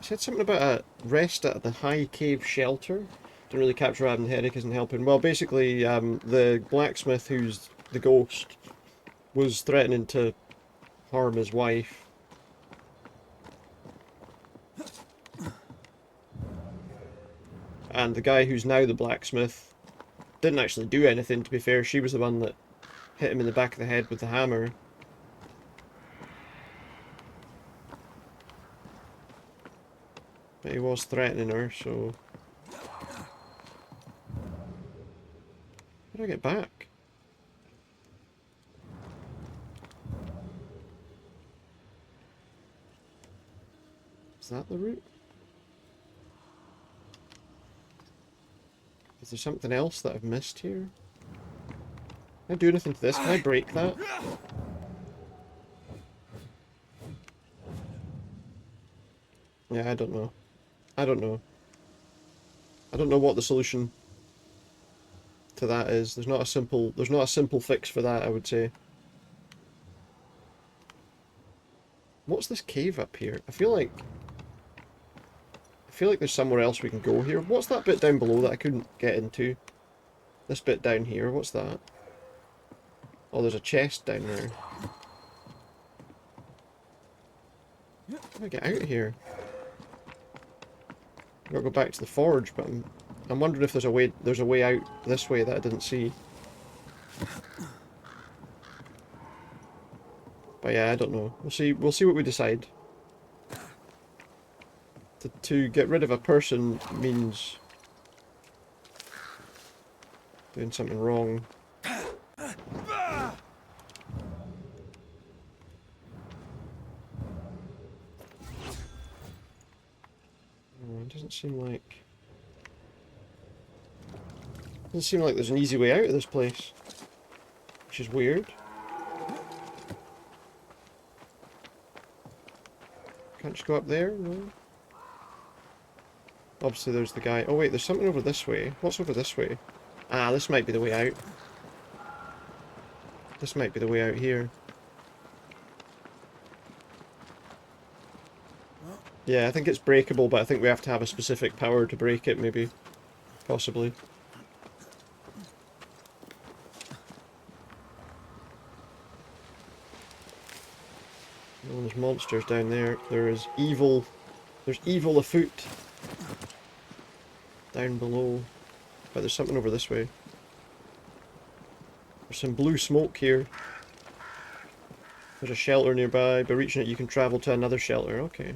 I said something about a rest at the High Cave Shelter. Don't really capture having the headache isn't helping. Well, basically, the blacksmith who's the ghost was threatening to harm his wife. And the guy who's now the blacksmith didn't actually do anything, to be fair. She was the one that hit him in the back of the head with the hammer. But he was threatening her, so... How do I get back? Is that the route? Is there something else that I've missed here? Can I do anything to this? Can I break that? Yeah, I don't know. I don't know. I don't know what the solution to that is. There's not a simple fix for that, I would say. What's this cave up here? I feel like there's somewhere else we can go here. What's that bit down below that I couldn't get into? This bit down here, what's that? Oh, there's a chest down there. How do I get out of here? I've got to go back to the forge, but I'm wondering if there's a way out this way that I didn't see. But yeah, I don't know. We'll see what we decide. To get rid of a person means doing something wrong. It doesn't seem like... Doesn't seem like there's an easy way out of this place, which is weird. Can't you go up there? No. Obviously there's the guy. Oh wait, there's something over this way. What's over this way? Ah, this might be the way out. This might be the way out here. Yeah, I think it's breakable, but I think we have to have a specific power to break it, maybe. Possibly. Oh, there's monsters down there. There is evil. There's evil afoot. Down below. But there's something over this way. There's some blue smoke here. There's a shelter nearby. By reaching it you can travel to another shelter. Okay.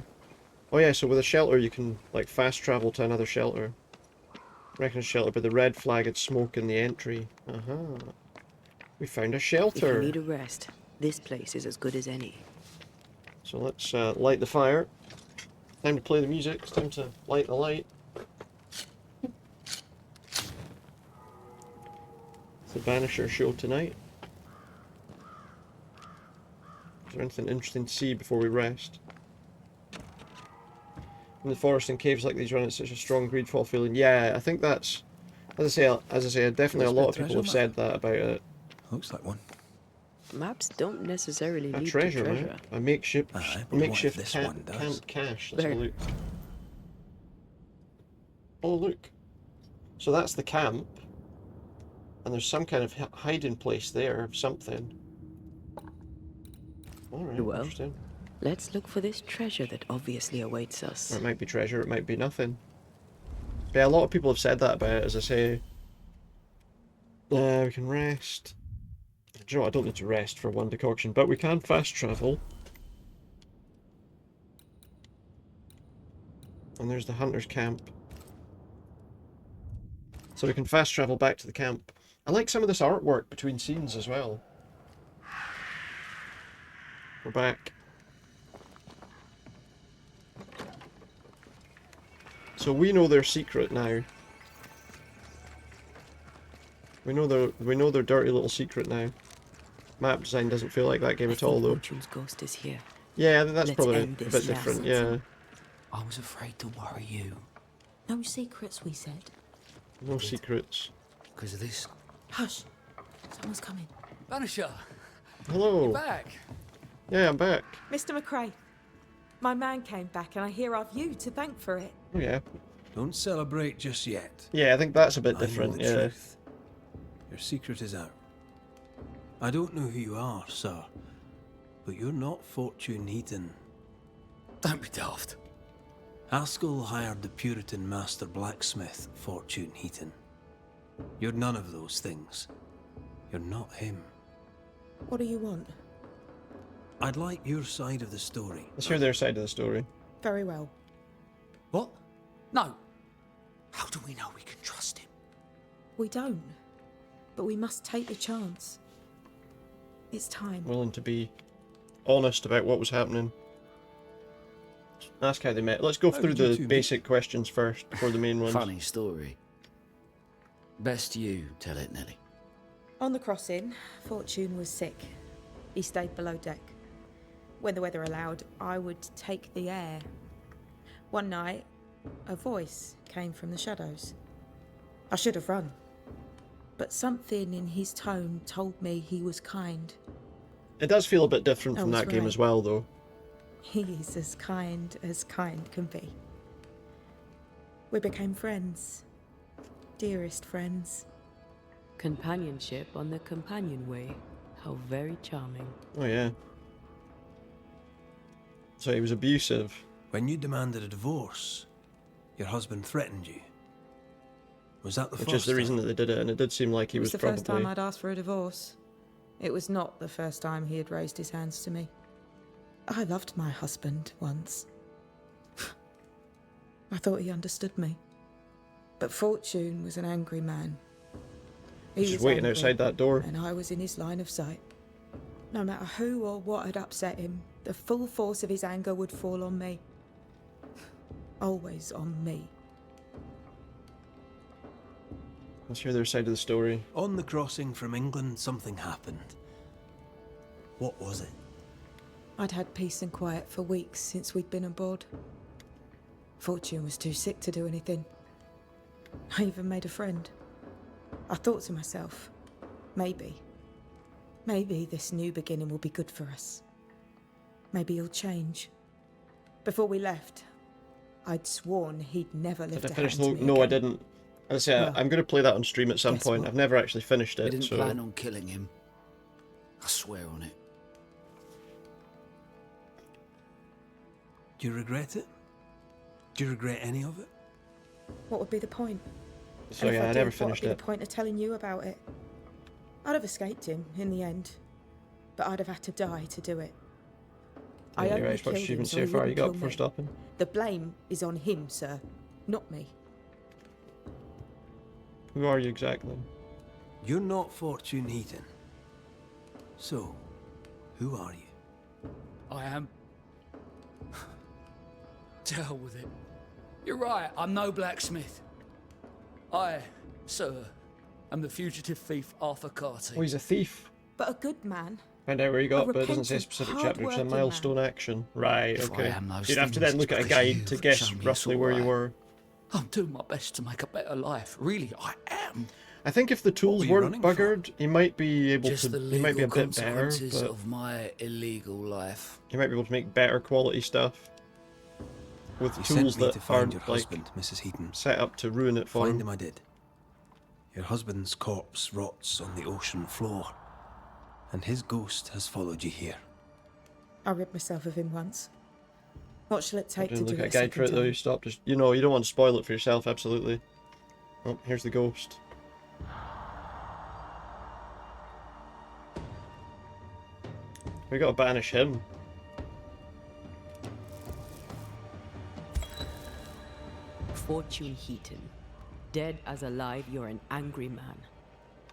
Oh yeah, so with a shelter you can like fast travel to another shelter. Reckon a shelter, but the red flag had smoke in the entry. We found a If shelter. you need a rest, this place is as good as any. So let's light the fire. Time to play the music. It's time to light the light. It's the Banishers show tonight. Is there anything interesting to see before we rest? In the forest and caves like these run, it's such a strong greedful feeling. Yeah, I think that's, as I say, definitely a lot of people have said that about it. Looks like one. Maps don't necessarily A lead treasure, to treasure. man. A makeshift, this camp one does? cache. Let's have a look. Oh look. So that's the camp. And there's some kind of hiding place there of something. Alright, Well, interesting. let's look for this treasure that obviously awaits us. Or it might be treasure, it might be nothing. But yeah, a lot of people have said that about it, as I say. We can rest. Do you know what? I don't need to rest for one decoction, but we can fast travel. And there's the hunter's camp. So we can fast travel back to the camp. I like some of this artwork between scenes as well. We're back. So we know their secret now. We know their dirty little secret now. Map design doesn't feel like that game at all, though. Fortune's ghost is here. Yeah, that's Let's probably a end bit this different. now. Yeah, I was afraid to worry you. No secrets, we said. no secrets. Because of this. Hush. Someone's coming. Banisher! Hello. You're back! Yeah, I'm back. Mr. McRae, my man came back and I hear I've you to thank for it. Oh yeah. Don't celebrate just yet. Yeah, I think that's a bit I know different. the Yeah. truth. Your secret is out. I don't know who you are, sir, but you're not Fortune Heaton. Don't be daft. Haskell hired the Puritan master blacksmith, Fortune Heaton. You're none of those things. You're not him. What do you want? I'd like your side of the story. Let's hear their side of the story. Very well. What? No. How do we know we can trust him? We don't. But we must take the chance. It's time. Willing to be honest about what was happening. Ask how they met. Let's go How through did you the two meet? basic questions first before the main ones. Funny story. Best you tell it, Nelly. On the crossing, Fortune was sick. He stayed below deck. When the weather allowed, I would take the air. One night, a voice came from the shadows. I should have run. But something in his tone told me he was kind. It does feel a bit different I from was that game right. as well, though. He's as kind can be. We became friends. Dearest friends. Companionship on the companion way. How very charming. Oh yeah. So he was abusive. When you demanded a divorce, your husband threatened you. Was that the Which first is the reason that they did it, and it did seem like he It was the probably... first time I'd asked for a divorce. It was not the first time he had raised his hands to me. I loved my husband once. I thought he understood me. But Fortune was an angry man. He He's just was waiting angry, outside that door. And I was in his line of sight. No matter who or what had upset him, the full force of his anger would fall on me. Always on me. Let's hear their side of the story. On the crossing from England, something happened. What was it? I'd had peace and quiet for weeks since we'd been aboard. Fortune was too sick to do anything. I even made a friend. I thought to myself, maybe this new beginning will be good for us. Maybe he'll change. Before we left, I'd sworn he'd never lift Did I a finish hand the... to me No, I again. didn't. As I say, Well, I'm going to play that on stream at some guess point. what? I've never actually finished We it, didn't so... plan on killing him. I swear on it. Do you regret it? Do you regret any of it? What would be the point? So And if yeah, I did, never what finished would be it. the point of telling you about it? I'd have escaped him in the end, but I'd have had to die to do it. I Yeah, only you're right. What killed him achievements so so he far you wouldn't got kill before me. stopping? The blame is on him, sir, not me. Who are you exactly? You're not Fortune Heaton. So, who are you? I am. To hell with it. You're right, I'm no blacksmith. I, sir, am the fugitive thief Arthur Carty. Oh, he's a thief. But a good man. Find out where you got, A but it doesn't say a repentant, specific chapter. It's a hard-working milestone action. Right, If I okay. am those You'd have to things, then look it's at a because guide you've to guess shown me it's roughly all where you right. were. I'm doing my best to make a better life. Really, I am. I think if the tools were you weren't running from? buggered, he might be able Just the to. He might be a legal bit better, consequences but of my illegal life. he might be able to make better quality stuff with You tools sent me that to find aren't your like husband, Mrs. Heaton. set up to ruin it for Find him. him I did. Your husband's corpse rots on the ocean floor, and his ghost has followed you here. I rid myself of him once. What shall it take to Look do at a it guide for second it though. You time? stop. Just you know, you don't want to spoil it for yourself. Absolutely. Oh, here's the ghost. We gotta banish him. Fortune Heaton. Dead as alive, you're an angry man.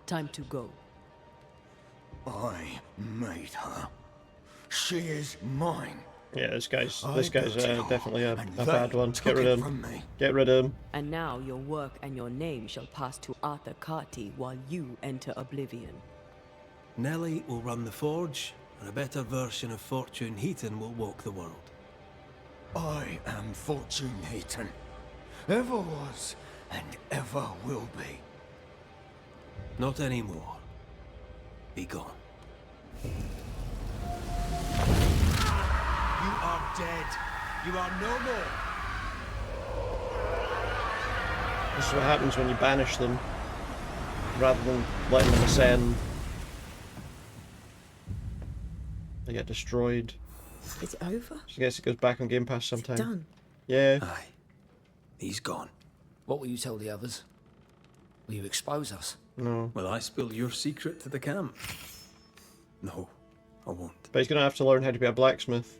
Time to go. I made her. She is mine. Yeah, this guy's I definitely a and bad they one. took Get rid it of from him. me. Get rid of him. And now your work and your name shall pass to Arthur Carty while you enter oblivion. Nellie will run the forge, and a better version of Fortune Heaton will walk the world. I am Fortune Heaton. Ever was and ever will be. Not anymore. Be gone. You are dead. You are no more. This is what happens when you banish them, rather than letting them ascend. They get destroyed. Is it over? So I guess it goes back on Game Pass sometime. Done. Yeah. Aye. He's gone. What will you tell the others? Will you expose us? No. Will I spill your secret to the camp? No, I won't. But he's gonna have to learn how to be a blacksmith.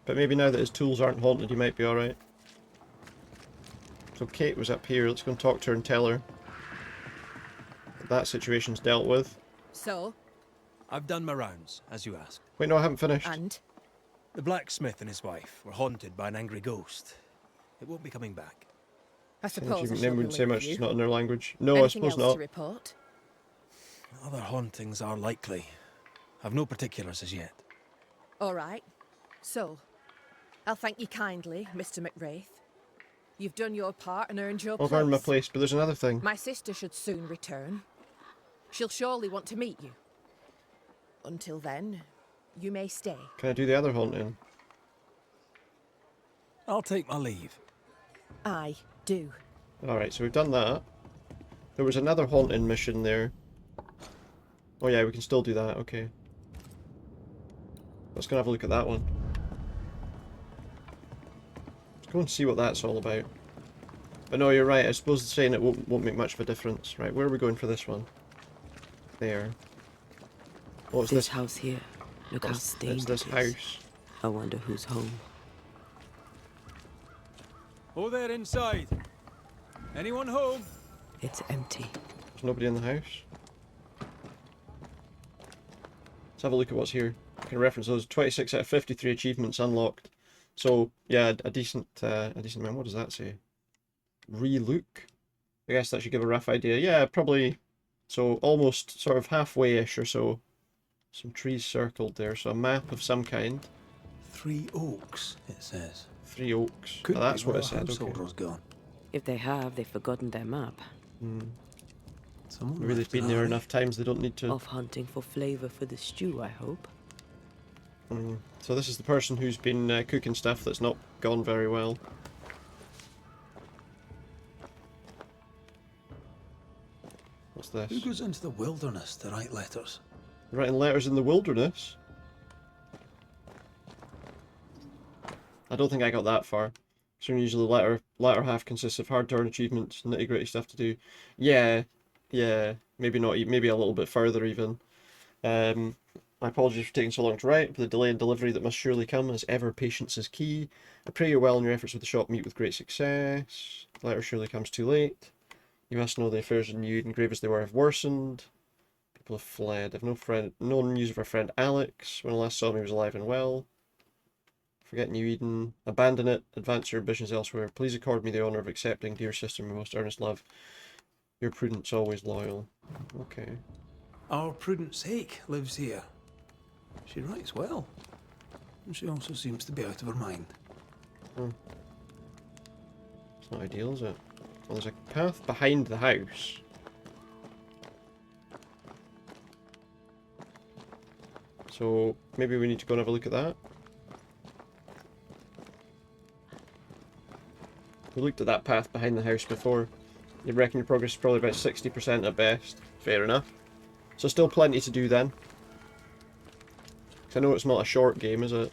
But maybe now that his tools aren't haunted, he might be alright. So Kate was up here. Let's go and talk to her and tell her that situation's dealt with. So? I've done my rounds, as you asked. Wait, no, I haven't finished. And? The blacksmith and his wife were haunted by an angry ghost. It won't be coming back. I suppose I Achievement shall name wouldn't say believe much. you. It's not in their language. No, Anything I suppose else not. to report? Other hauntings are likely. I've no particulars as yet. All right. So, I'll thank you kindly, Mr. McWraith. You've done your part and earned your I've place. earned my place, but there's another thing. My sister should soon return. She'll surely want to meet you. Until then, you may stay. Can I do the other haunting? I'll take my leave. I do. Alright, so we've done that. There was another haunting mission there. Oh yeah, we can still do that, okay. Let's go have a look at that one. Let's go and see what that's all about. But no, you're right, I suppose saying it won't make much of a difference. Right, where are we going for this one? There. What's This this? house here. Look how It's stained this it is. house. I wonder who's home. Oh, there inside. Anyone home? It's empty. There's nobody in the house. Let's have a look at what's here. I can reference those. 26 out of 53 achievements unlocked. So yeah, a decent amount. What does that say? Re-look. I guess that should give a rough idea. Yeah, probably. So almost sort of halfway-ish or so. Some trees circled there. So a map of some kind. 3 oaks, it says. 3 oaks. Could Oh, that's be what where it said. Okay. householder's gone. If they have, they've forgotten their map. Someone Maybe they've left in been a there hurry. enough times they don't need to. Off hunting for flavor for the stew, I hope. So this is the person who's been cooking stuff that's not gone very well. What's this? Who goes into the wilderness to write letters? Writing letters in the wilderness? I don't think I got that far. So usually the latter half consists of hard to earn achievements, nitty gritty stuff to do. Yeah, maybe not. Maybe a little bit further even. My apologies for taking so long to write, but the delay in delivery that must surely come, as ever, patience is key. I pray you're well in your efforts with the shop meet with great success. The letter surely comes too late. You must know the affairs in New Eden, grave as they were, have worsened. People have fled. I've no news of our friend Alex. When I last saw him, he was alive and well. Forget New Eden. Abandon it. Advance your ambitions elsewhere. Please accord me the honour of accepting, dear sister, my most earnest love. Your Prudence, always loyal. Okay. Our Prudence Hake lives here. She writes well. And she also seems to be out of her mind. It's not ideal, is it? Well, there's a path behind the house. So maybe we need to go and have a look at that. We looked at that path behind the house before. You reckon your progress is probably about 60% at best. Fair enough. So still plenty to do then. 'Cause I know it's not a short game, is it?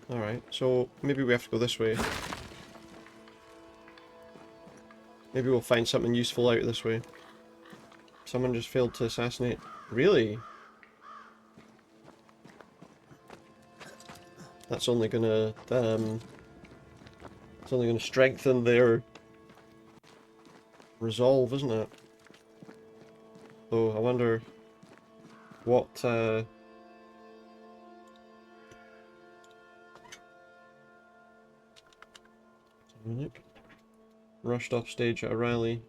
Alright, so maybe we have to go this way. Maybe we'll find something useful out this way. Someone just failed to assassinate. Really? That's only gonna it's only gonna strengthen their resolve, isn't it? So I wonder what rushed off stage at a rally.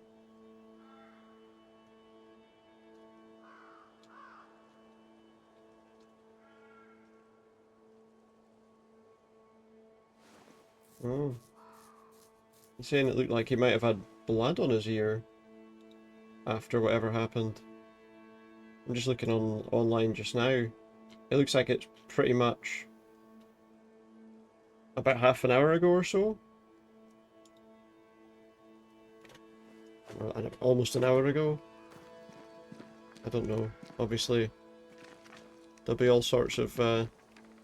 Oh. He's saying it looked like he might have had blood on his ear after whatever happened. I'm just looking online just now. It looks like it's pretty much about half an hour ago or so. Or almost an hour ago. I don't know. Obviously, there'll be all sorts of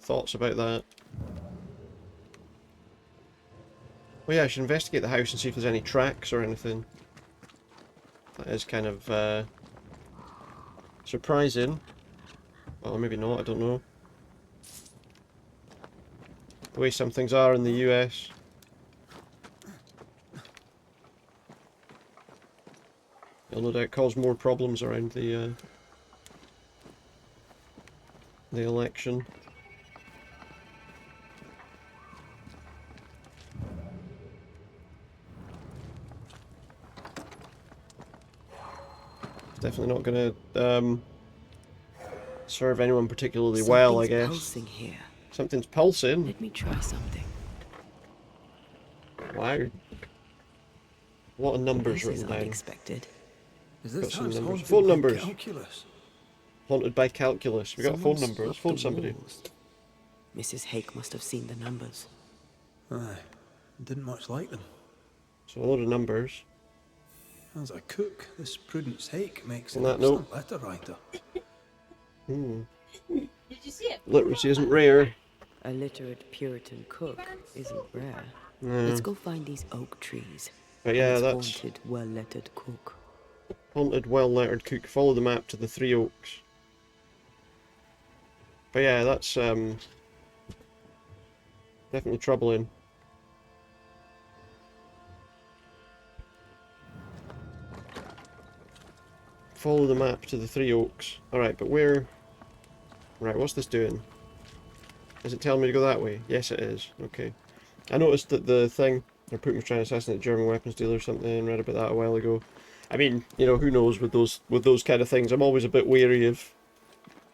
thoughts about that. Well, yeah, I should investigate the house and see if there's any tracks or anything. That is kind of surprising. Well, maybe not, I don't know. The way some things are in the US. It'll no doubt cause more problems around the election. It's definitely not going to serve anyone particularly well, I guess. Pulsing here. Something's pulsing. Let me try something. Wow. A lot of numbers This is written down. unexpected. Is Got this some house numbers. haunted Phone by numbers. calculus? Haunted by calculus. We got a phone Someone number. Let's swept phone the somebody. walls. Mrs. Hake must have seen the numbers. Aye, didn't much like them. So a lot of numbers. As a cook, this Prudence Hake makes On an that note. excellent letter writer. Did you see it? Literacy isn't rare. A literate Puritan cook isn't rare. No. Let's go find these oak trees. But yeah, Let's that's haunted, well-lettered cook. haunted, well-lettered cook. Follow the map to the 3 Oaks. But yeah, that's definitely troubling. Follow the map to the 3 Oaks. Alright, but where... Right, what's this doing? Is it telling me to go that way? Yes, it is. Okay. I noticed that the thing, Putin was trying to assassinate a German weapons dealer or something, read about that a while ago. I mean, you know, who knows with those kind of things. I'm always a bit wary of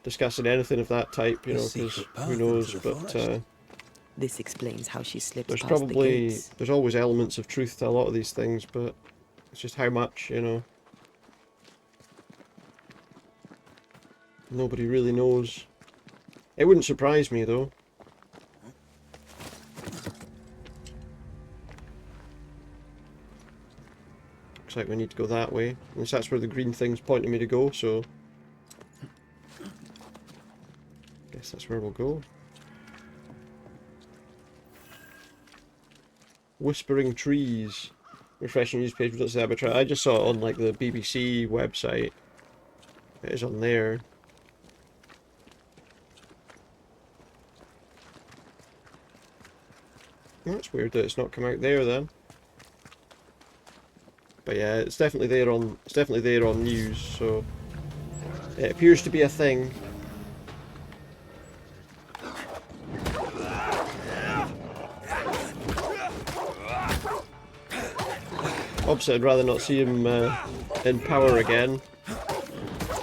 discussing anything of that type, you know, because who knows, but This explains how she slipped there's past the gates. there's always elements of truth to a lot of these things, but it's just how much, you know. Nobody really knows. It wouldn't surprise me though. Looks like we need to go that way. At least that's where the green thing's pointing me to go, so guess that's where we'll go. Whispering Trees. Refreshing news page, doesn't say that, but try. I just saw it on like the BBC website. It is on there. Oh, that's weird that it's not come out there then. But yeah, it's definitely there on news, so it appears to be a thing. Obviously, I'd rather not see him in power again,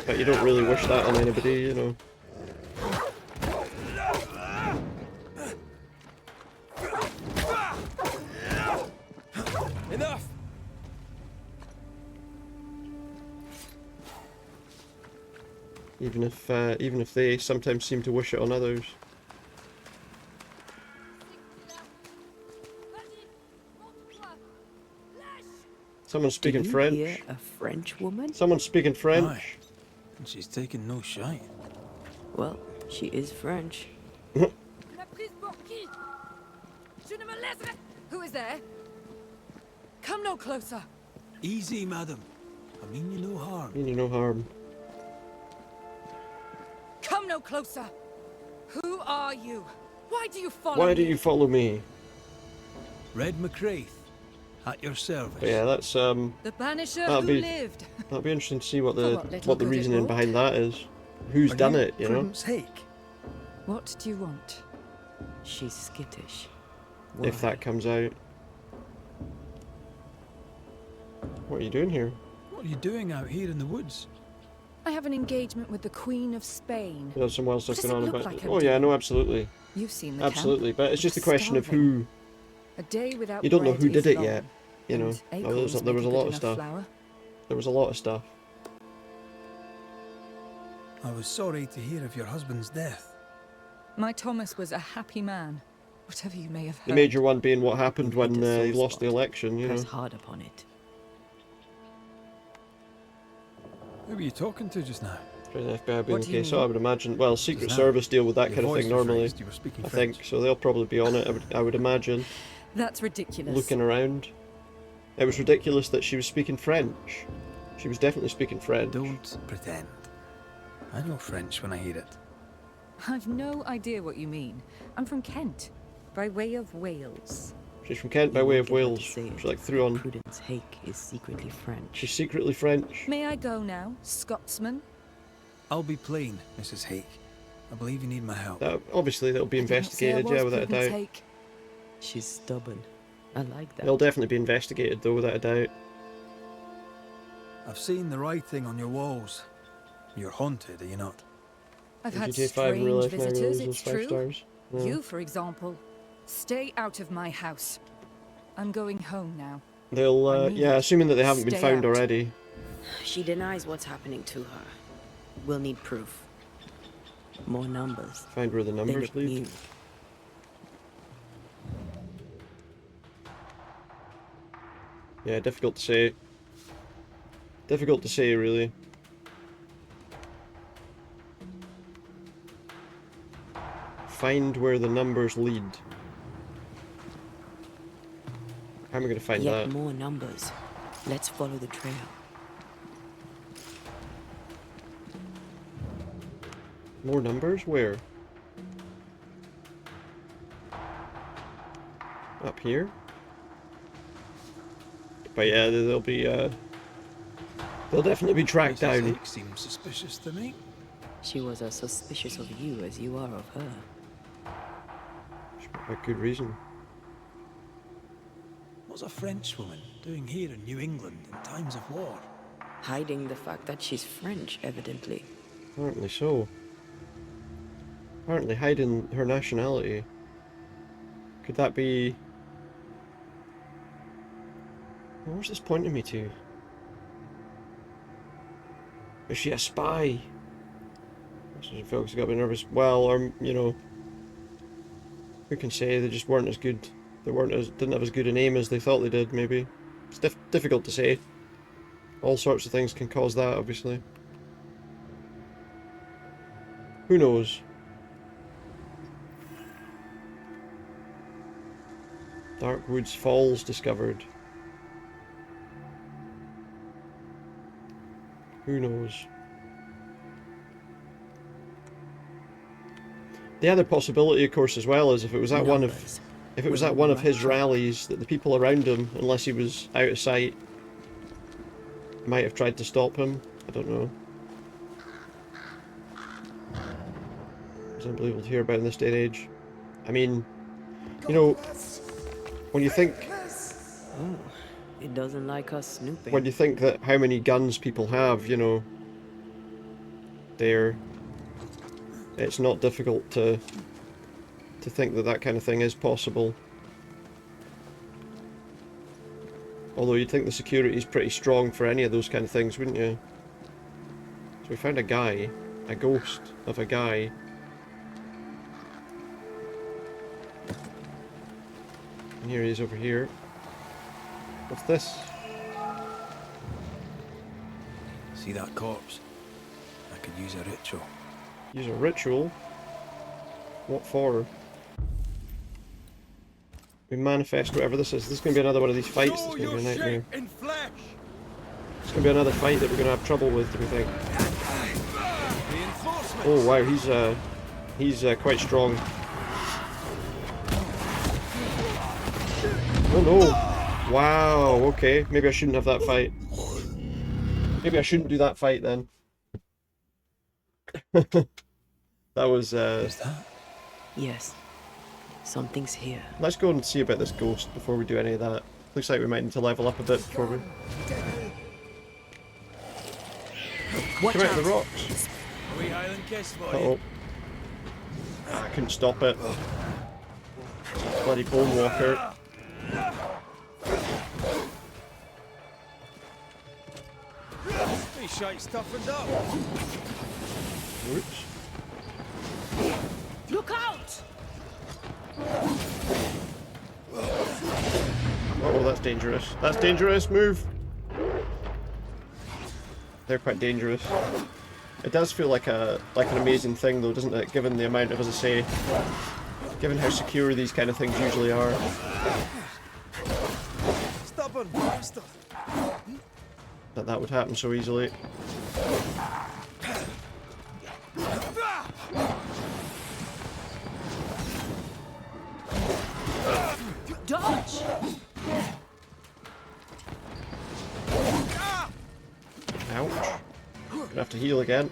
but you don't really wish that on anybody, you know. Enough. Even if they sometimes seem to wish it on others. Someone's speaking French. Hear a French woman? Someone's speaking French. Aye. And she's taking no shine. Well, she is French. Who is there? Come no closer. Easy, madam. I mean you no harm. Mean you no harm. Come no closer. Who are you? Why do you follow Why do you follow me? Red McCraith, at your service. But yeah, that's The Banisher who lived. That'll be interesting to see what For the what little good it reasoning wrought. behind that is. Who's done it, you know? What do you want? She's skittish. If that comes out. What are you doing here? What are you doing out here in the woods? I have an engagement with the Queen of Spain. There's some wild stuff Does it going on look about like it. I'm Oh yeah, doing? no, absolutely. You've seen the Absolutely, camp. but it's just a We're question of starving. who. A day without You don't know bread who did is it yet, long, you know. and Oh, acorns there was a make lot good of enough stuff. flour. There was a lot of stuff. I was sorry to hear of your husband's death. My Thomas was a happy man, whatever you may have heard. The major one being what happened when he lost the election, you know. Press hard upon it. Who were you talking to just now? The FBI being What the do you case, so mean? I would imagine. Well, Secret Does that- Service deal with that Your kind of voice thing was normally. raised, you were speaking I French. think so. They'll probably be on it. I would imagine. That's ridiculous. Looking around, it was ridiculous that she was speaking French. She was definitely speaking French. Don't pretend. I know French when I hear it. I've no idea what you mean. I'm from Kent, by way of Wales. She's from Kent by You way won't of get her to Wales. say it. She like threw on. Prudence Hake is secretly French. She's secretly French. May I go now, Scotsman? I'll be plain, Mrs. Hake. I believe you need my help. Obviously, that'll be I didn't say I investigated. was Yeah, without a Prudence doubt. Hake. She's stubborn. I like that. It'll definitely be investigated, though, without a doubt. I've seen the writing on your walls. You're haunted, are you not? I've had GTA 5 in real strange life now visitors, releases it's 5 true. stars. Yeah. You, for example. Stay out of my house. I'm going home now. They'll, yeah, assuming that they haven't been Stay found out. already. She denies what's happening to her. We'll need proof. More numbers. Find where the They numbers look lead. new. Yeah, difficult to say. Difficult to say, really. Find where the numbers lead. How am I going to find Yet that? more numbers. Let's follow the trail. More numbers? Where? Up here? But yeah, they'll be, they'll definitely be tracked Mrs. down. Hake seems suspicious to me. She was as suspicious of you as you are of her. With good reason. What's a Frenchwoman doing here in New England in times of war? Hiding the fact that she's French, evidently. Apparently so. Apparently hiding her nationality. Could that be... Where's this pointing me to? Is she a spy? So folks got to be nervous. Well, or, you know... Who can say? They just weren't as good. They didn't have as good an aim as they thought they did, maybe. It's difficult to say. All sorts of things can cause that, obviously. Who knows? Darkwoods Falls discovered. Who knows? The other possibility, of course, as well, is if it was at one of his rallies, that the people around him, unless he was out of sight, might have tried to stop him. I don't know. It's unbelievable to hear about in this day and age. I mean, you know, when you think... Oh, it doesn't like us snooping. When you think that how many guns people have, you know, it's not difficult to think that that kind of thing is possible. Although you'd think the security is pretty strong for any of those kind of things, wouldn't you? So we found a guy, a ghost of a guy. And here he is over here. What's this? See that corpse? I could use a ritual. Use a ritual? What for? We manifest whatever this is. This is going to be another one of these fights that's going to be a nightmare. It's going to be another fight that we're going to have trouble with, do we think? Oh wow, he's quite strong. Oh no! Wow, okay. Maybe I shouldn't have that fight. Maybe I shouldn't do that fight then. That was Is that? Yes. Something's here. Let's go and see about this ghost before we do any of that. Looks like we might need to level up a bit before we... Come out of the rocks! Uh-oh. I couldn't stop it. Bloody bone walker. Hey, shite toughened up. Oops. Look out! Oh, that's dangerous. That's dangerous! Move! They're quite dangerous. It does feel like an amazing thing though, doesn't it? Given the amount of, as I say, given how secure these kind of things usually are. Stubborn bastard. That would happen so easily. Dodge! Ouch. Gonna have to heal again.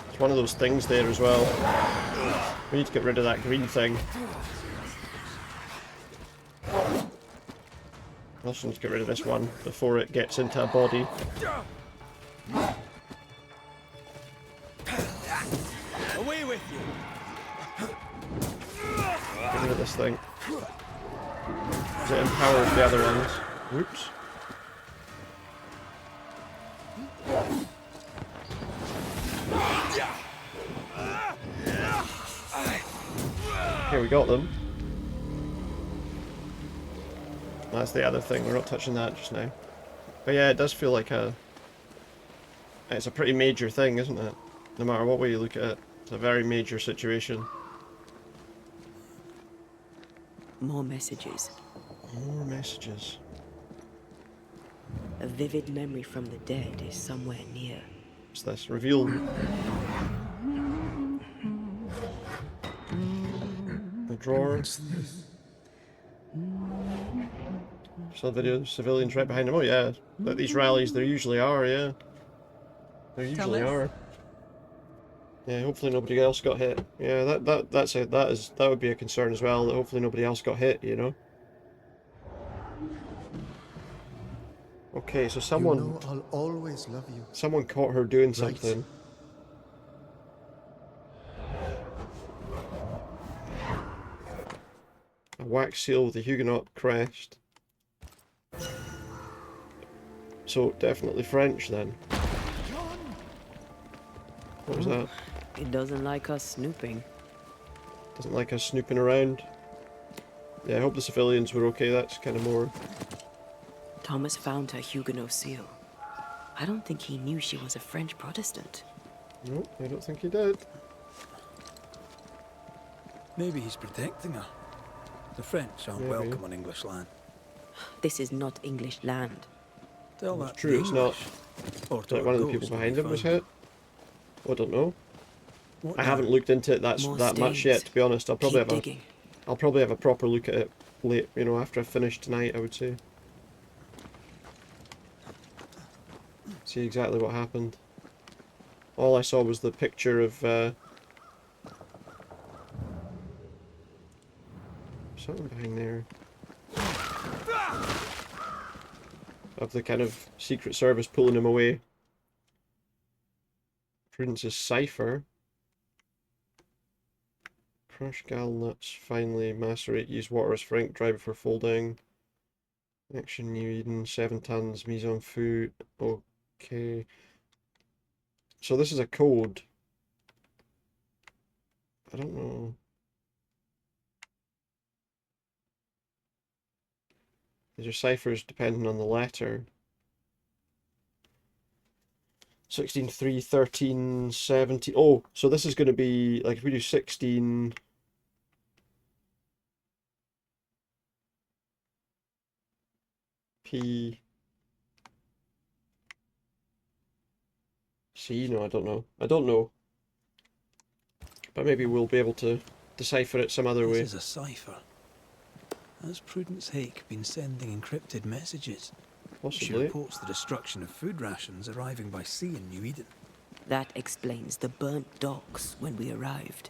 It's one of those things there as well. We need to get rid of that green thing. We also need to get rid of this one before it gets into a body. Away with you. Get rid of this thing. It empowers the other ones. Oops. Here, we got them. That's the other thing, we're not touching that just now. But yeah, it does feel like it's a pretty major thing, isn't it? No matter what way you look at it, it's a very major situation. More messages. More messages. A vivid memory from the dead is somewhere near. What's this? Reveal. The drawer. Some videos, civilians right behind them. Oh yeah, like these rallies there usually are, yeah. There usually Thomas? are. Yeah, hopefully nobody else got hit. Yeah, that would be a concern as well, that hopefully nobody else got hit, you know? Okay, so someone... You know I'll always love you. Someone caught her doing Right. something. A wax seal with the Huguenot crest. So, definitely French then. What was that? It doesn't like us snooping. Doesn't like us snooping around. Yeah, I hope the civilians were okay, that's kind of more... Thomas found her Huguenot seal. I don't think he knew she was a French Protestant. No, I don't think he did. Maybe he's protecting her. The French aren't Maybe. welcome on English land. This is not English land. Tell It's that to true, it's not. Or to Like our one of the ghost people when we behind him was find hit. Well, I don't know. What I now? haven't looked into it More that much stains. yet, to be honest. I'll probably Keep digging. I'll probably have a proper look at it late, you know, after I finish tonight, I would say. See exactly what happened. All I saw was the picture of something behind there. Of the kind of Secret Service pulling him away. Prudence's cipher. Crush gallnuts, finally macerate, use water as for ink, dry before folding. Action New Eden, 7 tons, mise en feu. Okay. So this is a code. I don't know. These are ciphers depending on the letter. 16, 3, 13, 17. Oh, so this is going to be, like, if we do 16... P... C? No, I don't know. I don't know. But maybe we'll be able to decipher it some other way. This is a cipher. Has Prudence Hake been sending encrypted messages? She Possibly. reports the destruction of food rations arriving by sea in New Eden. That explains the burnt docks when we arrived.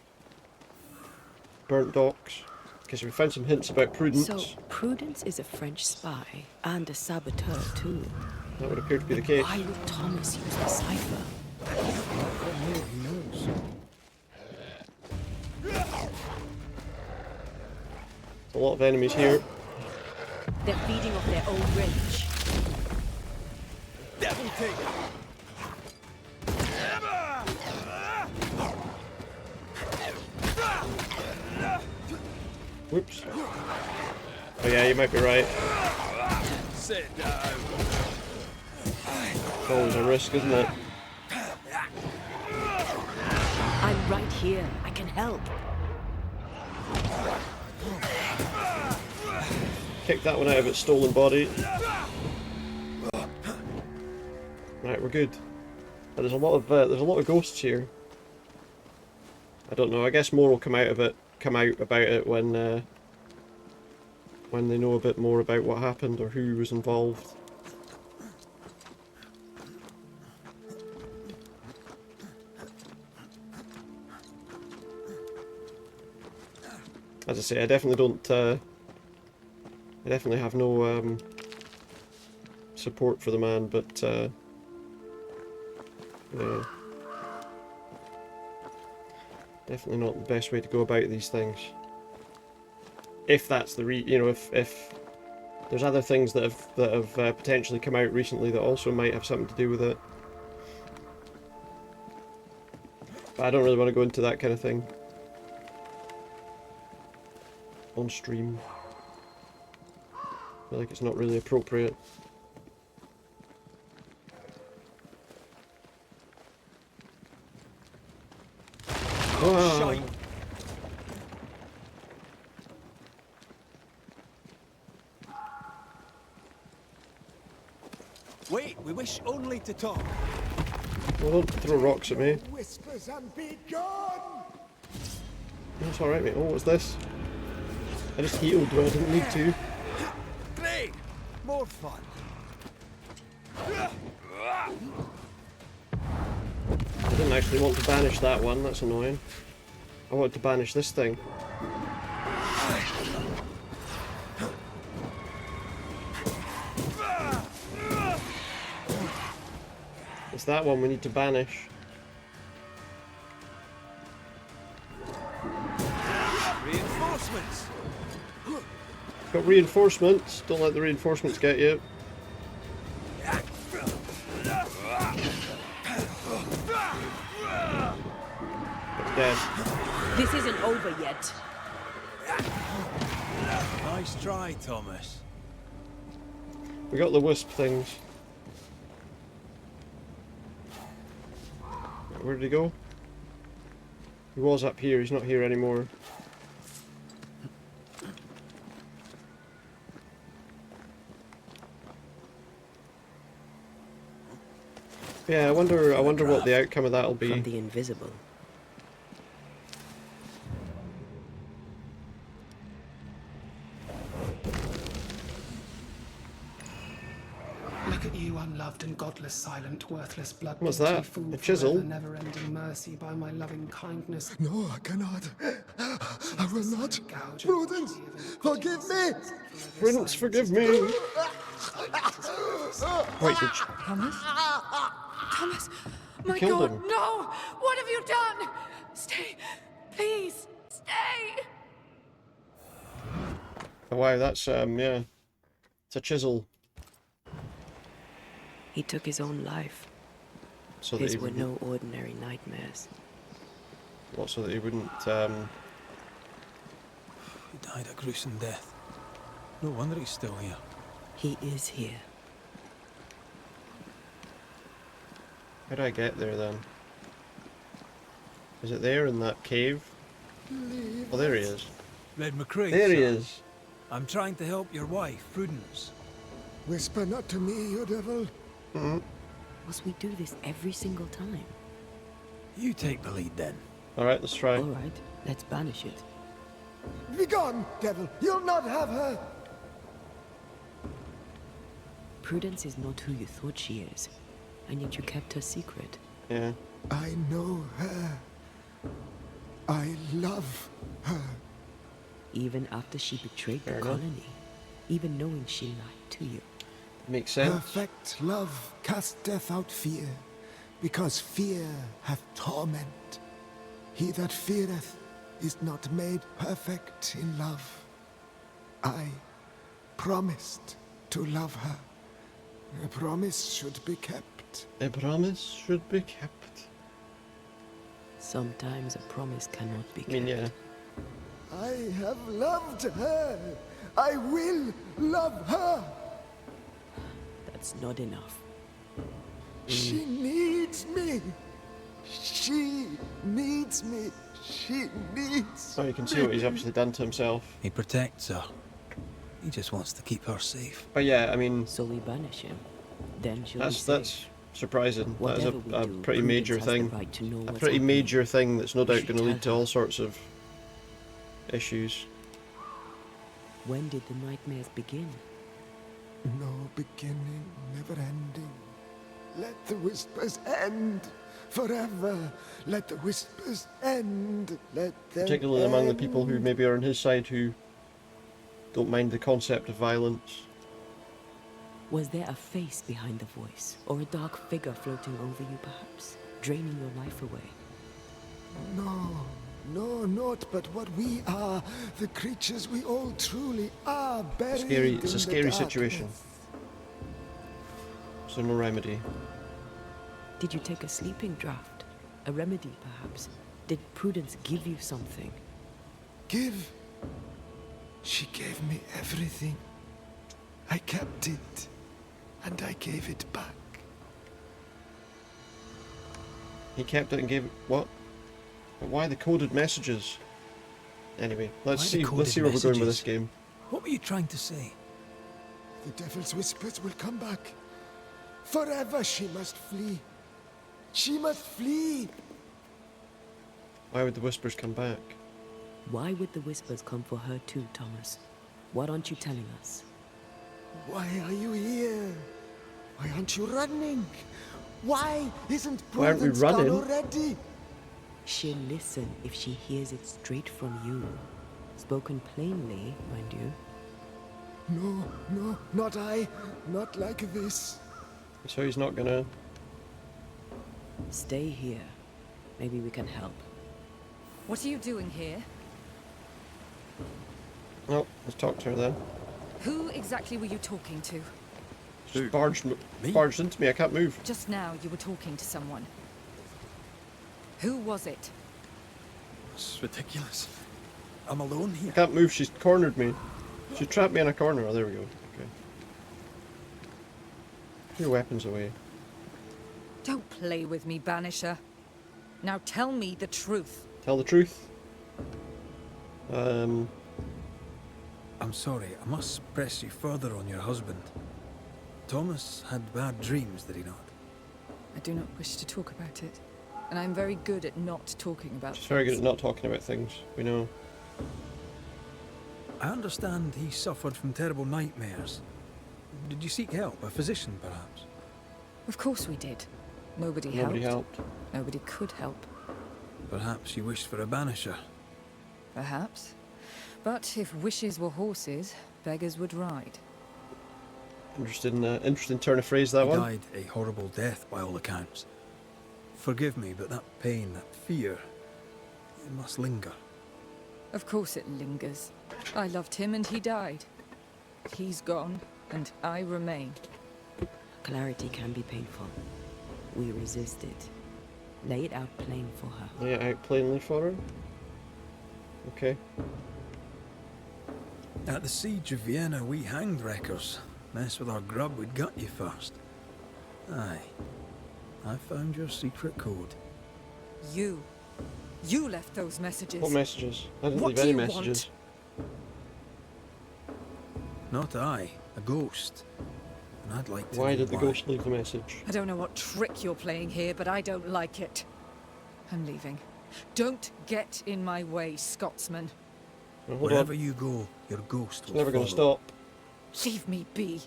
Burnt docks. Okay, so we found some hints about Prudence. So, Prudence is a French spy and a saboteur too. That would appear to be the case. Why would Thomas use the cipher? He knows. A lot of enemies here. They're feeding off their own rage. Devil take it! Whoops. Oh yeah, you might be right. Sit down. It's always a risk, isn't it? I'm right here. I can help. Kick that one out of its stolen body. Right, we're good. But there's a lot of ghosts here. I don't know. I guess more will come out about it when they know a bit more about what happened or who was involved. As I say, I definitely don't. I definitely have no support for the man, but yeah, definitely not the best way to go about these things. If that's the if there's other things that have potentially come out recently that also might have something to do with it, but I don't really want to go into that kind of thing on stream. I feel like it's not really appropriate. Ah. Wait, we wish only to talk. Well, don't throw rocks at me. Whispers and be gone! That's alright, mate. Oh, what's this? I just healed when I didn't need to. Great! More fun. didn't actually want to banish that one, that's annoying. I wanted to banish this thing. It's that one we need to banish. Reinforcements! Got reinforcements. Don't let the reinforcements get you. It's dead. This isn't over yet. Nice try, Thomas. We got the wisp things. Where did he go? He was up here, he's not here anymore. Yeah, I wonder what the outcome of that'll be. From the invisible. Look at you, unloved and godless, silent, worthless, blood. What's that? A chisel? Never-ending mercy by my loving kindness. No, I cannot. I will not. Prudence, forgive me. Prudence, forgive me. Wait, did you... Thomas? Thomas! My killed God, him. no! What have you done? Stay! Please! Stay! Oh, wow, that's, yeah. It's a chisel. He took his own life. So that His he were wouldn't... no ordinary nightmares. What, so that he wouldn't, He died a gruesome death. No wonder he's still here. He is here. How do I get there, then? Is it there in that cave? Oh, there he is. Red McCrae. There he son. is. I'm trying to help your wife, Prudence. Whisper not to me, you devil. Must we do this every single time? You take the lead, then. Alright, let's try. Alright, let's banish it. Begone, devil. You'll not have her. Prudence is not who you thought she is, and yet you kept her secret. Yeah. I know her. I love her. Even after she betrayed the Fair enough. colony, even knowing she lied to you. Makes sense. Perfect love casteth out fear, because fear hath torment. He that feareth is not made perfect in love. I promised to love her. A promise should be kept. A promise should be kept. Sometimes a promise cannot be kept. I mean, yeah. I have loved her. I will love her. That's not enough. She needs me. She needs me. She needs Oh, you can see what he's actually done to himself. He protects her. He just wants to keep her safe. But yeah, I mean... So we banish him. Then she'll That's be safe. surprising. That is Whatever we a do, pretty Prudence major has the thing. right to know A what's pretty happening. major thing that's no doubt should going to lead to tell all sorts of issues. When did the nightmares begin? no beginning, never ending. Let the whispers end forever. Let the whispers end. Let them Particularly among the people who end. maybe are on his side who don't mind the concept of violence. Was there a face behind the voice, or a dark figure floating over you perhaps, draining your life away? No, not but what we are, the creatures we all truly are, buried It's a in scary the situation. darkness. So no remedy. Did you take a sleeping draught? A remedy, perhaps? Did Prudence give you something? Give? She gave me everything. I kept it, and I gave it back. He kept it and gave it what? But why the coded messages? Anyway, let's see where we're going with this game. What were you trying to say? The devil's whispers will come back. Forever she must flee. She must flee. Why would the whispers come back? Why would the whispers come for her too, Thomas? What aren't you telling us? Why are you here? Why aren't you running? Why isn't Why aren't we Prudence gone running? already? She'll listen if she hears it straight from you. Spoken plainly, mind you. No, no, not I. Not like this. So he's not gonna... Stay here. Maybe we can help. What are you doing here? Oh, let's talk to her then. Who exactly were you talking to? She barged into me, I can't move. Just now you were talking to someone. Who was it? It's ridiculous. I'm alone here. I can't move, she's cornered me. She trapped me in a corner. Oh, there we go. Okay. Put your weapons away. Don't play with me, Banisher. Now tell me the truth. Tell the truth. I'm sorry, I must press you further on your husband. Thomas had bad dreams, did he not? I do not wish to talk about it. And I'm very good at not talking about She's very good at not talking about things, we know. I understand he suffered from terrible nightmares. Did you seek help? A physician, perhaps? Of course we did. Nobody helped. Nobody could help. Perhaps you wished for a banisher. Perhaps. But if wishes were horses, beggars would ride. Interesting turn of phrase, that He one. died a horrible death by all accounts. Forgive me, but that pain, that fear, it must linger. Of course it lingers. I loved him and he died. He's gone, and I remain. Clarity can be painful. We resist it. Lay it out plain for her. Lay it out plainly for her? Okay. At the siege of Vienna, we hanged wreckers. Mess with our grub, we'd gut you first. Aye. I found your secret code. You left those messages. What messages? I didn't What leave do any you messages. Not I, a ghost. And I'd like to Why know did the ghost leave the message? I don't know what trick you're playing here, but I don't like it. I'm leaving. Don't get in my way, Scotsman. Well, hold Wherever on. you go, your ghost will It's never going to follow. stop. Leave me be.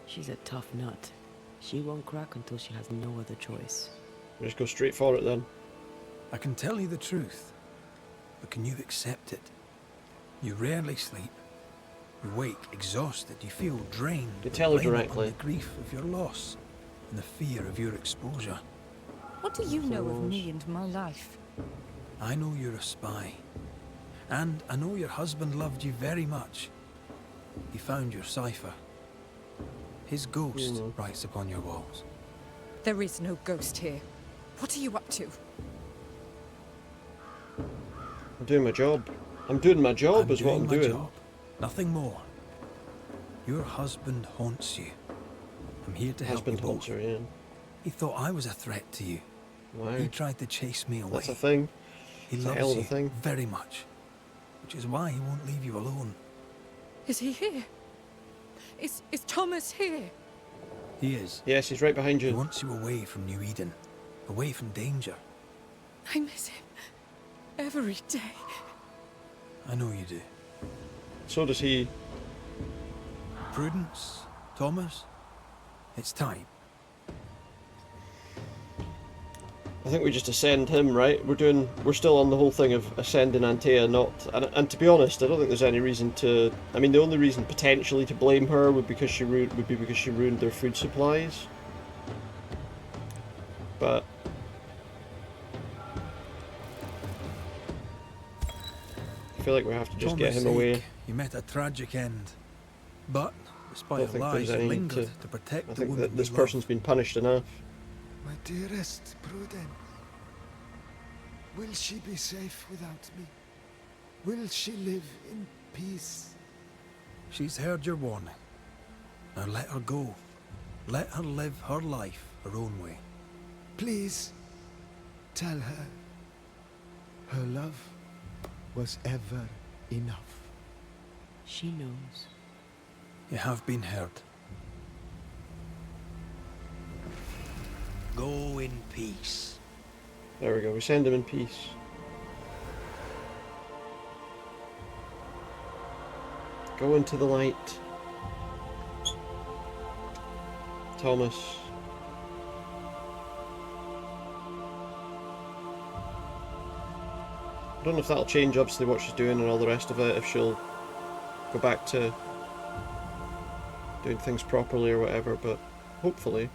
She's a tough nut. She won't crack until she has no other choice. We'll just go straight for it then. I can tell you the truth, but can you accept it? You rarely sleep. You wake exhausted. You feel drained. You tell her Blame it on directly. the grief of your loss and the fear of your exposure. What do you know of me and my life? I know you're a spy. And I know your husband loved you very much. He found your cipher. His ghost writes upon your walls. There is no ghost here. What are you up to? I'm doing my job. I'm doing my job is what I'm my doing. job. Nothing more. Your husband haunts you. I'm here to help you Husband haunts both. her, yeah. He thought I was a threat to you. Wow. He tried to chase me away. That's a thing. He It's a loves hell of a you thing. very much, which is why he won't leave you alone. Is he here? Is Thomas here? He is. Yes, he's right behind He you. wants you away from New Eden, away from danger. I miss him. Every day. I know you do. So does he. Prudence, Thomas, it's time. I think we just ascend him, right? We're still on the whole thing of ascending Antea, not... And to be honest, I don't think there's any reason to... I mean, the only reason potentially to blame her would be because she ruined their food supplies. But... I feel like we have to just get him away. You met a tragic end, but I despite don't her think lies, there's you any need lingered to... to protect I the think woman that this you person's been punished enough. My dearest Prudence, will she be safe without me? Will she live in peace? She's heard your warning. Now let her go. Let her live her life her own way. Please, tell her her love was ever enough. She knows. You have been heard. Go in peace. There we go, we send him in peace. Go into the light. I don't know if that'll change obviously what she's doing and all the rest of it, if she'll go back to doing things properly or whatever, but hopefully.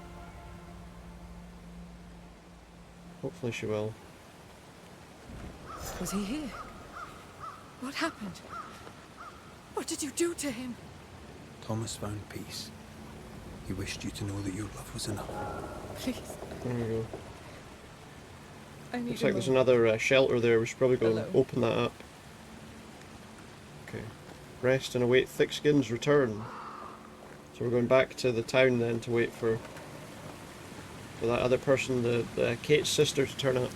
Hopefully she will. Was he here? What happened? What did you do to him? Thomas found peace. He wished you to know that your love was enough. Please. There we go. I need Looks like there's another shelter there. We should probably go and open that up. Okay. Rest and await Thickskin's return. So we're going back to the town then to wait for that other person, the Kate's sister, to turn up.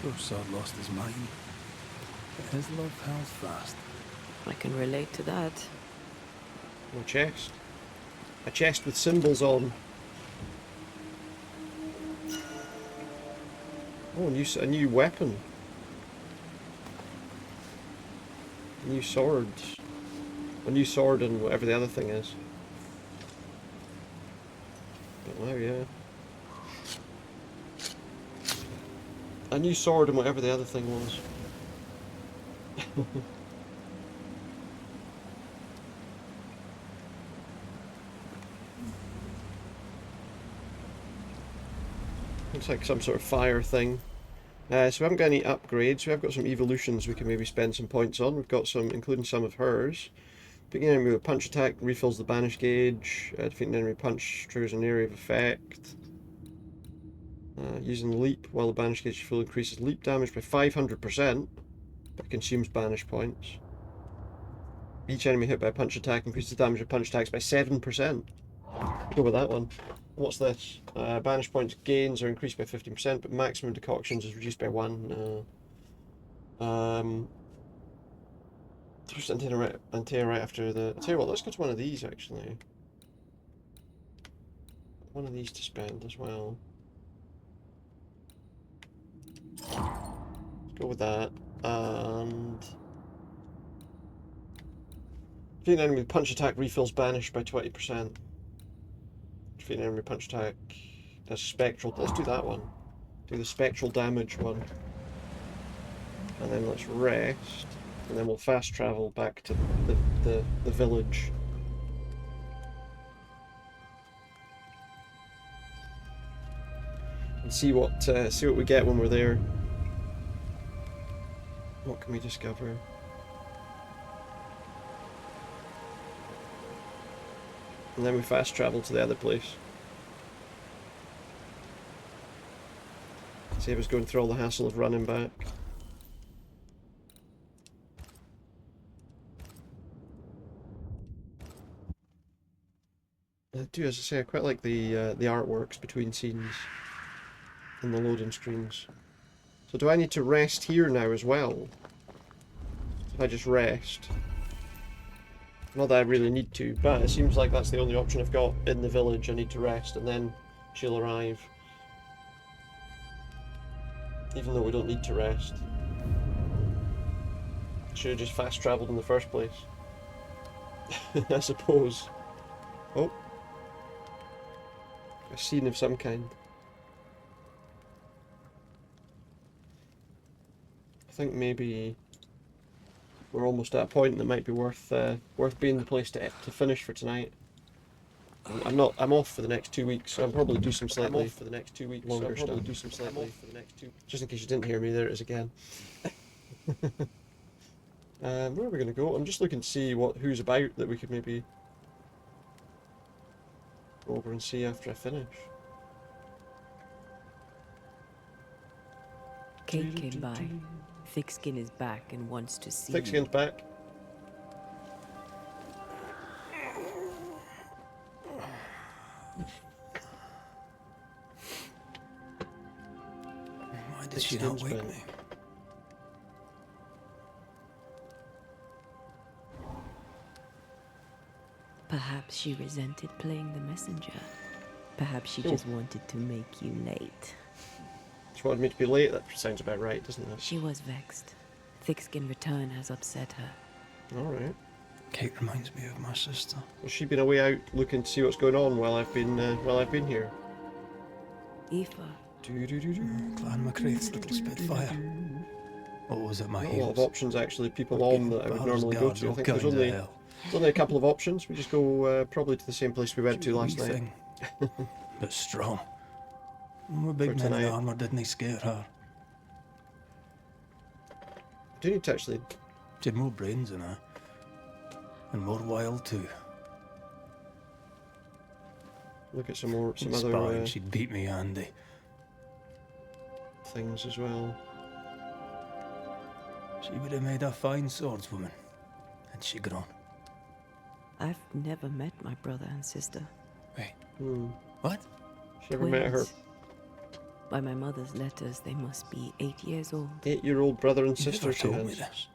Poor sod lost his mind, but his love held fast. I can relate to that. A chest. A chest with symbols on. Oh, a new weapon. A new sword. A new sword and whatever the other thing is. Don't know, yeah. A new sword and whatever the other thing was. Looks like some sort of fire thing. So we haven't got any upgrades. We have got some evolutions we can maybe spend some points on. We've got some, including some of hers. Picking an enemy with a punch attack refills the banish gauge. Defeating an enemy punch triggers an area of effect. Using the leap while the banish gauge is full increases leap damage by 500%, but consumes banish points. Each enemy hit by a punch attack increases damage of punch attacks by 7%. Go with that one. What's this? Banish points gains are increased by 15%, but maximum decoctions is reduced by 1. Just antenna right after the... I'll tell you what, let's go to one of these actually. One of these to spend as well. Let's go with that. And... Defeat an enemy with punch attack refills banish by 20%. Defeat an enemy punch attack does spectral. Let's do that one. Do the spectral damage one. And then let's rest. And then we'll fast travel back to the village. And see what we get when we're there. What can we discover? And then we fast travel to the other place. Save us going through all the hassle of running back. I do, as I say, I quite like the artworks between scenes and the loading screens. So do I need to rest here now as well? If I just rest. Not that I really need to, but it seems like that's the only option I've got in the village. I need to rest and then she'll arrive. Even though we don't need to rest. Should have just fast travelled in the first place. I suppose. Oh. A scene of some kind. I think maybe we're almost at a point that might be worth being the place to finish for tonight. I'm off for the next 2 weeks, so I'll probably do some slightly for the next 2 weeks. Longer stuff. Do some slightly for the next 2. Just in case you didn't hear me, there it is again. Where are we going to go? I'm just looking to see who's about that we could maybe go over and see after I finish. Kate came by. Thickskin is back and wants to see Thickskin's back. Why did she not wake me? Perhaps she resented playing the messenger. Perhaps she just wanted to make you late. She wanted me to be late? That sounds about right, doesn't it? She was vexed. Thickskin return has upset her. Alright. Kate reminds me of my sister. Has she been away out looking to see what's going on while I've been here? Aoife. Clan MacRaith's little spitfire. What was at my Not a lot of heels? options actually, people on that I would normally go guards to. I all think kinds of there's hell. only a couple of options. We just go probably to the same place we went to last Wee night. thing, but strong. My big For men in tonight. armour didn't scare her. Do you need to actually... She had more brains than I. And more wild too. Look at some other Sparring, she'd beat me, Andy. things as well. She would have made a fine swordswoman. Had she grown. I've never met my brother and sister. Wait. Hmm. What? She never met her. Twins. By my mother's letters, they must be 8 years old. 8-year-old brother and You sister never she told has. me this.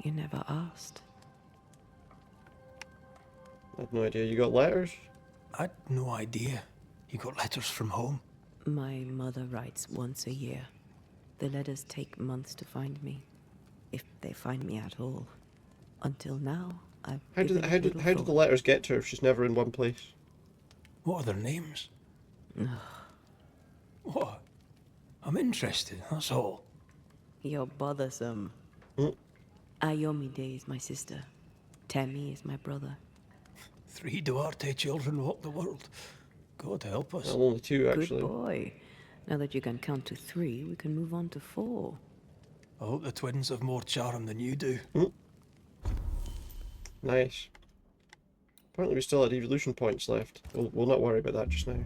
You never asked. I had no idea. You got letters? I'd no idea. You got letters from home? My mother writes once a year. The letters take months to find me, if they find me at all. Until now, I've How given did little the thought. letters get to her if she's never in one place? What are their names? What? I'm interested, that's all. You're bothersome. Mm. Ayomide is my sister. Temi is my brother. 3 Duarte children walk the world. God help us. Well, only 2 actually. Good boy. Now that you can count to 3, we can move on to 4. I hope the twins have more charm than you do. Nice. Apparently we still had evolution points left. We'll not worry about that just now.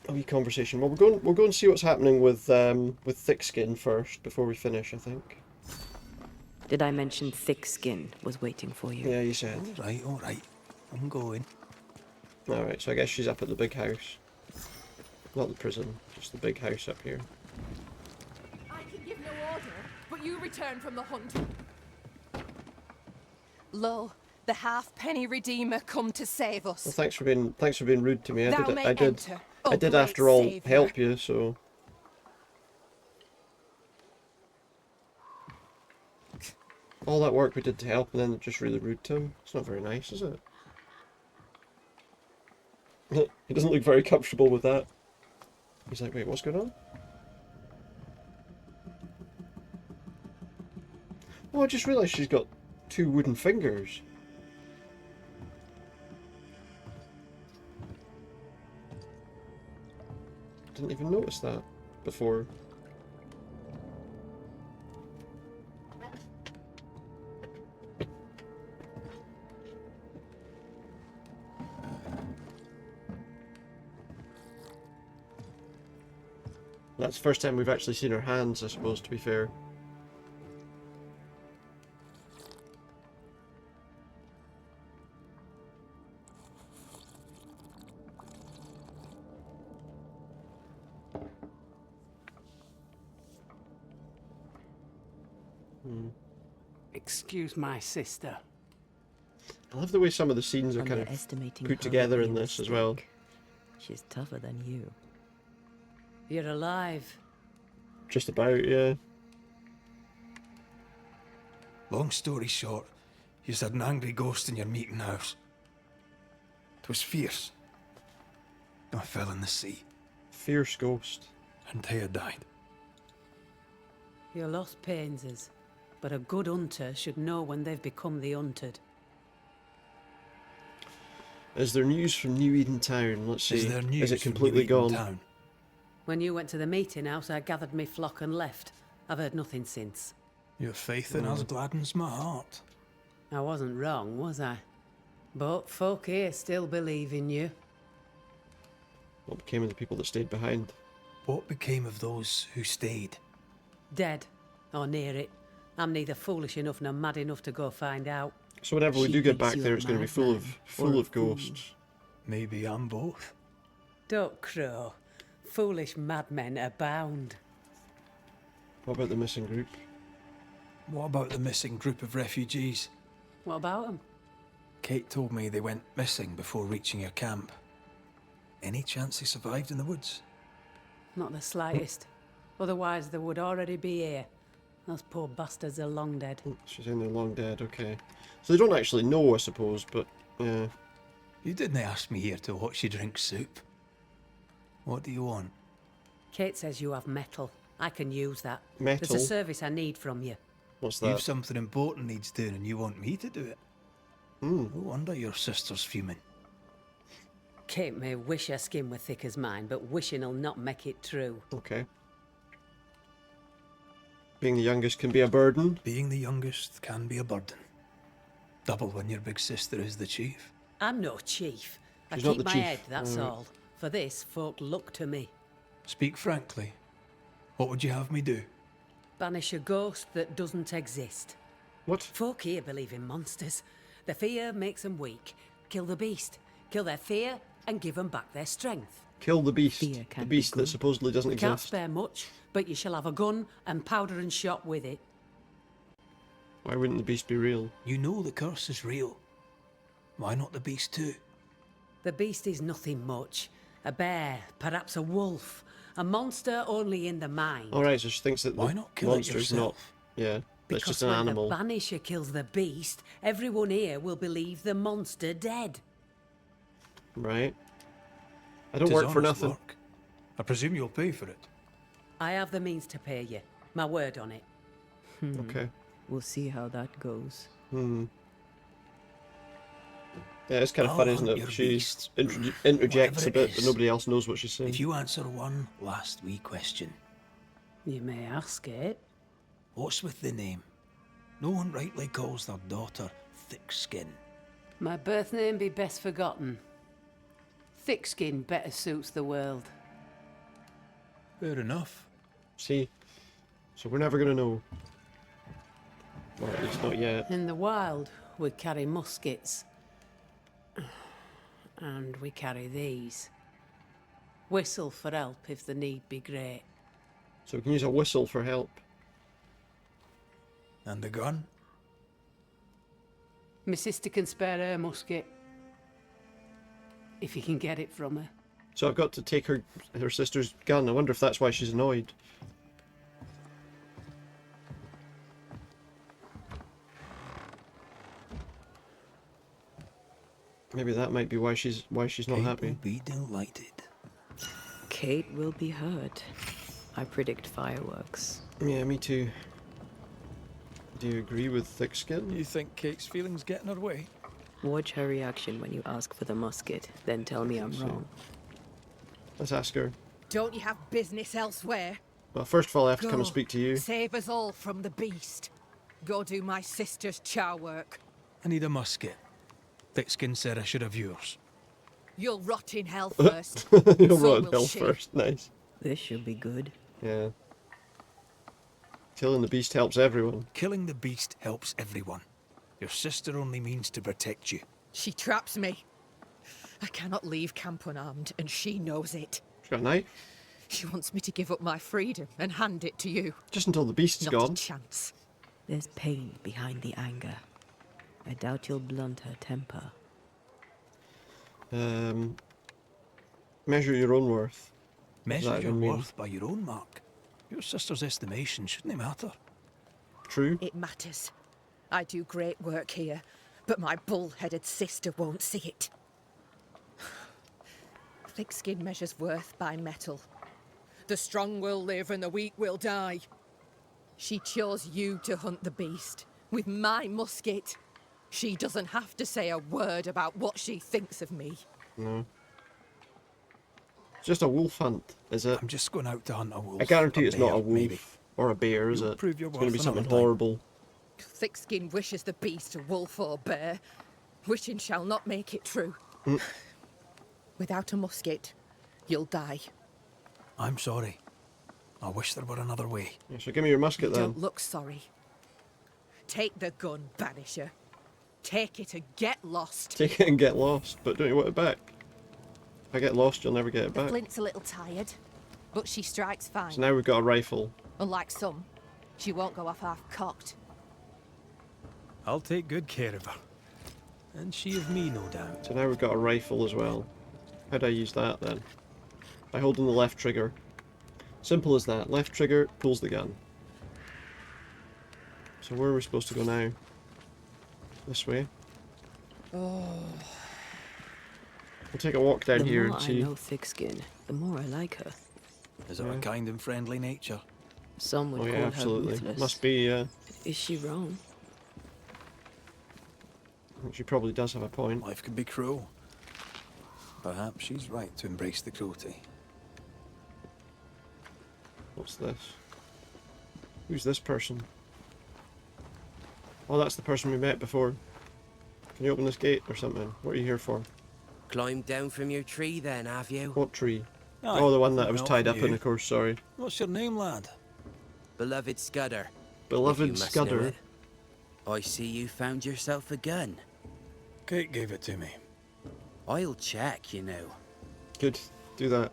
A wee conversation. Well, we'll go and see what's happening with thick skin first before we finish, I think. Did I mention thick skin was waiting for you? Yeah, you said. All right. I'm going. Alright, so I guess she's up at the big house. Not the prison, just the big house up here. I can give no order, but you return from the hunt. Lo, the halfpenny redeemer come to save us. Well, thanks for being rude to me. Thou may I did enter, O great after all saviour. help you, so all that work we did to help and then just really rude to him. It's not very nice, is it? He doesn't look very comfortable with that. He's like, wait, what's going on? Oh, I just realised she's got 2 wooden fingers. Didn't even notice that before. That's the first time we've actually seen her hands, I suppose, to be fair. Excuse my sister. I love the way some of the scenes are kind of Underestimating put her together would in be a this as well. mistake. She's tougher than you. You're alive. Just about, yeah. Long story short, you had an angry ghost in your meeting house. It was fierce. I fell in the sea. Fierce ghost. And Thea died. Your loss pains us, but a good hunter should know when they've become the hunted. Is there news from New Eden Town? Let's see. Is there news Is it from completely New Eden gone? Town? When you went to the meeting house, I gathered me flock and left. I've heard nothing since. Your faith in us gladdens my heart. I wasn't wrong, was I? But folk here still believe in you. What became of the people that stayed behind? What became of those who stayed? Dead, or near it. I'm neither foolish enough nor mad enough to go find out. So whenever we She do get thinks back you're there, a it's going to be full of madman or a fool. ghosts. Maybe I'm both. Don't crow. Foolish madmen abound. What about the missing group? What about the missing group of refugees? What about them? Kate told me they went missing before reaching your camp. Any chance they survived in the woods? Not the slightest. Otherwise, they would already be here. Those poor bastards are long dead. She's saying they're long dead, okay. So they don't actually know, I suppose, but yeah. You didn't ask me here to watch you drink soup. What do you want? Kate says you have metal. I can use that. Metal? There's a service I need from you. What's You've that? something important needs doing and you want me to do it. No wonder your sister's fuming. Kate may wish her skin were thick as mine, but wishing'll not make it true. Okay. Being the youngest can be a burden. Being the youngest can be a burden. Double when your big sister is the chief. I'm no chief. She's I not keep the my chief. head, that's Alright. all. For this, folk look to me. Speak frankly. What would you have me do? Banish a ghost that doesn't exist. What? Folk here believe in monsters. Their fear makes them weak. Kill the beast. Kill their fear and give them back their strength. Kill the beast. Fear The can be beast that good. supposedly doesn't We can't exist. spare much, but you shall have a gun and powder and shot with it. Why wouldn't the beast be real? You know the curse is real. Why not the beast too? The beast is nothing much. A bear, perhaps a wolf. A monster only in the mind. Alright, so she thinks that Why the not kill it monster's not... yourself? Yeah, it's Because just an when animal. the Banisher kills the beast, everyone here will believe the monster dead. Right. I don't 'Tis work for honest nothing. work. I presume you'll pay for it. I have the means to pay you. My word on it. Okay. We'll see how that goes. Yeah, it's kind of I'll funny, isn't hunt it? your She beast. interjects a Whatever it bit, but is. nobody else knows what she's saying. If you answer one last wee question. You may ask it. What's with the name? No one rightly calls their daughter Thick Skin. My birth name be best forgotten. Thick skin better suits the world. Fair enough. See? So we're never going to know. Or at least not yet. In the wild, we carry muskets. And we carry these. Whistle for help if the need be great. So we can use a whistle for help. And the gun? My sister can spare her musket. If you can get it from her. So I've got to take her sister's gun. I wonder if that's why she's annoyed. Maybe that might be why she's not happy. Will be delighted. Kate will be hurt. I predict fireworks. Yeah, me too. Do you agree with Thick Skin? You think Kate's feelings get in her way? Watch her reaction when you ask for the musket, then tell me I'm wrong. Let's ask her. Don't you have business elsewhere? Well, first of all, I have to come and Go. speak to you. Save us all from the beast. Go do my sister's char work. I need a musket. Thick Skin said I should have yours. You'll rot in hell first. You'll So rot in will hell she. first. Nice. This should be good. Yeah. Killing the beast helps everyone. Killing the beast helps everyone. Your sister only means to protect you. She traps me. I cannot leave camp unarmed, and she knows it. She's got a knife. She wants me to give up my freedom and hand it to you. Just until the beast's Not gone. a chance. There's pain behind the anger. I doubt you'll blunt her temper. Measure your own worth. Measure That your would mean- worth by your own mark. Your sister's estimation shouldn't it matter? True. It matters. I do great work here, but my bull-headed sister won't see it. Thick skin measures worth by metal. The strong will live and the weak will die. She chose you to hunt the beast with my musket. She doesn't have to say a word about what she thinks of me. No. It's just a wolf hunt, is it? I'm just going out to hunt a wolf. I guarantee it's not a bear, wolf maybe. or a bear, is You'll it? prove your It's going to be worth something another time. horrible. Thick skin wishes the beast a wolf or bear. Wishing shall not make it true. Without a musket, you'll die. I'm sorry. I wish there were another way. Yeah, so give me your musket then. Don't look sorry. Take the gun, Banisher. Take it and get lost. Take it and get lost, but don't you want it back? If I get lost, you'll never get it The back. flint's a little tired, but she strikes fine. So now we've got a rifle. Unlike some, she won't go off half-cocked. I'll take good care of her. And she of me, no doubt. So now we've got a rifle as well. How do I use that then? By holding the left trigger. Simple as that. Left trigger pulls the gun. So where are we supposed to go now? This way. Oh. We'll take a walk down The here more and I see. know Thick Skin, the more I like her. Is of a kind and friendly nature. Some would Oh call yeah, her absolutely. ruthless. Must be. Is she wrong? She probably does have a point. Life can be cruel. Perhaps she's right to embrace the cruelty. What's this? Who's this person? Oh, that's the person we met before. Can you open this gate or something? What are you here for? Climbed down from your tree then, have you? What tree? Aye, Oh, the one that I was well, tied up in, you. of course, sorry. What's your name, lad? Beloved Scudder. Beloved if you must know Scudder. it. I see you found yourself a gun. Kate gave it to me. I'll check, you know. Good, do that.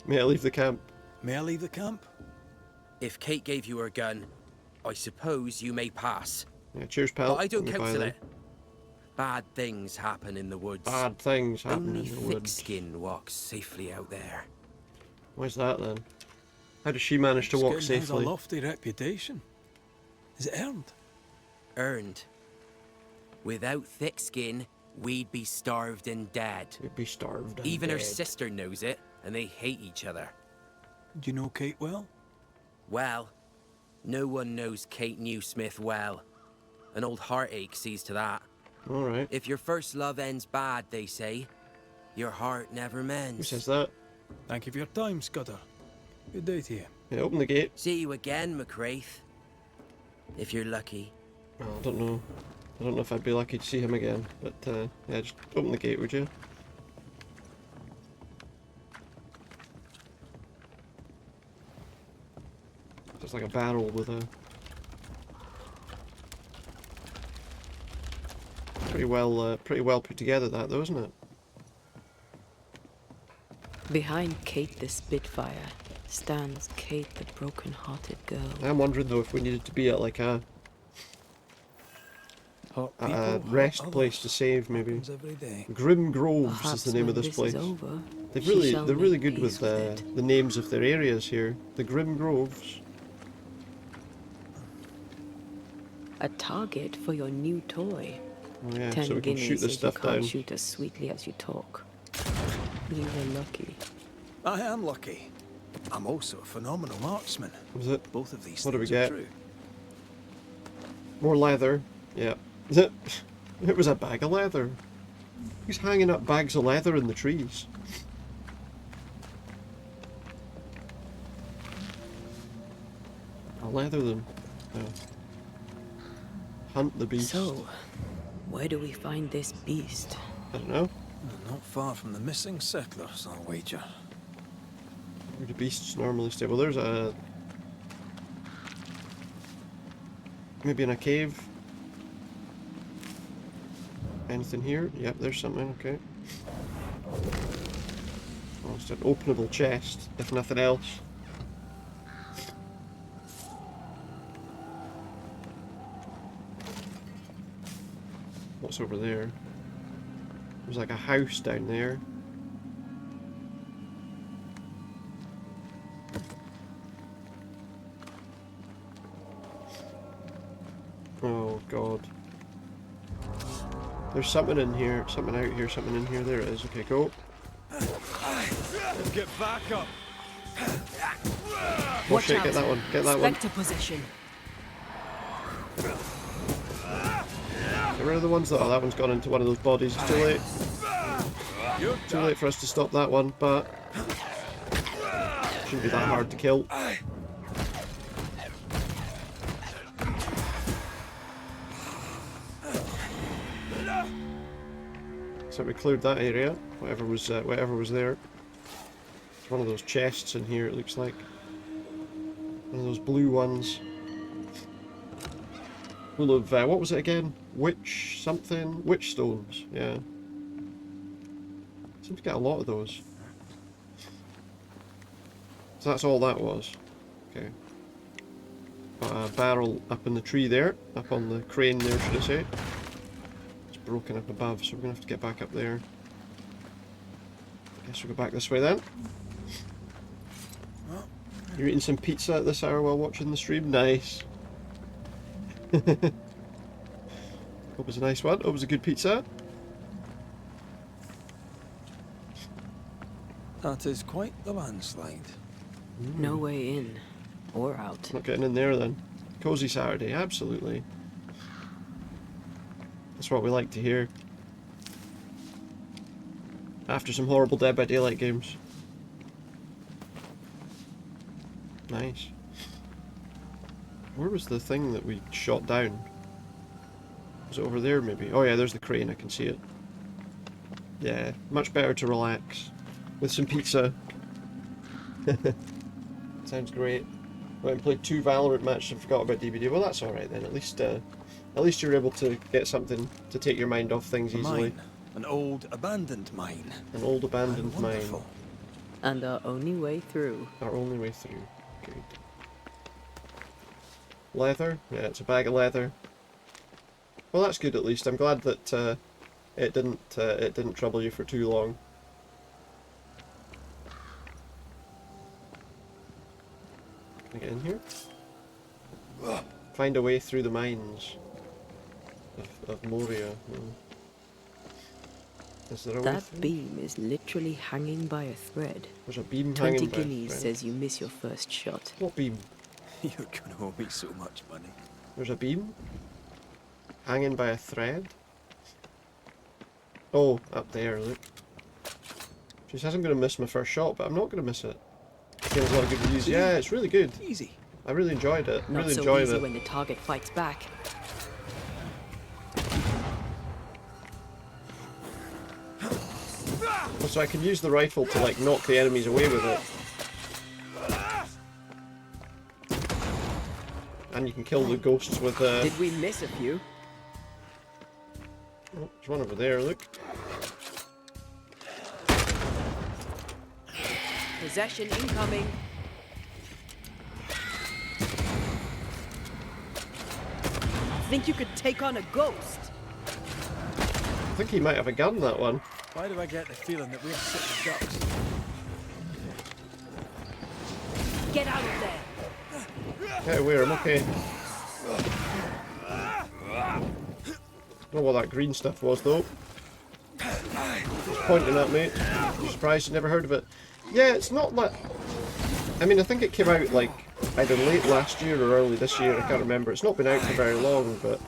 May I leave the camp? May I leave the camp? If Kate gave you her gun, I suppose you may pass. Yeah, cheers, pal. But I don't Let me buy counsel them. it. Bad things happen in the woods. Bad things happen Only in the woods. thick-skinned walks safely out there. Why's that then? How does she manage to walk Skin has a safely? lofty reputation. Is it earned? Earned. Without thick skin, we'd be starved and dead. We'd be starved and Even her dead. sister knows it, and they hate each other. Do you know Kate well? Well, no one knows Kate Newsmith well. An old heartache sees to that. Alright. If your first love ends bad, they say, your heart never mends. Who says that? Thank you for your time, Scudder. Good day to you. Yeah, open the gate. See you again, McCraith. If you're lucky. Oh, I don't know. I don't know if I'd be lucky to see him again, but yeah, just open the gate, would you? It's like a barrel with a pretty well put together, that though, isn't it? Behind Kate the Spitfire stands Kate the broken-hearted girl. I'm wondering though if we needed to be at like a rest place to save, maybe. Every day. Grim Groves Perhaps is the name of when this this is place. over, They're really good with the names of their areas here. The Grim Groves. A target for your new toy. Oh yeah, 10 so we can guineas shoot this if stuff you can't down. shoot as sweetly as you talk. You were lucky. I am lucky. I'm also a phenomenal marksman. Was it? Both of these What do we things are get? true. More leather. Yeah. It was a bag of leather. Who's hanging up bags of leather in the trees? I'll leather them. Hunt the beast. So, where do we find this beast? I don't know. Not far from the missing settlers, I'll wager. Where do beasts normally stay? Well, there's a... Maybe in a cave. Anything here? Yep, there's something, okay. Oh, it's an openable chest, if nothing else. What's over there? There's like a house down there. Oh god. There's something in here, something out here, something in here. There it is. Okay, go. Get back up. Oh shit, get that one. Get that one. Spectre position. Get rid of the ones that... Oh, that one's gone into one of those bodies. It's too late. Too late for us to stop that one, but... Shouldn't be that hard to kill. So we cleared that area, whatever was there. There's one of those chests in here, it looks like. One of those blue ones. Full of, what was it again? Witch something? Witch stones, yeah. Seem to get a lot of those. So that's all that was. Okay. Got a barrel up in the tree there, up on the crane there, should I say. Broken up above, so we're gonna have to get back up there. Guess we'll go back this way then. You're eating some pizza at this hour while watching the stream? Nice. Hope it's a nice one. Hope it's a good pizza. That is quite the landslide. No way in or out. Not getting in there then. Cozy Saturday, absolutely. That's what we like to hear. After some horrible Dead by Daylight games. Nice. Where was the thing that we shot down? Was it over there maybe? Oh yeah, there's the crane, I can see it. Yeah, much better to relax. With some pizza. Sounds great. Went and played 2 Valorant matches and forgot about DVD. Well, that's alright then. At least you're able to get something to take your mind off things easily. Mine. An old, abandoned mine. An old, abandoned mine. And our only way through. Our only way through. Good. Leather? Yeah, it's a bag of leather. Well, that's good at least. I'm glad that it didn't trouble you for too long. Can I get in here? Find a way through the mines of Moria. Is there a way That through? beam is literally hanging by a thread. There's a beam 20 hanging by a guineas thread. says you miss your first shot. What beam? You're gonna owe me so much money. There's a beam? Hanging by a thread? Oh, up there, look. She says I'm going to miss my first shot, but I'm not going to miss it. There's a lot of good reviews. Yeah, it's really good. Easy. I really enjoyed it. Not Really so enjoyed easy it. when the target fights back. So I can use the rifle to like knock the enemies away with it. And you can kill the ghosts with Did we miss a few? Oh, there's one over there, look. Possession incoming. Think you could take on a ghost? I think he might have a gun, that one. Why do I get the feeling that we're sitting ducks? Get out of there! Get away, I'm okay. Don't know what that green stuff was though. It's pointing at me. I'm surprised you never heard of it. Yeah, it's not that... I mean, I think it came out like either late last year or early this year, I can't remember. It's not been out for very long, but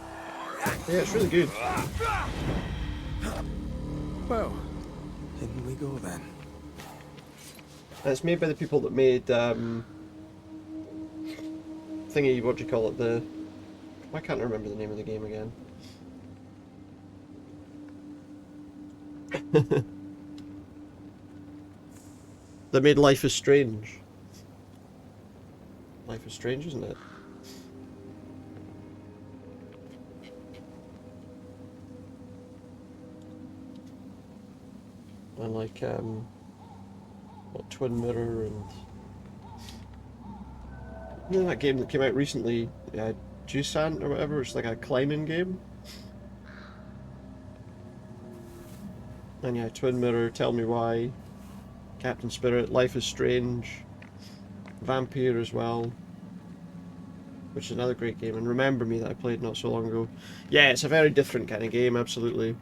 yeah, it's really good. Well, in we go then. And it's made by the people that made thingy, what do you call it, I can't remember the name of the game again. That made Life is Strange. Life is Strange, isn't it? And like, what, Twin Mirror and... You know that game that came out recently, Jusant or whatever, it's like a climbing game? And yeah, Twin Mirror, Tell Me Why, Captain Spirit, Life is Strange, Vampire as well, which is another great game, and Remember Me that I played not so long ago. Yeah, it's a very different kind of game, absolutely.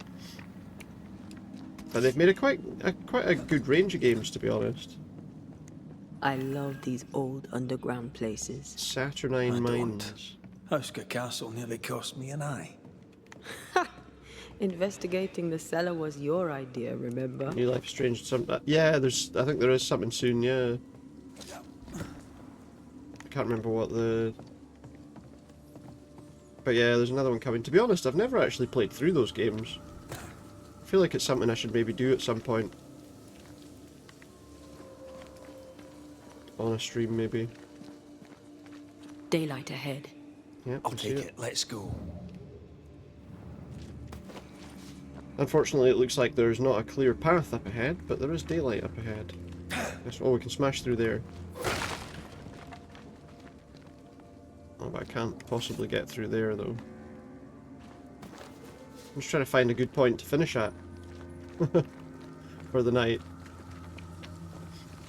But they've made quite a good range of games, to be honest. I love these old underground places. Saturnine Mines. Husker Castle nearly cost me an eye. Investigating the cellar was your idea, remember? New Life is Strange. Yeah, I think there is something soon, yeah. I can't remember what but yeah, there's another one coming. To be honest, I've never actually played through those games. I feel like it's something I should maybe do at some point. On a stream, maybe. Daylight ahead. Yeah, I'll take it. Let's go. Unfortunately, it looks like there's not a clear path up ahead, but there is daylight up ahead. Oh, we can smash through there. Oh, but I can't possibly get through there, though. I'm just trying to find a good point to finish at. For the night.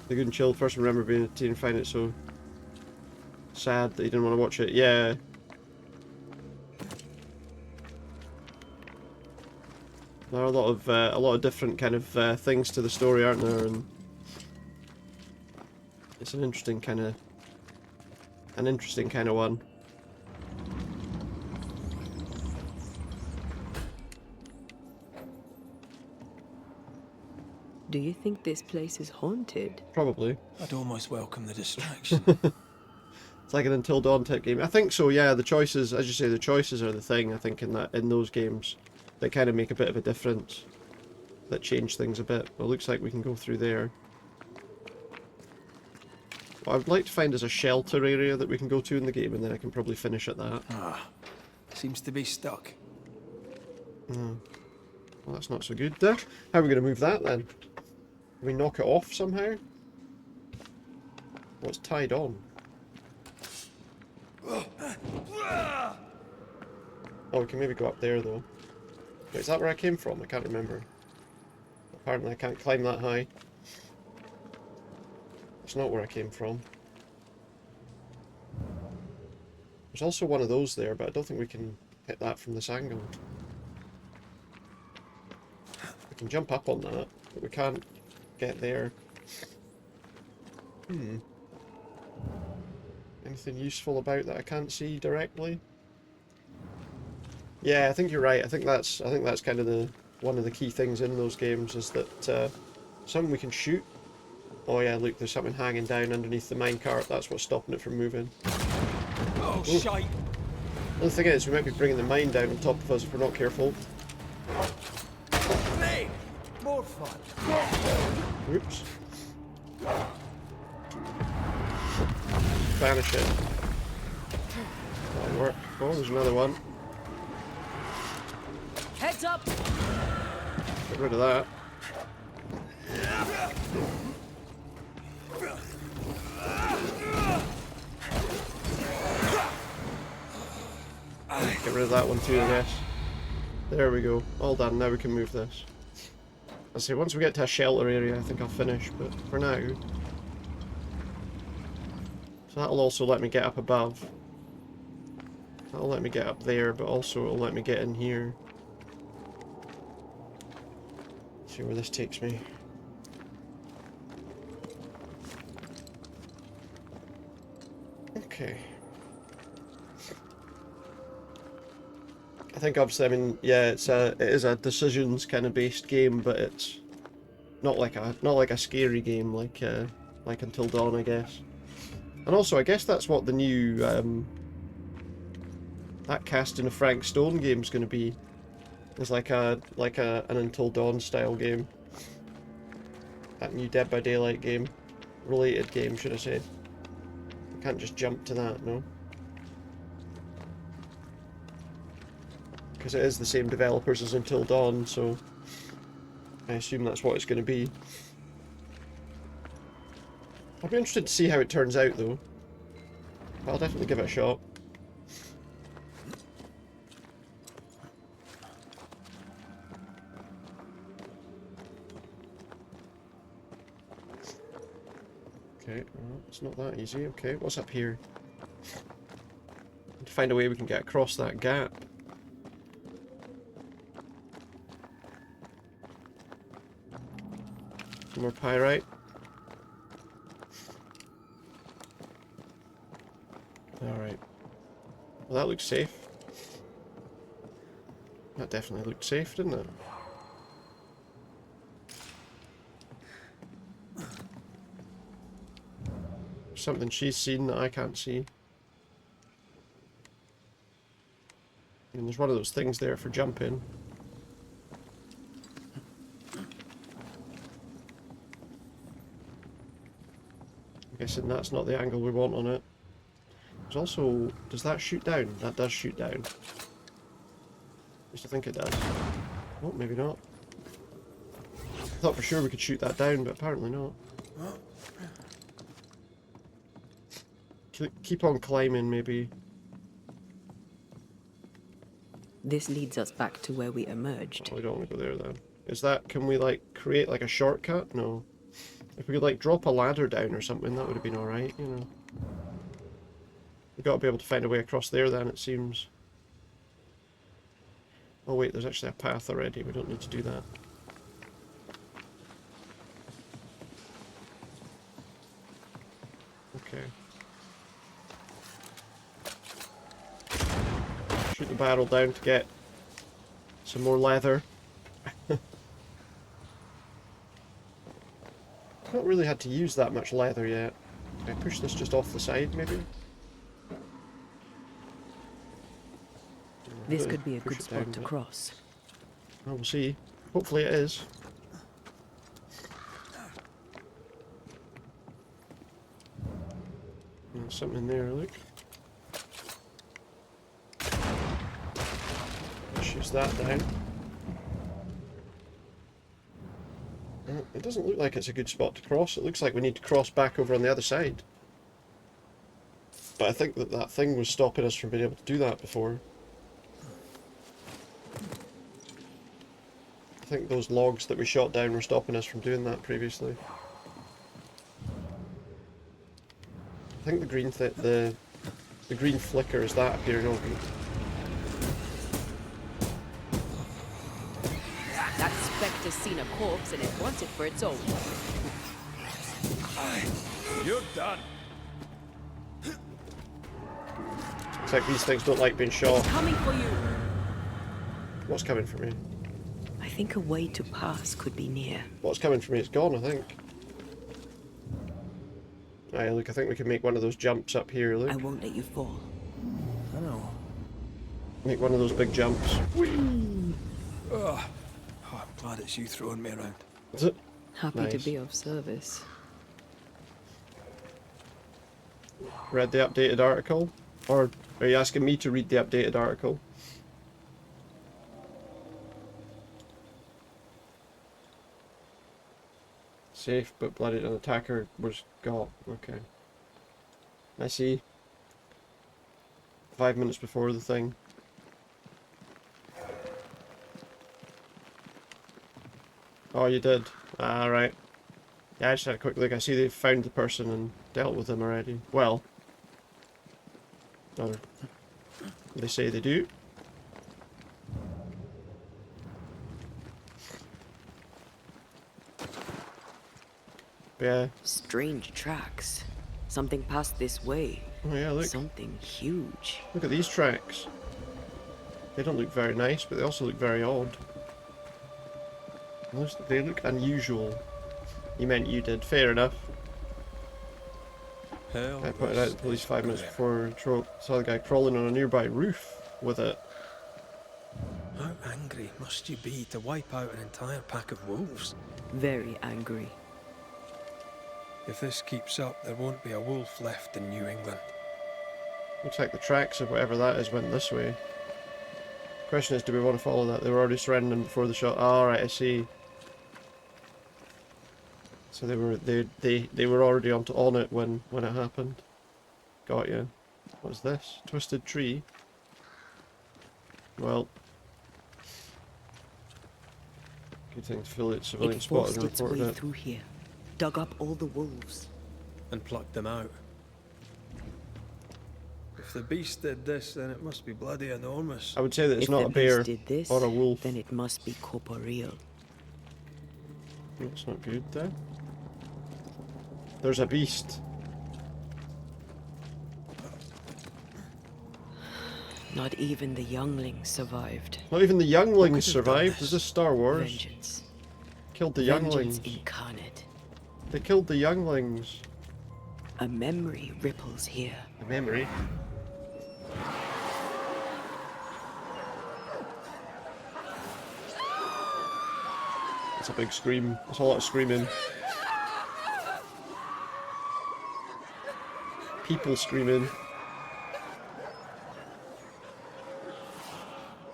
The Good and Chilled first remember being a teen and find it so sad that you didn't want to watch it. Yeah. There are a lot of different kind of things to the story, aren't there? And It's an interesting kind of one. Do you think this place is haunted? Probably. I'd almost welcome the distraction. It's like an Until Dawn type game. I think so, yeah. The choices, as you say, the choices are the thing, I think, in those games. They kind of make a bit of a difference. That change things a bit. Well, it looks like we can go through there. What I would like to find is a shelter area that we can go to in the game, and then I can probably finish at that. Ah, seems to be stuck. Well, that's not so good. How are we going to move that then? Can we knock it off somehow? What's tied on? Oh, we can maybe go up there though. Wait, is that where I came from? I can't remember. Apparently I can't climb that high. It's not where I came from. There's also one of those there, but I don't think we can hit that from this angle. We can jump up on that, but we can't get there. Anything useful about that I can't see directly? Yeah, I think you're right. I think that's kind of one of the key things in those games is that something we can shoot. Oh yeah, look, there's something hanging down underneath the minecart. That's what's stopping it from moving. Oh, shite! The thing is, we might be bringing the mine down on top of us if we're not careful. Hey! More fun! Oops. Banish it. That'll work. Oh, there's another one. Heads up! Get rid of that. Get rid of that one too, I guess. There we go. All done. Now we can move this. I say, once we get to a shelter area, I think I'll finish, but for now... So that'll also let me get up above. That'll let me get up there, but also it'll let me get in here. See where this takes me. Okay. I think obviously, I mean, yeah, it is a decisions kind of based game, but it's not like a scary game like Until Dawn, I guess. And also, I guess that's what the new that casting of Frank Stone game's going to be. It's like an Until Dawn style game. That new Dead by Daylight game, related game, should I say? I can't just jump to that, no. Because it is the same developers as Until Dawn, so I assume that's what it's going to be. I'll be interested to see how it turns out, though. I'll definitely give it a shot. Okay, well, it's not that easy. Okay, what's up here? Need to find a way we can get across that gap. Some more pyrite. Alright. Well, that looks safe. That definitely looked safe, didn't it? Something she's seen that I can't see. And there's one of those things there for jumping. I'm guessing that's not the angle we want on it. There's also... Does that shoot down? That does shoot down. Used to think it does. Oh, maybe not. I thought for sure we could shoot that down, but apparently not. Keep on climbing, maybe. This leads us back to where we emerged. Oh, we don't want to go there then. Is that... Can we, like, create, like, a shortcut? No. If we could, like, drop a ladder down or something, that would have been alright, you know. We've got to be able to find a way across there then, it seems. Oh wait, there's actually a path already. We don't need to do that. Okay. Shoot the barrel down to get some more leather. Not really had to use that much leather yet. Can I push this just off the side, maybe? This could be a good spot to cross. Well, we'll see. Hopefully it is. There's something in there, look. Shoots that down. Well, it doesn't look like it's a good spot to cross. It looks like we need to cross back over on the other side. But I think that that thing was stopping us from being able to do that before. I think those logs that we shot down were stopping us from doing that previously. I think the green the green flicker is that appearing over it. That spectre's seen a corpse and it wants it for its own. You're done. Looks like these things don't like being shot. It's coming for you. What's coming for me? I think a way to pass could be near. What's coming for me? It's gone, I think. Aye, look, I think we can make one of those jumps up here, look. I won't let you fall. I know. Make one of those big jumps. Whee! Oh, I'm glad it's you throwing me around. Is it? Happy to be of service. Read the updated article? Or are you asking me to read the updated article? Safe but bloodied, an attacker was got. Okay. I see. 5 minutes before the thing. Oh, you did? Ah, right. Yeah, I just had a quick look. I see they've found the person and dealt with them already. Well. Or they say they do. Yeah. Strange tracks. Something passed this way. Oh yeah, look. Something huge. Look at these tracks. They don't look very nice, but they also look very odd. They look unusual. You meant you did. Fair enough. Hell, I pointed out the police 5 minutes before saw the guy crawling on a nearby roof with it. How angry must you be to wipe out an entire pack of wolves? Very angry. If this keeps up, there won't be a wolf left in New England. Looks like the tracks of whatever that is went this way. Question is, do we want to follow that? They were already surrendering before the shot. Alright, I see. So they were already on it when it happened. Got you. What's this? Twisted tree. Well, good thing to feel it. Civilian spotted and reported it. Through here, dug up all the wolves, and plucked them out. If the beast did this, then it must be bloody enormous. I would say that it's if not the a bear beast did this, or a wolf. Then it must be corporeal. That's not good then. There's a beast. Not even the younglings survived. Not even the younglings survived. Is this Star Wars? Vengeance. Killed the Vengeance younglings. incarnate. They killed the younglings. A memory ripples here. A memory? It's a big scream. It's a lot of screaming. People screaming.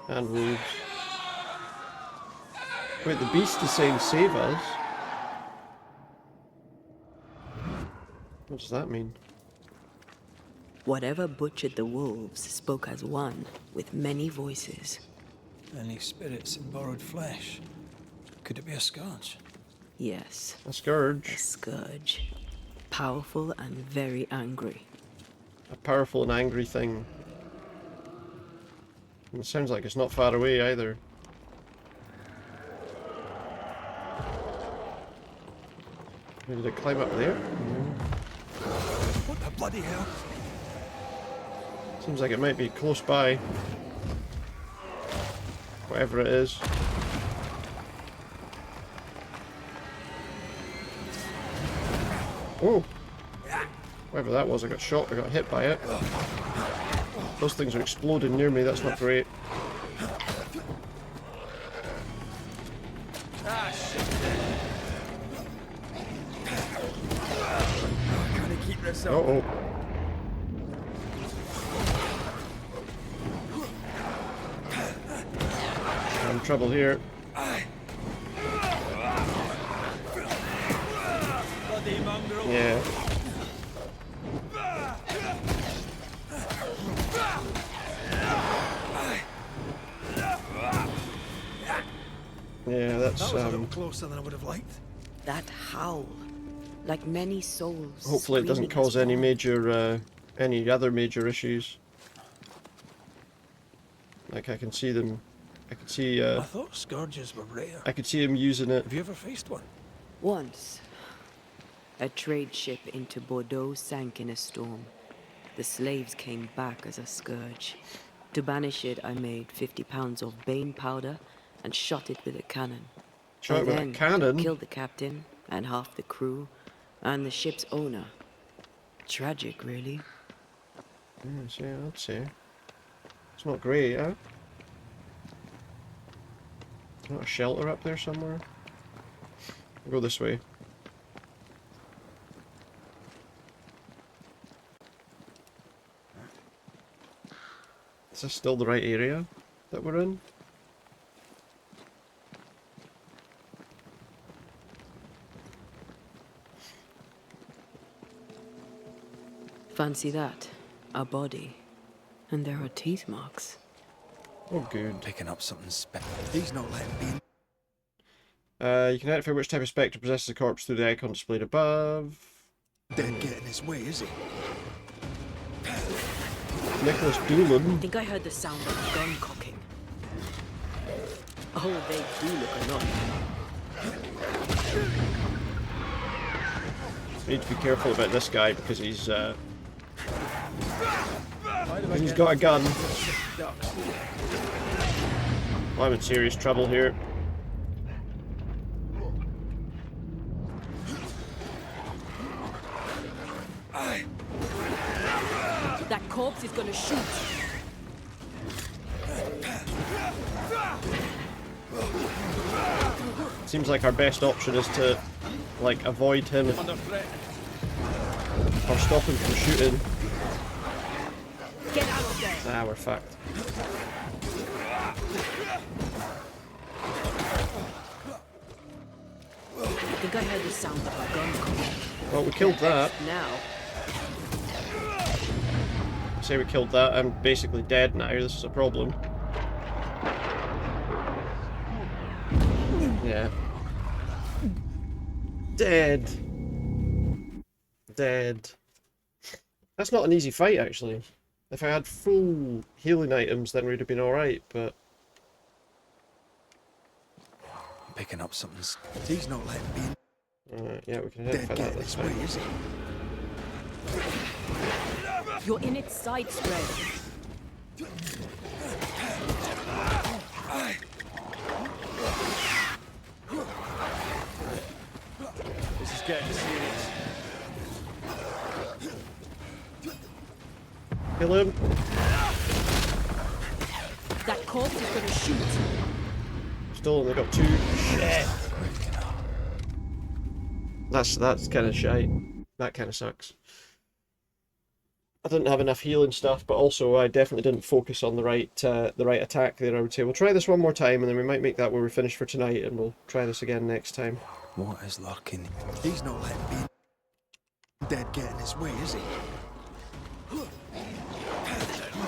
And wolves. Wait, the beast is saying save us? What does that mean? Whatever butchered the wolves spoke as one, with many voices. Any spirits in borrowed flesh? Could it be a scourge? Yes. A scourge? A scourge. Powerful and very angry. A powerful and angry thing. And it sounds like it's not far away either. Did it climb up there? What Bloody hell. Seems like it might be close by. Whatever it is. Oh! Whatever that was, I got shot, I got hit by it. Those things are exploding near me, that's not great. Ah, shit. Gotta keep this up. Uh-oh. I'm in trouble here. Bloody mongrel. Yeah. Yeah, that's That was a little closer than I would have liked. That howl, like many souls. hopefully it doesn't screaming cause as any one. major, any other major issues. Like I can see them, I can see, I thought scourges were rare. I could see him using it. Have you ever faced one? Once, a trade ship into Bordeaux sank in a storm. The slaves came back as a scourge. To banish it, I made 50 pounds of bane powder and shot it with a cannon. Shot it with a cannon? Killed the captain and half the crew and the ship's owner. Tragic, really. Yeah, I'd say. It's not great, huh? Not a shelter up there somewhere? We'll go this way. Is this still the right area that we're in? Fancy that. A body. And there are teeth marks. Oh, good. Picking up something special. He's not letting me in. You can identify which type of spectre possesses a corpse through the icon displayed above. Dead get in his way, is he? Nicholas Doolan. I think I heard the sound of a gun cocking. Oh, they do look annoying. Need to be careful about this guy because he's got a gun. I'm in serious trouble here. That corpse is gonna shoot. Seems like our best option is to, like, avoid him or stop him from shooting. Get out of there. Ah, we're fucked. I think I heard the sound of a gun cocking. Well, we killed that. Now. Say we killed that. I'm basically dead now. This is a problem. Yeah. Dead. Dead. That's not an easy fight, actually. If I had full healing items, then we'd have been alright, but... I'm picking up something. He's not letting me in. Alright, yeah, we can identify that this way. Is he? You're in its side spread. This is getting serious. Kill him. That corpse is gonna shoot. Still only got 2. Shit. That's kind of shite. That kind of sucks. I didn't have enough healing stuff, but also I definitely didn't focus on the right attack there. I would say we'll try this one more time, and then we might make that where we're finished for tonight, and we'll try this again next time. What is lurking? He's not letting me in. Dead get in his way, is he?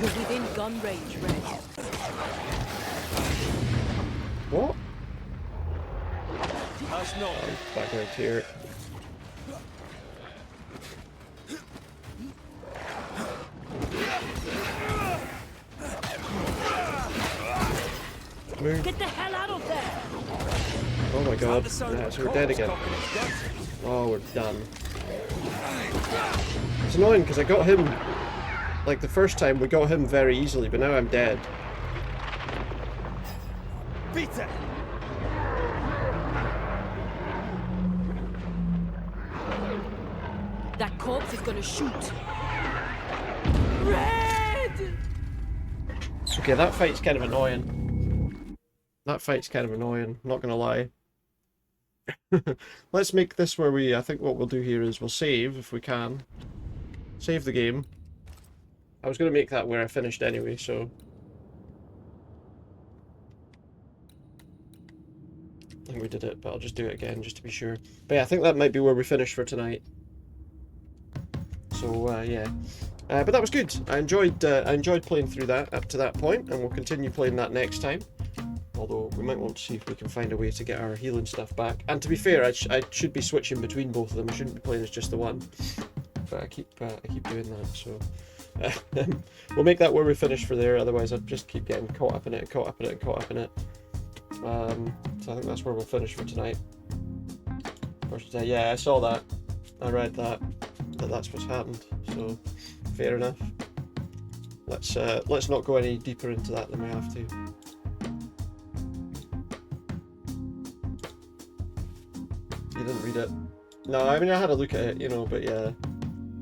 You're within gun range, Red. What? That's not. Back out here. Move. Get the hell out of there! Oh my god. Yeah, so we're dead again. Oh, we're done. It's annoying because I got him, like the first time we got him very easily, but now I'm dead. Peter! That corpse is gonna shoot. Red! Okay, that fight's kind of annoying. That fight's kind of annoying, not gonna lie. Let's make this where I think what we'll do here is we'll save, if we can. Save the game. I was gonna make that where I finished anyway, so... I think we did it, but I'll just do it again, just to be sure. But yeah, I think that might be where we finish for tonight. So, yeah. But that was good. I enjoyed playing through that up to that point, and we'll continue playing that next time. Although, we might want to see if we can find a way to get our healing stuff back. And to be fair, I should be switching between both of them. I shouldn't be playing as just the one. But I keep doing that, so... we'll make that where we finish for there, otherwise I'd just keep getting caught up in it, and caught up in it, and caught up in it. So I think that's where we'll finish for tonight. Yeah, I saw that. I read that that's what's happened, so fair enough. Let's not go any deeper into that than we have to. You didn't read it? No, I mean I had a look at it, you know, but yeah,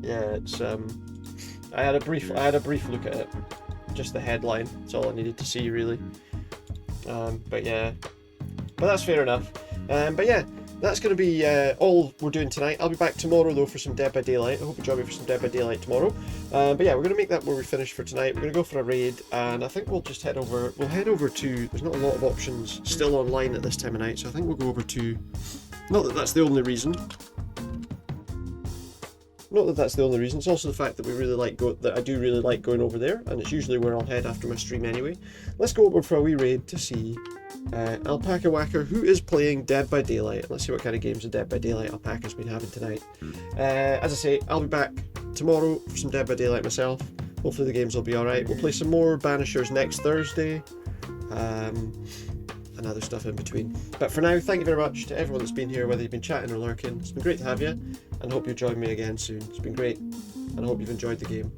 it's I had a brief look at it, just the headline. That's all I needed to see really. But yeah, but that's fair enough. But yeah, that's going to be all we're doing tonight. I'll be back tomorrow though for some Dead by Daylight. I hope you join me for some Dead by Daylight tomorrow. But yeah, we're going to make that where we finish for tonight. We're going to go for a raid, and I think we'll just head over. We'll head over to. There's not a lot of options still online at this time of night, so I think we'll go over to. Not that that's the only reason. Not that that's the only reason. It's also the fact that we really like that I do really like going over there, and it's usually where I'll head after my stream anyway. Let's go over for a wee raid to see Alpaca Whacker, who is playing Dead by Daylight. Let's see what kind of games of Dead by Daylight Alpaca's been having tonight. As I say, I'll be back tomorrow for some Dead by Daylight myself. Hopefully the games will be alright. We'll play some more Banishers next Thursday. And other stuff in between. But for now, thank you very much to everyone that's been here, whether you've been chatting or lurking. It's been great to have you, and I hope you'll join me again soon. It's been great, and I hope you've enjoyed the game.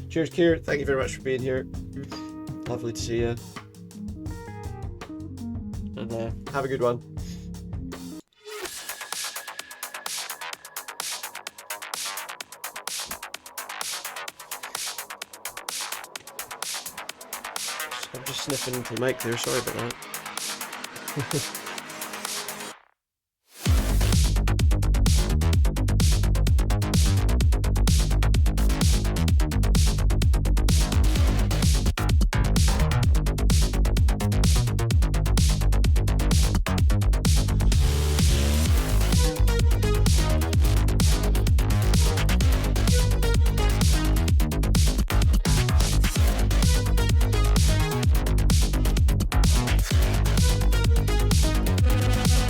Cheers, Kier. Thank you very much for being here. Lovely to see you. And have a good one. I'm just sniffing into the mic there, sorry about that.